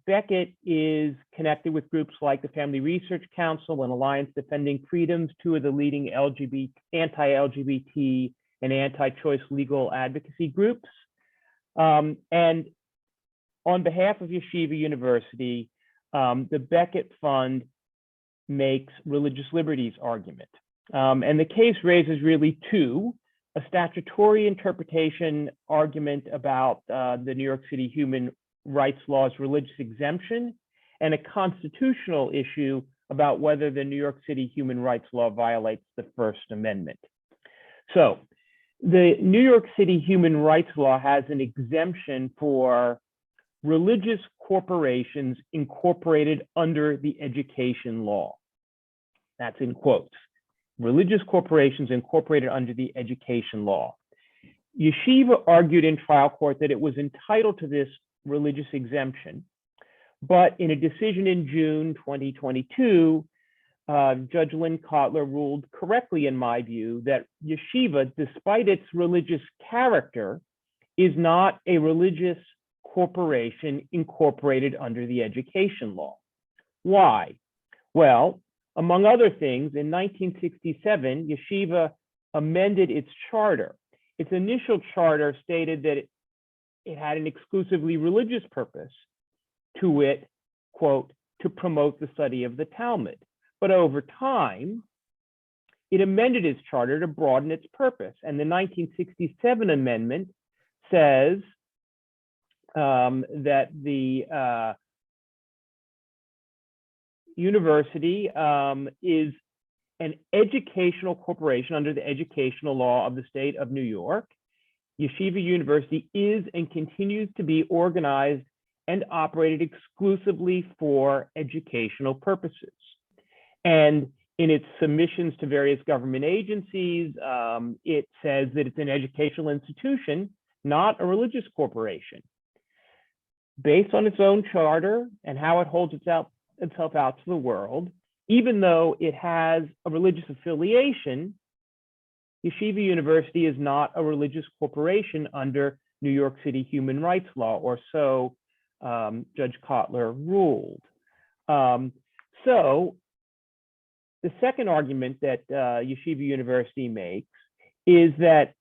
Beckett is connected with groups like the Family Research Council and Alliance Defending Freedoms, two of the leading anti-LGBT and anti-choice legal advocacy groups. And on behalf of Yeshiva University, the Beckett Fund makes religious liberties argument. And the case raises really two: a statutory interpretation argument about the New York City human rights law's religious exemption, and a constitutional issue about whether the New York City human rights law violates the First Amendment. So the New York City human rights law has an exemption for religious corporations incorporated under the education law. That's in quotes. Religious corporations incorporated under the education law. Yeshiva argued in trial court that it was entitled to this religious exemption, but in a decision in June 2022, Judge Lynn Kotler ruled correctly, in my view, that Yeshiva, despite its religious character, is not a religious corporation incorporated under the education law. Why? Well, among other things, in 1967, Yeshiva amended its charter. Its initial charter stated that it had an exclusively religious purpose, to wit, quote, to promote the study of the Talmud. But over time, it amended its charter to broaden its purpose. And the 1967 amendment says that the university is an educational corporation under the educational law of the state of New York. Yeshiva University is and continues to be organized and operated exclusively for educational purposes. And in its submissions to various government agencies, it says that it's an educational institution, not a religious corporation. Based on its own charter and how it holds itself out to the world, even though it has a religious affiliation, Yeshiva University is not a religious corporation under New York City human rights law, or so Judge Kotler ruled. So the second argument that Yeshiva University makes is that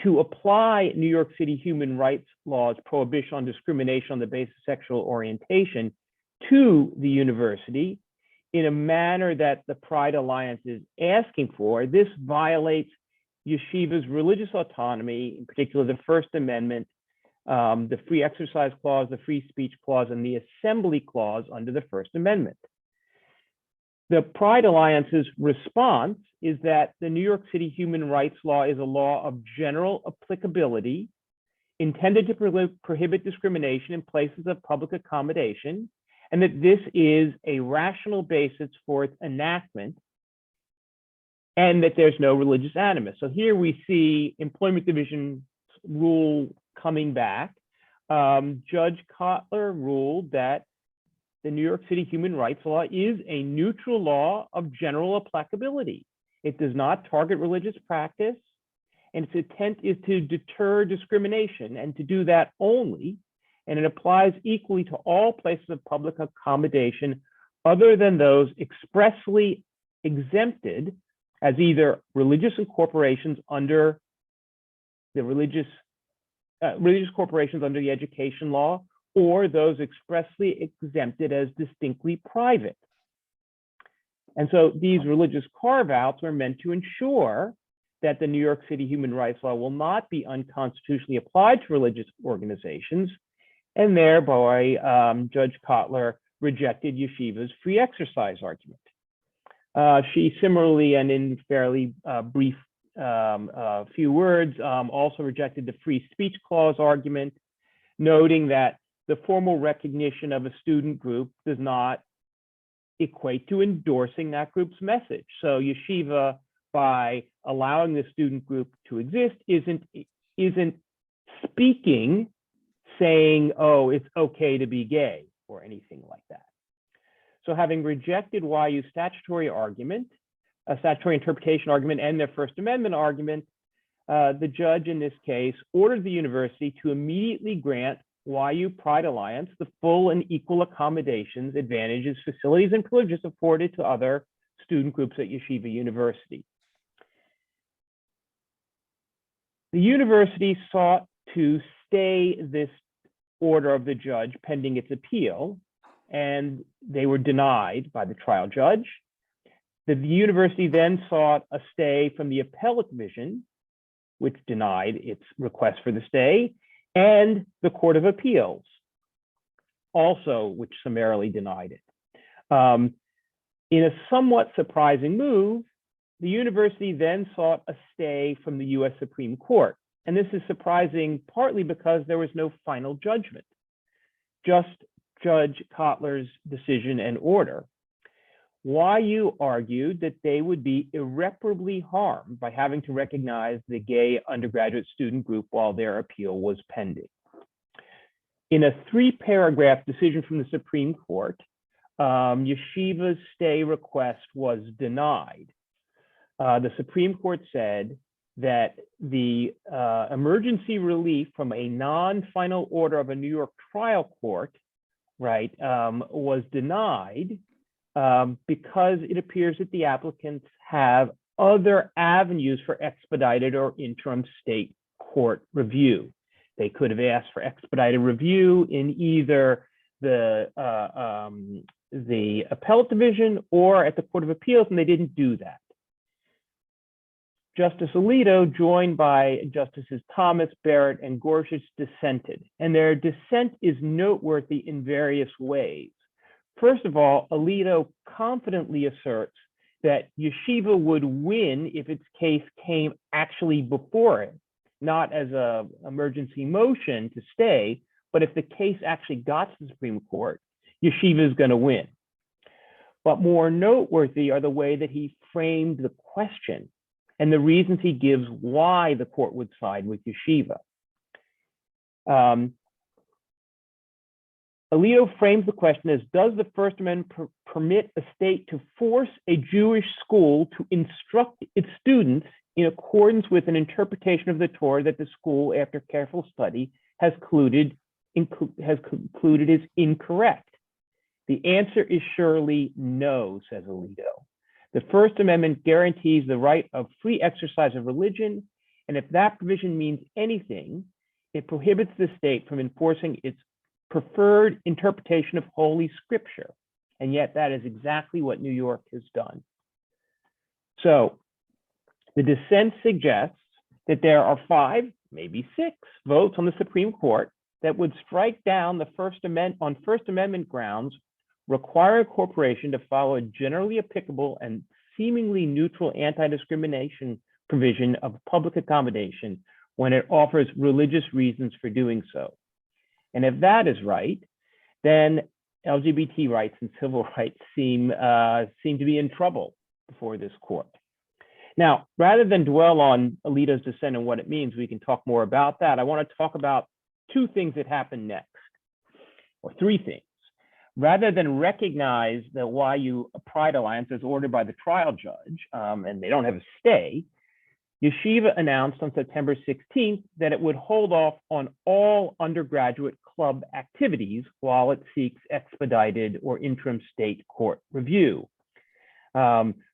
to apply New York City human rights law's prohibition on discrimination on the basis of sexual orientation to the university in a manner that the Pride Alliance is asking for, this violates Yeshiva's religious autonomy, in particular the First Amendment, the Free Exercise Clause, the Free Speech Clause, and the Assembly Clause under the First Amendment. The Pride Alliance's response is that the New York City human rights law is a law of general applicability intended to prohibit discrimination in places of public accommodation, and that this is a rational basis for its enactment, and that there's no religious animus. So here we see Employment Division's rule coming back. Judge Kotler ruled that the New York City human rights law is a neutral law of general applicability. It does not target religious practice, and its intent is to deter discrimination, and to do that only, and it applies equally to all places of public accommodation other than those expressly exempted as either religious corporations under the religious corporations under the education law, or those expressly exempted as distinctly private. And so these religious carve-outs are meant to ensure that the New York City human rights law will not be unconstitutionally applied to religious organizations, and thereby Judge Kotler rejected Yeshiva's free exercise argument. She similarly, and in fairly brief few words, also rejected the free speech clause argument, noting that the formal recognition of a student group does not equate to endorsing that group's message. So Yeshiva, by allowing the student group to exist, isn't speaking, saying, oh, it's okay to be gay or anything like that. So having rejected YU's statutory argument, a statutory interpretation argument, and their First Amendment argument, the judge in this case ordered the university to immediately grant YU Pride Alliance the full and equal accommodations, advantages, facilities, and privileges afforded to other student groups at Yeshiva University. The university sought to stay this order of the judge pending its appeal, and they were denied by the trial judge. The university then sought a stay from the Appellate Division, which denied its request for the stay, and the Court of Appeals, also which summarily denied it. In a somewhat surprising move, the university then sought a stay from the US Supreme Court. And this is surprising partly because there was no final judgment, just Judge Kotler's decision and order. YU argued that they would be irreparably harmed by having to recognize the gay undergraduate student group while their appeal was pending. In a 3-paragraph decision from the Supreme Court, Yeshiva's stay request was denied. The Supreme Court said that the emergency relief from a non-final order of a New York trial court, right, was denied because it appears that the applicants have other avenues for expedited or interim state court review. They could have asked for expedited review in either the Appellate Division or at the Court of Appeals, and they didn't do that. Justice Alito, joined by Justices Thomas, Barrett, and Gorsuch, dissented, and their dissent is noteworthy in various ways. First of all, Alito confidently asserts that Yeshiva would win if its case came actually before it, not as an emergency motion to stay, but if the case actually got to the Supreme Court, Yeshiva is going to win. But more noteworthy are the way that he framed the question and the reasons he gives why the court would side with Yeshiva. Alito frames the question as, does the First Amendment permit a state to force a Jewish school to instruct its students in accordance with an interpretation of the Torah that the school, after careful study, has concluded is incorrect? The answer is surely no, says Alito. The First Amendment guarantees the right of free exercise of religion, and if that provision means anything, it prohibits the state from enforcing its preferred interpretation of Holy Scripture. And yet that is exactly what New York has done. So the dissent suggests that there are 5, maybe 6 votes on the Supreme Court that would strike down the First Amendment on First Amendment grounds, require a corporation to follow a generally applicable and seemingly neutral anti-discrimination provision of public accommodation when it offers religious reasons for doing so. And if that is right, then LGBT rights and civil rights seem to be in trouble before this court. Now, rather than dwell on Alito's dissent and what it means, we can talk more about that. I want to talk about 2 things that happened next, or 3 things. Rather than recognize the YU Pride Alliance as ordered by the trial judge, and they don't have a stay, Yeshiva announced on September 16th that it would hold off on all undergraduate club activities while it seeks expedited or interim state court review.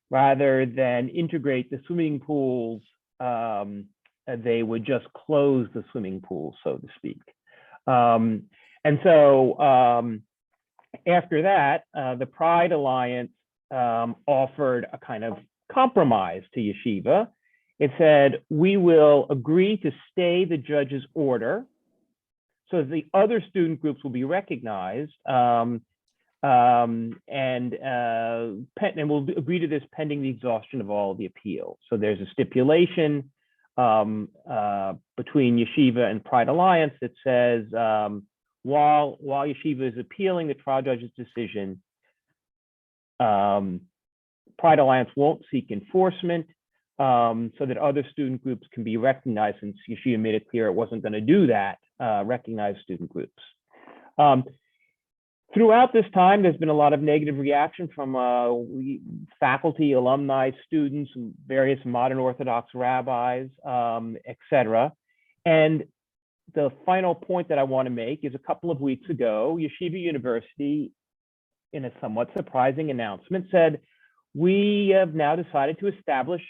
Rather than integrate the swimming pools, they would just close the swimming pool, so to speak. And so after that, the Pride Alliance offered a kind of compromise to Yeshiva. It said, we will agree to stay the judge's order so that the other student groups will be recognized, and we'll agree to this pending the exhaustion of all the appeals. So there's a stipulation between Yeshiva and Pride Alliance that says, while Yeshiva is appealing the trial judge's decision, Pride Alliance won't seek enforcement, so that other student groups can be recognized, since Yeshiva made it clear it wasn't going to do that, recognize student groups. Throughout this time, there's been a lot of negative reaction from faculty, alumni, students, various modern Orthodox rabbis, et cetera. And the final point that I want to make is a couple of weeks ago, Yeshiva University, in a somewhat surprising announcement, said, we have now decided to establish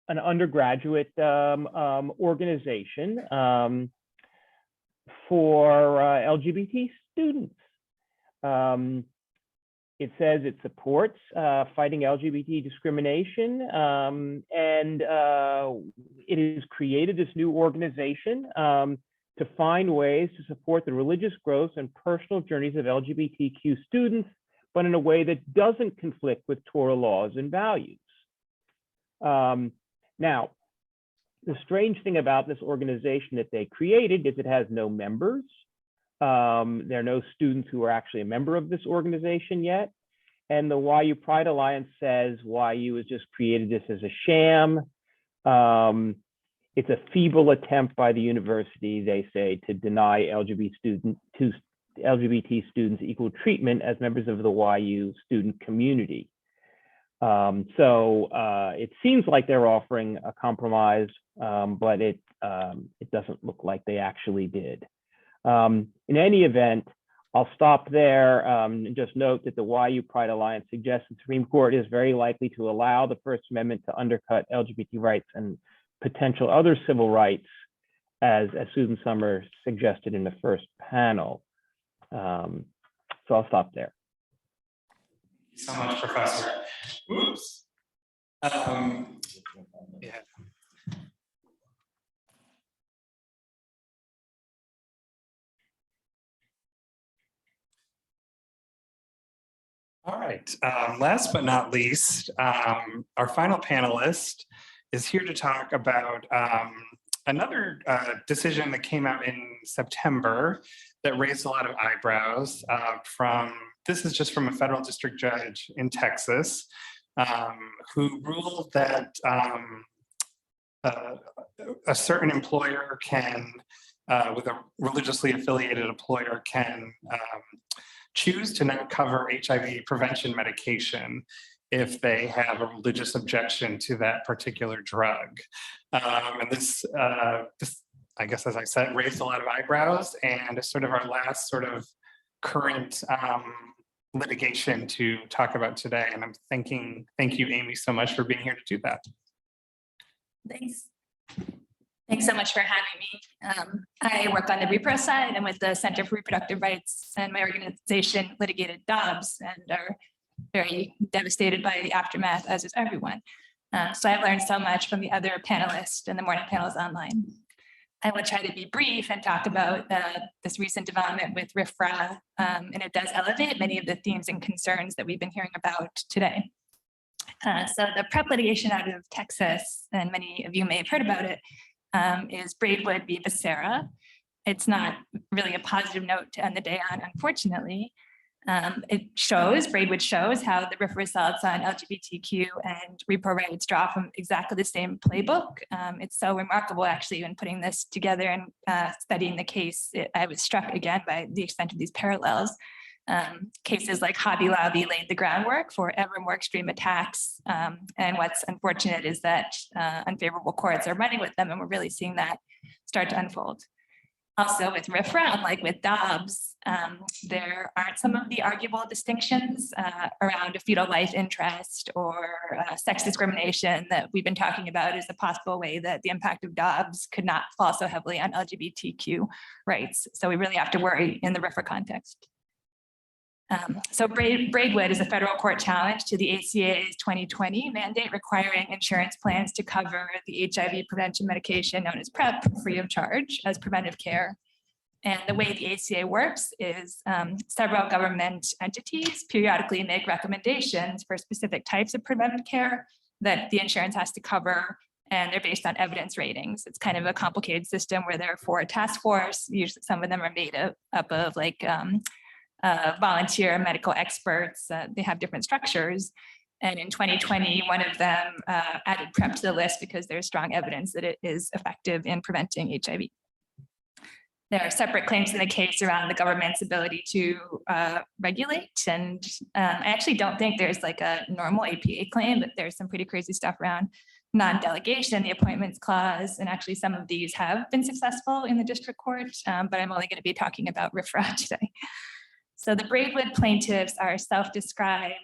an undergraduate organization for LGBT students. It says it supports fighting LGBT discrimination, and it has created this new organization to find ways to support the religious growth and personal journeys of LGBTQ students, but in a way that doesn't conflict with Torah laws and values. Now, the strange thing about this organization that they created is it has no members. There are no students who are actually a member of this organization yet. And the YU Pride Alliance says YU has just created this as a sham. It's a feeble attempt by the university, they say, to deny LGBT students equal treatment as members of the YU student community. So it seems like they're offering a compromise, but it doesn't look like they actually did. In any event, I'll stop there and just note that the YU Pride Alliance suggests the Supreme Court is very likely to allow the First Amendment to undercut LGBT rights and potential other civil rights, as Susan Summers suggested in the first panel. So I'll stop there. Thank you so much, Professor. Oops. Yeah. All right, last but not least, our final panelist is here to talk about another decision that came out in September that raised a lot of eyebrows this is just from a federal district judge in Texas, who ruled that a certain employer can, with a religiously affiliated employer, can choose to not cover HIV prevention medication if they have a religious objection to that particular drug. And this, I guess, as I said, raised a lot of eyebrows, and is sort of our last sort of current litigation to talk about today. And I'm thank you, Amy, so much for being here to do that. Thanks. Thanks so much for having me. I work on the repro side and with the Center for Reproductive Rights, and my organization litigated Dobbs and are very devastated by the aftermath, as is everyone. So I've learned so much from the other panelists and the morning panels online. I will try to be brief and talk about this recent development with RFRA, and it does elevate many of the themes and concerns that we've been hearing about today. So the PrEP litigation out of Texas, and many of you may have heard about it, is Braidwood v. Becerra. It's not really a positive note to end the day on, unfortunately. Braidwood shows how the RFRA results on LGBTQ and repro rights draw from exactly the same playbook. It's so remarkable, actually, when putting this together and studying the case, I was struck again by the extent of these parallels. Cases like Hobby Lobby laid the groundwork for ever more extreme attacks. And what's unfortunate is that unfavorable courts are running with them, and we're really seeing that start to unfold. Also with RFRA, unlike with Dobbs, there aren't some of the arguable distinctions around a fetal life interest or sex discrimination that we've been talking about as a possible way that the impact of Dobbs could not fall so heavily on LGBTQ rights. So we really have to worry in the RFRA context. So Braidwood is a federal court challenge to the ACA's 2020 mandate requiring insurance plans to cover the HIV prevention medication known as PrEP free of charge as preventive care. And the way the ACA works is several government entities periodically make recommendations for specific types of preventive care that the insurance has to cover, and they're based on evidence ratings. It's kind of a complicated system where there are 4 task force. Usually some of them are made up of like volunteer medical experts. They have different structures. And in 2020, one of them added PrEP to the list because there's strong evidence that it is effective in preventing HIV. There are separate claims in the case around the government's ability to regulate. And I actually don't think there's like a normal APA claim, but there's some pretty crazy stuff around non-delegation, the appointments clause, and actually some of these have been successful in the district court, but I'm only going to be talking about RFRA today. So the Braidwood plaintiffs are self-described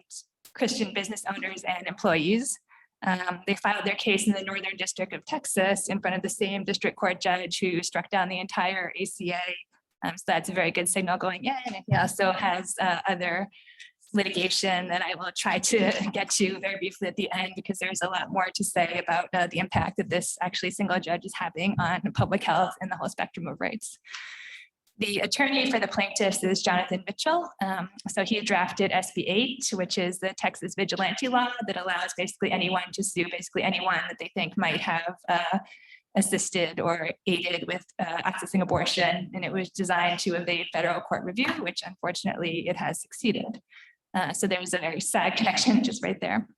Christian business owners and employees. They filed their case in the Northern District of Texas in front of the same district court judge who struck down the entire ACA. So that's a very good signal going in. And he also has other litigation that I will try to get to very briefly at the end, because there's a lot more to say about the impact that this actually single judge is having on public health and the whole spectrum of rights. The attorney for the plaintiffs is Jonathan Mitchell. So he drafted SB 8, which is the Texas vigilante law that allows basically anyone to sue basically anyone that they think might have assisted or aided with accessing abortion. And it was designed to evade federal court review, which unfortunately it has succeeded. So there's a very sad connection just right there.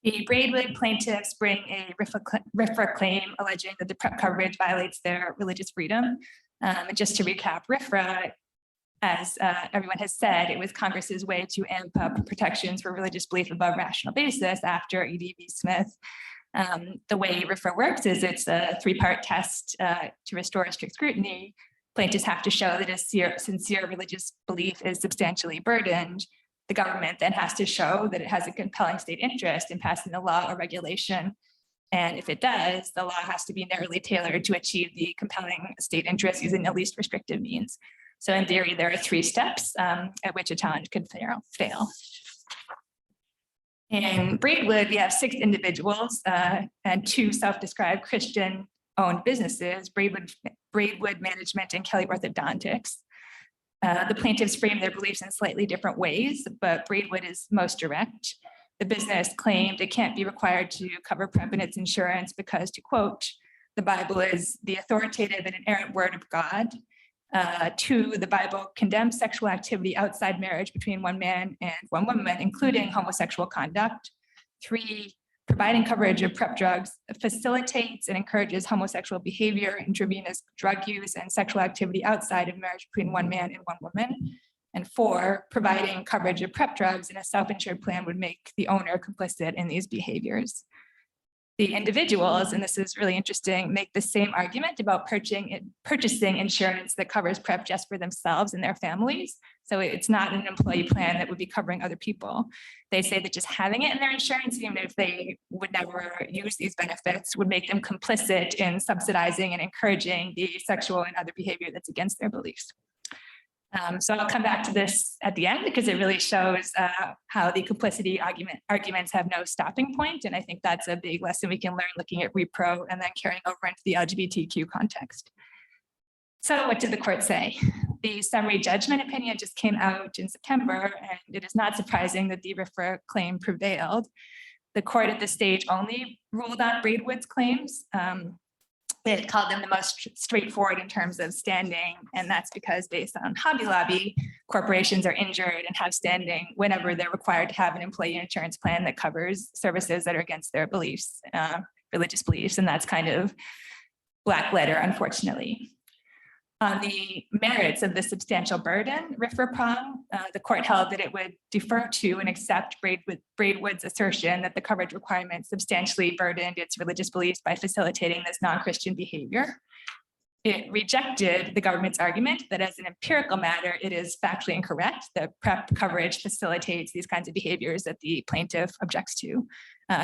The Braidwood plaintiffs bring a RFRA claim alleging that the PrEP coverage violates their religious freedom. And just to recap, RFRA, as everyone has said, it was Congress's way to amp up protections for religious belief above rational basis after E.D. v. Smith. The way RFRA works is it's a three-part test to restore strict scrutiny. Plaintiffs have to show that a sincere religious belief is substantially burdened. The government then has to show that it has a compelling state interest in passing the law or regulation. And if it does, the law has to be narrowly tailored to achieve the compelling state interest using the least restrictive means. So in theory, there are 3 steps at which a challenge could fail. In Braidwood, we have 6 individuals and 2 self-described Christian-owned businesses, Braidwood Management and Kelly Orthodontics. The plaintiffs frame their beliefs in slightly different ways, but Braidwood is most direct. The business claimed it can't be required to cover PrEP in its insurance because, to quote, the Bible is the authoritative and inerrant word of God. 2, the Bible condemns sexual activity outside marriage between one man and one woman, including homosexual conduct. 3, providing coverage of PrEP drugs facilitates and encourages homosexual behavior, intravenous drug use, and sexual activity outside of marriage between one man and one woman. And 4, providing coverage of PrEP drugs in a self-insured plan would make the owner complicit in these behaviors. The individuals, and this is really interesting, make the same argument about purchasing insurance that covers PrEP just for themselves and their families. So it's not an employee plan that would be covering other people. They say that just having it in their insurance, even if they would never use these benefits, would make them complicit in subsidizing and encouraging the sexual and other behavior that's against their beliefs. So I'll come back to this at the end because it really shows how the complicity arguments have no stopping point. And I think that's a big lesson we can learn looking at repro and then carrying over into the LGBTQ context. So what did the court say? The summary judgment opinion just came out in September, and it is not surprising that the RFRA claim prevailed. The court at this stage only ruled on Braidwood's claims. It called them the most straightforward in terms of standing, and that's because based on Hobby Lobby, corporations are injured and have standing whenever they're required to have an employee insurance plan that covers services that are against their beliefs, religious beliefs, and that's kind of black letter, unfortunately. On the merits of the substantial burden RFRA prong, the court held that it would defer to and accept Braidwood's assertion that the coverage requirement substantially burdened its religious beliefs by facilitating this non-Christian behavior. It rejected the government's argument that as an empirical matter, it is factually incorrect that PrEP coverage facilitates these kinds of behaviors that the plaintiff objects to.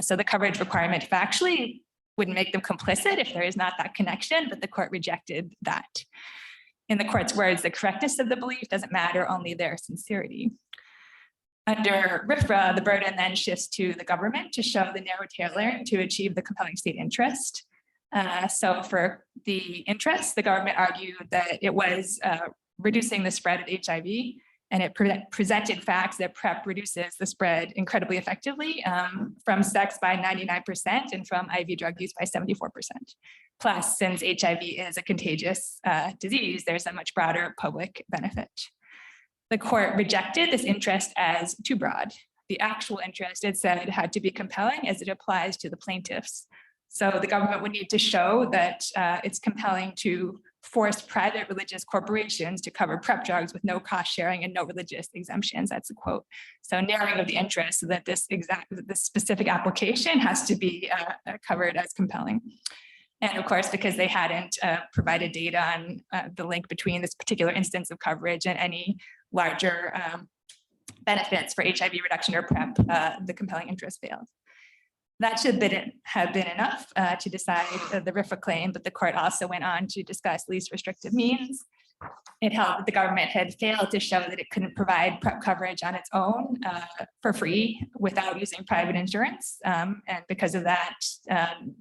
So the coverage requirement factually wouldn't make them complicit if there is not that connection, but the court rejected that. In the court's words, the correctness of the belief doesn't matter, only their sincerity. Under RFRA, the burden then shifts to the government to show the narrow tailor to achieve the compelling state interest. So for the interest, the government argued that it was reducing the spread of HIV, and it presented facts that PrEP reduces the spread incredibly effectively from sex by 99% and from IV drug use by 74%. Plus, since HIV is a contagious disease, there's a much broader public benefit. The court rejected this interest as too broad. The actual interest, it said, had to be compelling as it applies to the plaintiffs. So the government would need to show that it's compelling to force private religious corporations to cover PrEP drugs with no cost sharing and no religious exemptions. That's a quote. So narrowing of the interest so that this specific application has to be covered as compelling. And of course, because they hadn't provided data on the link between this particular instance of coverage and any larger benefits for HIV reduction or PrEP, the compelling interest failed. That should have been enough to decide the RFRA claim, but the court also went on to discuss least restrictive means. It held that the government had failed to show that it couldn't provide PrEP coverage on its own for free without using private insurance. And because of that,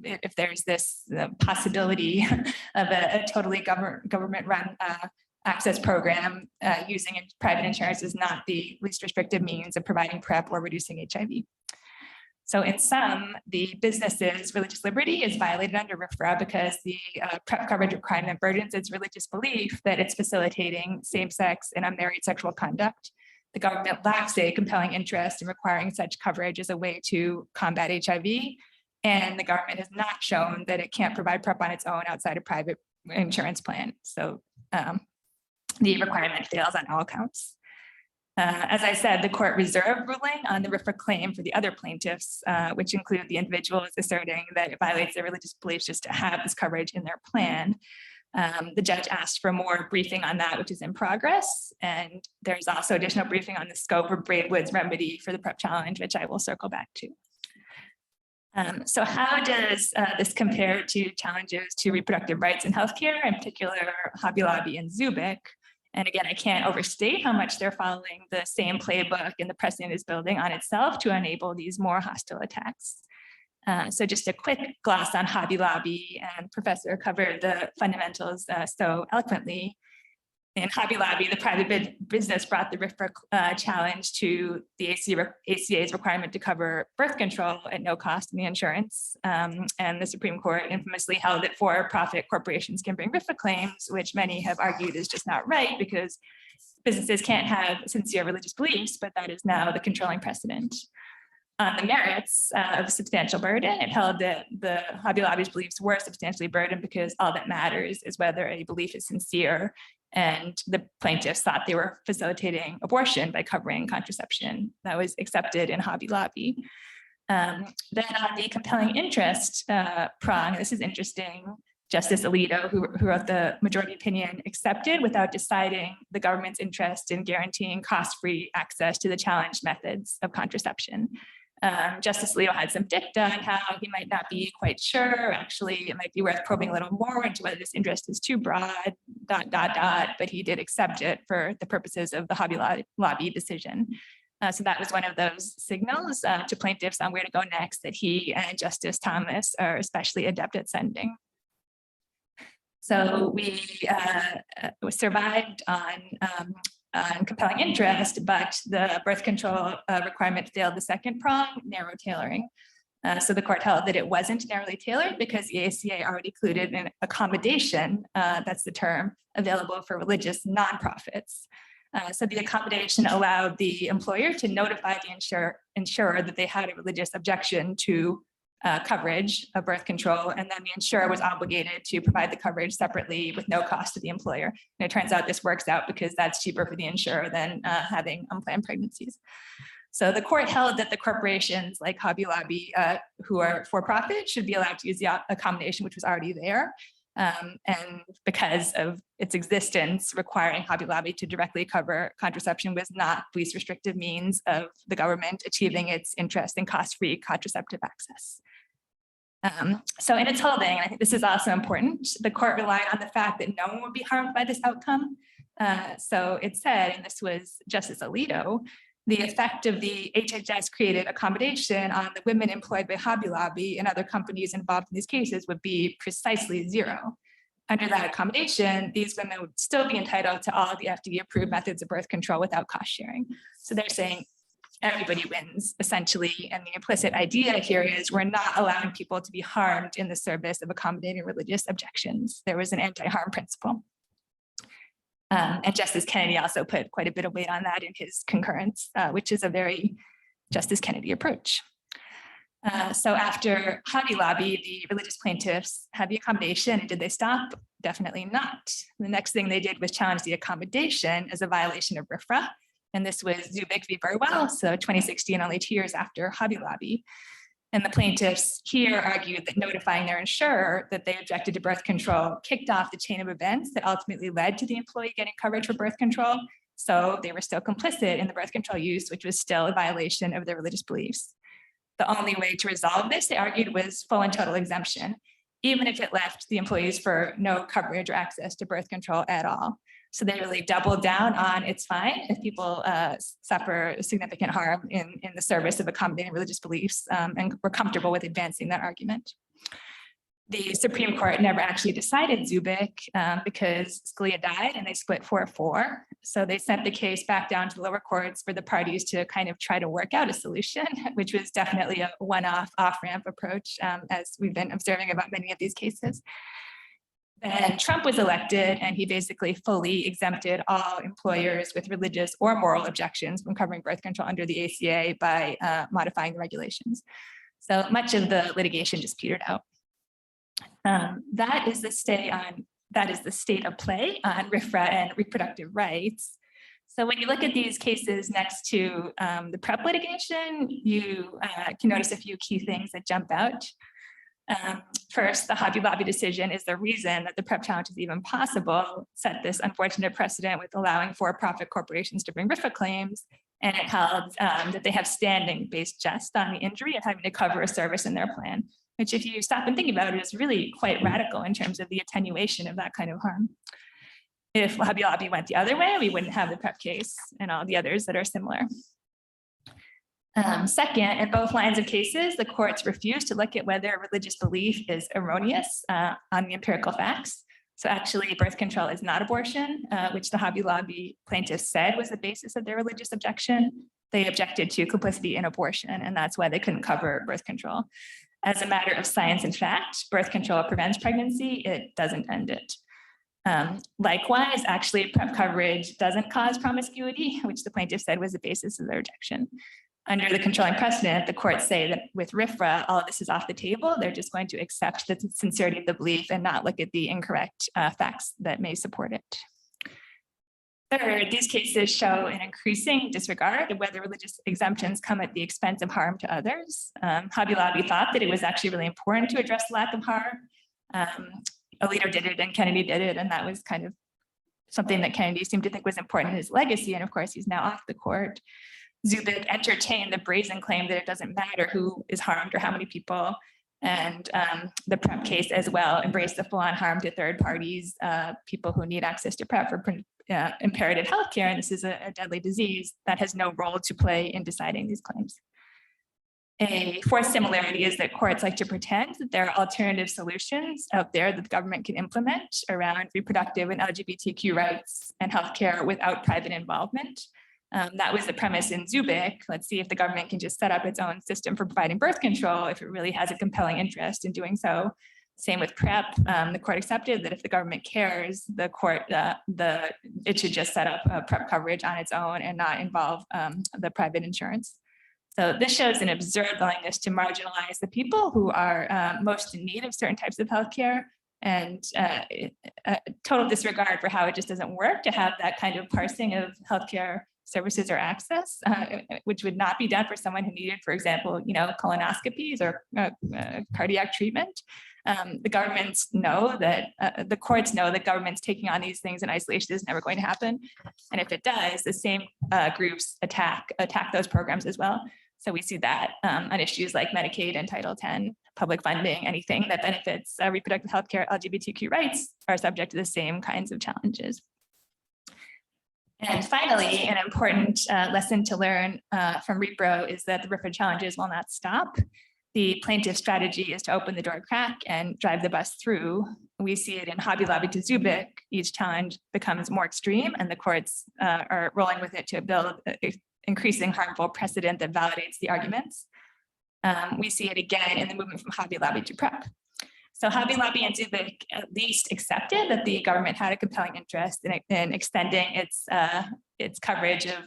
if there's this possibility of a totally government-run access program, using private insurance is not the least restrictive means of providing PrEP or reducing HIV. So in sum, the business's religious liberty is violated under RFRA because the PrEP coverage requirement burdens its religious belief that it's facilitating same-sex and unmarried sexual conduct. The government lacks a compelling interest in requiring such coverage as a way to combat HIV, and the government has not shown that it can't provide PrEP on its own outside a private insurance plan. So the requirement fails on all counts. As I said, the court reserved ruling on the RFRA claim for the other plaintiffs, which include the individuals asserting that it violates their religious beliefs just to have this coverage in their plan. The judge asked for more briefing on that, which is in progress. And there's also additional briefing on the scope of Braidwood's remedy for the PrEP challenge, which I will circle back to. So how does this compare to challenges to reproductive rights in healthcare, in particular Hobby Lobby and Zubik? And again, I can't overstate how much they're following the same playbook and the precedent is building on itself to enable these more hostile attacks. So just a quick gloss on Hobby Lobby, and Professor covered the fundamentals so eloquently. In Hobby Lobby, the private business brought the RFRA challenge to the ACA's requirement to cover birth control at no cost in the insurance. And the Supreme Court infamously held that for-profit corporations can bring RFRA claims, which many have argued is just not right because businesses can't have sincere religious beliefs, but that is now the controlling precedent. On the merits of substantial burden, it held that the Hobby Lobby's beliefs were substantially burdened because all that matters is whether a belief is sincere, and the plaintiffs thought they were facilitating abortion by covering contraception. That was accepted in Hobby Lobby. Then on the compelling interest prong, this is interesting, Justice Alito, who wrote the majority opinion, accepted without deciding the government's interest in guaranteeing cost-free access to the challenged methods of contraception. Justice Alito had some dicta on how he might not be quite sure. Actually, it might be worth probing a little more into whether this interest is too broad, ... but he did accept it for the purposes of the Hobby Lobby decision. So that was one of those signals to plaintiffs on where to go next that he and Justice Thomas are especially adept at sending. So we survived on compelling interest, but the birth control requirement failed the second prong, narrow tailoring. So the court held that it wasn't narrowly tailored because the ACA already included an accommodation, that's the term, available for religious nonprofits. So the accommodation allowed the employer to notify the insurer that they had a religious objection to coverage of birth control, and then the insurer was obligated to provide the coverage separately with no cost to the employer. And it turns out this works out because that's cheaper for the insurer than having unplanned pregnancies. So the court held that the corporations like Hobby Lobby, who are for-profit, should be allowed to use the accommodation which was already there. And because of its existence, requiring Hobby Lobby to directly cover contraception was not the least restrictive means of the government achieving its interest in cost-free contraceptive access. So in its holding, and I think this is also important, the court relied on the fact that no one would be harmed by this outcome. So it said, and this was Justice Alito, the effect of the HHS created accommodation on the women employed by Hobby Lobby and other companies involved in these cases would be precisely zero. Under that accommodation, these women would still be entitled to all of the FDA-approved methods of birth control without cost sharing. So they're saying everybody wins, essentially, and the implicit idea here is we're not allowing people to be harmed in the service of accommodating religious objections. There was an anti-harm principle. And Justice Kennedy also put quite a bit of weight on that in his concurrence, which is a very Justice Kennedy approach. So after Hobby Lobby, the religious plaintiffs had the accommodation. And did they stop? Definitely not. The next thing they did was challenge the accommodation as a violation of RFRA. And this was Zubik v. Burwell, so 2016, only 2 years after Hobby Lobby. And the plaintiffs here argued that notifying their insurer that they objected to birth control kicked off the chain of events that ultimately led to the employee getting coverage for birth control. So they were still complicit in the birth control use, which was still a violation of their religious beliefs. The only way to resolve this, they argued, was full and total exemption, even if it left the employees for no coverage or access to birth control at all. So they really doubled down on it's fine if people suffer significant harm in the service of accommodating religious beliefs, and were comfortable with advancing that argument. The Supreme Court never actually decided Zubik because Scalia died and they split 4-4. So they sent the case back down to the lower courts for the parties to kind of try to work out a solution, which was definitely a one-off, off-ramp approach, as we've been observing about many of these cases. And Trump was elected and he basically fully exempted all employers with religious or moral objections from covering birth control under the ACA by modifying the regulations. So much of the litigation just petered out. That is the state of play on RFRA and reproductive rights. So when you look at these cases next to the PrEP litigation, you can notice a few key things that jump out. First, the Hobby Lobby decision is the reason that the PrEP challenge is even possible, set this unfortunate precedent with allowing for-profit corporations to bring RFRA claims, and it held that they have standing based just on the injury and having to cover a service in their plan, which if you stop and think about it, is really quite radical in terms of the attenuation of that kind of harm. If Hobby Lobby went the other way, we wouldn't have the PrEP case and all the others that are similar. Second, in both lines of cases, the courts refused to look at whether religious belief is erroneous on the empirical facts. So actually, birth control is not abortion, which the Hobby Lobby plaintiffs said was the basis of their religious objection. They objected to complicity in abortion, and that's why they couldn't cover birth control. As a matter of science and fact, birth control prevents pregnancy, it doesn't end it. Likewise, actually, PrEP coverage doesn't cause promiscuity, which the plaintiff said was the basis of their objection. Under the controlling precedent, the courts say that with RFRA, all of this is off the table. They're just going to accept the sincerity of the belief and not look at the incorrect facts that may support it. Third, these cases show an increasing disregard of whether religious exemptions come at the expense of harm to others. Hobby Lobby thought that it was actually really important to address the lack of harm. Alito did it and Kennedy did it, and that was kind of something that Kennedy seemed to think was important in his legacy, and of course, he's now off the court. Zubik entertained the brazen claim that it doesn't matter who is harmed or how many people. And the PrEP case as well embraced the full-on harm to third parties, people who need access to PrEP for imperative healthcare. And this is a deadly disease that has no role to play in deciding these claims. A fourth similarity is that courts like to pretend that there are alternative solutions out there that the government can implement around reproductive and LGBTQ rights and healthcare without private involvement. That was the premise in Zubik. Let's see if the government can just set up its own system for providing birth control if it really has a compelling interest in doing so. Same with PrEP. The court accepted that if the government cares, it should just set up PrEP coverage on its own and not involve the private insurance. So this shows an absurd willingness to marginalize the people who are most in need of certain types of healthcare, and a total disregard for how it just doesn't work to have that kind of parsing of healthcare services or access, which would not be done for someone who needed, for example, colonoscopies or cardiac treatment. The governments know that, the courts know that governments taking on these things in isolation is never going to happen. And if it does, the same groups attack those programs as well. So we see that on issues like Medicaid and Title X, public funding, anything that benefits reproductive healthcare, LGBTQ rights are subject to the same kinds of challenges. And finally, an important lesson to learn from repro is that the RFRA challenges will not stop. The plaintiff's strategy is to open the door crack and drive the bus through. We see it in Hobby Lobby to Zubik. Each challenge becomes more extreme, and the courts are rolling with it to build increasing harmful precedent that validates the arguments. We see it again in the movement from Hobby Lobby to PrEP. So Hobby Lobby and Zubik at least accepted that the government had a compelling interest in extending its its coverage of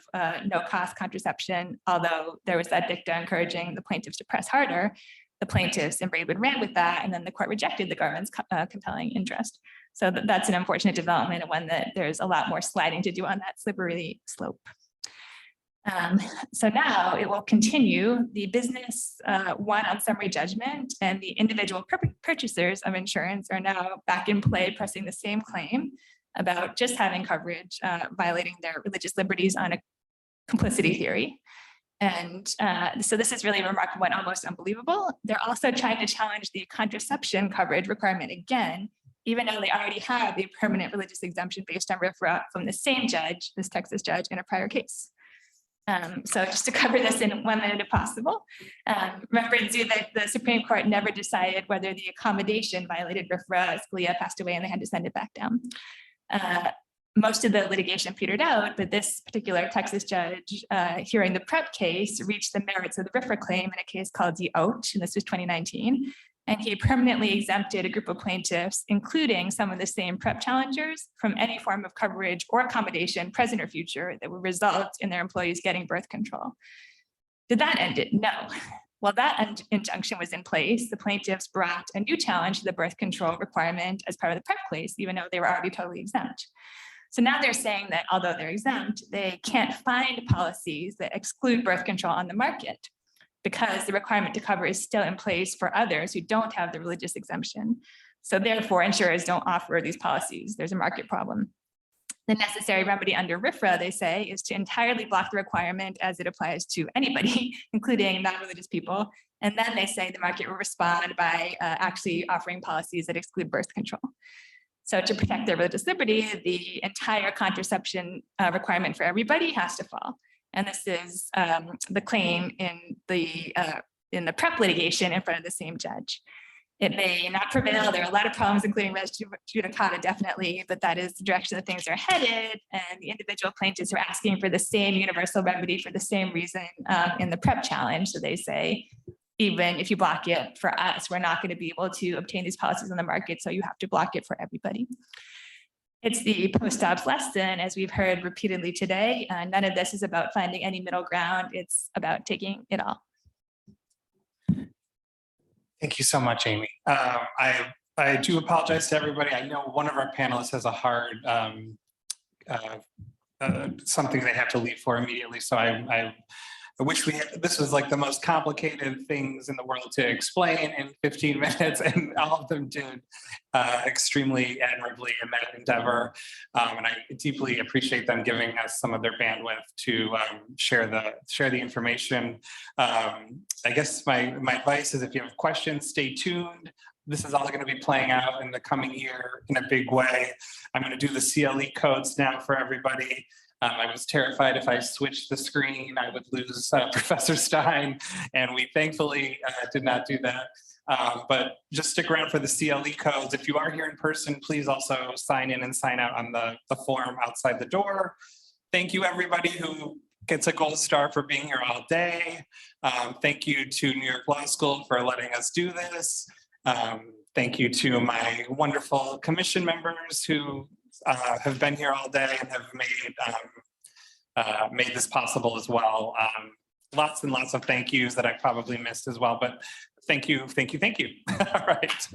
no-cost contraception, although there was that dicta encouraging the plaintiffs to press harder. The plaintiffs and Braidwood ran with that, and then the court rejected the government's compelling interest. So that's an unfortunate development, and one that there's a lot more sliding to do on that slippery slope. So now it will continue. The business won on summary judgment, and the individual purchasers of insurance are now back in play, pressing the same claim about just having coverage, violating their religious liberties on a complicity theory. And so this is really remarkable and almost unbelievable. They're also trying to challenge the contraception coverage requirement again, even though they already have a permanent religious exemption based on RFRA from the same judge, this Texas judge, in a prior case. So just to cover this in 1 minute if possible, remember that the Supreme Court never decided whether the accommodation violated RFRA. Scalia passed away and they had to send it back down. Most of the litigation petered out, but this particular Texas judge hearing the PrEP case reached the merits of the RFRA claim in a case called DeOach, and this was 2019. And he permanently exempted a group of plaintiffs, including some of the same PrEP challengers, from any form of coverage or accommodation, present or future, that would result in their employees getting birth control. Did that end it? No. While that injunction was in place, the plaintiffs brought a new challenge to the birth control requirement as part of the PrEP case, even though they were already totally exempt. So now they're saying that although they're exempt, they can't find policies that exclude birth control on the market, because the requirement to cover is still in place for others who don't have the religious exemption. So therefore, insurers don't offer these policies. There's a market problem. The necessary remedy under RFRA, they say, is to entirely block the requirement as it applies to anybody, including non-religious people. And then they say the market will respond by actually offering policies that exclude birth control. So to protect their religious liberty, the entire contraception requirement for everybody has to fall. And this is the claim in the PrEP litigation in front of the same judge. It may not prevail. There are a lot of problems, including res judicata, definitely, but that is the direction that things are headed. And the individual plaintiffs are asking for the same universal remedy for the same reason in the PrEP challenge. So they say, even if you block it for us, we're not going to be able to obtain these policies on the market, so you have to block it for everybody. It's the post-Dobbs lesson, as we've heard repeatedly today. None of this is about finding any middle ground. It's about taking it all. Thank you so much, Amy. I do apologize to everybody. I know one of our panelists has a hard something they have to leave for immediately. So I wish this was like the most complicated things in the world to explain in 15 minutes, and all of them did extremely admirably in that endeavor. And I deeply appreciate them giving us some of their bandwidth to share the information. I guess my advice is, if you have questions, stay tuned. This is all going to be playing out in the coming year in a big way. I'm going to do the CLE codes now for everybody. I was terrified if I switched the screen, I would lose Professor Stein, and we thankfully did not do that. But just stick around for the CLE codes. If you are here in person, please also sign in and sign out on the form outside the door. Thank you, everybody who gets a gold star for being here all day. Thank you to New York Law School for letting us do this. Thank you to my wonderful commission members who have been here all day and have made this possible as well. Lots and lots of thank yous that I probably missed as well, but thank you. All right.